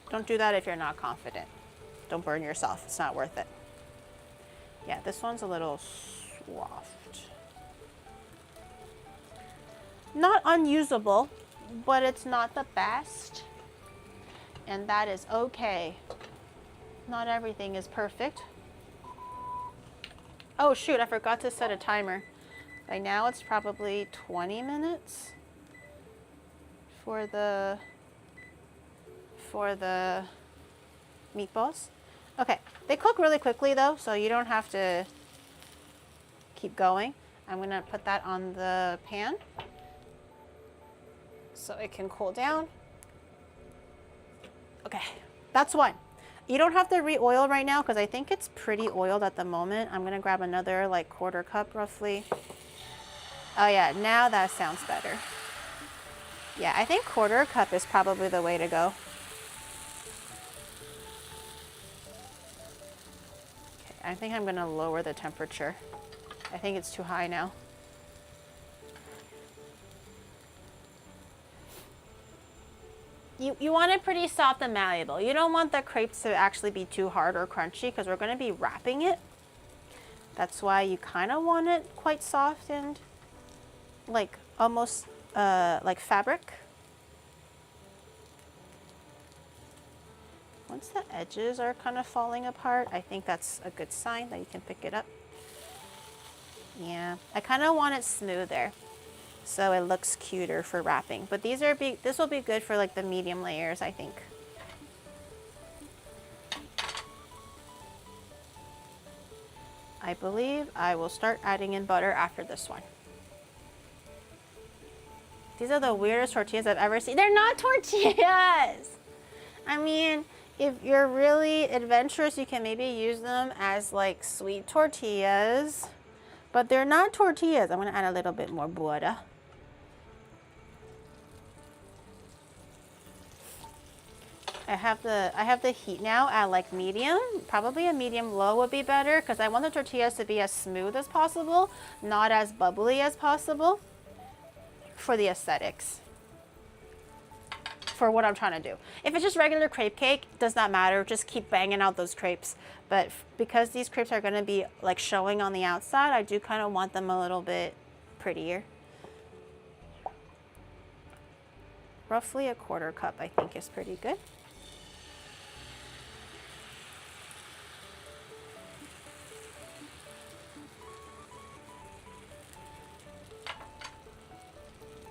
Don't do that if you're not confident. Don't burn yourself, it's not worth it. Yeah, this one's a little soft. Not unusable, but it's not the best. And that is okay. Not everything is perfect. Oh shoot, I forgot to set a timer. By now it's probably 20 minutes for the meatballs. Okay, they cook really quickly though, so you don't have to keep going. I'm gonna put that on the pan so it can cool down. Okay, that's one. You don't have to re-oil right now because I think it's pretty oiled at the moment. I'm gonna grab another like quarter cup roughly. Oh yeah, now that sounds better. Yeah, I think quarter cup is probably the way to go. Okay, I think I'm gonna lower the temperature. I think it's too high now. You want it pretty soft and malleable. You don't want the crepes to actually be too hard or crunchy because we're going to be wrapping it. That's why you kind of want it quite soft and like almost like fabric. Once the edges are kind of falling apart, I think that's a good sign that you can pick it up. Yeah, I kind of want it smoother, so it looks cuter for wrapping. But this will be good for like the medium layers, I think. I believe I will start adding in butter after this one. These are the weirdest tortillas I've ever seen. They're not tortillas! I mean, if you're really adventurous, you can maybe use them as like sweet tortillas, but they're not tortillas. I'm gonna add a little bit more butter. I have the heat now at like medium. Probably a medium low would be better because I want the tortillas to be as smooth as possible, not as bubbly as possible for the aesthetics. For what I'm trying to do. If it's just regular crepe cake, does not matter. Just keep banging out those crepes. But because these crepes are gonna be like showing on the outside, I do kind of want them a little bit prettier. Roughly a 1/4 cup, I think, is pretty good.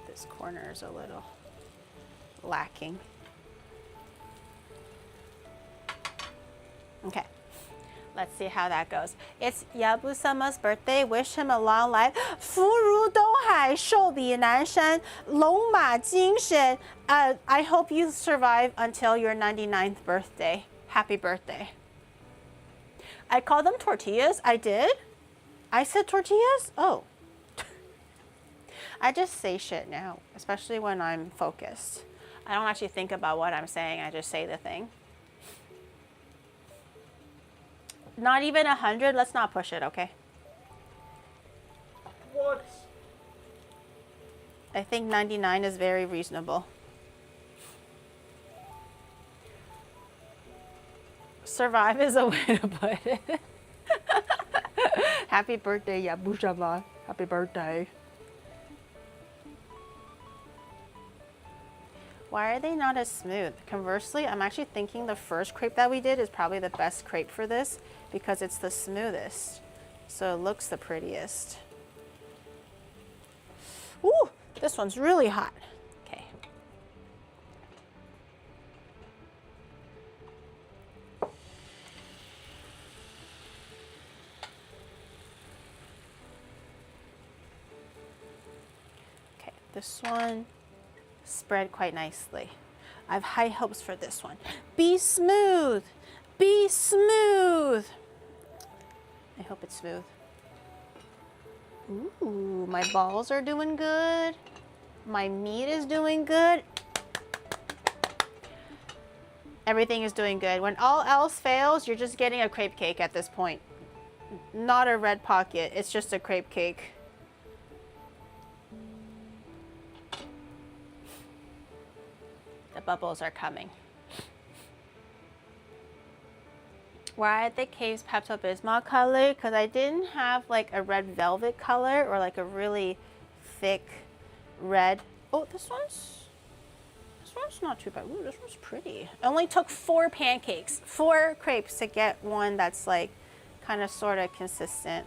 This corner is a little lacking. Okay, let's see how that goes. It's Yabu-sama's birthday. Wish him a long life. 福如东海，寿比南山，龙马精神。I hope you survive until your 99th birthday. Happy birthday. I call them tortillas. I did. I said tortillas? Oh. I just say shit now, especially when I'm focused. I don't actually think about what I'm saying. I just say the thing. Not even 100. Let's not push it, okay? What? I think 99 is very reasonable. Survive is a way to put it. Happy birthday, Yabu-sama. Happy birthday. Why are they not as smooth? Conversely, I'm actually thinking the first crepe that we did is probably the best crepe for this because it's the smoothest. So it looks the prettiest. Ooh, this one's really hot. Okay. Okay, this one spread quite nicely. I have high hopes for this one. Be smooth. Be smooth. I hope it's smooth. Ooh, my balls are doing good. My meat is doing good. Everything is doing good. When all else fails, you're just getting a crepe cake at this point. Not a red pocket. It's just a crepe cake. The bubbles are coming. Why are the caves Pepto-Bismol color? Because I didn't have like a red velvet color or like a really thick red. Oh, this one's not too bad. Ooh, this one's pretty. It only took 4 pancakes, 4 crepes to get one that's like kind of sort of consistent.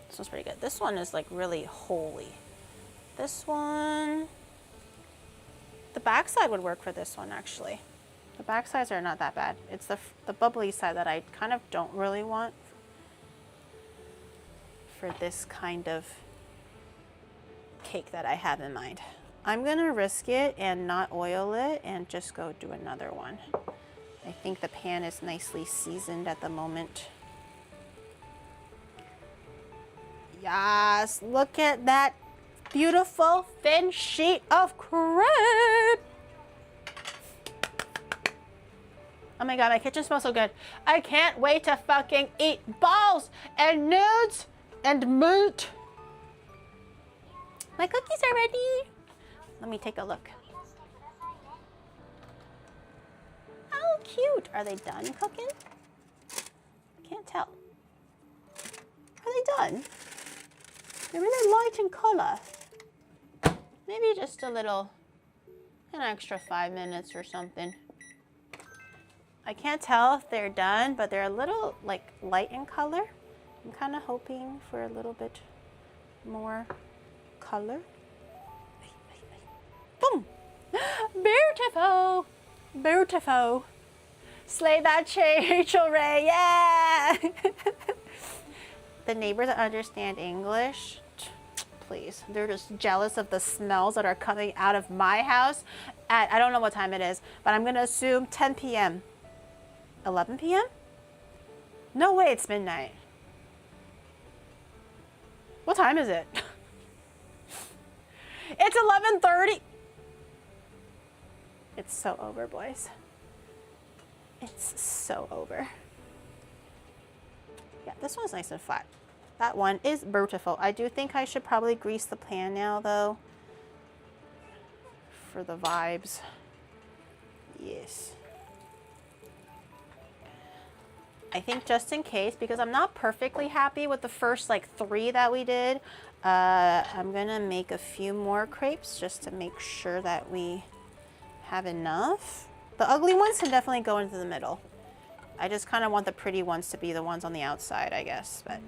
This one's pretty good. This one is like really holy. This one, the backside would work for this one actually. The back sides are not that bad. It's the bubbly side that I kind of don't really want for this kind of cake that I have in mind. I'm gonna risk it and not oil it and just go do another one. I think the pan is nicely seasoned at the moment. Yes, look at that beautiful thin sheet of crepe. Oh my god, my kitchen smells so good. I can't wait to fucking eat balls and nudes and meat. My cookies are ready. Let me take a look. How cute. Are they done cooking? Can't tell. Are they done? They're really light in color. Maybe just an extra 5 minutes or something. I can't tell if they're done, but they're a little like light in color. I'm kind of hoping for a little bit more color. Boom! Beautiful! Beautiful! Slay that Rachel Ray, yeah! The neighbors that understand English, please. They're just jealous of the smells that are coming out of my house at, I don't know what time it is, but I'm gonna assume 10 p.m. 11 p.m.? No way, it's midnight. What time is it? It's 11:30. It's so over, boys. It's so over. Yeah, this one's nice and flat. That one is beautiful. I do think I should probably grease the pan now, though, for the vibes. Yes. I think just in case, because I'm not perfectly happy with the first like 3 that we did, I'm gonna make a few more crepes just to make sure that we have enough. The ugly ones can definitely go into the middle. I just kind of want the pretty ones to be the ones on the outside, I guess, but.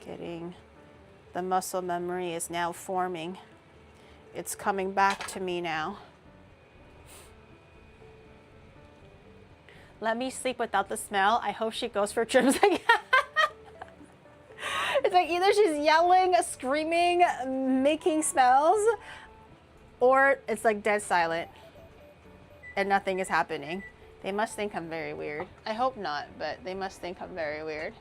Getting the muscle memory is now forming. It's coming back to me now. Let me sleep without the smell. I hope she goes for trims again. It's like either she's yelling, screaming, making smells, or it's like dead silent and nothing is happening. They must think I'm very weird. I hope not, but they must think I'm very weird.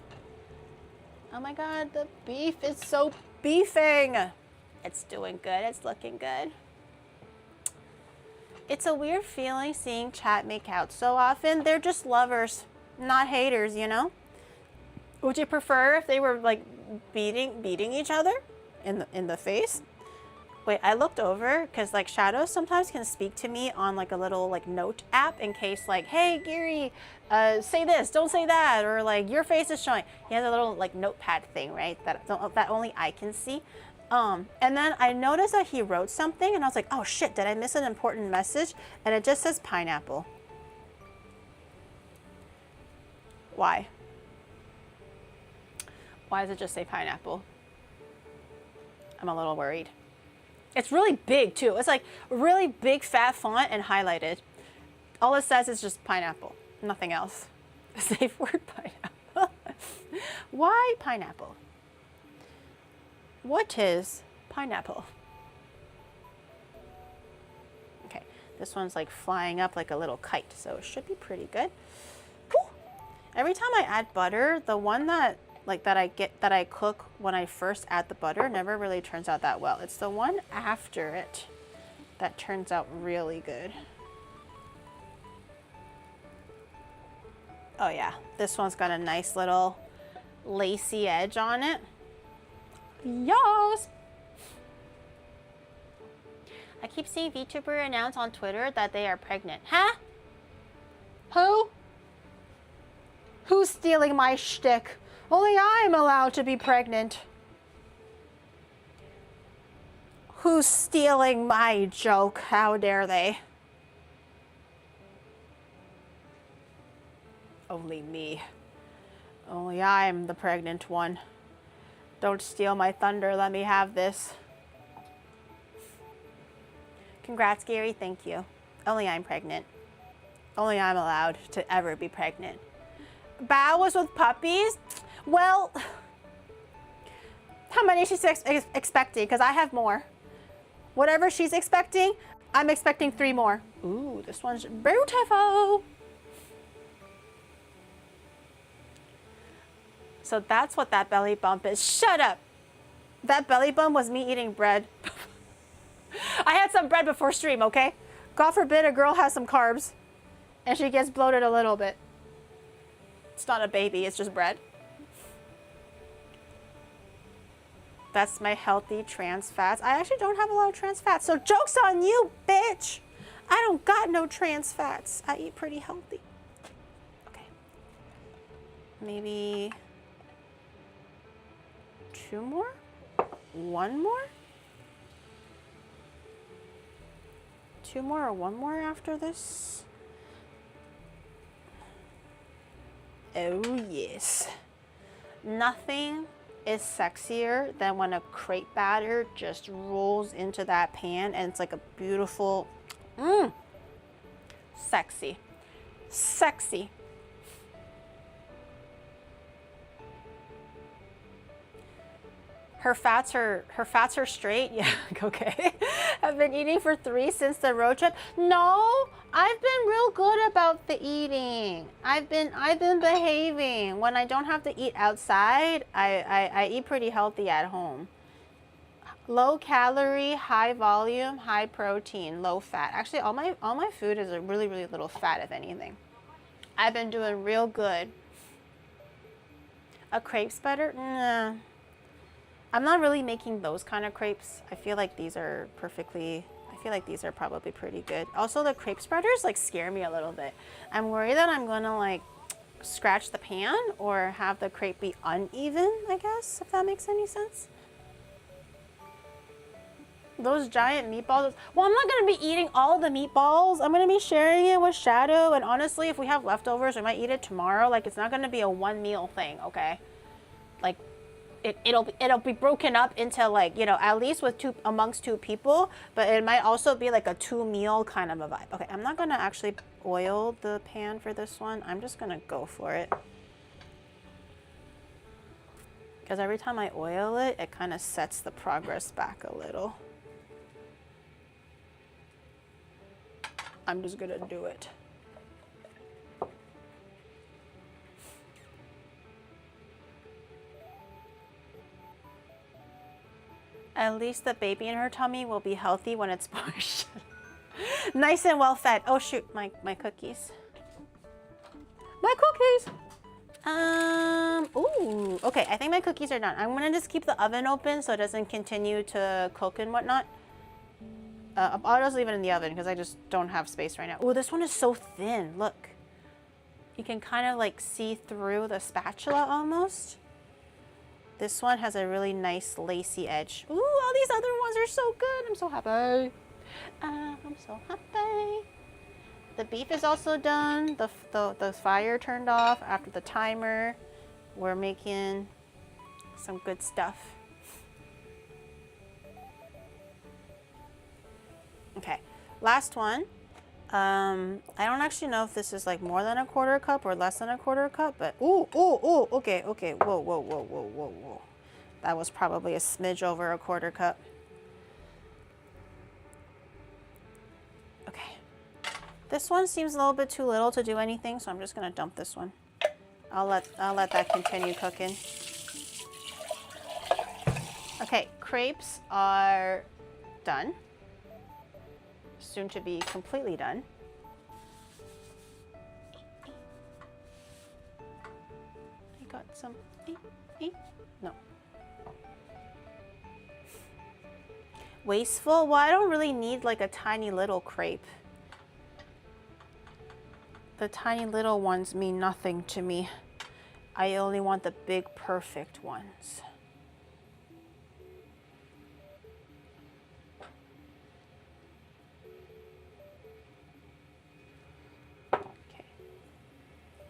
Oh my God, the beef is so beefing. It's doing good, it's looking good. It's a weird feeling seeing chat make out so often. They're just lovers, not haters, you know? Would you prefer if they were like beating each other in the face? Wait, I looked over because like Shadow sometimes can speak to me on like a little like note app in case like, hey Gary, say this, don't say that, or like your face is showing. He has a little like notepad thing, right? That only I can see. And then I noticed that he wrote something and I was like, oh shit, did I miss an important message? And it just says pineapple. Why? Why does it just say pineapple? I'm a little worried. It's really big too. It's like really big fat font and highlighted. All it says is just pineapple, nothing else. Safe word, pineapple. Why pineapple? What is pineapple? Okay, this one's like flying up like a little kite, so it should be pretty good. Whew. Every time I add butter, the one that I cook when I first add the butter never really turns out that well. It's the one after it that turns out really good. Oh yeah, this one's got a nice little lacy edge on it. Yes! I keep seeing VTuber announce on Twitter that they are pregnant. Huh? Who? Who's stealing my shtick? Only I'm allowed to be pregnant. Who's stealing my joke? How dare they? Only me. Only I'm the pregnant one. Don't steal my thunder. Let me have this. Congrats, Gary. Thank you. Only I'm pregnant. Only I'm allowed to ever be pregnant. Bao was with puppies? Well, how many is she expecting? Because I have more. Whatever she's expecting, I'm expecting 3 more. Ooh, this one's beautiful. So that's what that belly bump is. Shut up. That belly bump was me eating bread. I had some bread before stream, okay? God forbid a girl has some carbs and she gets bloated a little bit. It's not a baby, it's just bread. That's my healthy trans fats. I actually don't have a lot of trans fats, so joke's on you, bitch. I don't got no trans fats. I eat pretty healthy. Okay. Maybe 2 more? 1 more? 2 more or 1 more after this? Oh yes. Nothing is sexier than when a crepe batter just rolls into that pan and it's like a beautiful, sexy, sexy. Her fats are straight. Yeah, okay. I've been eating for 3 since the road trip. No, I've been real good about the eating. I've been behaving. When I don't have to eat outside, I eat pretty healthy at home. Low calorie, high volume, high protein, low fat. Actually, all my food is a really, really little fat, if anything. I've been doing real good. A crepe spreader? Nah. I'm not really making those kind of crepes. I feel like these are probably pretty good. Also, the crepe spreaders like scare me a little bit. I'm worried that I'm gonna like scratch the pan or have the crepe be uneven, I guess, if that makes any sense. Those giant meatballs. Well, I'm not gonna be eating all the meatballs. I'm gonna be sharing it with Shadow, and honestly, if we have leftovers, we might eat it tomorrow. Like, it's not gonna be a 1 meal thing, okay? Like, it'll be broken up into, like, you know, at least with amongst 2 people, but it might also be like a 2 meal kind of a vibe. Okay, I'm not gonna actually oil the pan for this one. I'm just gonna go for it. Because every time I oil it, it kind of sets the progress back a little. I'm just gonna do it. At least the baby in her tummy will be healthy when it's pushed. Nice and well fed. Oh shoot, my cookies. My cookies! Ooh, okay, I think my cookies are done. I'm gonna just keep the oven open so it doesn't continue to cook and whatnot. I'll just leave it in the oven because I just don't have space right now. Ooh, this one is so thin, look. You can kind of like see through the spatula almost. This one has a really nice lacy edge. Ooh, all these other ones are so good. I'm so happy. I'm so happy. The beef is also done. The fire turned off after the timer. We're making some good stuff. Okay, last one. I don't actually know if this is like more than a 1/4 cup or less than a 1/4 cup, but ooh, okay, whoa. That was probably a smidge over a 1/4 cup. Okay, this one seems a little bit too little to do anything, so I'm just gonna dump this one. I'll let that continue cooking. Okay, crepes are done. Soon to be completely done. I got some. No. Wasteful? Well, I don't really need like a tiny little crepe. The tiny little ones mean nothing to me. I only want the big, perfect ones.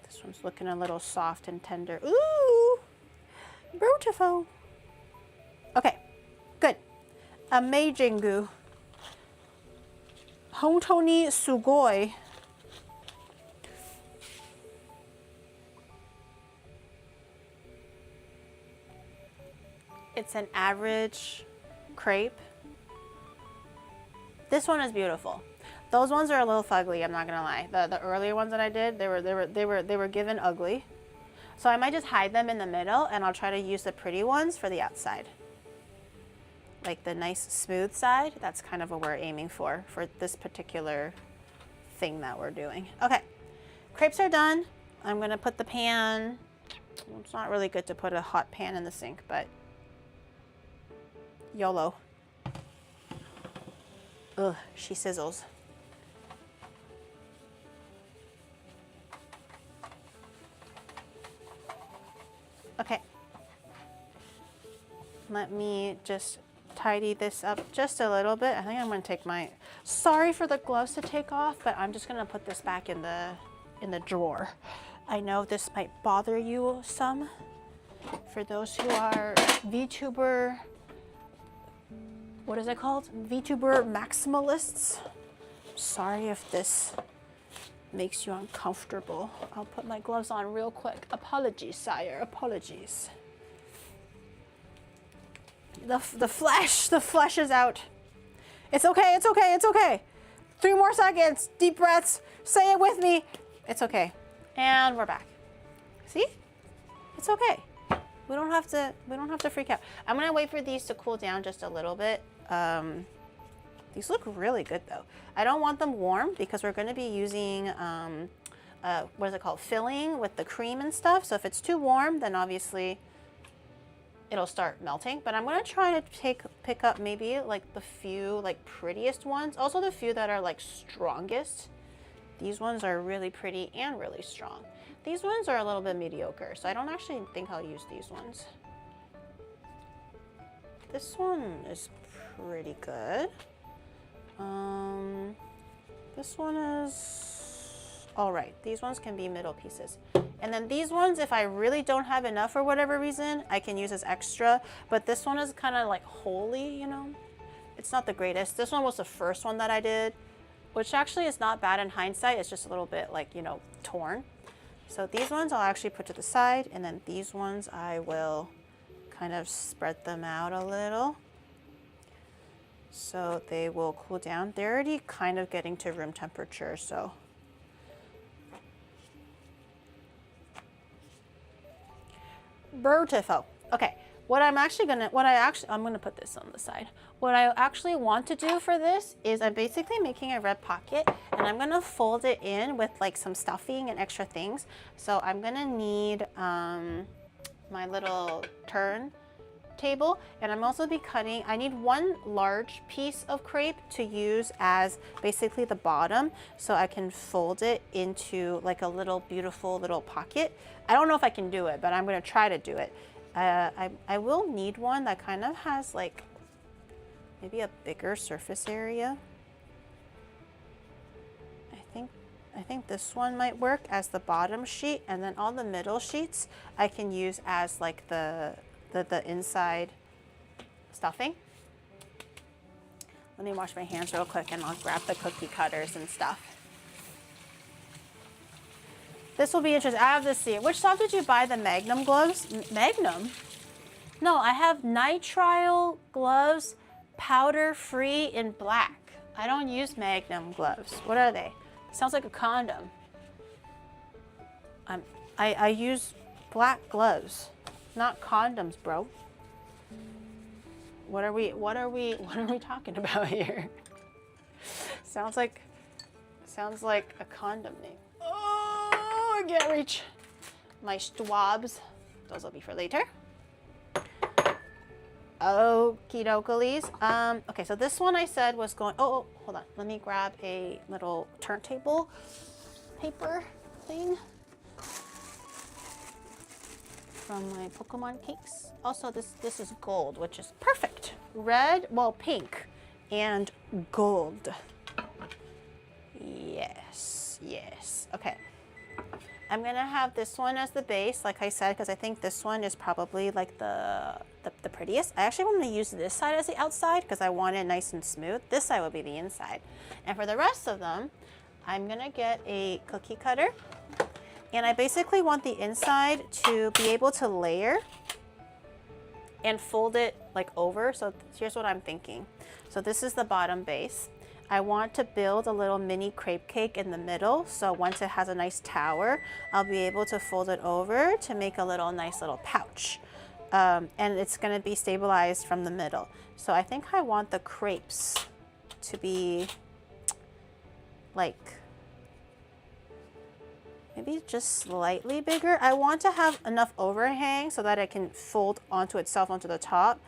This one's looking a little soft and tender. Ooh, beautiful. Okay, good. Amazing goo. Hontoni sugoi. It's an average crepe. This one is beautiful. Those ones are a little fugly, I'm not gonna lie. The earlier ones that I did, they were given ugly. So I might just hide them in the middle and I'll try to use the pretty ones for the outside. Like the nice smooth side, that's kind of what we're aiming for this particular thing that we're doing. Okay, crepes are done. I'm gonna put the pan, well, it's not really good to put a hot pan in the sink, but YOLO. Ugh, she sizzles. Okay, let me just tidy this up just a little bit. I think I'm gonna take my, sorry for the gloves to take off, but I'm just gonna put this back in the drawer. I know this might bother you some, For those who are VTuber, what is it called? VTuber maximalists. Sorry if this makes you uncomfortable. I'll put my gloves on real quick. Apologies, sire, apologies. The flesh is out. It's okay, it's okay, it's okay. 3 more seconds, deep breaths, say it with me. It's okay. And we're back. See? It's okay. We don't have to freak out. I'm gonna wait for these to cool down just a little bit. These look really good though. I don't want them warm because we're gonna be using, what is it called? Filling with the cream and stuff. So if it's too warm, then obviously it'll start melting. But I'm gonna try to pick up maybe like the few like prettiest ones. Also the few that are like strongest. These ones are really pretty and really strong. These ones are a little bit mediocre, so I don't actually think I'll use these ones. This one is pretty good. This one is all right. These ones can be middle pieces. And then these ones, if I really don't have enough for whatever reason, I can use as extra. But this one is kind of like holy, you know? It's not the greatest. This one was the first one that I did, which actually is not bad in hindsight. It's just a little bit like, you know, torn. So these ones I'll actually put to the side, and then these ones I will kind of spread them out a little so they will cool down. They're already kind of getting to room temperature, so. Beautiful. Okay, I'm gonna put this on the side. What I actually want to do for this is I'm basically making a red pocket, and I'm gonna fold it in with like some stuffing and extra things. So I'm gonna need my little turn table, and I'm also be cutting, I need 1 large piece of crepe to use as basically the bottom, so I can fold it into like a little beautiful little pocket. I don't know if I can do it, but I'm gonna try to do it. I will need one that kind of has like maybe a bigger surface area. I think this one might work as the bottom sheet, and then all the middle sheets I can use as like the inside stuffing. Let me wash my hands real quick and I'll grab the cookie cutters and stuff. This will be interesting. I have this here. Which stuff did you buy? The Magnum gloves? Magnum? No, I have nitrile gloves, powder free in black. I don't use Magnum gloves. What are they? Sounds like a condom. I use black gloves, not condoms, bro. What are we talking about here? Sounds like a condom name. Oh, I can't reach my swabs. Those will be for later. Okie dokies. Okay, so this one I said was going, oh, hold on. Let me grab a little turntable paper thing from my Pokemon cakes. Also, this is gold, which is perfect. Red, well, pink and gold. Yes, yes. Okay. I'm gonna have this one as the base, like I said, because I think this one is probably like the prettiest. I actually want to use this side as the outside because I want it nice and smooth. This side will be the inside. And for the rest of them, I'm gonna get a cookie cutter. And I basically want the inside to be able to layer and fold it like over. So here's what I'm thinking. So this is the bottom base. I want to build a little mini crepe cake in the middle. So once it has a nice tower, I'll be able to fold it over to make a nice little pouch. And it's gonna be stabilized from the middle. So I think I want the crepes to be like, maybe just slightly bigger. I want to have enough overhang so that it can fold onto itself onto the top,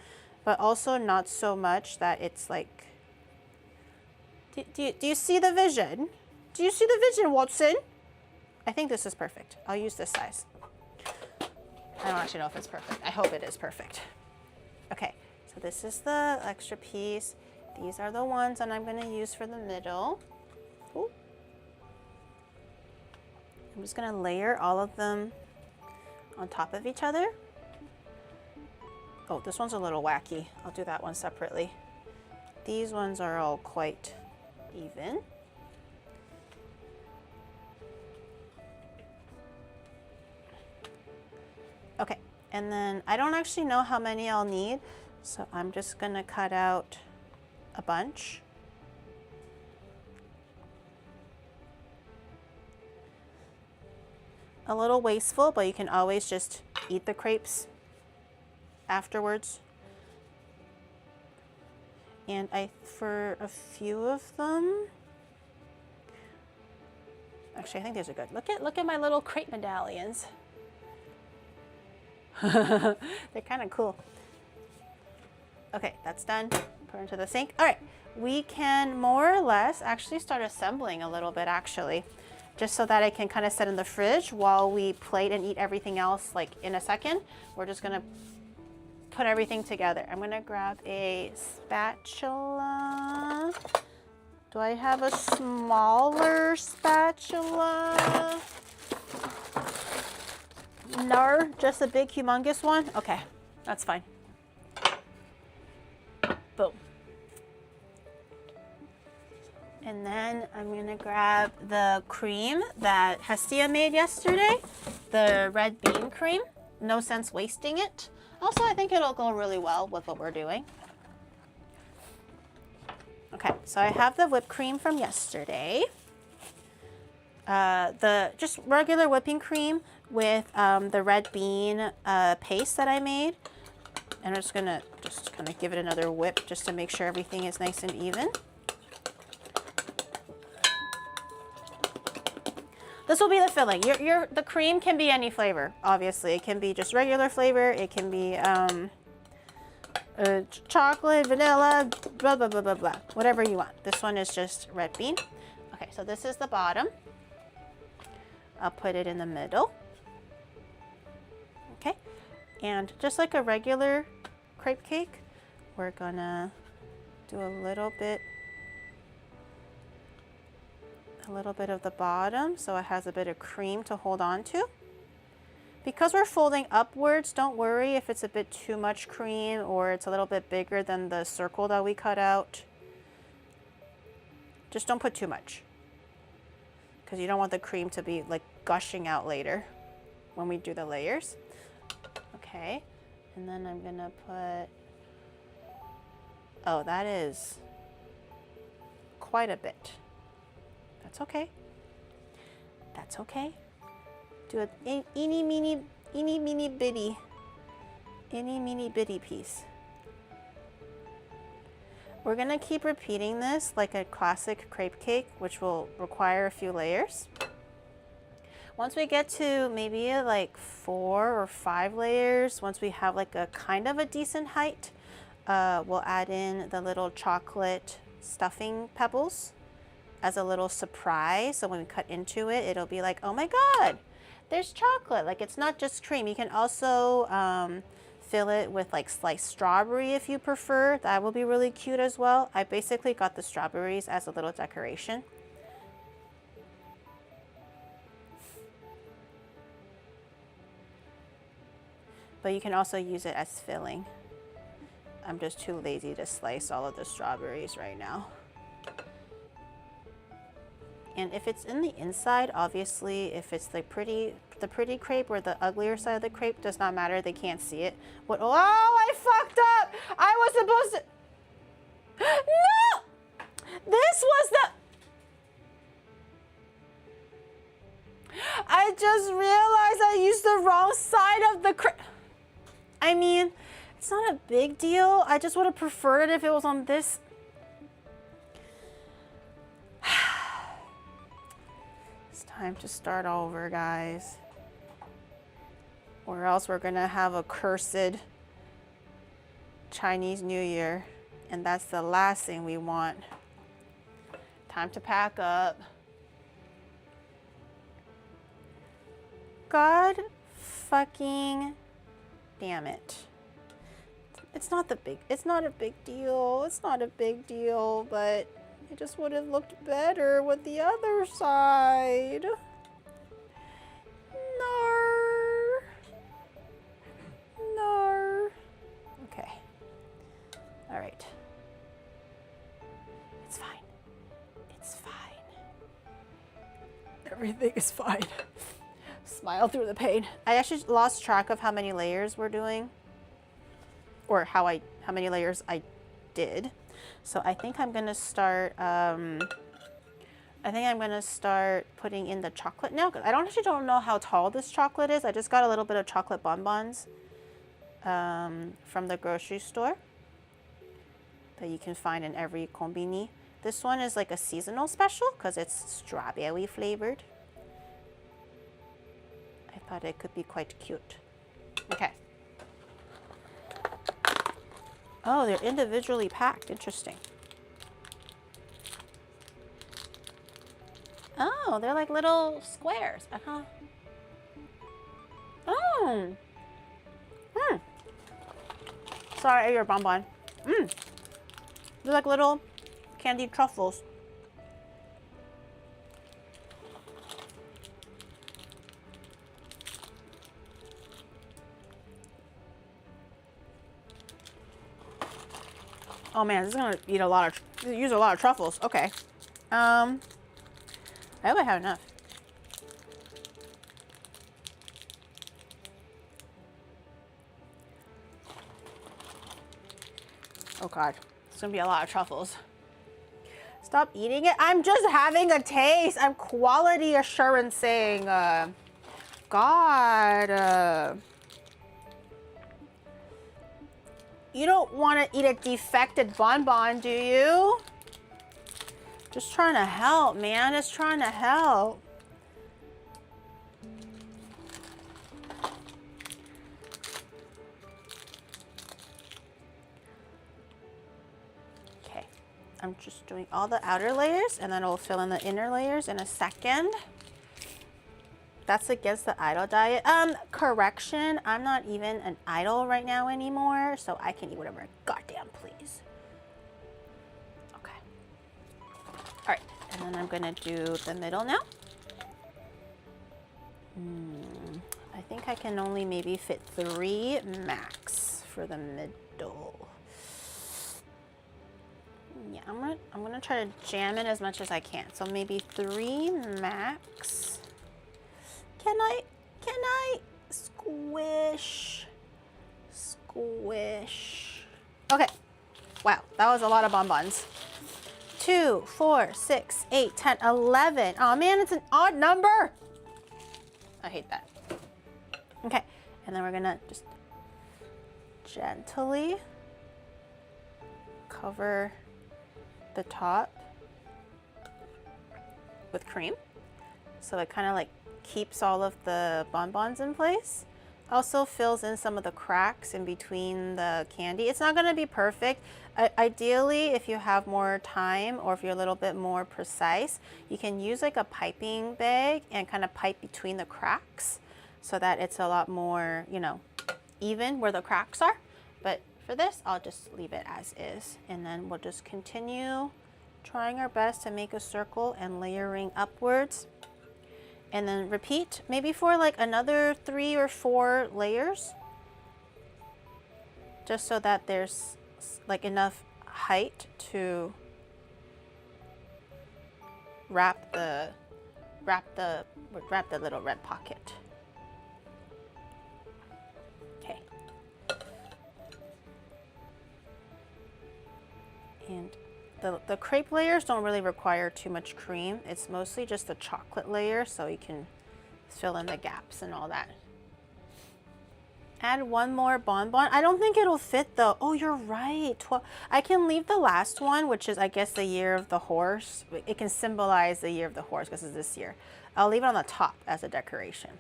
but also not so much that it's like, do you see the vision? Do you see the vision, Watson? I think this is perfect. I'll use this size. I don't actually know if it's perfect. I hope it is perfect. Okay, so this is the extra piece. These are the ones that I'm gonna use for the middle. Ooh. I'm just gonna layer all of them on top of each other. Oh, this one's a little wacky. I'll do that one separately. These ones are all quite even. Okay, and then I don't actually know how many I'll need, so I'm just gonna cut out a bunch. A little wasteful, but you can always just eat the crepes afterwards. And for a few of them, actually I think these are good. Look at my little crepe medallions. They're kind of cool. Okay, that's done. Put it into the sink. All right, we can more or less actually start assembling a little bit actually, just so that I can kind of set in the fridge while we plate and eat everything else like in a second. We're just gonna put everything together. I'm gonna grab a spatula. Do I have a smaller spatula? No, just a big humongous one? Okay, that's fine. Boom. And then I'm gonna grab the cream that Hestia made yesterday, the red bean cream. No sense wasting it. Also, I think it'll go really well with what we're doing. Okay, so I have the whipped cream from yesterday. The just regular whipping cream with the red bean paste that I made. And I'm just gonna kind of give it another whip just to make sure everything is nice and even. This will be the filling. The cream can be any flavor, obviously. It can be just regular flavor. It can be chocolate, vanilla, blah, blah, blah, blah, blah. Whatever you want. This one is just red bean. Okay, so this is the bottom. I'll put it in the middle. Okay, and just like a regular crepe cake, we're gonna do a little bit of the bottom so it has a bit of cream to hold on to. Because we're folding upwards, don't worry if it's a bit too much cream or it's a little bit bigger than the circle that we cut out. Just don't put too much, because you don't want the cream to be like gushing out later when we do the layers. Okay, and then I'm gonna put, oh, that is quite a bit. That's okay. That's okay. Do a eeny meeny bitty piece. We're gonna keep repeating this like a classic crepe cake, which will require a few layers. Once we get to maybe like 4 or 5 layers, once we have like a kind of a decent height, we'll add in the little chocolate stuffing pebbles as a little surprise. So when we cut into it, it'll be like, oh my God, there's chocolate. Like, it's not just cream. You can also fill it with like sliced strawberry if you prefer. That will be really cute as well. I basically got the strawberries as a little decoration. But you can also use it as filling. I'm just too lazy to slice all of the strawberries right now. And if it's in the inside, obviously, if it's the pretty crepe or the uglier side of the crepe, does not matter. They can't see it. What? Oh, I fucked up. I was supposed to. No! This was the. I just realized I used the wrong side of the crepe. I mean, it's not a big deal. I just would have preferred it if it was on this. It's time to start over, guys. Or else we're gonna have a cursed Chinese New Year. And that's the last thing we want. Time to pack up. God fucking damn it. It's not a big deal. It's not a big deal, but it just would have looked better with the other side. No. No. All right. It's fine. It's fine. Everything is fine. Smile through the pain. I actually lost track of how many layers we're doing, or how many layers I did. So I think I'm gonna start. I think I'm gonna start putting in the chocolate now. I don't know how tall this chocolate is. I just got a little bit of chocolate bonbons from the grocery store that you can find in every kombini. This one is like a seasonal special because it's strawberry flavored. I thought it could be quite cute. Okay. Oh, they're individually packed. Interesting. Oh, they're like little squares. Uh-huh. Oh. Sorry, I ate your bonbon. They're like little candied truffles. Oh man, this is gonna use a lot of truffles. Okay. I hope I have enough. Oh God, it's gonna be a lot of truffles. Stop eating it. I'm just having a taste. I'm quality assurance saying, God. You don't want to eat a defected bonbon, do you? Just trying to help, man. Just trying to help. Okay. I'm just doing all the outer layers and then I'll fill in the inner layers in a second. That's against the idol diet. Correction, I'm not even an idol right now anymore, so I can eat whatever I goddamn please. Okay. All right, and then I'm gonna do the middle now. I think I can only maybe fit 3 max for the middle. Yeah, I'm gonna try to jam it as much as I can. So maybe 3 max. Can I squish? Okay. Wow, that was a lot of bonbons. 2, 4, 6, 8, 10, 11. Oh man, it's an odd number. I hate that. Okay, and then we're gonna just gently cover the top with cream. So it kind of like keeps all of the bonbons in place. Also fills in some of the cracks in between the candy. It's not going to be perfect. Ideally, if you have more time or if you're a little bit more precise, you can use like a piping bag and kind of pipe between the cracks so that it's a lot more, you know, even where the cracks are. But for this, I'll just leave it as is. And then we'll just continue trying our best to make a circle and layering upwards. And then repeat maybe for like another 3 or 4 layers, just so that there's like enough height to wrap the little red pocket. Okay. And the crepe layers don't really require too much cream. It's mostly just the chocolate layer, so you can fill in the gaps and all that. Add 1 more bonbon. I don't think it'll fit though. Oh, you're right. I can leave the last one, which is I guess the year of the horse. It can symbolize the year of the horse because it's this year. I'll leave it on the top as a decoration.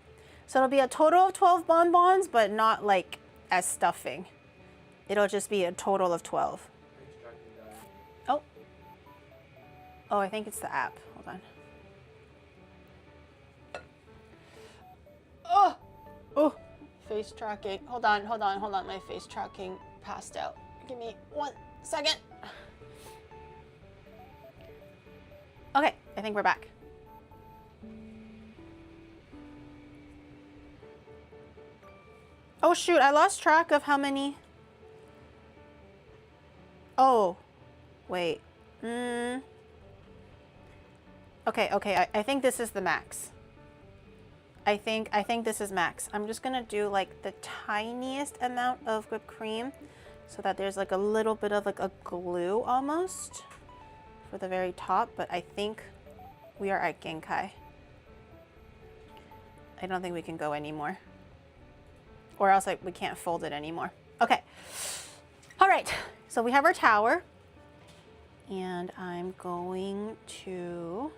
So it'll be a total of 12 bonbons, but not like as stuffing. It'll just be a total of 12. Oh, I think it's the app. Hold on. Oh, face tracking. Hold on. My face tracking passed out. Give me 1 second. Okay, I think we're back. Oh shoot, I lost track of how many. Oh, wait. Okay, I think this is the max. I think this is max. I'm just gonna do like the tiniest amount of whipped cream so that there's like a little bit of like a glue almost for the very top, but I think we are at Genkai. I don't think we can go anymore. Or else like we can't fold it anymore. Okay. All right, so we have our tower and I'm going to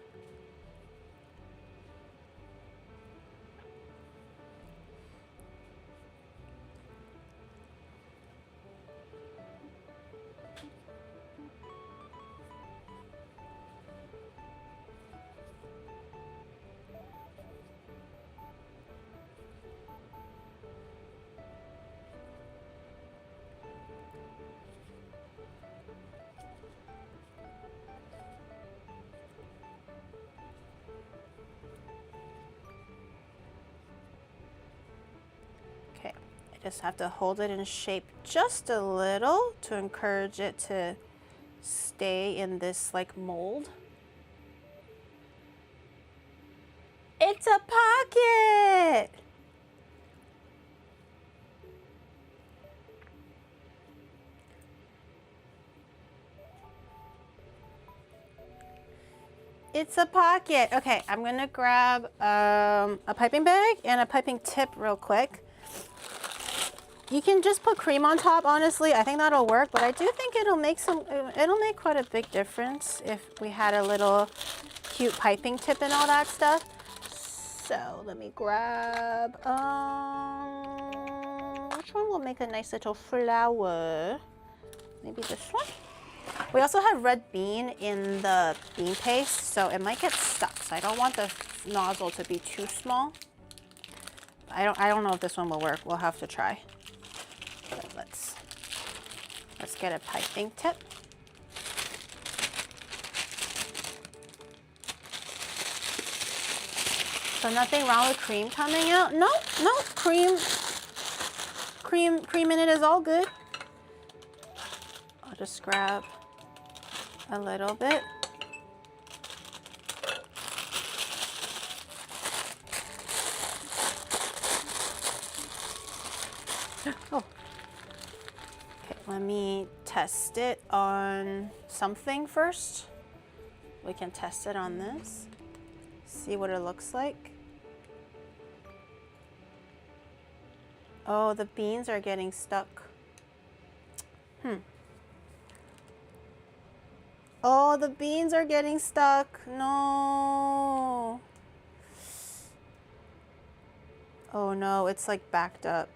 just have to hold it in shape just a little to encourage it to stay in this like mold. It's a pocket! It's a pocket. Okay, I'm gonna grab a piping bag and a piping tip real quick. You can just put cream on top, honestly. I think that'll work, but I do think it'll make quite a big difference if we had a little cute piping tip and all that stuff. So let me grab, which one will make a nice little flower? Maybe this one? We also have red bean in the bean paste, so it might get stuck. So I don't want the nozzle to be too small. I don't know if this one will work. We'll have to try. But let's get a piping tip. So nothing wrong with cream coming out? No, cream in it is all good. I'll just grab a little bit. Oh. Okay, let me test it on something first. We can test it on this. See what it looks like. Oh, the beans are getting stuck. Oh, the beans are getting stuck. No. Oh no, it's like backed up.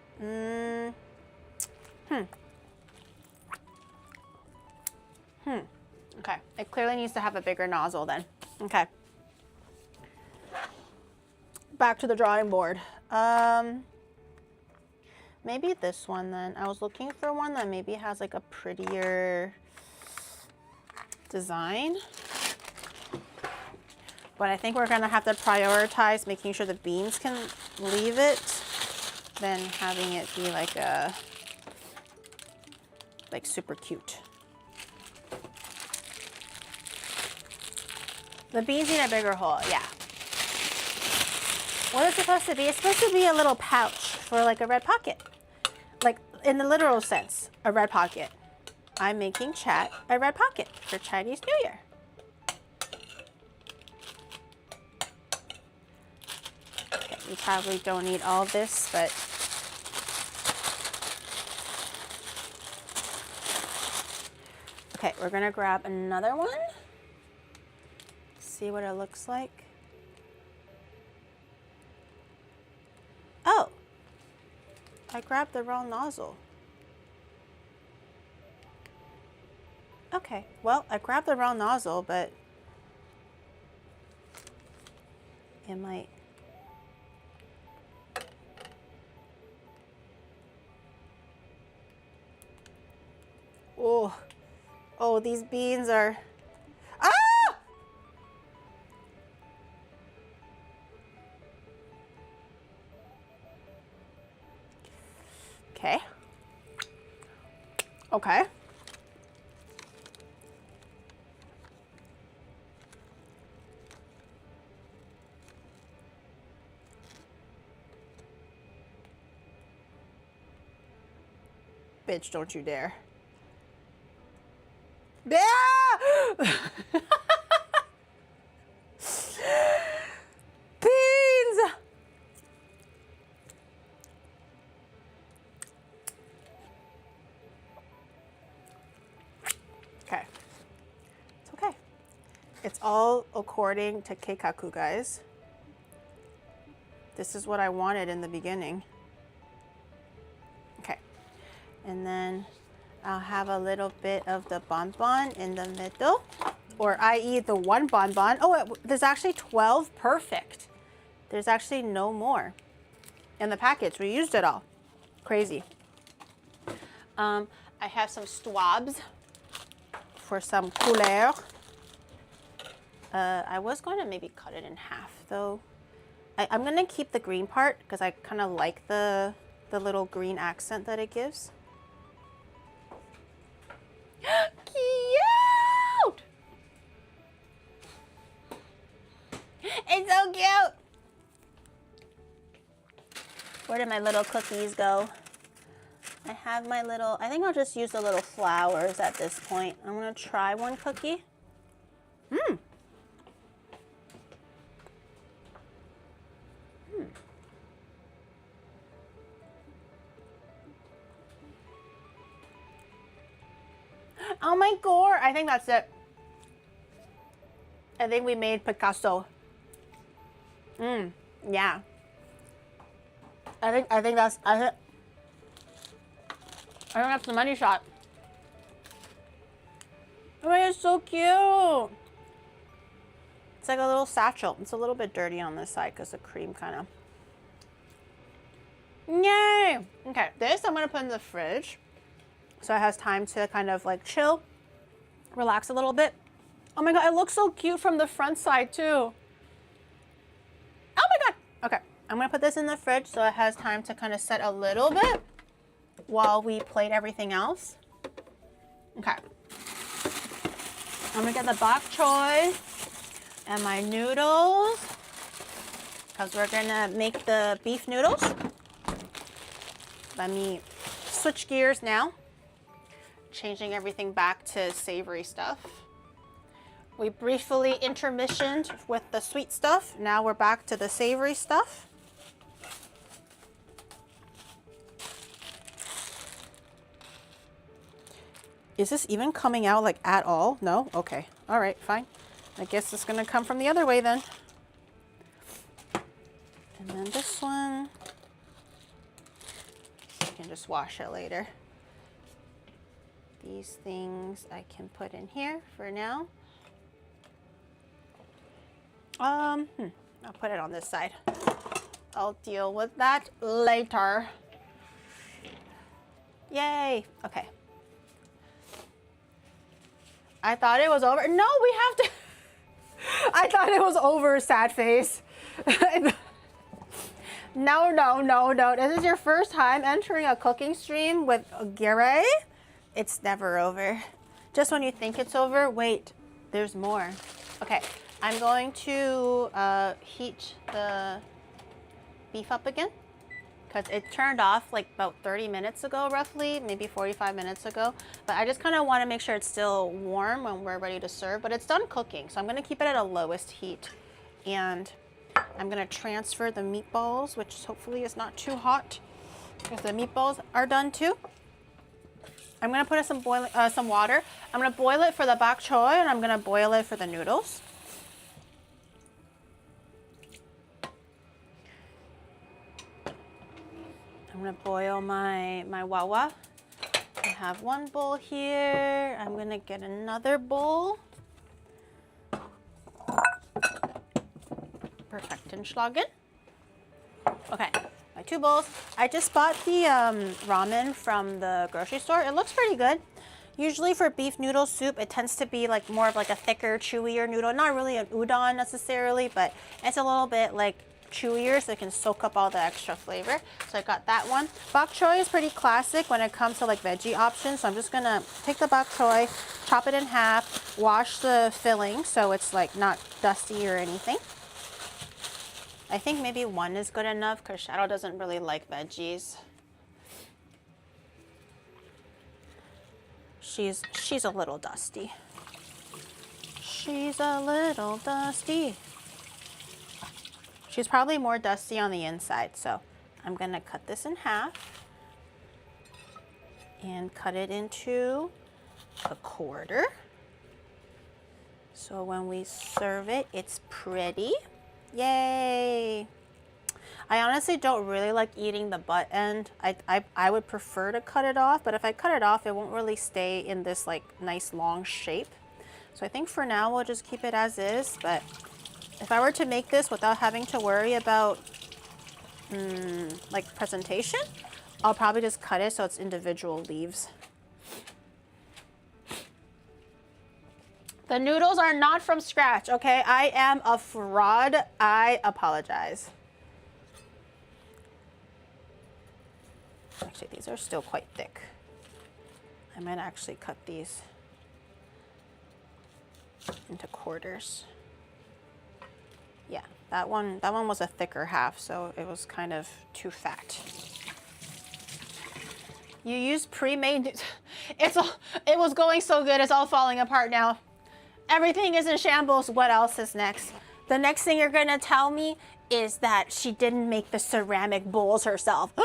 Okay, it clearly needs to have a bigger nozzle then. Okay. Back to the drawing board. Maybe this one then. I was looking for one that maybe has like a prettier design. But I think we're gonna have to prioritize making sure the beans can leave it than having it be like super cute. The beans need a bigger hole, yeah. What is it supposed to be? It's supposed to be a little pouch for like a red pocket. Like in the literal sense, a red pocket. I'm making chat a red pocket for Chinese New Year. Okay, we probably don't need all this, but okay, we're gonna grab another one. See what it looks like. Oh, I grabbed the wrong nozzle. Okay, well, I grabbed the wrong nozzle, but it might. Oh, these beans are. Ah! Okay. Okay. Bitch, don't you dare. Yeah! Beans! Okay. It's okay. It's all according to Keikaku, guys. This is what I wanted in the beginning. Okay. And then I'll have a little bit of the bonbon in the middle, or i.e. the one bonbon. Oh, there's actually 12. Perfect. There's actually no more in the package. We used it all. Crazy. I have some swabs for some couleur. I was going to maybe cut it in half though. I'm going to keep the green part because I kind of like the little green accent that it gives. Cute! It's so cute! Where did my little cookies go? I have my little, I think I'll just use the little flowers at this point. I'm gonna try one cookie. Mmm. Oh my god, I think that's it. I think we made Picasso. Yeah. I think that's that's the money shot. Oh, it's so cute. It's like a little satchel. It's a little bit dirty on this side because the cream kind of. Yay! Okay, this I'm gonna put in the fridge. So it has time to kind of like chill, relax a little bit. Oh my god, it looks so cute from the front side too. Oh my god. Okay, I'm gonna put this in the fridge so it has time to kind of set a little bit while we plate everything else. Okay. I'm gonna get the bok choy and my noodles because we're gonna make the beef noodles. Let me switch gears now. Changing everything back to savory stuff. We briefly intermissioned with the sweet stuff. Now we're back to the savory stuff. Is this even coming out like at all? No? Okay. All right, fine. I guess it's gonna come from the other way then. And then this one, I can just wash it later. These things I can put in here for now. I'll put it on this side. I'll deal with that later. Yay, okay. I thought it was over. No, we have to. I thought it was over, sad face. No. This is your first time entering a cooking stream with Gere. It's never over. Just when you think it's over, wait, there's more. Okay, I'm going to heat the beef up again because it turned off like about 30 minutes ago, roughly, maybe 45 minutes ago. But I just kind of want to make sure it's still warm when we're ready to serve, but it's done cooking. So I'm gonna keep it at a lowest heat. And I'm gonna transfer the meatballs, which hopefully is not too hot because the meatballs are done too. I'm gonna put some water. I'm gonna boil it for the bok choy and I'm gonna boil it for the noodles. I'm gonna boil my wawa. I have one bowl here. I'm gonna get another bowl. Perfektenschlagen. Okay. My 2 bowls. I just bought the ramen from the grocery store. It looks pretty good. Usually for beef noodle soup, it tends to be like more of like a thicker, chewier noodle. Not really an udon necessarily, but it's a little bit like chewier so it can soak up all the extra flavor. So I got that one. Bok choy is pretty classic when it comes to like veggie options. So I'm just gonna take the bok choy, chop it in half, wash the filling so it's like not dusty or anything. I think maybe 1 is good enough because Shadow doesn't really like veggies. she's a little dusty. She's a little dusty. She's probably more dusty on the inside, so I'm gonna cut this in half and cut it into a quarter. So when we serve it, it's pretty. Yay! I honestly don't really like eating the butt end. I would prefer to cut it off, but if I cut it off, it won't really stay in this like nice long shape. So I think for now we'll just keep it as is, but if I were to make this without having to worry about like presentation, I'll probably just cut it so it's individual leaves. The noodles are not from scratch, okay? I am a fraud. I apologize. Actually, these are still quite thick. I might actually cut these into quarters. Yeah, that one was a thicker half, so it was kind of too fat. You use pre-made. It was going so good. It's all falling apart now. Everything is in shambles. What else is next? The next thing you're gonna tell me is that she didn't make the ceramic bowls herself.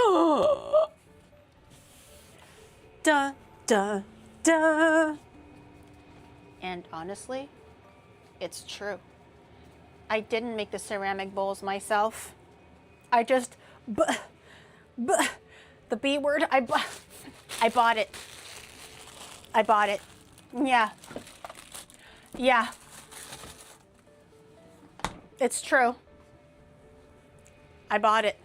Duh, duh, duh. And honestly, it's true. I didn't make the ceramic bowls myself. I just, the B word, I bought it. I bought it. Yeah. Yeah. It's true. I bought it.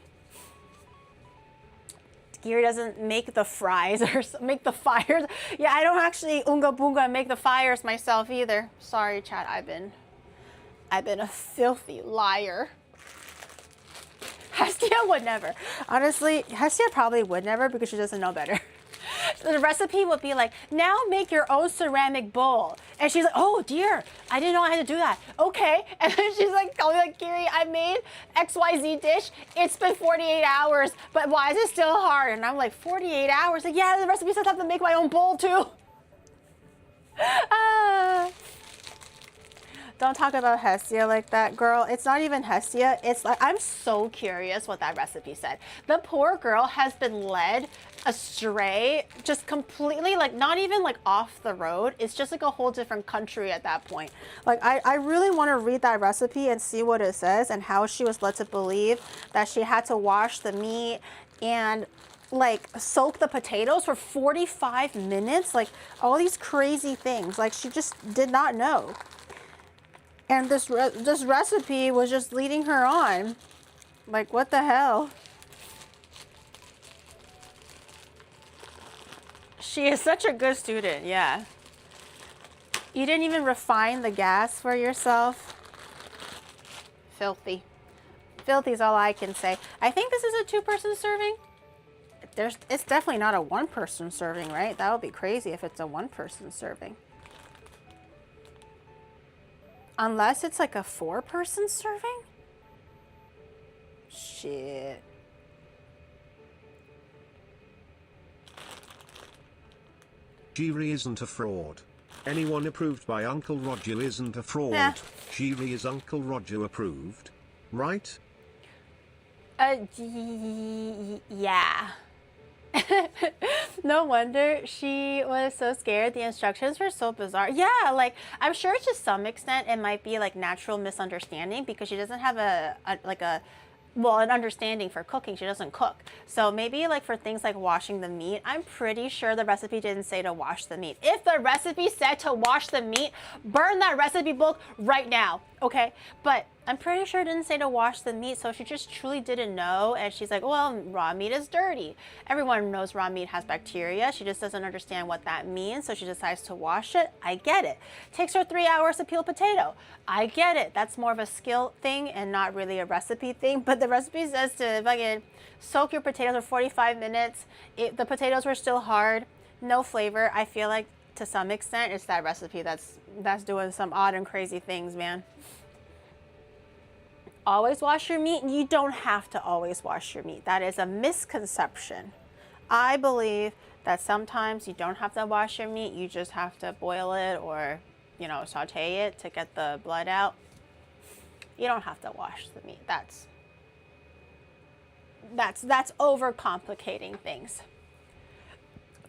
Giri doesn't make the fries or make the fires. Yeah, I don't actually unga boonga make the fires myself either. Sorry, chat. I've been a filthy liar. Hestia would never. Honestly, Hestia probably would never because she doesn't know better. The recipe would be like, now make your own ceramic bowl. And she's like, oh dear, I didn't know I had to do that. Okay. And then she's like, telling me like, Giri, I made XYZ dish. It's been 48 hours, but why is it still hard? And I'm like, 48 hours? Like, yeah, the recipe says I have to make my own bowl too. Don't talk about Hestia like that, girl. It's not even Hestia. It's like, I'm so curious what that recipe said. The poor girl has been led astray, just completely, like, not even like off the road. It's just like a whole different country at that point. Like, I really want to read that recipe and see what it says and how she was led to believe that she had to wash the meat and like soak the potatoes for 45 minutes. Like, all these crazy things. Like, she just did not know. And this recipe was just leading her on. Like, what the hell? She is such a good student, yeah. You didn't even refine the gas for yourself. Filthy. Filthy is all I can say. I think this is a 2-person serving. It's definitely not a 1-person serving, right? That would be crazy if it's a 1-person serving. Unless it's like a 4-person serving? Shit. Giri isn't a fraud. Anyone approved by Uncle Roger isn't a fraud. Yeah. Giri is Uncle Roger approved. Right? Yeah. No wonder she was so scared. The instructions were so bizarre. Yeah, like, I'm sure to some extent it might be like natural misunderstanding because she doesn't have an understanding for cooking. She doesn't cook. So maybe like for things like washing the meat, I'm pretty sure the recipe didn't say to wash the meat. If the recipe said to wash the meat, burn that recipe book right now, okay? But I'm pretty sure it didn't say to wash the meat, so she just truly didn't know, and she's like, well, raw meat is dirty. Everyone knows raw meat has bacteria. She just doesn't understand what that means, so she decides to wash it. I get it. Takes her 3 hours to peel a potato. I get it. That's more of a skill thing and not really a recipe thing, but the recipe says to fucking soak your potatoes for 45 minutes. The potatoes were still hard, no flavor. I feel like to some extent it's that recipe that's doing some odd and crazy things, man. Always wash your meat. You don't have to always wash your meat. That is a misconception. I believe that sometimes you don't have to wash your meat, you just have to boil it or, you know, saute it to get the blood out. You don't have to wash the meat. That's overcomplicating things.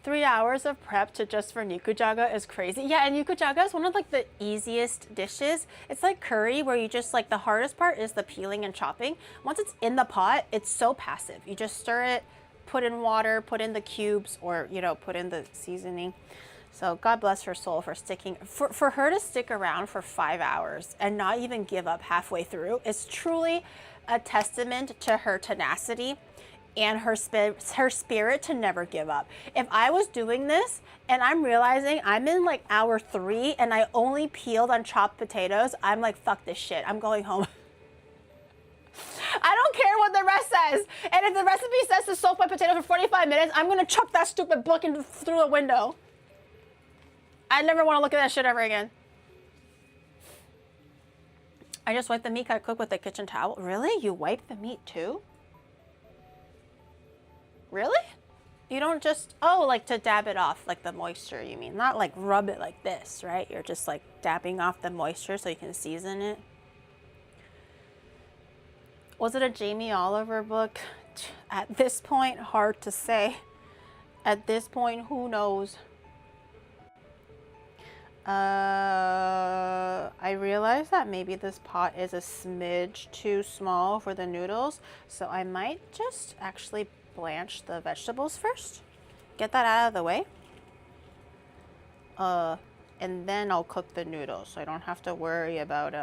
3 hours of prep to just for nikujaga is crazy. Yeah, and nikujaga is one of like the easiest dishes. It's like curry where you just like the hardest part is the peeling and chopping. Once it's in the pot, it's so passive. You just stir it, put in water, put in the cubes, or you know, put in the seasoning. So God bless her soul for sticking, for her to stick around for 5 hours and not even give up halfway through is truly a testament to her tenacity and her spirit to never give up. If I was doing this and I'm realizing I'm in like hour 3 and I only peeled and chopped potatoes, I'm like, fuck this shit, I'm going home. I don't care what the rest says. And if the recipe says to soak my potatoes for 45 minutes, I'm gonna chuck that stupid book through the window. I never wanna look at that shit ever again. I just wiped the meat I cooked with a kitchen towel. Really? You wipe the meat too? Really? You don't just, oh, like to dab it off, like the moisture, you mean? Not like rub it like this, right? You're just like dabbing off the moisture so you can season it. Was it a Jamie Oliver book? At this point, hard to say. At this point, who knows? I realized that maybe this pot is a smidge too small for the noodles, so I might just actually blanch the vegetables first. Get that out of the way. And then I'll cook the noodles, so I don't have to worry about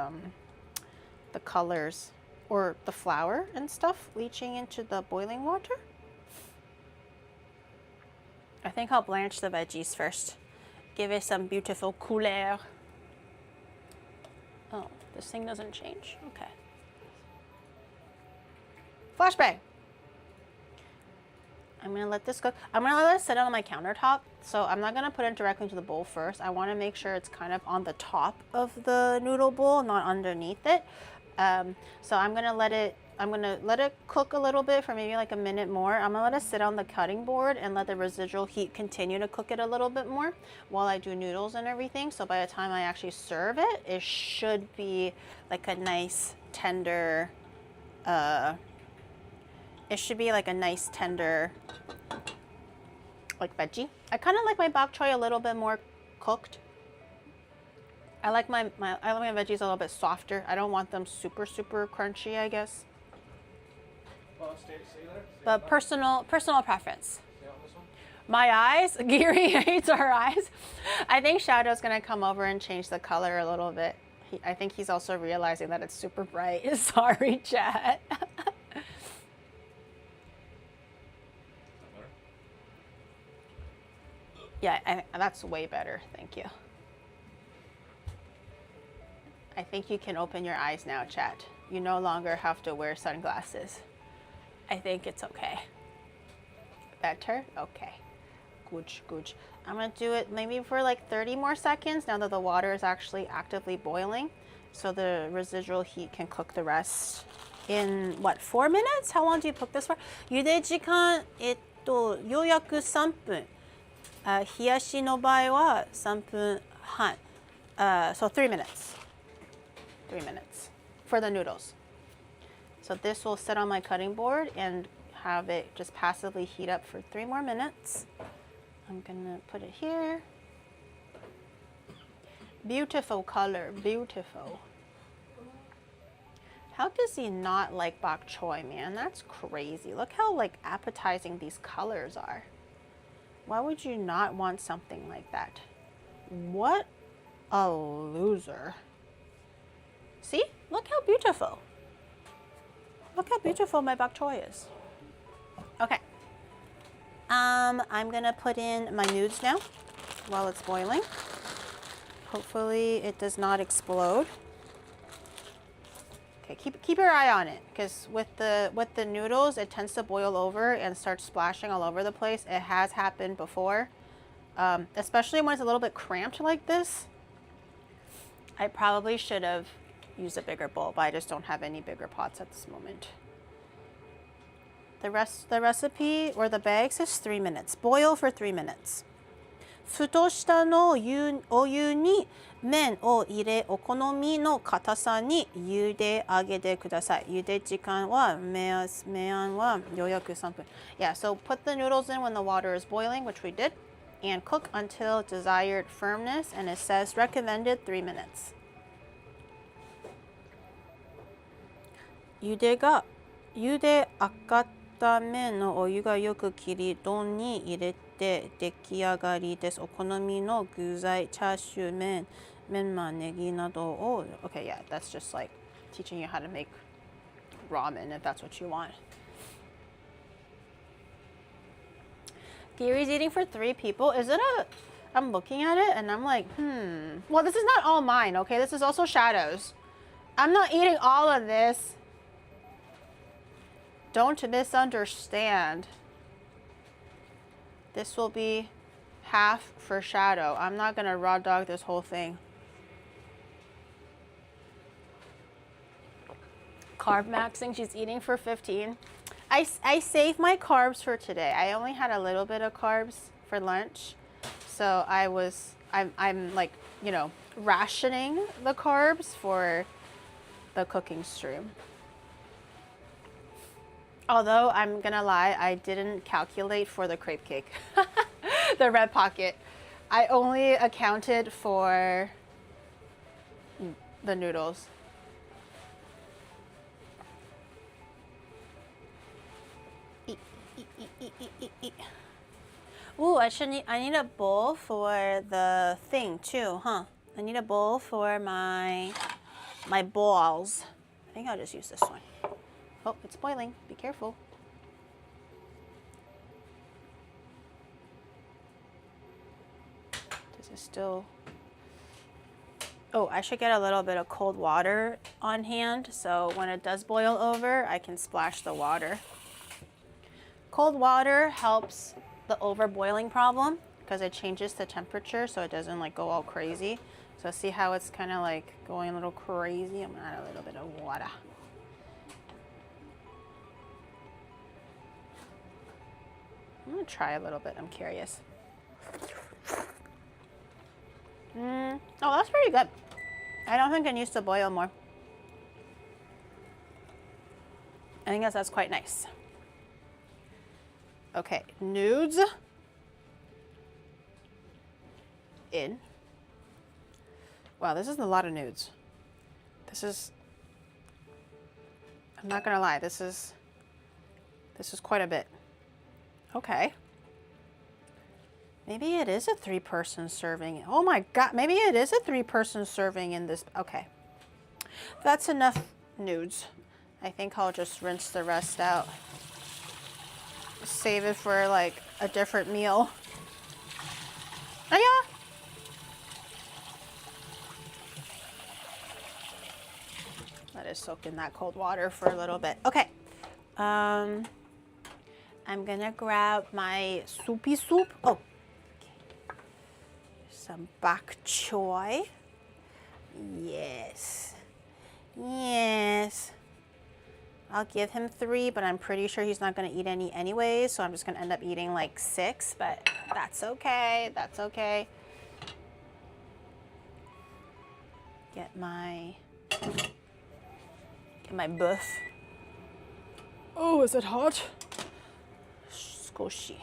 the colors or the flour and stuff leaching into the boiling water. I think I'll blanch the veggies first. Give it some beautiful couleur. Oh, this thing doesn't change? Okay. Flashbang. I'm gonna let this cook. I'm gonna let it sit on my countertop. So I'm not gonna put it directly into the bowl first. I wanna make sure it's kind of on the top of the noodle bowl, not underneath it. So I'm gonna let it cook a little bit for maybe like a minute more. I'm gonna let it sit on the cutting board and let the residual heat continue to cook it a little bit more while I do noodles and everything. So by the time I actually serve it, it should be like a nice tender, like veggie. I kind of like my bok choy a little bit more cooked. I like my veggies a little bit softer. I don't want them super crunchy, I guess. Well, stay there. But personal preference. My eyes, Giri hates our eyes. I think Shadow's gonna come over and change the color a little bit. I think he's also realizing that it's super bright. Sorry, chat. Yeah, that's way better. Thank you. I think you can open your eyes now, chat. You no longer have to wear sunglasses. I think it's okay. Better? Okay. Good. I'm gonna do it maybe for like 30 more seconds now that the water is actually actively boiling. So the residual heat can cook the rest in what, 4 minutes? How long do you cook this for? 茹で時間、ようやく3分。冷やしの場合は3分半。So 3 minutes. 3 minutes for the noodles. So this will sit on my cutting board and have it just passively heat up for 3 more minutes. I'm gonna put it here. Beautiful color, beautiful. How does he not like bok choy, man? That's crazy. Look how like appetizing these colors are. Why would you not want something like that? What a loser. See? Look how beautiful. Look how beautiful my bok choy is. Okay. I'm gonna put in my Noods now while it's boiling. Hopefully it does not explode. Okay, keep your eye on it, because with the noodles, it tends to boil over and start splashing all over the place. It has happened before, especially when it's a little bit cramped like this. I probably should have used a bigger bowl, but I just don't have any bigger pots at this moment. The recipe or the bag says 3 minutes. Boil for 3 minutes. 沸騰したのお湯に麺を入れ、お好みの硬さに茹で上げてください。茹で時間は麺は約3分。Yeah, so put the noodles in when the water is boiling, which we did, and cook until desired firmness, and it says recommended 3 minutes. 茹で上がった麺のお湯がよく切り丼に入れて出来上がりです。お好みの具材、チャーシュー麺、メンマ、ネギなどを Okay, yeah, that's just like teaching you how to make ramen if that's what you want. Gary's eating for 3 people. Is it a... I'm looking at it and I'm like, Well, this is not all mine, okay? This is also Shadow's. I'm not eating all of this. Don't misunderstand. This will be half for Shadow. I'm not gonna raw dog this whole thing. Carb maxing, she's eating for 15. I saved my carbs for today. I only had a little bit of carbs for lunch. So I'm like, you know, rationing the carbs for the cooking stream. Although I'm gonna lie, I didn't calculate for the crepe cake, the red pocket. I only accounted for the noodles. Ooh, I need a bowl for the thing too, huh? I need a bowl for my balls. I think I'll just use this one. Oh, it's boiling. Be careful. This is still... Oh, I should get a little bit of cold water on hand, so when it does boil over, I can splash the water. Cold water helps the overboiling problem because it changes the temperature so it doesn't like go all crazy. So see how it's kind of like going a little crazy? I'm gonna add a little bit of water. I'm gonna try a little bit, I'm curious. Oh, that's pretty good. I don't think it needs to boil more. I think that's quite nice. Okay, Noods in. Wow, this is a lot of Noods. I'm not gonna lie, this is quite a bit. Okay. Maybe it is a 3-person serving. Oh my God, maybe it is a 3-person serving in this. Okay. That's enough Noods. I think I'll just rinse the rest out. Save it for like a different meal. Oh yeah. Let it soak in that cold water for a little bit. Okay. I'm gonna grab my soupy soup. Oh, okay. Some bok choy. Yes. Yes. I'll give him 3, but I'm pretty sure he's not gonna eat any anyways, so I'm just gonna end up eating like 6, but that's okay, that's okay. Get my buff. Oh, is it hot? Squishy.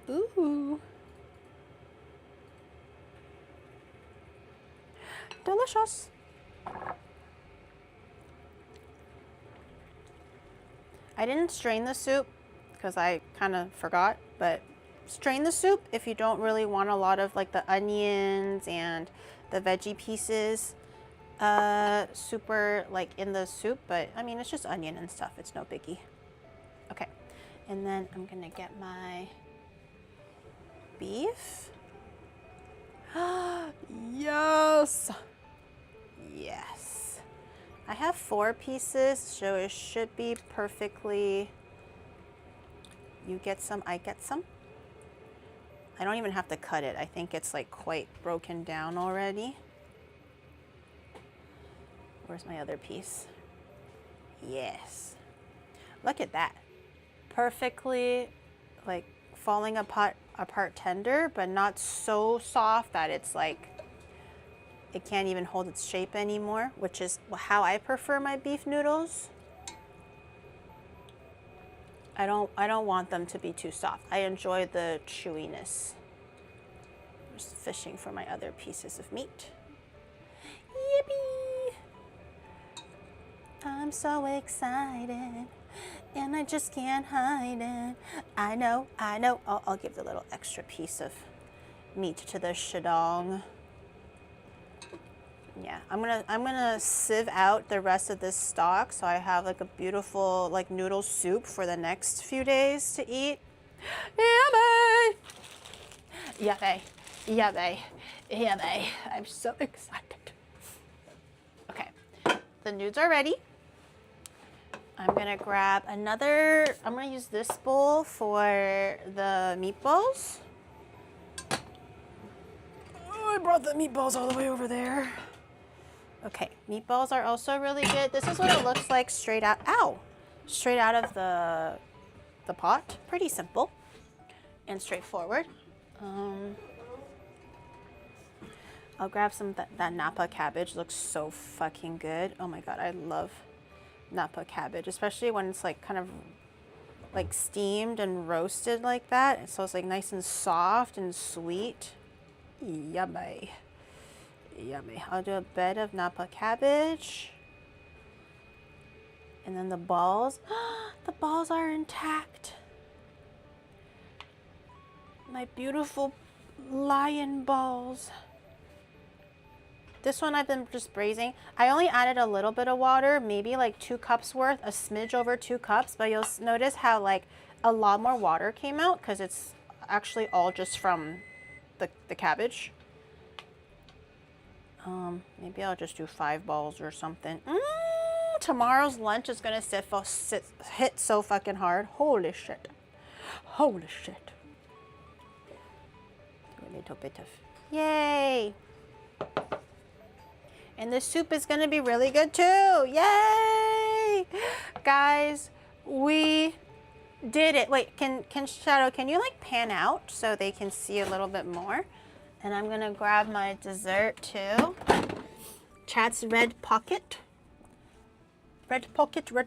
Ooh. Delicious. I didn't strain the soup because I kind of forgot, but strain the soup if you don't really want a lot of like the onions and the veggie pieces super like in the soup, but I mean it's just onion and stuff, it's no biggie. Okay, and then I'm gonna get my beef. Yes, yes. I have 4 pieces, so it should be perfectly. You get some, I get some. I don't even have to cut it. I think it's like quite broken down already. Where's my other piece? Yes. Look at that. Perfectly, like, falling apart tender, but not so soft that it's like it can't even hold its shape anymore, which is how I prefer my beef noodles. I don't want them to be too soft. I enjoy the chewiness. Just fishing for my other pieces of meat. Yippee! I'm so excited, and I just can't hide it. I know. I'll give the little extra piece of meat to the shadong. Yeah, I'm gonna sieve out the rest of this stock so I have like a beautiful like noodle soup for the next few days to eat. Yummy! Yummy! Yummy! Yummy! I'm so excited. Okay, the Noods are ready. I'm gonna grab another. I'm gonna use this bowl for the meatballs. Oh, I brought the meatballs all the way over there. Okay, meatballs are also really good. This is what it looks like straight out. Ow! Straight out of the pot. Pretty simple and straightforward. I'll grab some that Napa cabbage. Looks so fucking good. Oh my god, I love Napa cabbage, especially when it's like kind of like steamed and roasted like that. So it's like nice and soft and sweet. Yummy. Yummy. I'll do a bed of Napa cabbage. And then the balls. The balls are intact. My beautiful lion balls. This one I've been just braising. I only added a little bit of water, maybe like 2 cups worth, a smidge over 2 cups, but you'll notice how like a lot more water came out because it's actually all just from the cabbage. Maybe I'll just do 5 balls or something. Tomorrow's lunch is gonna hit so fucking hard. Holy shit. Holy shit. A little bit of, yay. And the soup is gonna be really good too. Yay! Guys, we did it. Wait, can Shadow, can you like pan out so they can see a little bit more? And I'm gonna grab my dessert too. Chat's red pocket. Red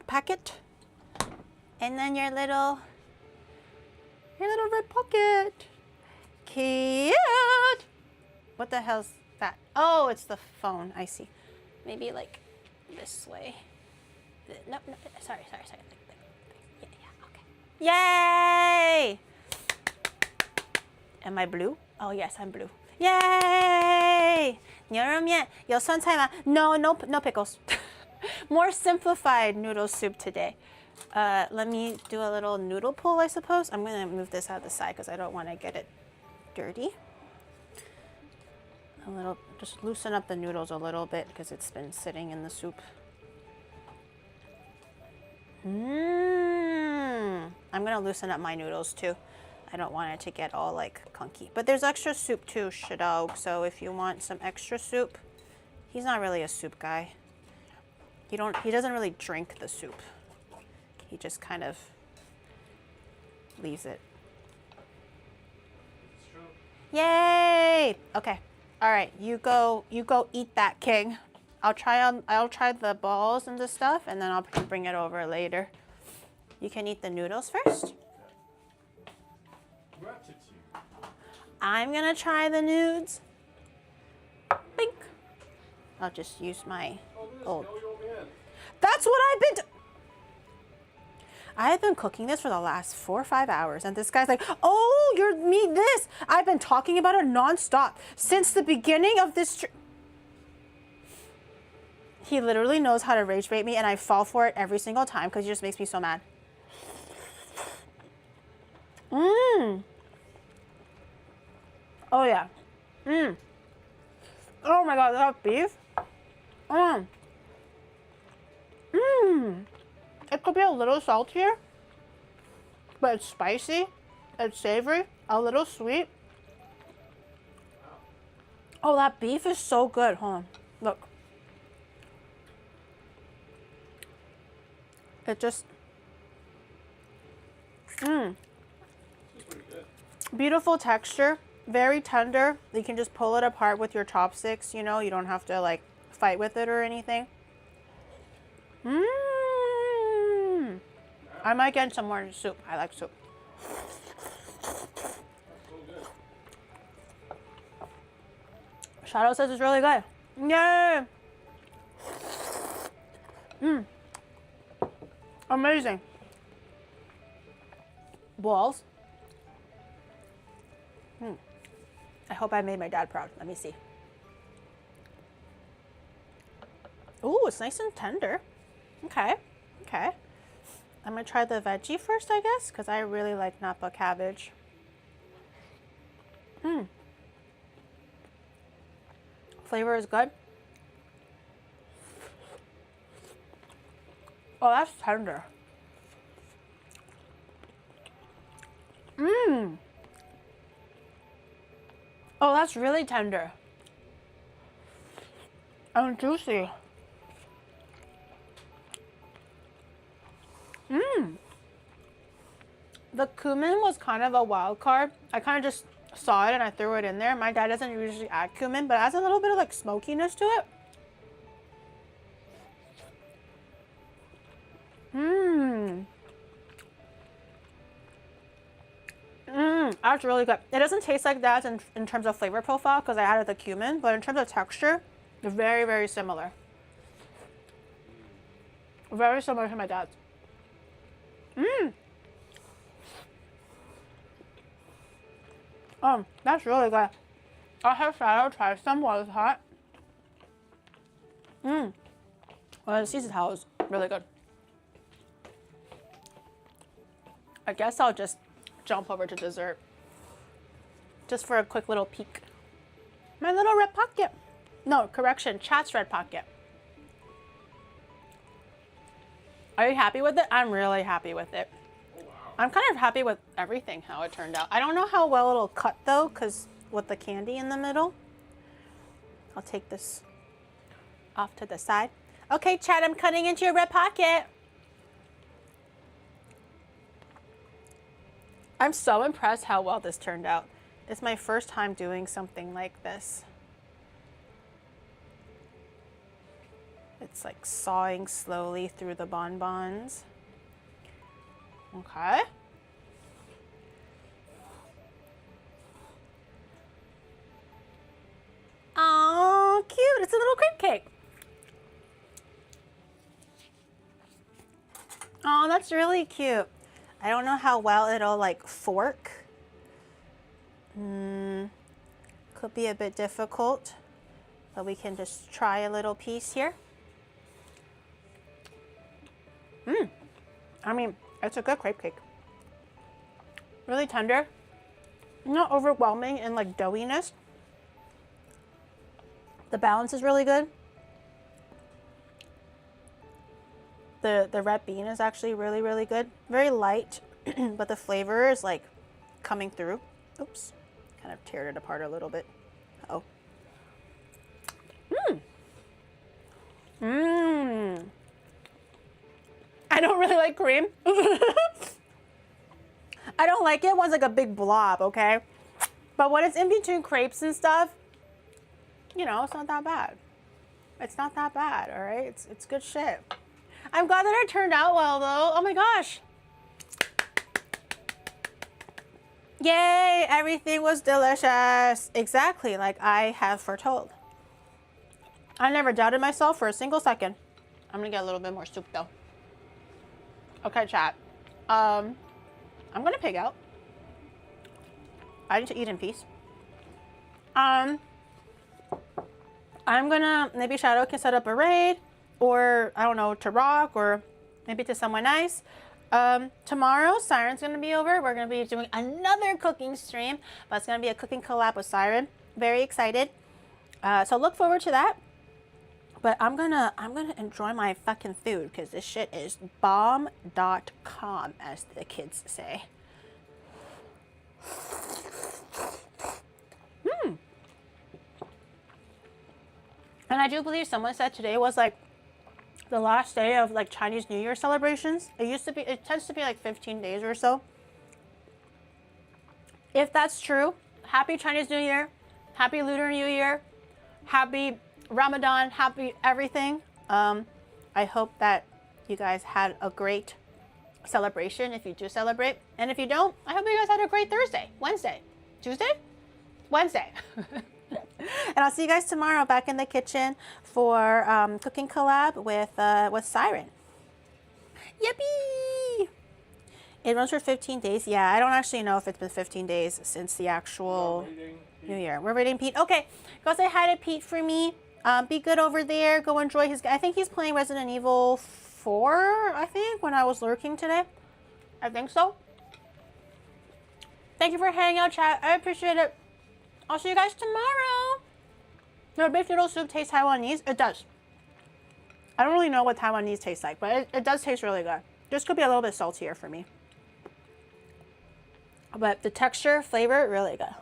packet. And then your little red pocket. Cute. What the hell's that? Oh, it's the phone. I see. Maybe like this way. No, sorry. Yeah, okay. Yay! Am I blue? Oh yes, I'm blue. Yay! 牛肉面有酸菜吗? No pickles. More simplified noodle soup today. Let me do a little noodle pull, I suppose. I'm gonna move this out of the side because I don't want to get it dirty. Just loosen up the noodles a little bit because it's been sitting in the soup. I'm gonna loosen up my noodles too. I don't want it to get all like clunky. But there's extra soup too, Shadog. So if you want some extra soup, he's not really a soup guy. He doesn't really drink the soup. He just kind of leaves it. Yay! Okay. All right, you go eat that, King. I'll try the balls and the stuff, and then I'll bring it over later. You can eat the noodles first. Gratitude. I'm gonna try the Noods. Bink. I'll just use my old. That's what I have been cooking this for the last 4 or 5 hours, and this guy's like, "Oh, you're me this." I've been talking about it nonstop since the beginning of this. He literally knows how to rage bait me, and I fall for it every single time because he just makes me so mad. Oh yeah. Oh my god, that beef. It could be a little saltier, but it's spicy, it's savory, a little sweet. Oh, that beef is so good. Hold on, look. It just, It's pretty good. beautiful texture, very tender. You can just pull it apart with your chopsticks, you know, you don't have to like fight with it or anything. Mmm. I might get some more soup. I like soup. Shadow says it's really good. Yay! Mmm. Amazing. Balls. I hope I made my dad proud. Let me see. Ooh, it's nice and tender. Okay, okay. I'm gonna try the veggie first, I guess, because I really like Napa cabbage. Flavor is good. Oh, that's tender. Oh, that's really tender. And juicy. The cumin was kind of a wild card. I kind of just saw it and I threw it in there. My dad doesn't usually add cumin, but it has a little bit of like smokiness to it. That's really good. It doesn't taste like that in terms of flavor profile because I added the cumin, but in terms of texture, they're very, very similar. Very similar to my dad's. That's really good. I'll have Shadow try some while it's hot. Well, the seasoned towel is really good. I guess I'll just jump over to dessert. Just for a quick little peek. My little red pocket. No, correction, chat's red pocket. Are you happy with it? I'm really happy with it. I'm kind of happy with everything, how it turned out. I don't know how well it'll cut though, because with the candy in the middle. I'll take this off to the side. Okay, Chad, I'm cutting into your red pocket. I'm so impressed how well this turned out. It's my first time doing something like this. It's like sawing slowly through the bonbons. Okay. Oh, cute. It's a little crepe cake. Oh, that's really cute. I don't know how well it'll like fork. Could be a bit difficult, but we can just try a little piece here. I mean, it's a good crepe cake. Really tender, not overwhelming in like doughiness. The balance is really good. The red bean is actually really, really good. Very light, but the flavor is like coming through. Oops, kind of teared it apart a little bit. Uh-oh. I don't really like cream. I don't like it when it's like a big blob, okay? But when it's in between crepes and stuff, you know, it's not that bad. It's not that bad, all right? It's good shit. I'm glad that it turned out well, though. Oh my gosh. Yay, everything was delicious. Exactly like I have foretold. I never doubted myself for a single second. I'm gonna get a little bit more soup, though. Okay, chat. I'm gonna pig out. I need to eat in peace. I'm gonna, maybe Shadow can set up a raid, or I don't know, to Rock, or maybe to someone nice. Tomorrow, Siren's gonna be over. We're gonna be doing another cooking stream, but it's gonna be a cooking collab with Siren. Very excited. So look forward to that. But I'm gonna enjoy my fucking food because this shit is bomb.com, as the kids say. And I do believe someone said today was like the last day of like Chinese New Year celebrations. It tends to be like 15 days or so. If that's true, happy Chinese New Year, happy Lunar New Year, happy Ramadan, happy everything. I hope that you guys had a great celebration if you do celebrate. And if you don't, I hope you guys had a great Thursday, Wednesday, Tuesday, Wednesday. And I'll see you guys tomorrow back in the kitchen for cooking collab with Siren. Yippee! It runs for 15 days. Yeah, I don't actually know if it's been 15 days since the actual New Year. We're reading Pete. Okay, go say hi to Pete for me. Be good over there. Go enjoy his... I think he's playing Resident Evil 4, I think, when I was lurking today. I think so. Thank you for hanging out, chat. I appreciate it. I'll see you guys tomorrow. No, baked noodle soup tastes Taiwanese. It does. I don't really know what Taiwanese tastes like, but it does taste really good. This could be a little bit saltier for me. But the texture, flavor, really good.